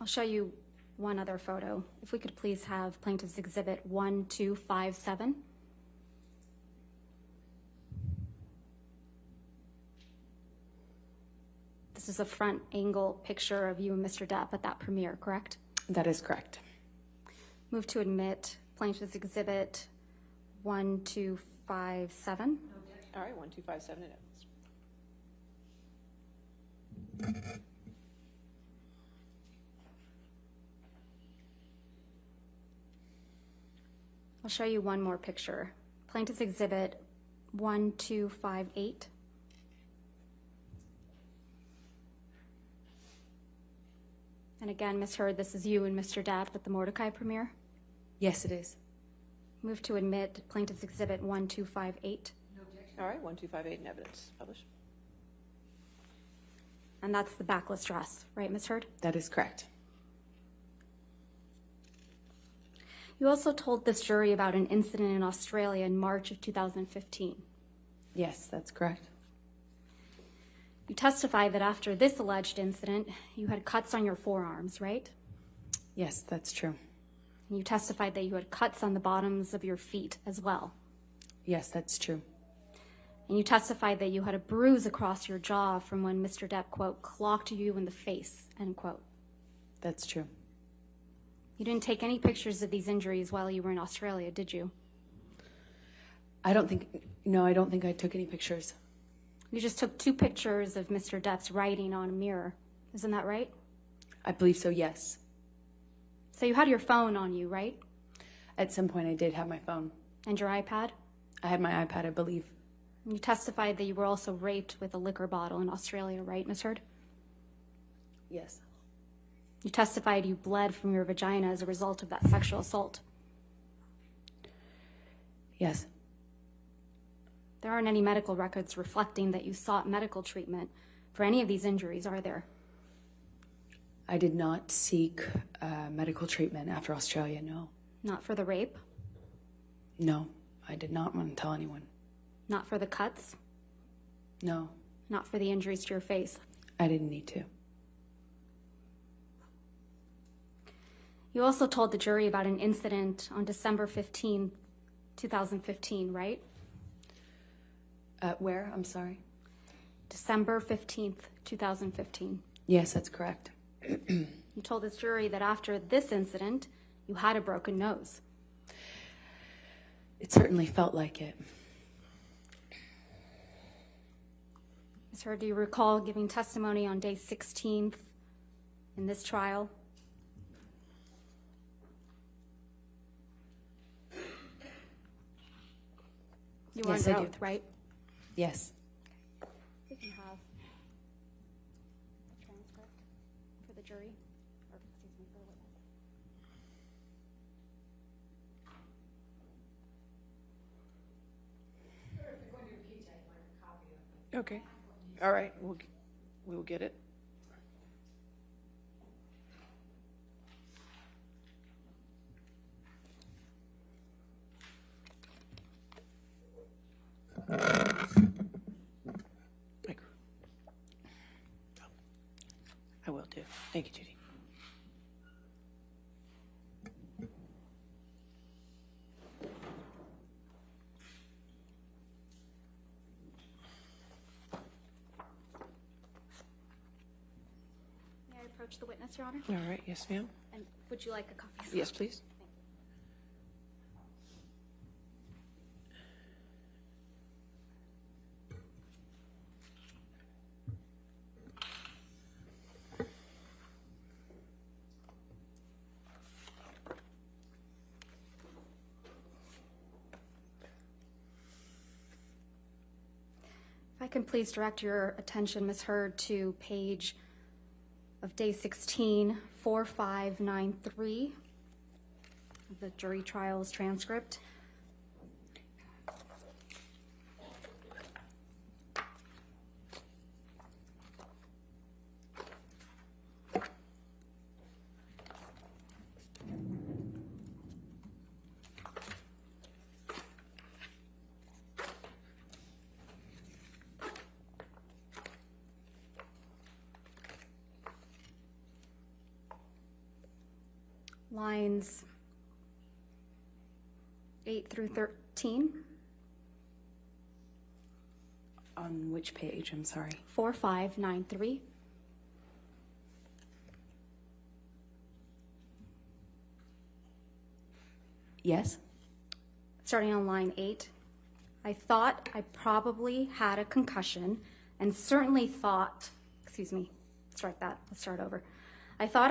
I'll show you one other photo. If we could please have Plaintiff's Exhibit 1257. This is a front angle picture of you and Mr. Depp at that premiere, correct? That is correct. Move to admit Plaintiff's Exhibit 1257. All right, 1257 in evidence. I'll show you one more picture. Plaintiff's Exhibit 1258. And again, Ms. Heard, this is you and Mr. Depp at the Mordecai premiere. Yes, it is. Move to admit Plaintiff's Exhibit 1258. All right, 1258 in evidence. Publish. And that's the backless dress, right, Ms. Heard? That is correct. You also told this jury about an incident in Australia in March of 2015. Yes, that's correct. You testified that after this alleged incident, you had cuts on your forearms, right? Yes, that's true. And you testified that you had cuts on the bottoms of your feet as well. Yes, that's true. And you testified that you had a bruise across your jaw from when Mr. Depp, quote, clocked you in the face, end quote. That's true. You didn't take any pictures of these injuries while you were in Australia, did you? I don't think I took any pictures. You just took 2 pictures of Mr. Depp's writing on a mirror. Isn't that right? I believe so, yes. So you had your phone on you, right? At some point I did have my phone. And your iPad? I had my iPad, I believe. And you testified that you were also raped with a liquor bottle in Australia, right, Ms. Heard? Yes. You testified you bled from your vagina as a result of that sexual assault. Yes. There aren't any medical records reflecting that you sought medical treatment for any of these injuries, are there? I did not seek medical treatment after Australia, no. Not for the rape? No, I did not want to tell anyone. Not for the cuts? No, Not for the injuries to your face? I didn't need to. You also told the jury about an incident on December 15, 2015, right? Where? I'm sorry. December 15th, 2015. Yes, that's correct. You told this jury that after this incident, you had a broken nose. It certainly felt like it. Ms. Heard, do you recall giving testimony on day 16th in this trial? You were Yes, under I do. oath, right? Yes. We can have a transcript for the jury, or excuse me, for the witness. Okay. All right, we'll get it. I will do. Thank you, Judy. May I approach the witness, Your Honor? All right, yes, ma'am. And would you like a copy? Yes, please. If I can please direct your attention, Ms. Heard, to page of day 16, 4593 of the jury trials transcript. Lines 8 through 13. On which page? I'm sorry. 4593. Yes? Starting on line 8. I thought I probably had a concussion and certainly thought, excuse me, strike that, let's start over. I thought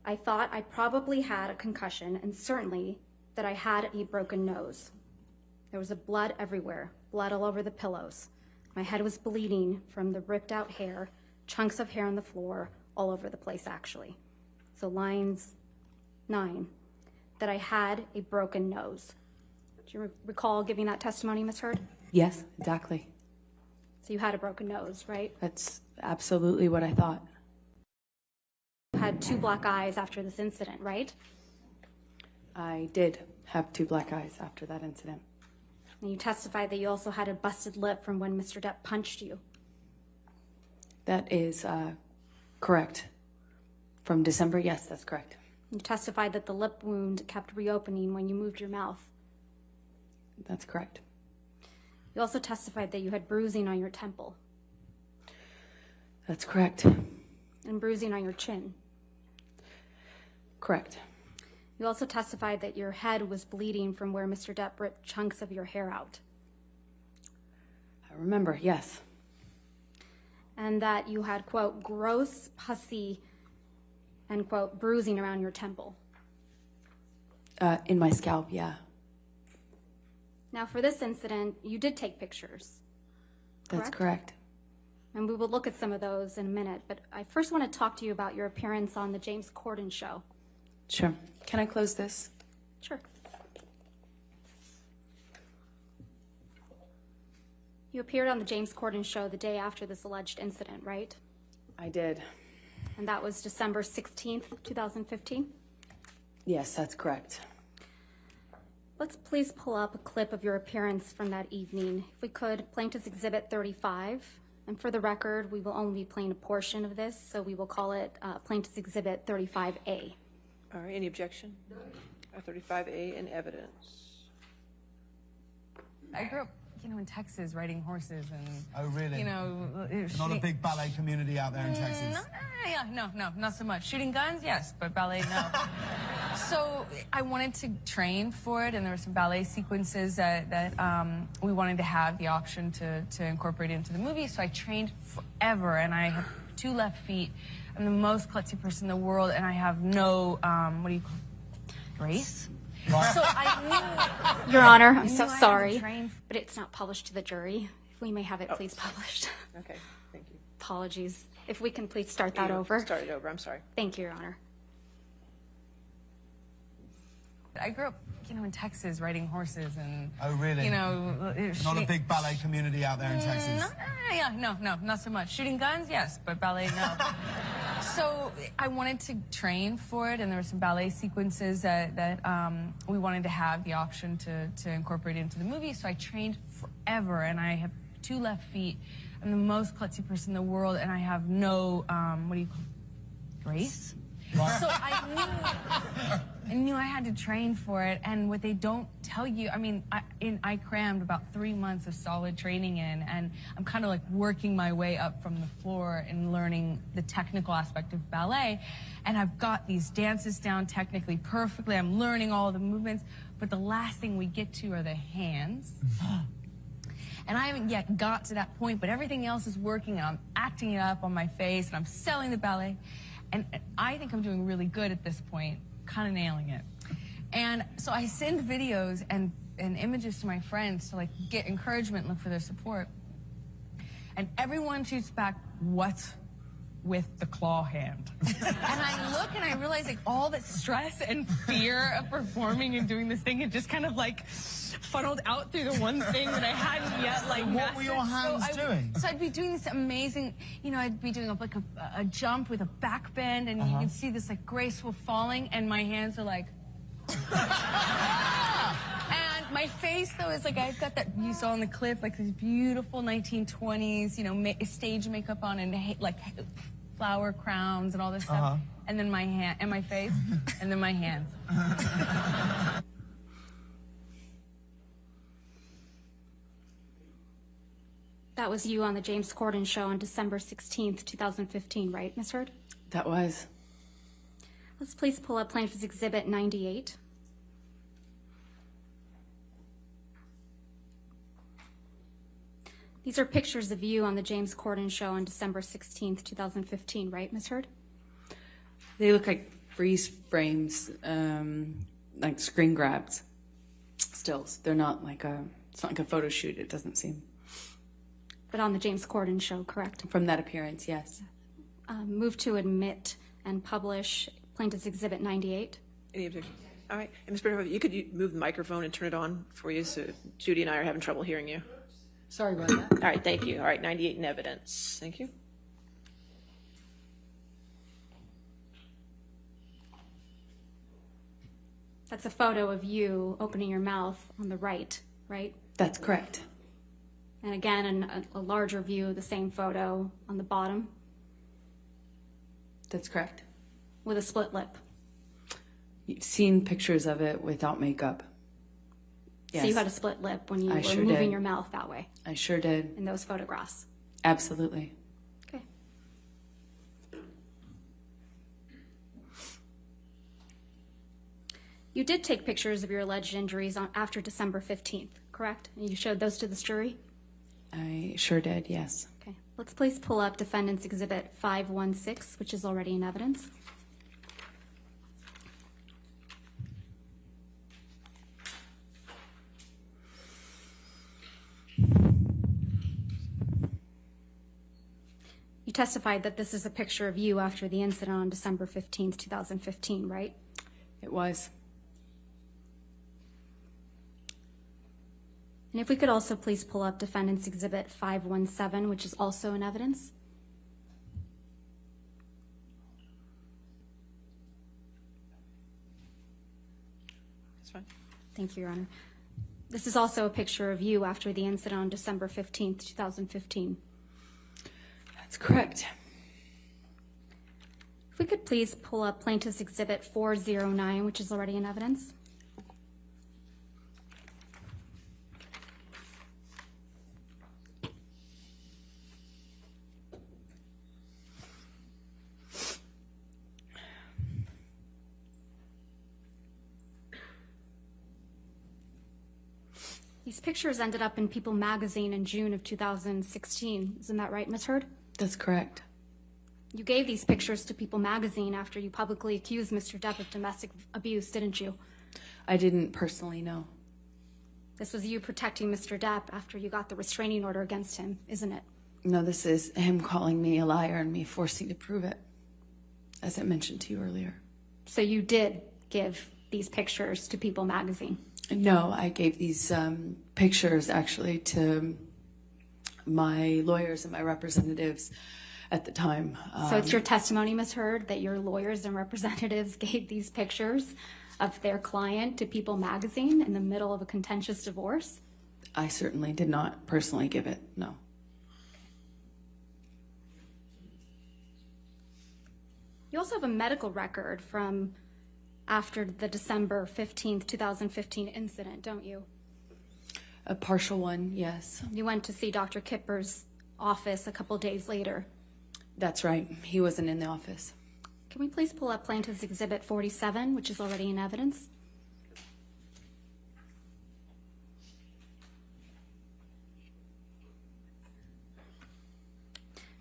I probably had a concussion and certainly that I had a broken nose. There was blood everywhere, blood all over the pillows. My head was bleeding from the ripped out hair, chunks of hair on the floor, all over the place actually. So lines 9, that I had a broken nose. Do you recall giving that testimony, Ms. Heard? Yes, exactly. So you had a broken nose, right? That's absolutely what I thought. You had 2 black eyes after this incident, right? I did have 2 black eyes after that incident. And you testified that you also had a busted lip from when Mr. Depp punched you. That is correct. From December, yes, that's correct. You testified that the lip wound kept reopening when you moved your mouth. That's correct. You also testified that you had bruising on your temple That's correct. and bruising on your chin. Correct. You also testified that your head was bleeding from where Mr. Depp ripped chunks of your hair out. I remember, yes. And that you had, quote, gross, pussy, and, quote, bruising around your temple. In my scalp, yeah. Now, for this incident, you did take pictures. That's correct. And we will look at some of those in a minute. But I first want to talk to you about your appearance on the James Corden show. Sure. Can I close this? Sure. You appeared on the James Corden show the day after this alleged incident, right? I did. And that was December 16th, 2015? Yes, that's correct. Let's please pull up a clip of your appearance from that evening. If we could, Plaintiff's Exhibit 35. And for the record, we will only be playing a portion of this, so we will call it Plaintiff's Exhibit 35A. All right, any objection? 35A in evidence. I grew up, in Texas riding horses and... Oh, really? Not a big ballet community out there in Texas? No, not so much. Shooting guns, yes, but ballet, no. So I wanted to train for it, and there were some ballet sequences that we wanted to have the option to incorporate into the movie, so I trained forever, and I have 2 left feet. I'm the most klutzy person in the world, and I have no, grace? So I knew... Your Honor, I'm so sorry, but it's not published to the jury. If we may have it please published. Okay, thank you. Apologies. If we can please start that over. Start it over, I'm sorry. Thank you, Your Honor. I grew up, in Texas riding horses and... Oh, really? Not a big ballet community out there in Texas? No, not so much. Shooting guns, yes, but ballet, no. So I wanted to train for it, and there were some ballet sequences that we wanted to have the option to incorporate into the movie, so I trained forever, and I have 2 left feet. I'm the most klutzy person in the world, and I have no, grace? So I knew I had to train for it, and what they don't tell you, I crammed about 3 months of solid training in, and I'm kind of like working my way up from the floor and learning the technical aspect of ballet, and I've got these dances down technically perfectly, I'm learning all the movements, but the last thing we get to are the hands. And I haven't yet got to that point, but everything else is working, and I'm acting it up on my face, and I'm selling the ballet. And I think I'm doing really good at this point, kind of nailing it. And so I send videos and images to my friends to get encouragement and look for their support. And everyone shoots back, what's with the claw hand? And I look and I realize all that stress and fear of performing and doing this thing had just kind of funneled out through the one thing that I hadn't yet mastered. What were your hands doing? So I'd be doing this amazing, I'd be doing a jump with a back bend, and you can see this graceful falling, and my hands are and my face though is I've got that you saw in the clip, these beautiful 1920s, stage makeup on, and flower crowns and all this stuff, and then my hand and my face, and then my hands. That was you on the James Corden show on December 16th, 2015, right, Ms. Heard? That was. Let's please pull up Plaintiff's Exhibit 98. These are pictures of you on the James Corden show on December 16th, 2015, right, Ms. Heard? They look like freeze frames, like screen grabs, stills. They're not it's not like a photo shoot, it doesn't seem. But on the James Corden show, correct? From that appearance, yes. Move to admit and publish Plaintiff's Exhibit 98. Any objection? All right. And Ms. Bernhoff, you could move the microphone and turn it on for you, so Judy and I are having trouble hearing you. Sorry about that. All right, thank you. All right, 98 in evidence. Thank you. That's a photo of you opening your mouth on the right? That's correct. And again, a larger view of the same photo on the bottom. That's correct. With a split lip. You've seen pictures of it without makeup. Yes. So you had a split lip when you I were sure moving did. your mouth that way I sure did. in those photographs. Absolutely. Okay. You did take pictures of your alleged injuries after December 15th, correct? And you showed those to the jury? I sure did, yes. Okay. Let's please pull up Defendant's Exhibit 516, which is already in evidence. You testified that this is a picture of you after the incident on December 15th, 2015, right? It was. And if we could also please pull up Defendant's Exhibit 517, which is also in evidence. That's fine. Thank you, Your Honor. This is also a picture of you after the incident on December 15th, 2015. That's correct. If we could please pull up Plaintiff's Exhibit 409, which is already in evidence. These pictures ended up in People magazine in June of 2016. Isn't that right, Ms. Heard? That's correct. You gave these pictures to People magazine after you publicly accused Mr. Depp of domestic abuse, didn't you? I didn't personally know. This was you protecting Mr. Depp after you got the restraining order against him, isn't it? No, this is him calling me a liar and me forcing to prove it, as I mentioned to you earlier. So you did give these pictures to People magazine? No, I gave these pictures actually to my lawyers and my representatives at the time. So it's your testimony, Ms. Heard, that your lawyers and representatives gave these pictures of their client to People magazine in the middle of a contentious divorce? I certainly did not personally give it, no. You also have a medical record from after the December 15th, 2015 incident, don't you? A partial one, yes. You went to see Dr. Kipper's office a couple days later. That's right. He wasn't in the office. Can we please pull up Plaintiff's Exhibit 47, which is already in evidence?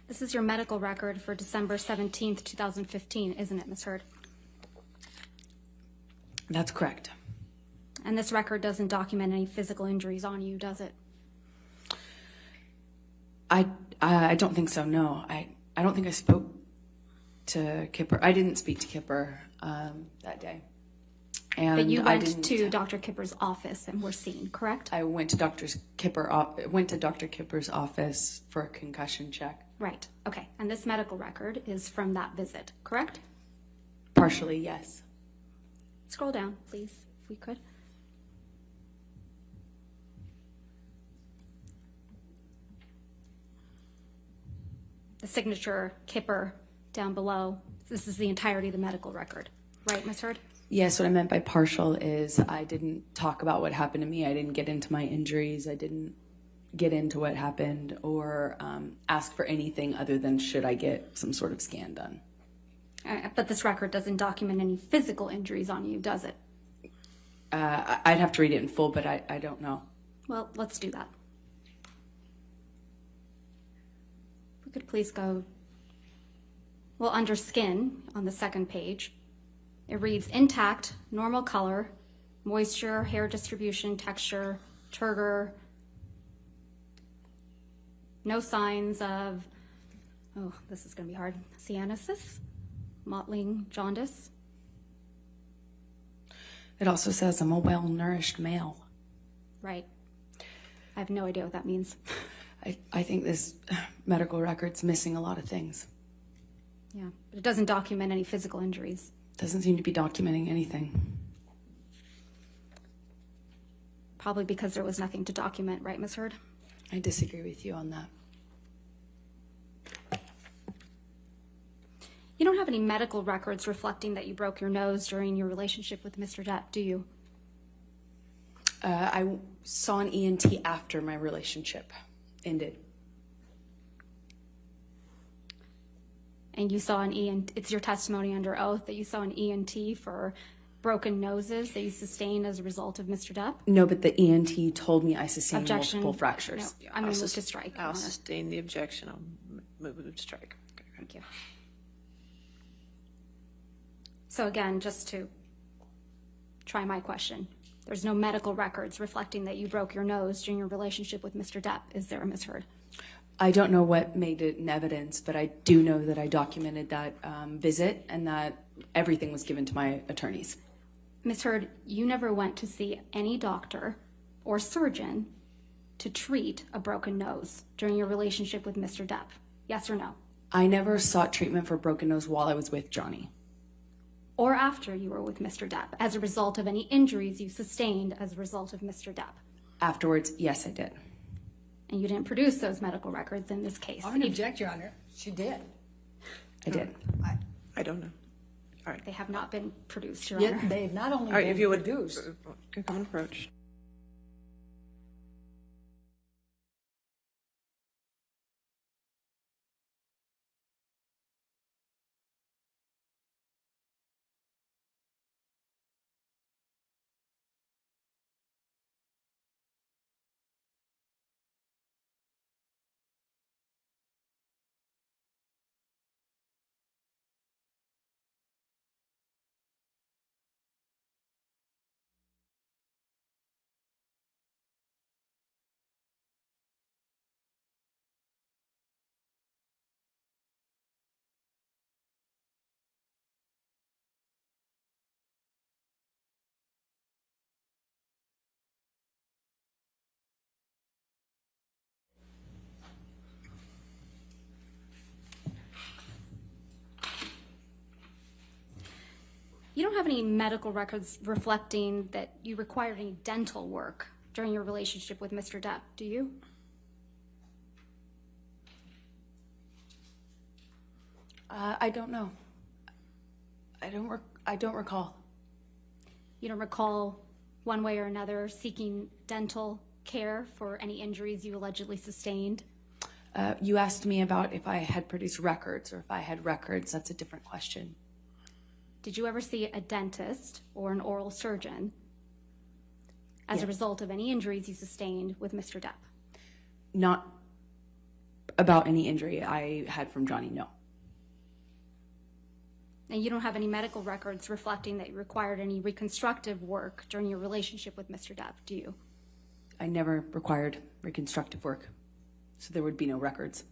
This is your medical record for December 17th, 2015, isn't it, Ms. Heard? That's correct. And this record doesn't document any physical injuries on you, does it? I don't think so, no. I don't think I spoke to Kipper. I didn't speak to Kipper that day. And But you I went didn't, to Dr. Kipper's office and were seen, correct? I went to Dr. Kipper's office for a concussion check. Right, okay. And this medical record is from that visit, correct? Partially, yes. Scroll down, please, if we could. The signature Kipper down below. This is the entirety of the medical record, right, Ms. Heard? Yes, what I meant by partial is I didn't talk about what happened to me. I didn't get into my injuries. I didn't get into what happened or ask for anything other than should I get some sort of scan done. But this record doesn't document any physical injuries on you, does it? I'd have to read it in full, but I don't know. Well, let's do that. If we could please go, well, under skin on the second page, it reads intact, normal color, moisture, hair distribution, texture, turgor, no signs of, oh, this is going to be hard, cyanosis, mottling, jaundice. It also says I'm a well-nourished male. Right. I have no idea what that means. I think this medical record's missing a lot of things. Yeah, but it doesn't document any physical injuries. Doesn't seem to be documenting anything. Probably because there was nothing to document, right, Ms. Heard? I disagree with you on that. You don't have any medical records reflecting that you broke your nose during your relationship with Mr. Depp, do you? I saw an ENT after my relationship ended. And you saw an ENT, it's your testimony under oath that you saw an ENT for broken noses that you sustained as a result of Mr. Depp? No, but the ENT told me I sustained Objection. multiple fractures. No, I'm going to move to strike. I'll sustain the objection. I'll move to strike. Okay. Thank you. So again, just to try my question, there's no medical records reflecting that you broke your nose during your relationship with Mr. Depp, is there, Ms. Heard? I don't know what made it in evidence, but I do know that I documented that visit and that everything was given to my attorneys. Ms. Heard, you never went to see any doctor or surgeon to treat a broken nose during your relationship with Mr. Depp, yes or no? I never sought treatment for broken nose while I was with Johnny. Or after you were with Mr. Depp, as a result of any injuries you sustained as a result of Mr. Depp? Afterwards, yes, I did. And you didn't produce those medical records in this case? I don't object, Your Honor. She did. I did. I don't know. All right. They have not been produced, Your Yet Honor. they've not only All right, been if you would produced. come and approach. You don't have any medical records reflecting that you required any dental work during your relationship with Mr. Depp, do you? I don't know. I don't recall. You don't recall one way or another seeking dental care for any injuries you allegedly sustained? You asked me about if I had produced records or if I had records. That's a different question. Did you ever see a dentist or an oral surgeon as a Yes. result of any injuries you sustained with Mr. Depp? Not about any injury I had from Johnny, no. And you don't have any medical records reflecting that you required any reconstructive work during your relationship with Mr. Depp, do you? I never required reconstructive work, so there would be no records.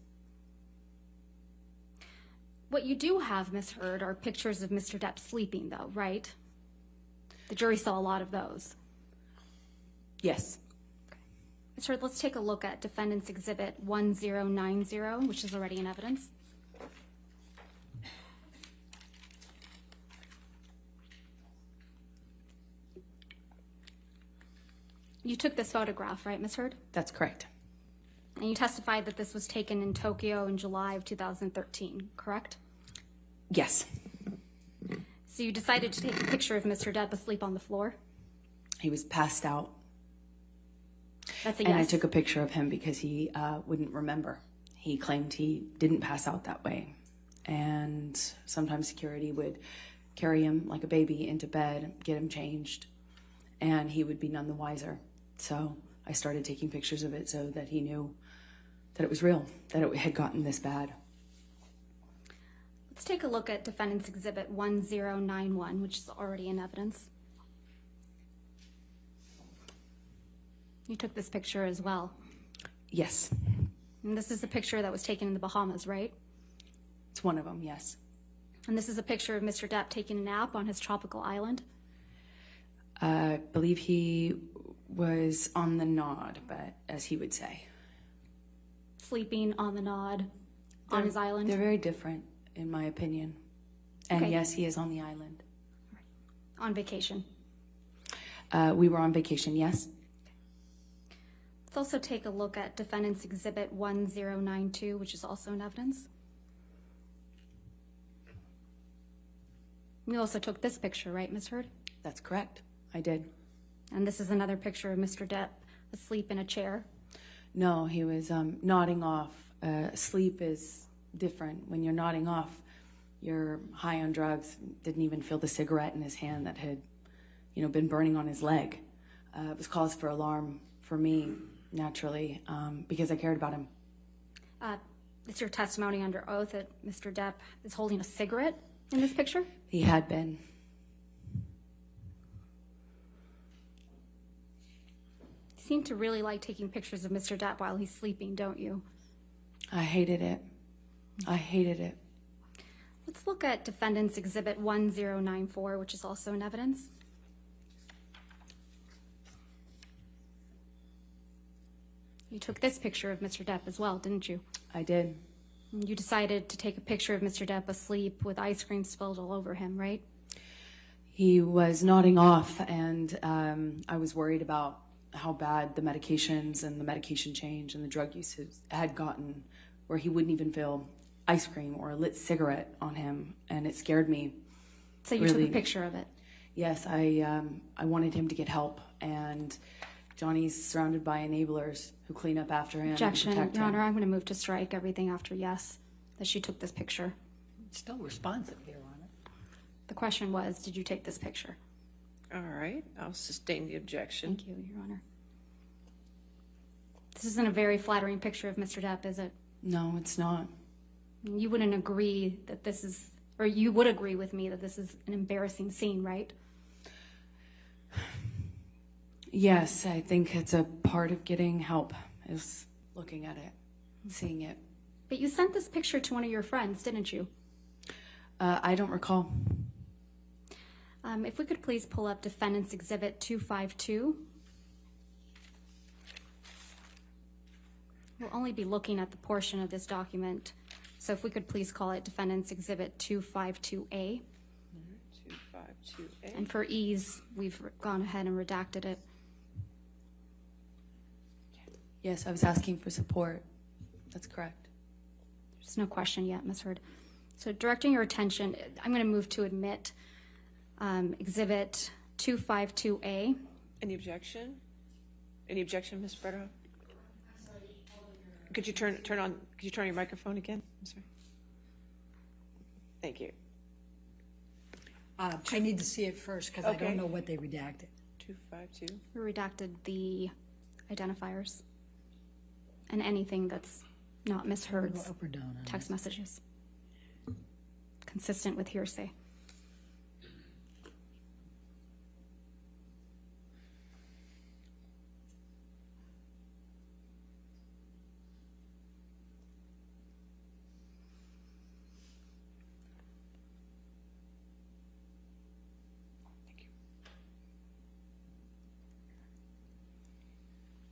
What you do have, Ms. Heard, are pictures of Mr. Depp sleeping, though, right? The jury saw a lot of those. Yes. Ms. Heard, let's take a look at Defendant's Exhibit 1090, which is already in evidence. You took this photograph, right, Ms. Heard? That's correct. And you testified that this was taken in Tokyo in July of 2013, correct? Yes. So you decided to take a picture of Mr. Depp asleep on the floor? He was passed out. That's a And yes. I took a picture of him because he wouldn't remember. He claimed he didn't pass out that way. And sometimes security would carry him like a baby into bed, get him changed, and he would be none the wiser. So I started taking pictures of it so that he knew that it was real, that it had gotten this bad. Let's take a look at Defendant's Exhibit 1091, which is already in evidence. You took this picture as well. Yes. And this is a picture that was taken in the Bahamas, right? It's one of them, yes. And this is a picture of Mr. Depp taking a nap on his tropical island. I believe he was on the nod, but as he would say. Sleeping on the nod on his island. They're very different, in my opinion. And Okay. yes, he is on the island. On vacation. We were on vacation, yes. Let's also take a look at Defendant's Exhibit 1092, which is also in evidence. You also took this picture, right, Ms. Heard? That's correct. I did. And this is another picture of Mr. Depp asleep in a chair. No, he was nodding off. Sleep is different. When you're nodding off, you're high on drugs. Didn't even feel the cigarette in his hand that had, been burning on his leg. It was cause for alarm for me, naturally, because I cared about him. It's your testimony under oath that Mr. Depp is holding a cigarette in this picture? He had been. You seem to really like taking pictures of Mr. Depp while he's sleeping, don't you? I hated it. I hated it. Let's look at Defendant's Exhibit 1094, which is also in evidence. You took this picture of Mr. Depp as well, didn't you? I did. You decided to take a picture of Mr. Depp asleep with ice cream spilled all over him, right? He was nodding off, and I was worried about how bad the medications and the medication change and the drug use had gotten, where he wouldn't even feel ice cream or a lit cigarette on him, and it scared me. So you really. took a picture of it? Yes, I wanted him to get help, and Johnny's surrounded by enablers who clean up after him. Objection, and protect Your him. Honor, I'm going to move to strike everything after yes, that she took this picture. It's still responsive here on it. The question was, did you take this picture? All right, I'll sustain the objection. Thank you, Your Honor. This isn't a very flattering picture of Mr. Depp, is it? No, it's not. You wouldn't agree that this is, or you would agree with me that this is an embarrassing scene, right? Yes, I think it's a part of getting help, is looking at it, seeing it. But you sent this picture to one of your friends, didn't you? I don't recall. If we could please pull up Defendant's Exhibit 252. We'll only be looking at the portion of this document, so if we could please call it Defendant's Exhibit 252A. 252A. And for ease, we've gone ahead and redacted it. Yes, I was asking for support. That's correct. There's no question yet, Ms. Heard. So directing your attention, I'm going to move to admit Exhibit 252A. Any objection? Any objection, Ms. Bretta? Could you turn on your microphone again? I'm sorry. Thank you. I need to see it first because I don't know what they redacted. 252. We redacted the identifiers and anything that's not Ms. Heard's Up or down on text messages, consistent with hearsay.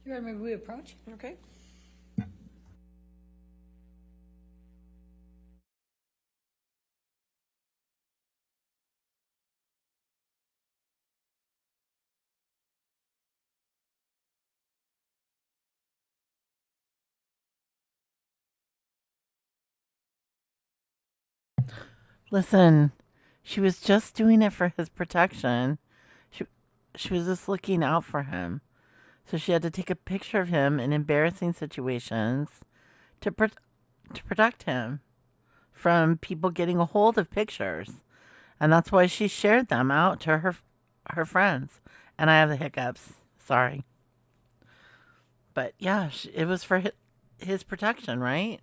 You ready? Maybe we approach? Okay. Listen, she was just doing it for his protection. She was just looking out for him. So she had to take a picture of him in embarrassing situations to protect him from people getting a hold of pictures. And that's why she shared them out to her friends. And I have the hiccups. Sorry. But yeah, it was for his protection, right?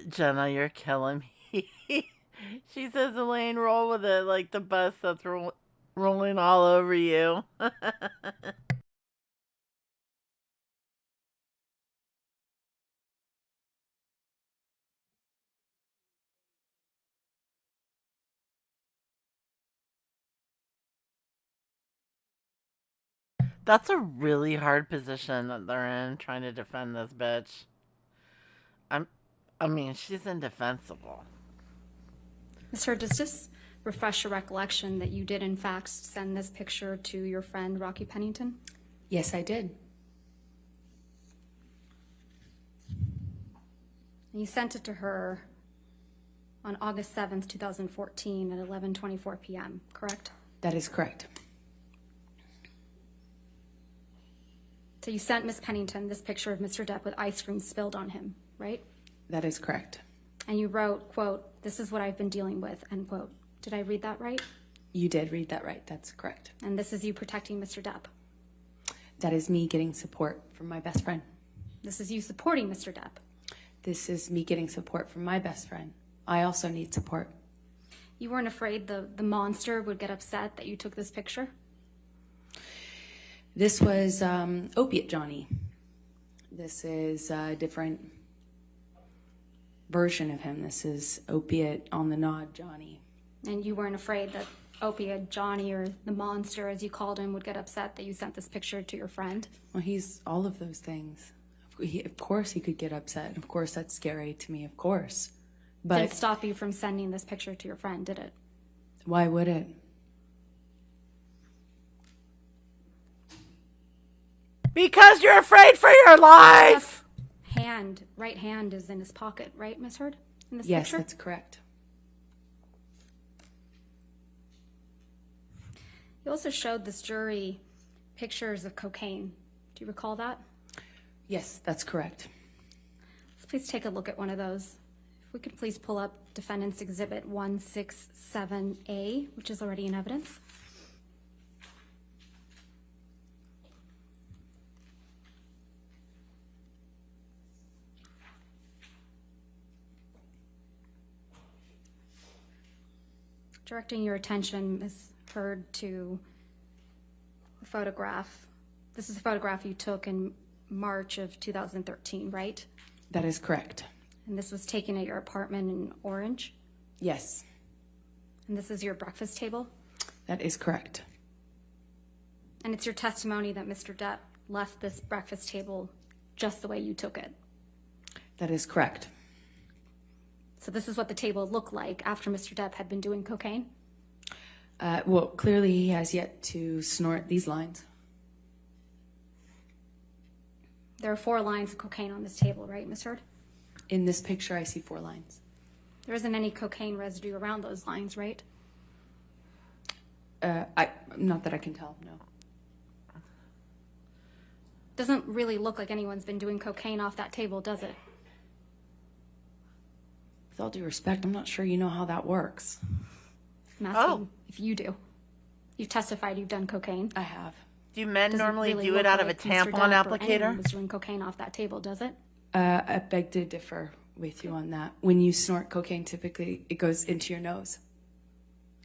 Jenna, you're killing me. She says, Elaine, roll with it like the bus that's rolling all over you. That's a really hard position that they're in, trying to defend this bitch. I mean, she's indefensible. Ms. Hurd, does this refresh your recollection that you did in fact send this picture to your friend Rocky Pennington? Yes, I did. And you sent it to her on August 7th, 2014 at 11:24 p.m., correct? That is correct. So you sent Ms. Pennington this picture of Mr. Depp with ice cream spilled on him, right? That is correct. And you wrote, quote, "This is what I've been dealing with," end quote. Did I read that right? You did read that right. That's correct. And this is you protecting Mr. Depp. That is me getting support from my best friend. This is you supporting Mr. Depp. This is me getting support from my best friend. I also need support. You weren't afraid the monster would get upset that you took this picture? This was Opiate Johnny. This is a different version of him. This is Opiate on the Nod Johnny. And you weren't afraid that Opiate Johnny, or the monster as you called him, would get upset that you sent this picture to your friend? Well, he's all of those things. Of course he could get upset. Of course that's scary to me, of course. But didn't stop you from sending this picture to your friend, did it? Why would it? Because you're afraid for your life! Right hand is in his pocket, right, Ms. Hurd? In this Yes, picture? that's correct. You also showed this jury pictures of cocaine. Do you recall that? Yes, that's correct. Let's please take a look at one of those. If we could please pull up Defendant's Exhibit 167A, which is already in evidence. Directing your attention, Ms. Hurd, to the photograph. This is a photograph you took in March of 2013, right? That is correct. And this was taken at your apartment in Orange? Yes. And this is your breakfast table? That is correct. And it's your testimony that Mr. Depp left this breakfast table just the way you took it? That is correct. So this is what the table looked like after Mr. Depp had been doing cocaine? Well, clearly he has yet to snort these lines. There are 4 lines of cocaine on this table, right, Ms. Hurd? In this picture, I see 4 lines. There isn't any cocaine residue around those lines, right? Not that I can tell, no. Doesn't really look like anyone's been doing cocaine off that table, does it? With all due respect, I'm not sure you know how that works. I'm asking if you do. You've testified you've done cocaine. I have. Do men Doesn't normally really do look it out of a like Mr. tampon Depp or anyone applicator? was doing cocaine off that table, does it? I beg to differ with you on that. When you snort cocaine, typically it goes into your nose.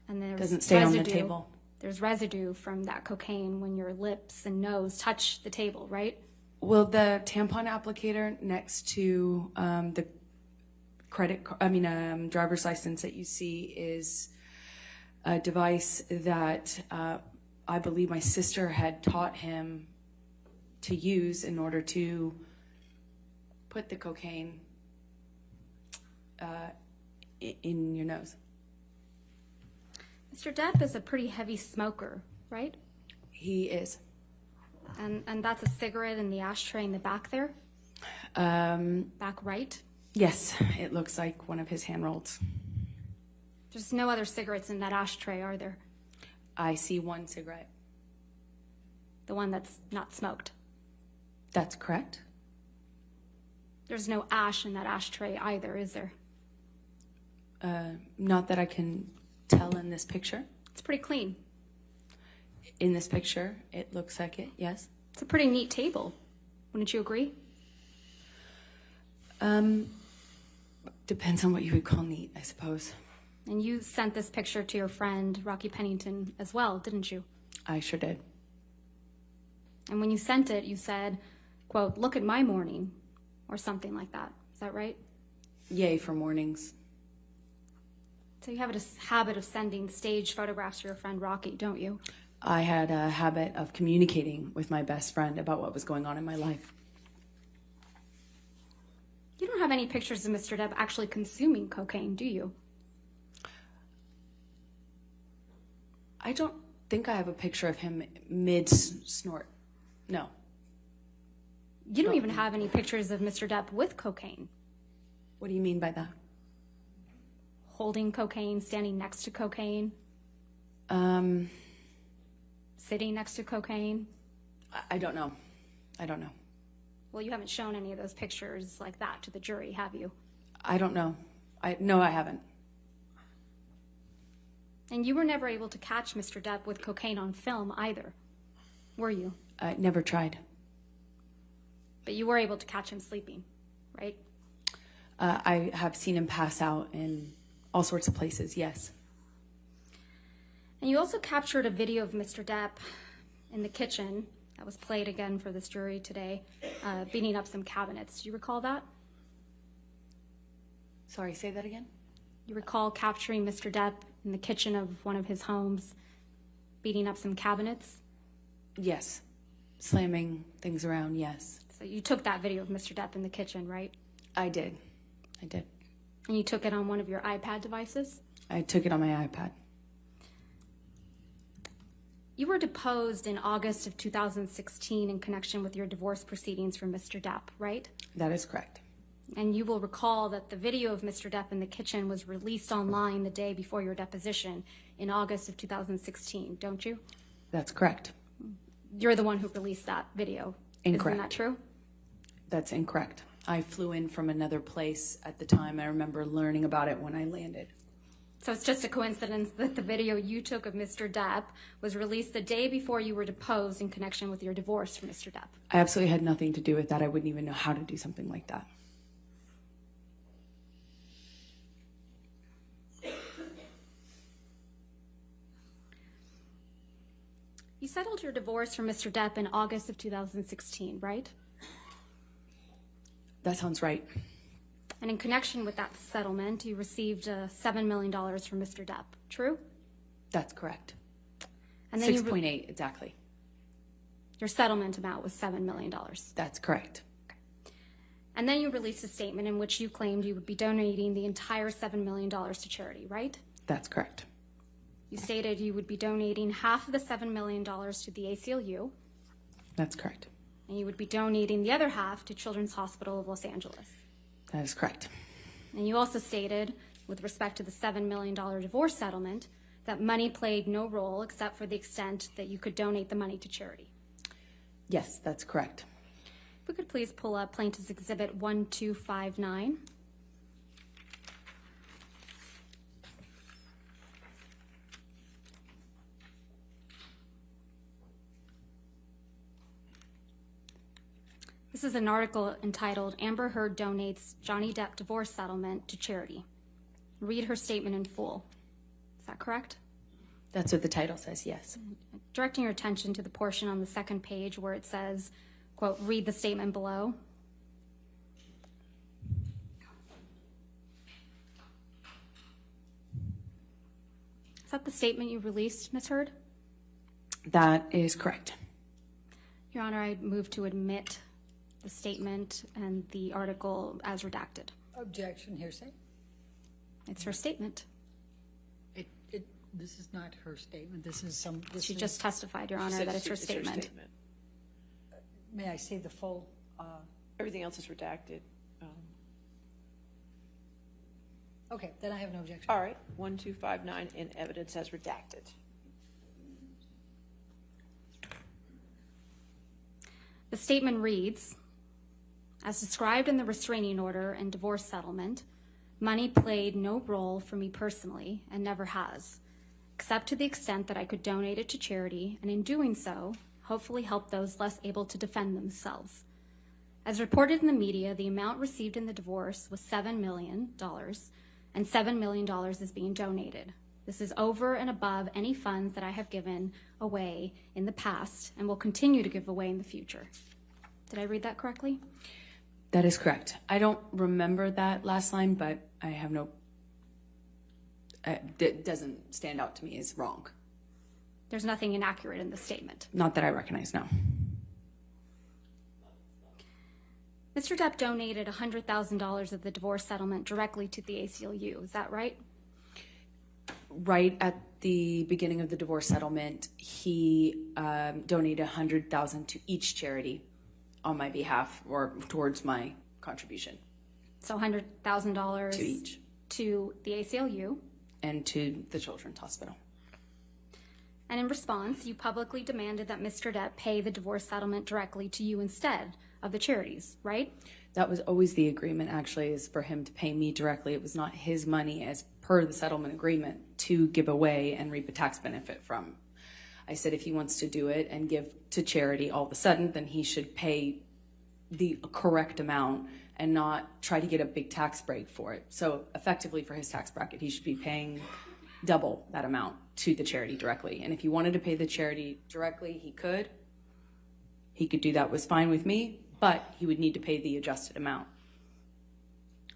And there's Doesn't stay on the table. There's residue from that cocaine when your lips and nose touch the table, right? Well, the tampon applicator next to the driver's license that you see is a device that I believe my sister had taught him to use in order to put the cocaine in your nose. Mr. Depp is a pretty heavy smoker, right? He is. And that's a cigarette in the ashtray in the back there? Back right? Yes, it looks like one of his hand rolls. There's no other cigarettes in that ashtray, are there? I see 1 cigarette. The one that's not smoked. That's correct. There's no ash in that ashtray either, is there? Not that I can tell in this picture. It's pretty clean. In this picture, it looks like it, yes. It's a pretty neat table. Wouldn't you agree? Depends on what you would call neat, I suppose. And you sent this picture to your friend, Rocky Pennington, as well, didn't you? I sure did. And when you sent it, you said, quote, "Look at my morning," or something like that. Is that right? Yay for mornings. So you have a habit of sending staged photographs to your friend Rocky, don't you? I had a habit of communicating with my best friend about what was going on in my life. You don't have any pictures of Mr. Depp actually consuming cocaine, do you? I don't think I have a picture of him mid-snort. No. You don't even have any pictures of Mr. Depp with cocaine. What do you mean by that? Holding cocaine, standing next to cocaine, sitting next to cocaine. I don't know. I don't know. Well, you haven't shown any of those pictures like that to the jury, have you? I don't know. No, I haven't. And you were never able to catch Mr. Depp with cocaine on film either, were you? I never tried. But you were able to catch him sleeping, right? I have seen him pass out in all sorts of places, yes. And you also captured a video of Mr. Depp in the kitchen that was played again for this jury today, beating up some cabinets. Do you recall that? Sorry, say that again? You recall capturing Mr. Depp in the kitchen of one of his homes, beating up some cabinets? Yes. Slamming things around, yes. So you took that video of Mr. Depp in the kitchen, right? I did. I did. And you took it on one of your iPad devices? I took it on my iPad. You were deposed in August of 2016 in connection with your divorce proceedings from Mr. Depp, right? That is correct. And you will recall that the video of Mr. Depp in the kitchen was released online the day before your deposition in August of 2016, don't you? That's correct. You're the one who released that video. Incorrect. Isn't that true? That's incorrect. I flew in from another place at the time. I remember learning about it when I landed. So it's just a coincidence that the video you took of Mr. Depp was released the day before you were deposed in connection with your divorce from Mr. Depp. I absolutely had nothing to do with that. I wouldn't even know how to do something like that. You settled your divorce from Mr. Depp in August of 2016, right? That sounds right. And in connection with that settlement, you received $7 million from Mr. Depp, true? That's correct. And then 6.8, exactly. Your settlement amount was $7 million. That's correct. And then you released a statement in which you claimed you would be donating the entire $7 million to charity, right? That's correct. You stated you would be donating half of the $7 million to the ACLU. That's correct. And you would be donating the other half to Children's Hospital of Los Angeles. That is correct. And you also stated, with respect to the $7 million divorce settlement, that money played no role except for the extent that you could donate the money to charity. Yes, that's correct. If we could please pull up Plaintiff's Exhibit 1259. This is an article entitled, "Amber Heard Donates Johnny Depp Divorce Settlement to Charity." Read her statement in full. Is that correct? That's what the title says, yes. Directing your attention to the portion on the second page where it says, quote, "Read the statement below." Is that the statement you released, Ms. Heard? That is correct. Your Honor, I move to admit the statement and the article as redacted. Objection, hearsay. It's her statement. This is not her statement. This is She just testified, Your Honor, that it's her statement. May I see the full? Everything else is redacted. Okay, then I have no objection. All right, 1259 in evidence as redacted. The statement reads, "As described in the restraining order and divorce settlement, money played no role for me personally and never has, except to the extent that I could donate it to charity, and in doing so, hopefully help those less able to defend themselves. As reported in the media, the amount received in the divorce was $7 million, and $7 million is being donated. This is over and above any funds that I have given away in the past and will continue to give away in the future. Did I read that correctly? That is correct. I don't remember that last line, but I have no, it doesn't stand out to me as wrong. There's nothing inaccurate in the statement. Not that I recognize, no. Mr. Depp donated $100,000 of the divorce settlement directly to the ACLU. Is that right? Right at the beginning of the divorce settlement, he donated $100,000 to each charity on my behalf or towards my contribution. So $100,000 to each. To the ACLU. And to the Children's Hospital. And in response, you publicly demanded that Mr. Depp pay the divorce settlement directly to you instead of the charities, right? That was always the agreement, actually, is for him to pay me directly. It was not his money as per the settlement agreement to give away and reap a tax benefit from. I said if he wants to do it and give to charity all of a sudden, then he should pay the correct amount and not try to get a big tax break for it. So effectively for his tax bracket, he should be paying double that amount to the charity directly. And if he wanted to pay the charity directly, he could. He could do that, was fine with me, but he would need to pay the adjusted amount.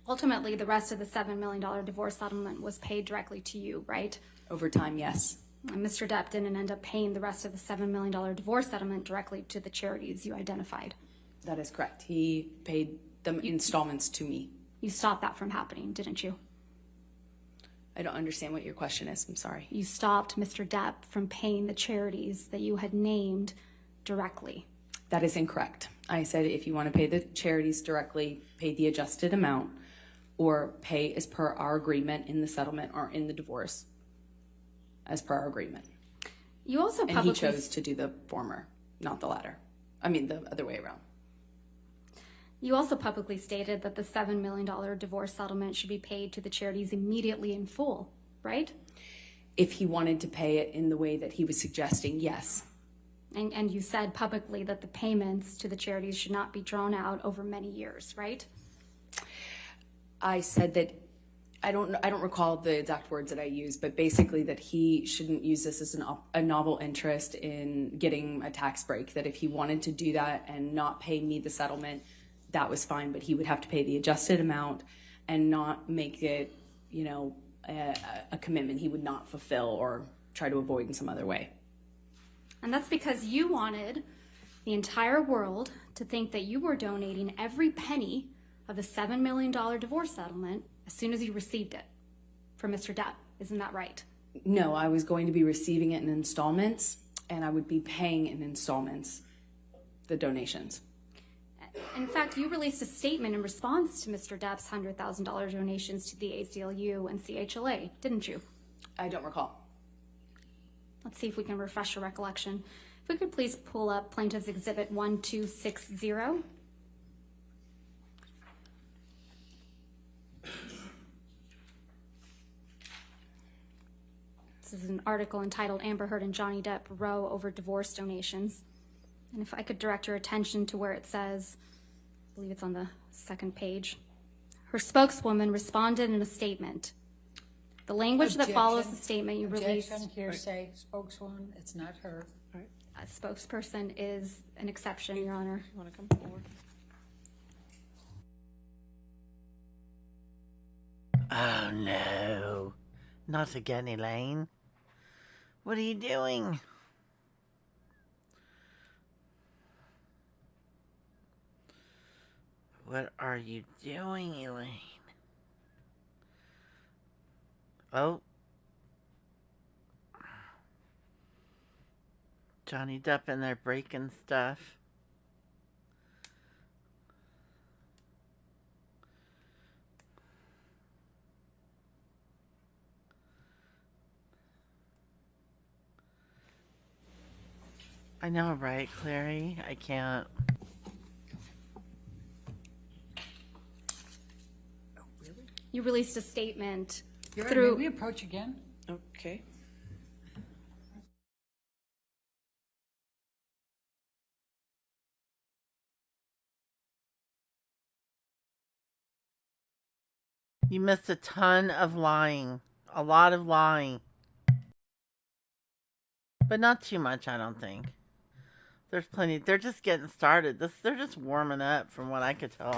Ultimately, the rest of the $7 million divorce settlement was paid directly to you, right? Over time, yes. And Mr. Depp didn't end up paying the rest of the $7 million divorce settlement directly to the charities you identified. That is correct. He paid them installments to me. You stopped that from happening, didn't you? I don't understand what your question is. I'm sorry. You stopped Mr. Depp from paying the charities that you had named directly. That is incorrect. I said if you want to pay the charities directly, pay the adjusted amount, or pay as per our agreement in the settlement or in the divorce, as per our agreement. You also and publicly... he chose to do the former, not the latter. I mean, the other way around. You also publicly stated that the $7 million divorce settlement should be paid to the charities immediately in full, right? If he wanted to pay it in the way that he was suggesting, yes. And you said publicly that the payments to the charities should not be drawn out over many years, right? I said that, I don't recall the exact words that I used, but basically that he shouldn't use this as a novel interest in getting a tax break, that if he wanted to do that and not pay me the settlement, that was fine, but he would have to pay the adjusted amount and not make it, you know, a commitment he would not fulfill or try to avoid in some other way. And that's because you wanted the entire world to think that you were donating every penny of the $7 million divorce settlement as soon as you received it from Mr. Depp. Isn't that right? No, I was going to be receiving it in installments, and I would be paying in installments the donations. In fact, you released a statement in response to Mr. Depp's $100,000 donations to the ACLU and CHLA, didn't you? I don't recall. Let's see if we can refresh your recollection. If we could please pull up Plaintiff's Exhibit 1260. This is an article entitled Amber Heard and Johnny Depp Row Over Divorce Donations. And if I could direct your attention to where it says, I believe it's on the second page, her spokeswoman responded in a statement. The language that follows the statement you released... Objection, hearsay, spokeswoman, it's not her. A spokesperson is an exception, Your Honor. You want to come forward? Oh no. Not again, Elaine. What are you doing? What are you doing, Elaine? Oh. Johnny Depp in there breaking stuff. I know, right, Clary? I can't. You released a statement May we approach again? Okay. You missed a ton of lying. A lot of lying. But not too much, I don't think. There's plenty. They're just getting started. They're just warming up from what I could tell.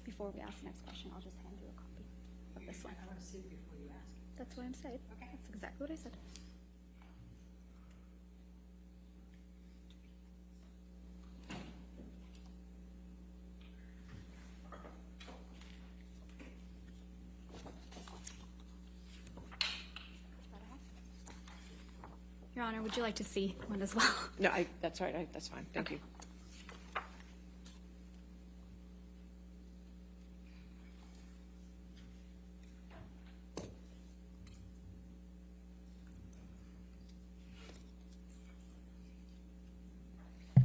Before we ask the next question, I'll just hand you a copy of this one. I want to see it before you ask. That's what I'm saying. Okay. That's exactly what I said. Your Honor, would you like to see one as well? No, that's all right. That's fine. Thank you.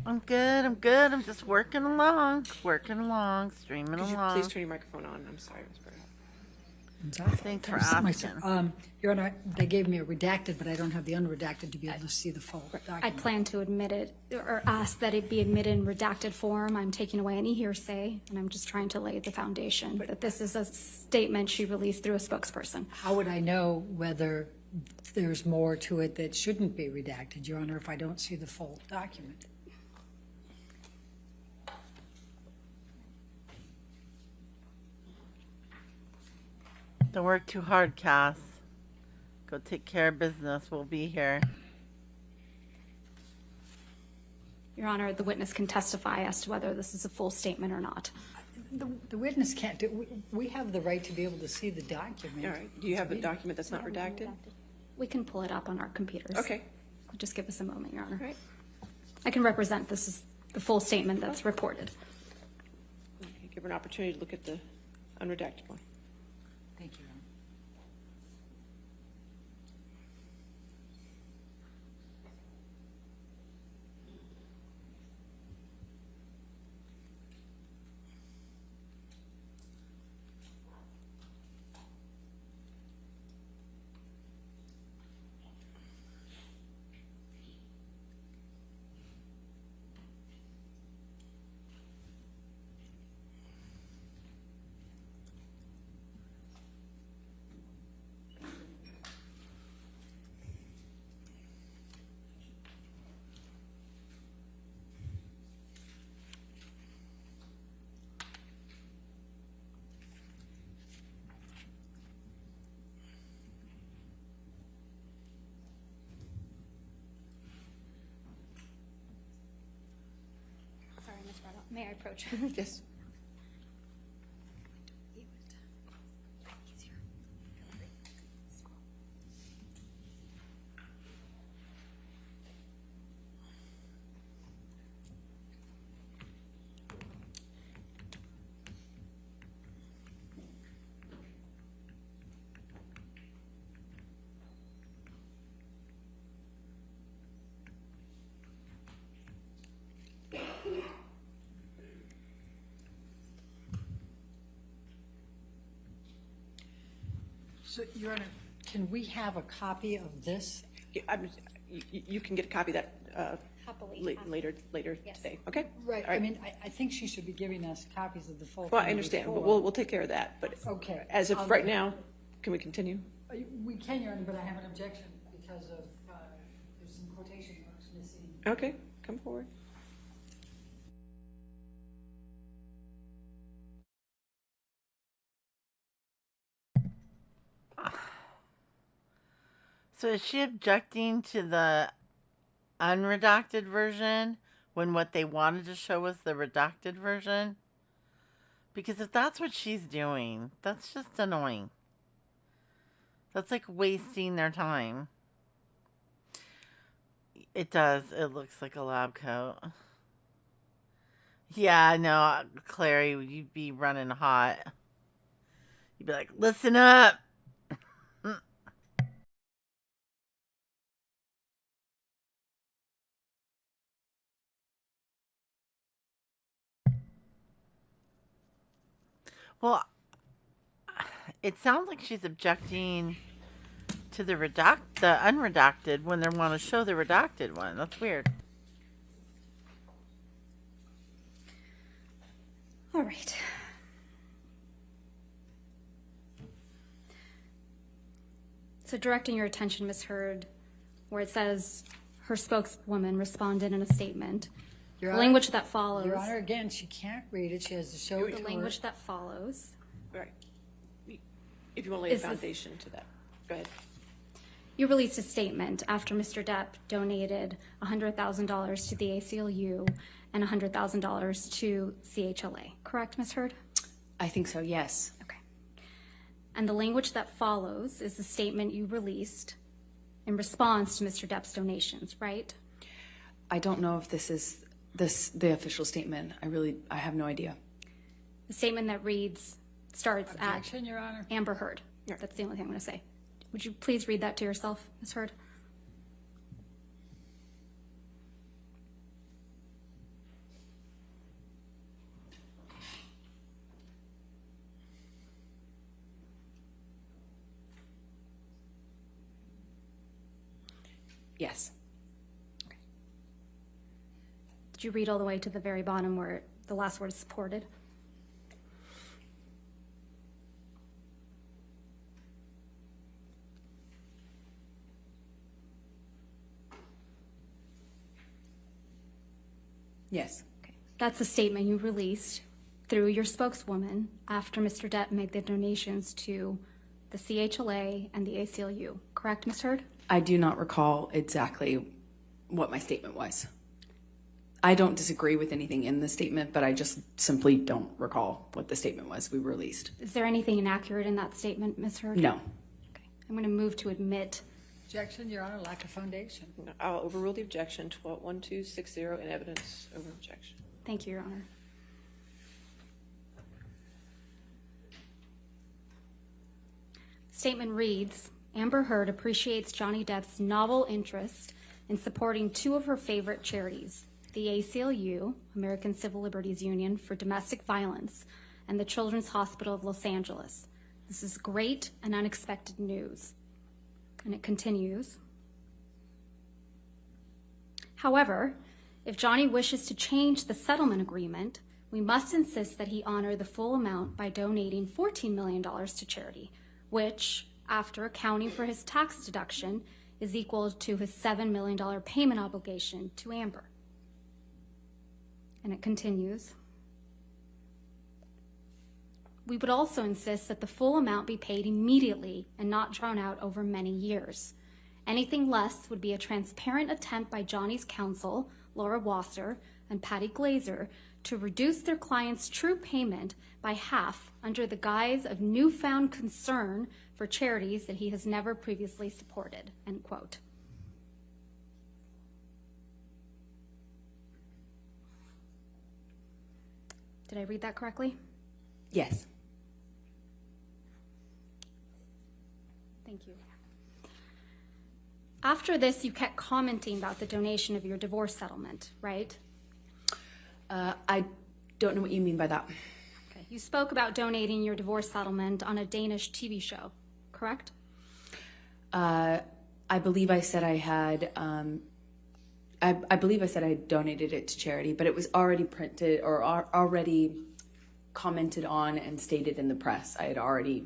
I'm good. I'm just working along, streaming Could you along. please turn your microphone on? I'm sorry, Ms. Burnett. Thanks for asking. Your Honor, they gave me a redacted, but I don't have the unredacted to be able to see the full document. I plan to admit it, or ask that it be admitted in redacted form. I'm taking away any hearsay, and I'm just trying to lay the foundation that this is a statement she released through a spokesperson. How would I know whether there's more to it that shouldn't be redacted, Your Honor, if I don't see the full document? Don't work too hard, Cass. Go take care of business. We'll be here. Your Honor, the witness can testify as to whether this is a full statement or not. The witness can't do. We have the right to be able to see the document. All right. Do you have a document that's not redacted? We can pull it up on our computers. Okay. Just give us a moment, Your Honor. All right. I can represent this is the full statement that's reported. Okay, give her an opportunity to look at the unredacted one. Thank you, Your Honor. Sorry, Ms. Braddock. May I approach? Yes. So, Your Honor, can we have a copy of this? You can get a copy of that later today. Okay. Right. All right. I mean, I think she should be giving us copies of the full. Well, thing I understand, but before. we'll take care of that. But Okay. as of right now, can we continue? We can, Your Honor, but I have an objection because of there's some quotation marks missing. Okay, come forward. So is she objecting to the unredacted version when what they wanted to show was the redacted version? Because if that's what she's doing, that's just annoying. That's like wasting their time. It does. It looks like a lab coat. Yeah, no, Clary, you'd be running hot. You'd be like, listen up. Well, it sounds like she's objecting to the unredacted when they want to show the redacted one. That's weird. All right. So directing your attention, Ms. Heard, where it says her spokeswoman responded in a statement. Your The Honor, language that follows. Your Honor, again, she can't read it. She has to show it The to language her. that follows. Right. If you want to lay a Is this- foundation to that. Go ahead. You released a statement after Mr. Depp donated $100,000 to the ACLU and $100,000 to CHLA. Correct, Ms. Heard? I think so, yes. Okay. And the language that follows is the statement you released in response to Mr. Depp's donations, right? I don't know if this is the official statement. I have no idea. The statement that starts Objection, Your Honor. at Amber Heard. That's the only thing I'm going to say. Would you please read that to yourself, Ms. Heard? Yes. Did you read all the way to the very bottom where the last word is supported? Yes. Okay. That's a statement you released through your spokeswoman after Mr. Depp made the donations to the CHLA and the ACLU. Correct, Ms. Heard? I do not recall exactly what my statement was. I don't disagree with anything in the statement, but I just simply don't recall what the statement was we released. Is there anything inaccurate in that statement, Ms. Heard? No. Okay. I'm going to move to admit. Objection, Your Honor, lack of foundation. I'll overrule the objection. 1260 in evidence over objection. Thank you, Your Honor. Statement reads, Amber Heard appreciates Johnny Depp's novel interest in supporting two of her favorite charities, the ACLU, American Civil Liberties Union for Domestic Violence, and the Children's Hospital of Los Angeles. This is great and unexpected news. And it continues. However, if Johnny wishes to change the settlement agreement, we must insist that he honor the full amount by donating $14 million to charity, which, after accounting for his tax deduction, is equal to his $7 million payment obligation to Amber. And it continues. We would also insist that the full amount be paid immediately and not drawn out over many years. Anything less would be a transparent attempt by Johnny's counsel, Laura Wasser and Patty Glazer, to reduce their client's true payment by half under the guise of newfound concern for charities that he has never previously supported, end quote. Did I read that correctly? Yes. Thank you. After this, you kept commenting about the donation of your divorce settlement, right? I don't know what you mean by that. Okay. You spoke about donating your divorce settlement on a Danish TV show, correct? I believe I said I had. I believe I said I donated it to charity, but it was already printed or already commented on and stated in the press. I had already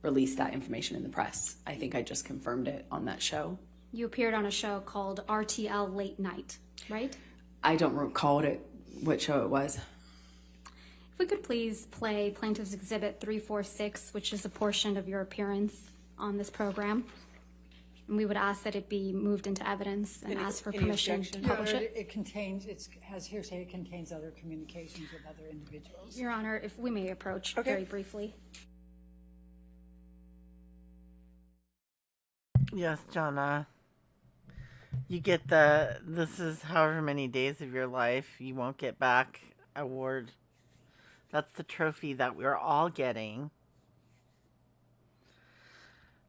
released that information in the press. I think I just confirmed it on that show. You appeared on a show called RTL Late Night, right? I don't recall what show it was. If we could please play Plaintiff's Exhibit 346, which is a portion of your appearance on this program. And we would ask that it be moved into evidence and ask for permission to publish it. It contains, it has hearsay, it contains other communications with other individuals. Your Honor, if we may approach very briefly. Yes, Jonna. You get this is however many days of your life you won't get back award. That's the trophy that we're all getting.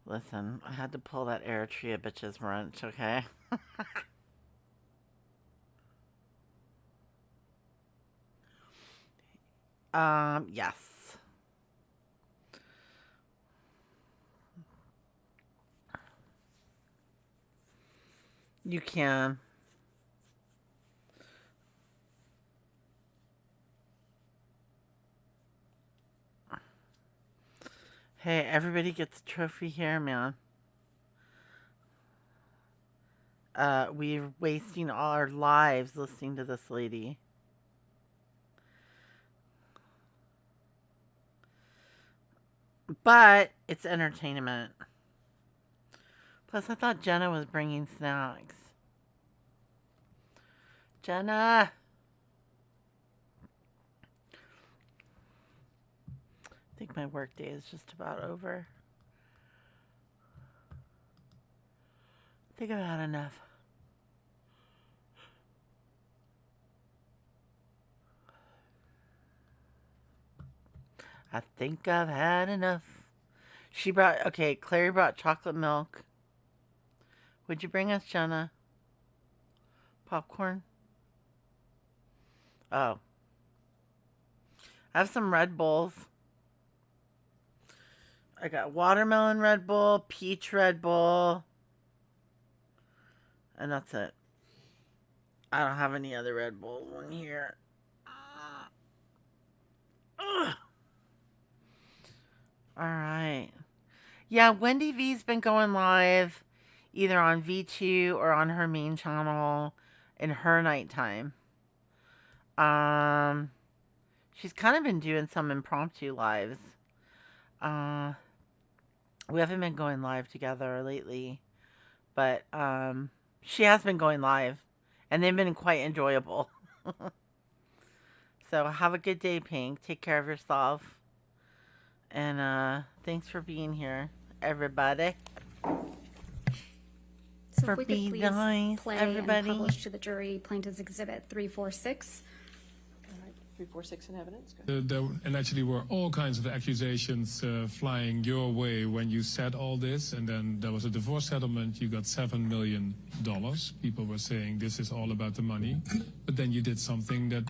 Listen, I had to pull that Eritrea bitch's wrench, okay? Yes. You can. Hey, everybody gets a trophy here, man. We're wasting all our lives listening to this lady. But it's entertainment. Plus, I thought Jenna was bringing snacks. Jenna! I think my work day is just about over. I think I've had enough. I think I've had enough. She brought, okay, Clary brought chocolate milk. Would you bring us, Jenna? Popcorn? Oh. I have some Red Bulls. I got watermelon Red Bull, peach Red Bull, and that's it. I don't have any other Red Bulls in here. Ugh. All right. Yeah, Wendy V's been going live either on V2 or on her main channel in her nighttime. She's kind of been doing some impromptu lives. We haven't been going live together lately, but she has been going live, and they've been quite enjoyable. So have a good day, Pink. Take care of yourself, and thanks for being here, everybody. So for if we could being please nice, play everybody. and publish to the jury Plaintiff's Exhibit 346. 346 in evidence. And actually were all kinds of accusations flying your way when you said all this, and then there was a divorce settlement. You got $7 million. People were saying this is all about the money, but then you did something that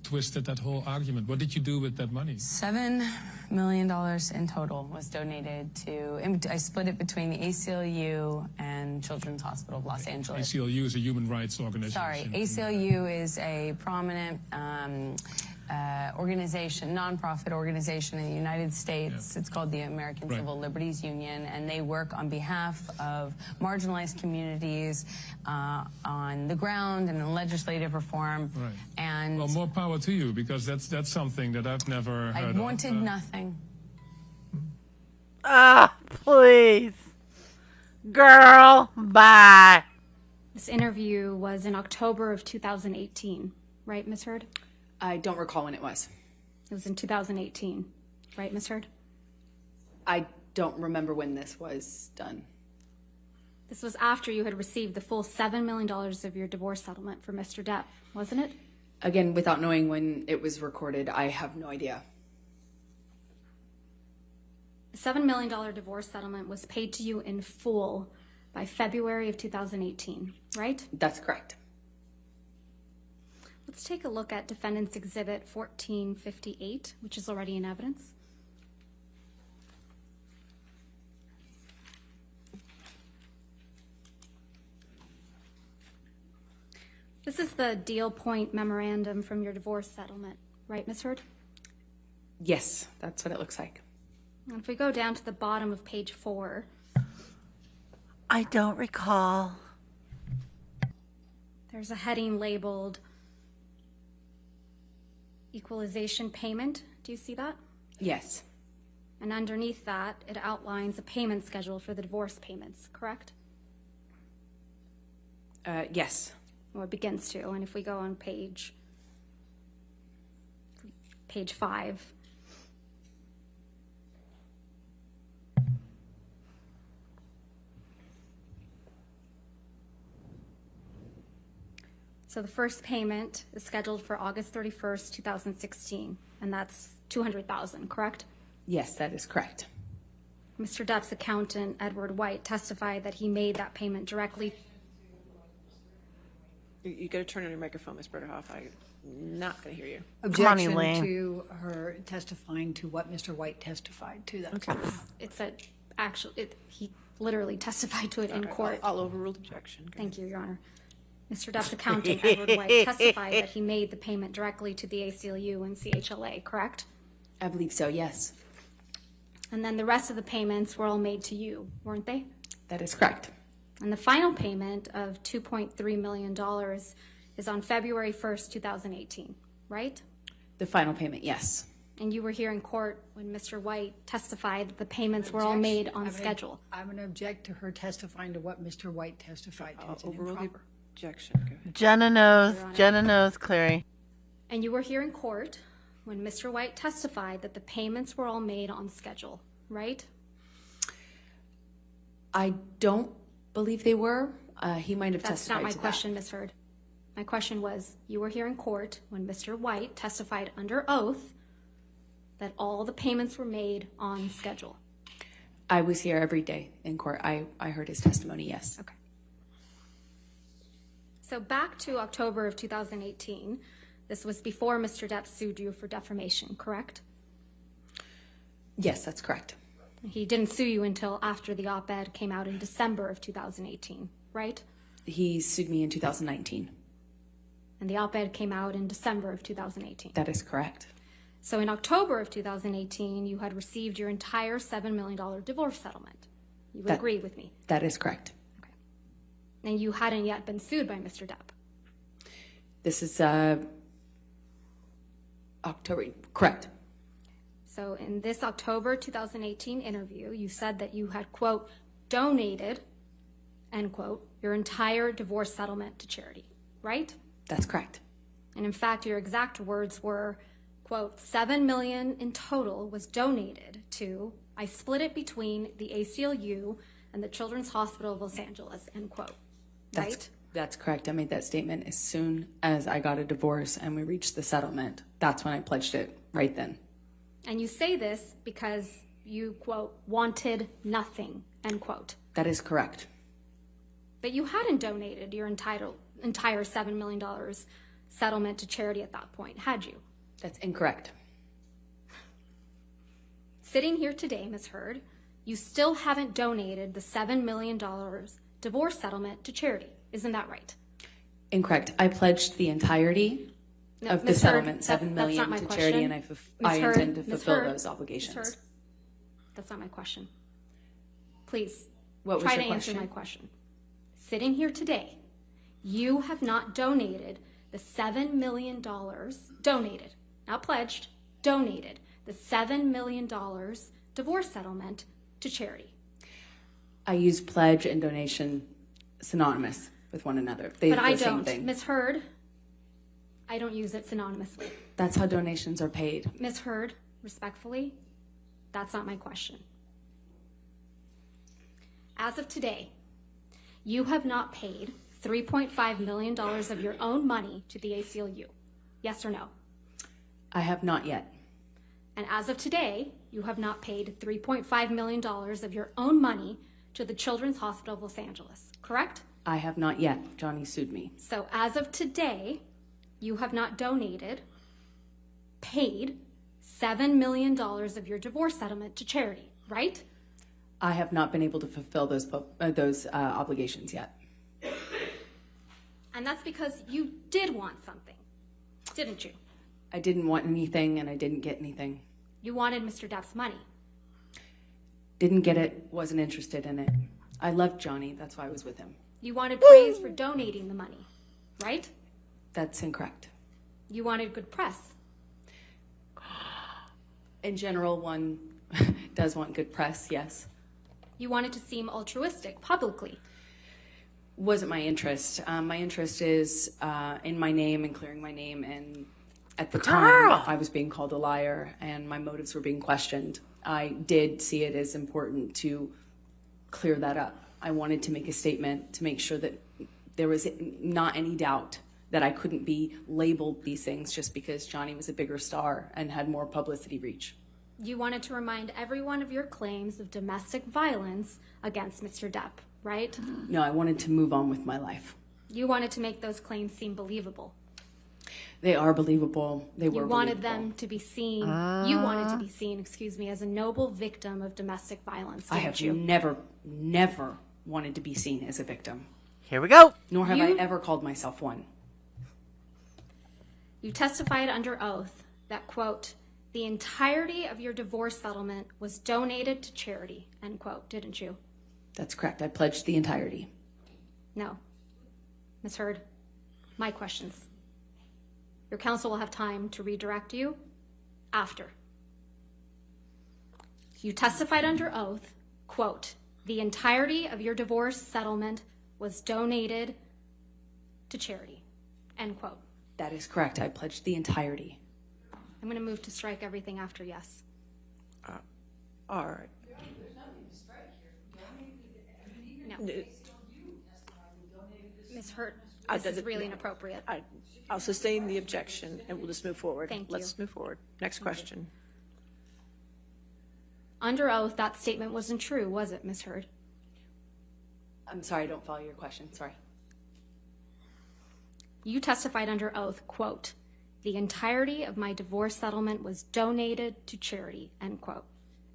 twisted that whole argument. What did you do with that money? $7 million in total was donated to, I split it between the ACLU and Children's Hospital of Los Angeles. ACLU is a human rights organization. Sorry, ACLU is a prominent organization, nonprofit organization in the United States. It's called the American Civil Liberties Union, and they work on behalf of marginalized communities on the ground and in legislative reform. Right. And well, more power to you, because that's something that I've never heard I wanted nothing. Ah, please. Girl, bye. This interview was in October of 2018, right, Ms. Heard? I don't recall when it was. It was in 2018, right, Ms. Heard? I don't remember when this was done. This was after you had received the full $7 million of your divorce settlement for Mr. Depp, wasn't it? Again, without knowing when it was recorded, I have no idea. The $7 million divorce settlement was paid to you in full by February of 2018, right? That's correct. Let's take a look at Defendant's Exhibit 1458, which is already in evidence. This is the deal point memorandum from your divorce settlement, right, Ms. Heard? Yes, that's what it looks like. And if we go down to the bottom of page 4. I don't recall. There's a heading labeled Equalization Payment. Do you see that? Yes. And underneath that, it outlines a payment schedule for the divorce payments, correct? Yes. Well, it begins to. And if we go on page 5. So the first payment is scheduled for August 31st, 2016, and that's $200,000, correct? Yes, that is correct. Mr. Depp's accountant, Edward White, testified that he made that payment directly. You got to turn on your microphone, Ms. Berderhoff. I'm not going to hear you. Objection to her testifying to what Mr. White testified to. That okay. It's a literally testified to it in court. I'll overrule objection. Thank you, Your Honor. Mr. Depp's accountant, Edward White, testified that he made the payment directly to the ACLU and CHLA, correct? I believe so, yes. And then the rest of the payments were all made to you, weren't they? That is correct. And the final payment of $2.3 million is on February 1st, 2018, right? The final payment, yes. And you were here in court when Mr. White testified that the payments were all made on schedule. I'm going to object to her testifying to what Mr. White testified to. It's Overrule the improper. objection. Go ahead. Jenna knows, Clary. And you were here in court when Mr. White testified that the payments were all made on schedule, right? I don't believe they were. He might have That's testified not my to question, Ms. Heard. My question was, you were here in court when Mr. White testified under oath that all the payments were made on schedule. I was here every day in court. I heard his testimony, yes. Okay. So back to October of 2018, this was before Mr. Depp sued you for defamation, correct? Yes, that's correct. He didn't sue you until after the op-ed came out in December of 2018, right? He sued me in 2019. And the op-ed came out in December of 2018. That is correct. So in October of 2018, you had received your entire $7 million divorce settlement. You would agree with me? That is correct. Okay. And you hadn't yet been sued by Mr. Depp. This is October, correct. So in this October 2018 interview, you said that you had, quote, donated, end quote, your entire divorce settlement to charity, right? That's correct. And in fact, your exact words were, quote, $7 million in total was donated to, I split it between the ACLU and the Children's Hospital of Los Angeles, end quote, right? That's correct. I made that statement as soon as I got a divorce and we reached the settlement. That's when I pledged it, right then. And you say this because you, quote, wanted nothing, end quote. That is correct. But you hadn't donated your entire $7 million settlement to charity at that point, had you? That's incorrect. Sitting here today, Ms. Heard, you still haven't donated the $7 million divorce settlement to charity. Isn't that right? Incorrect. I pledged the entirety of the settlement, $7 million to charity, and I intend to fulfill those obligations. Ms. Heard, that's not my question. Please, What was try your to answer question? my question. Sitting here today, you have not donated the $7 million, donated, not pledged, donated the $7 million divorce settlement to charity. I use pledge and donation synonymous with one another. But I the same don't. thing. Ms. Heard, I don't use it synonymously. That's how donations are paid. Ms. Heard, respectfully, that's not my question. As of today, you have not paid $3.5 million of your own money to the ACLU. Yes or no? I have not yet. And as of today, you have not paid $3.5 million of your own money to the Children's Hospital of Los Angeles, correct? I have not yet. Johnny sued me. So as of today, you have not donated, paid $7 million of your divorce settlement to charity, right? I have not been able to fulfill those obligations yet. And that's because you did want something, didn't you? I didn't want anything and I didn't get anything. You wanted Mr. Depp's money. Didn't get it, wasn't interested in it. I loved Johnny, that's why I was with him. You wanted praise for donating the money, right? That's incorrect. You wanted good press. In general, one does want good press, yes. You wanted to seem altruistic publicly. Wasn't my interest. My interest is in my name and clearing my name, and at the time I was being called a liar and my motives were being questioned. I did see it as important to clear that up. I wanted to make a statement to make sure that there was not any doubt that I couldn't be labeled these things just because Johnny was a bigger star and had more publicity reach. You wanted to remind everyone of your claims of domestic violence against Mr. Depp, right? No, I wanted to move on with my life. You wanted to make those claims seem believable. They are believable. They were You wanted believable. them to be seen. You wanted to be seen, excuse me, as a noble victim of domestic violence. I have never wanted to be seen as a victim. Here we go. Nor have I ever called myself one. You testified under oath that, quote, the entirety of your divorce settlement was donated to charity, end quote, didn't you? That's correct. I pledged the entirety. No. Ms. Heard, my questions. Your counsel will have time to redirect you after. You testified under oath, quote, the entirety of your divorce settlement was donated to charity, end quote. That is correct. I pledged the entirety. I'm going to move to strike everything after yes. All right. No. Ms. Hurt, this is really inappropriate. I'll sustain the objection and we'll just move forward. Thank you. Let's move forward. Next question. Under oath, that statement wasn't true, was it, Ms. Heard? I'm sorry, I don't follow your question. Sorry. You testified under oath, quote, the entirety of my divorce settlement was donated to charity, end quote.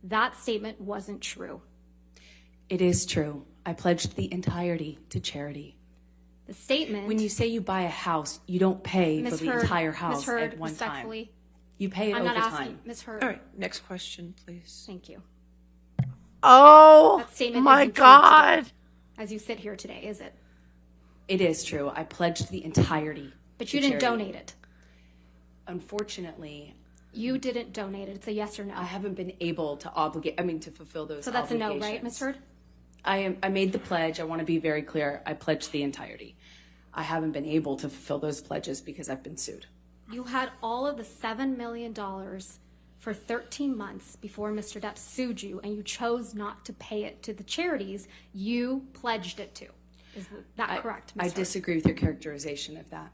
That statement wasn't true. It is true. I pledged the entirety to charity. The statement... When you say you buy a house, you don't pay for the entire house Ms. Heard, at one time. respectfully, You pay it I'm over not asking, time. Ms. Heard. All right. Next question, please. Thank you. Oh, That statement my isn't true God. today, as you sit here today, is it? It is true. I pledged the entirety. But to you didn't charity. donate it. Unfortunately, You didn't donate it. It's a yes or no. I haven't been able to to fulfill those So that's a no, obligations. right, Ms. Heard? I made the pledge. I want to be very clear. I pledged the entirety. I haven't been able to fulfill those pledges because I've been sued. You had all of the $7 million for 13 months before Mr. Depp sued you, and you chose not to pay it to the charities you pledged it to. Is that correct, Ms. I Heard? disagree with your characterization of that.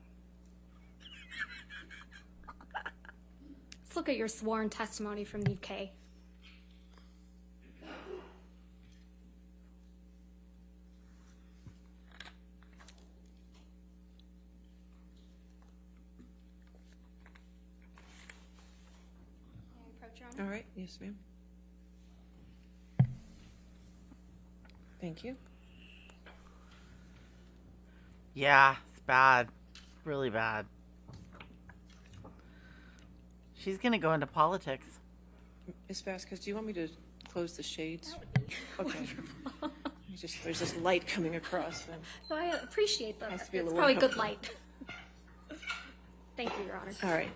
Let's look at your sworn testimony from the UK. All right. Yes, ma'am. Thank you. Yeah, it's bad. It's really bad. She's going to go into politics. Ms. Vasquez, do you want me to close the shades? Okay. There's this light coming across. So I appreciate that. Has to be a It's little probably good uncomfortable. light. Thank you, Your Honor. All right.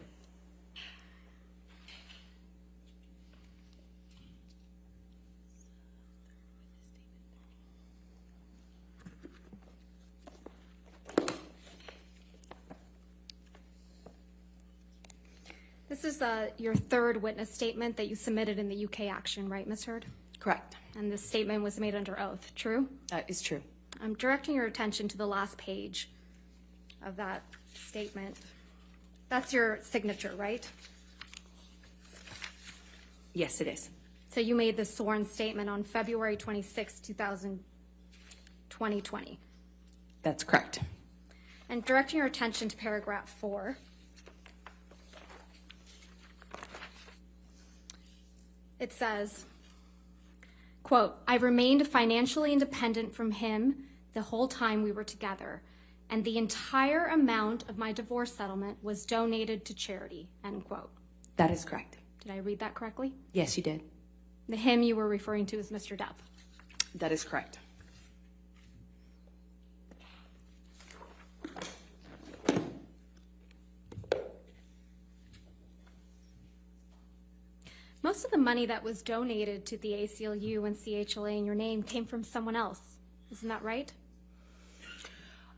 This is your third witness statement that you submitted in the UK action, right, Ms. Heard? Correct. And this statement was made under oath, true? That is true. I'm directing your attention to the last page of that statement. That's your signature, right? Yes, it is. So you made this sworn statement on February 26, 2020. That's correct. And directing your attention to paragraph 4. It says, quote, I remained financially independent from him the whole time we were together, and the entire amount of my divorce settlement was donated to charity, end quote. That is correct. Did I read that correctly? Yes, you did. The him you were referring to is Mr. Depp. That is correct. Most of the money that was donated to the ACLU and CHLA in your name came from someone else. Isn't that right?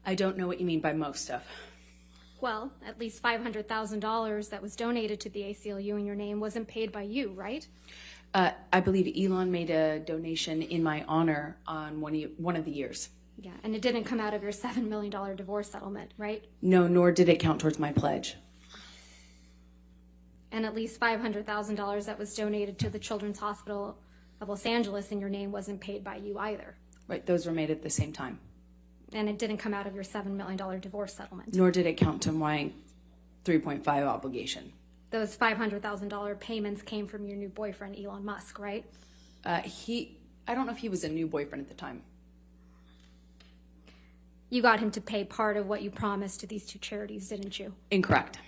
I don't know what you mean by most of. Well, at least $500,000 that was donated to the ACLU in your name wasn't paid by you, right? I believe Elon made a donation in my honor on one of the years. Yeah, and it didn't come out of your $7 million divorce settlement, right? No, nor did it count towards my pledge. And at least $500,000 that was donated to the Children's Hospital of Los Angeles in your name wasn't paid by you either. Right, those were made at the same time. And it didn't come out of your $7 million divorce settlement. Nor did it count to my 3.5 obligation. Those $500,000 payments came from your new boyfriend, Elon Musk, right? I don't know if he was a new boyfriend at the time. You got him to pay part of what you promised to these two charities, didn't you? Incorrect.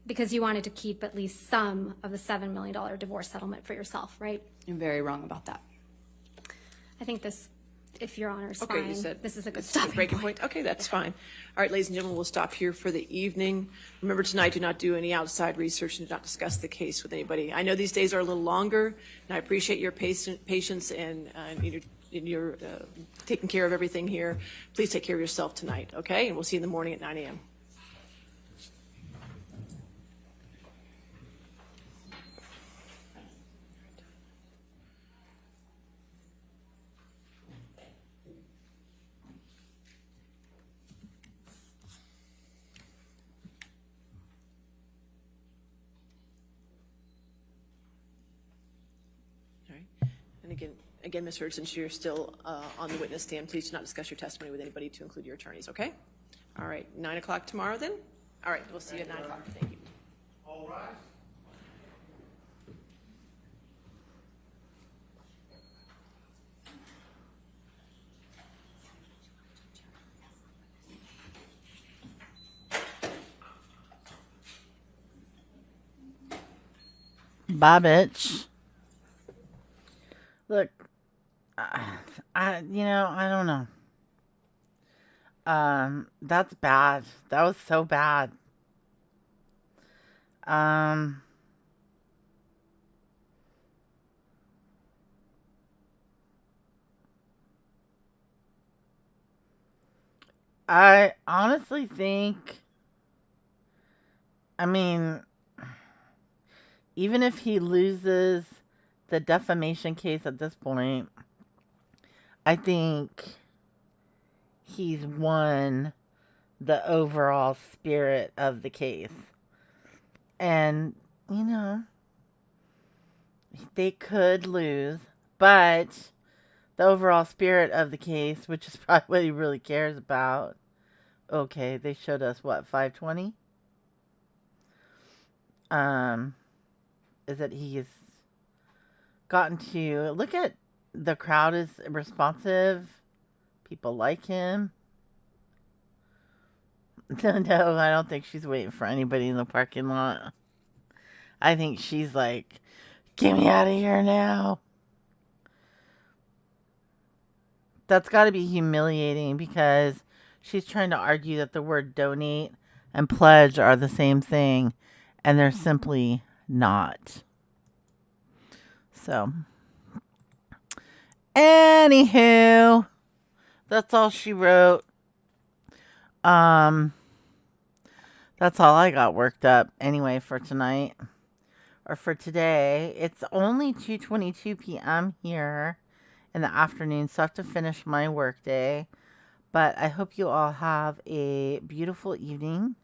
Because you wanted to keep at least some of the $7 million divorce settlement for yourself, right? I'm very wrong about that. I think this, if Your Honor is Okay, fine, you said this is a good it's stopping breaking point. point. Okay, that's fine. All right, ladies and gentlemen, we'll stop here for the evening. Remember tonight, do not do any outside research and do not discuss the case with anybody. I know these days are a little longer, and I appreciate your patience and your taking care of everything here. Please take care of yourself tonight, okay? And we'll see you in the morning at 9 a.m. And again, Ms. Hurd, since you're still on the witness stand, please do not discuss your testimony with anybody to include your attorneys, okay? All right, 9 o'clock tomorrow then? All right, we'll see you at 9 o'clock. Thank you. All right. Bobbage. Look, I don't know. That's bad. That was so bad. I honestly think, even if he loses the defamation case at this point, I think he's won the overall spirit of the case. And, they could lose, but the overall spirit of the case, which is probably what he really cares about. Okay, they showed us what, 520? Is that he's gotten to look at the crowd is responsive. People like him. No, I don't think she's waiting for anybody in the parking lot. I think she's like, get me out of here now. That's got to be humiliating because she's trying to argue that the word donate and pledge are the same thing, and they're simply not. So, anywho, that's all she wrote. That's all I got worked up anyway for tonight. Or for today. It's only 2:22 p.m. here in the afternoon, so I have to finish my work day. But I hope you all have a beautiful evening.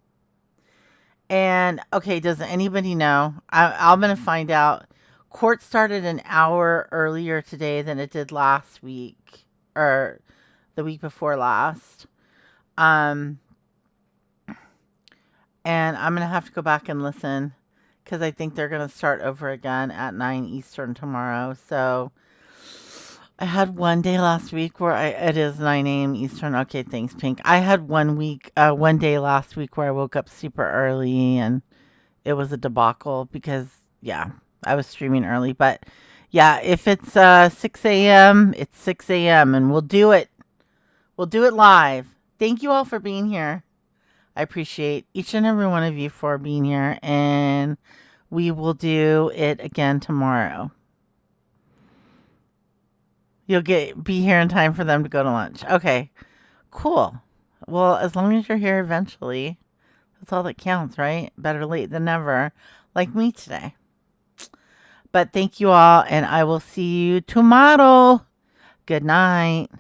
And, okay, does anybody know? I'm going to find out. Court started an hour earlier today than it did last week. Or the week before last. And I'm going to have to go back and listen. Because I think they're going to start over again at 9 Eastern tomorrow. So I had one day last week where it is 9 a.m. Eastern. Okay, thanks, Pink. I had one day last week where I woke up super early and it was a debacle because, yeah, I was streaming early. But, yeah, if it's 6 a.m., it's 6 a.m. and we'll do it. We'll do it live. Thank you all for being here. I appreciate each and every one of you for being here, and we will do it again tomorrow. You'll be here in time for them to go to lunch. Okay, cool. Well, as long as you're here eventually, that's all that counts, right? Better late than never, like me today. But thank you all, and I will see you tomorrow. Good night.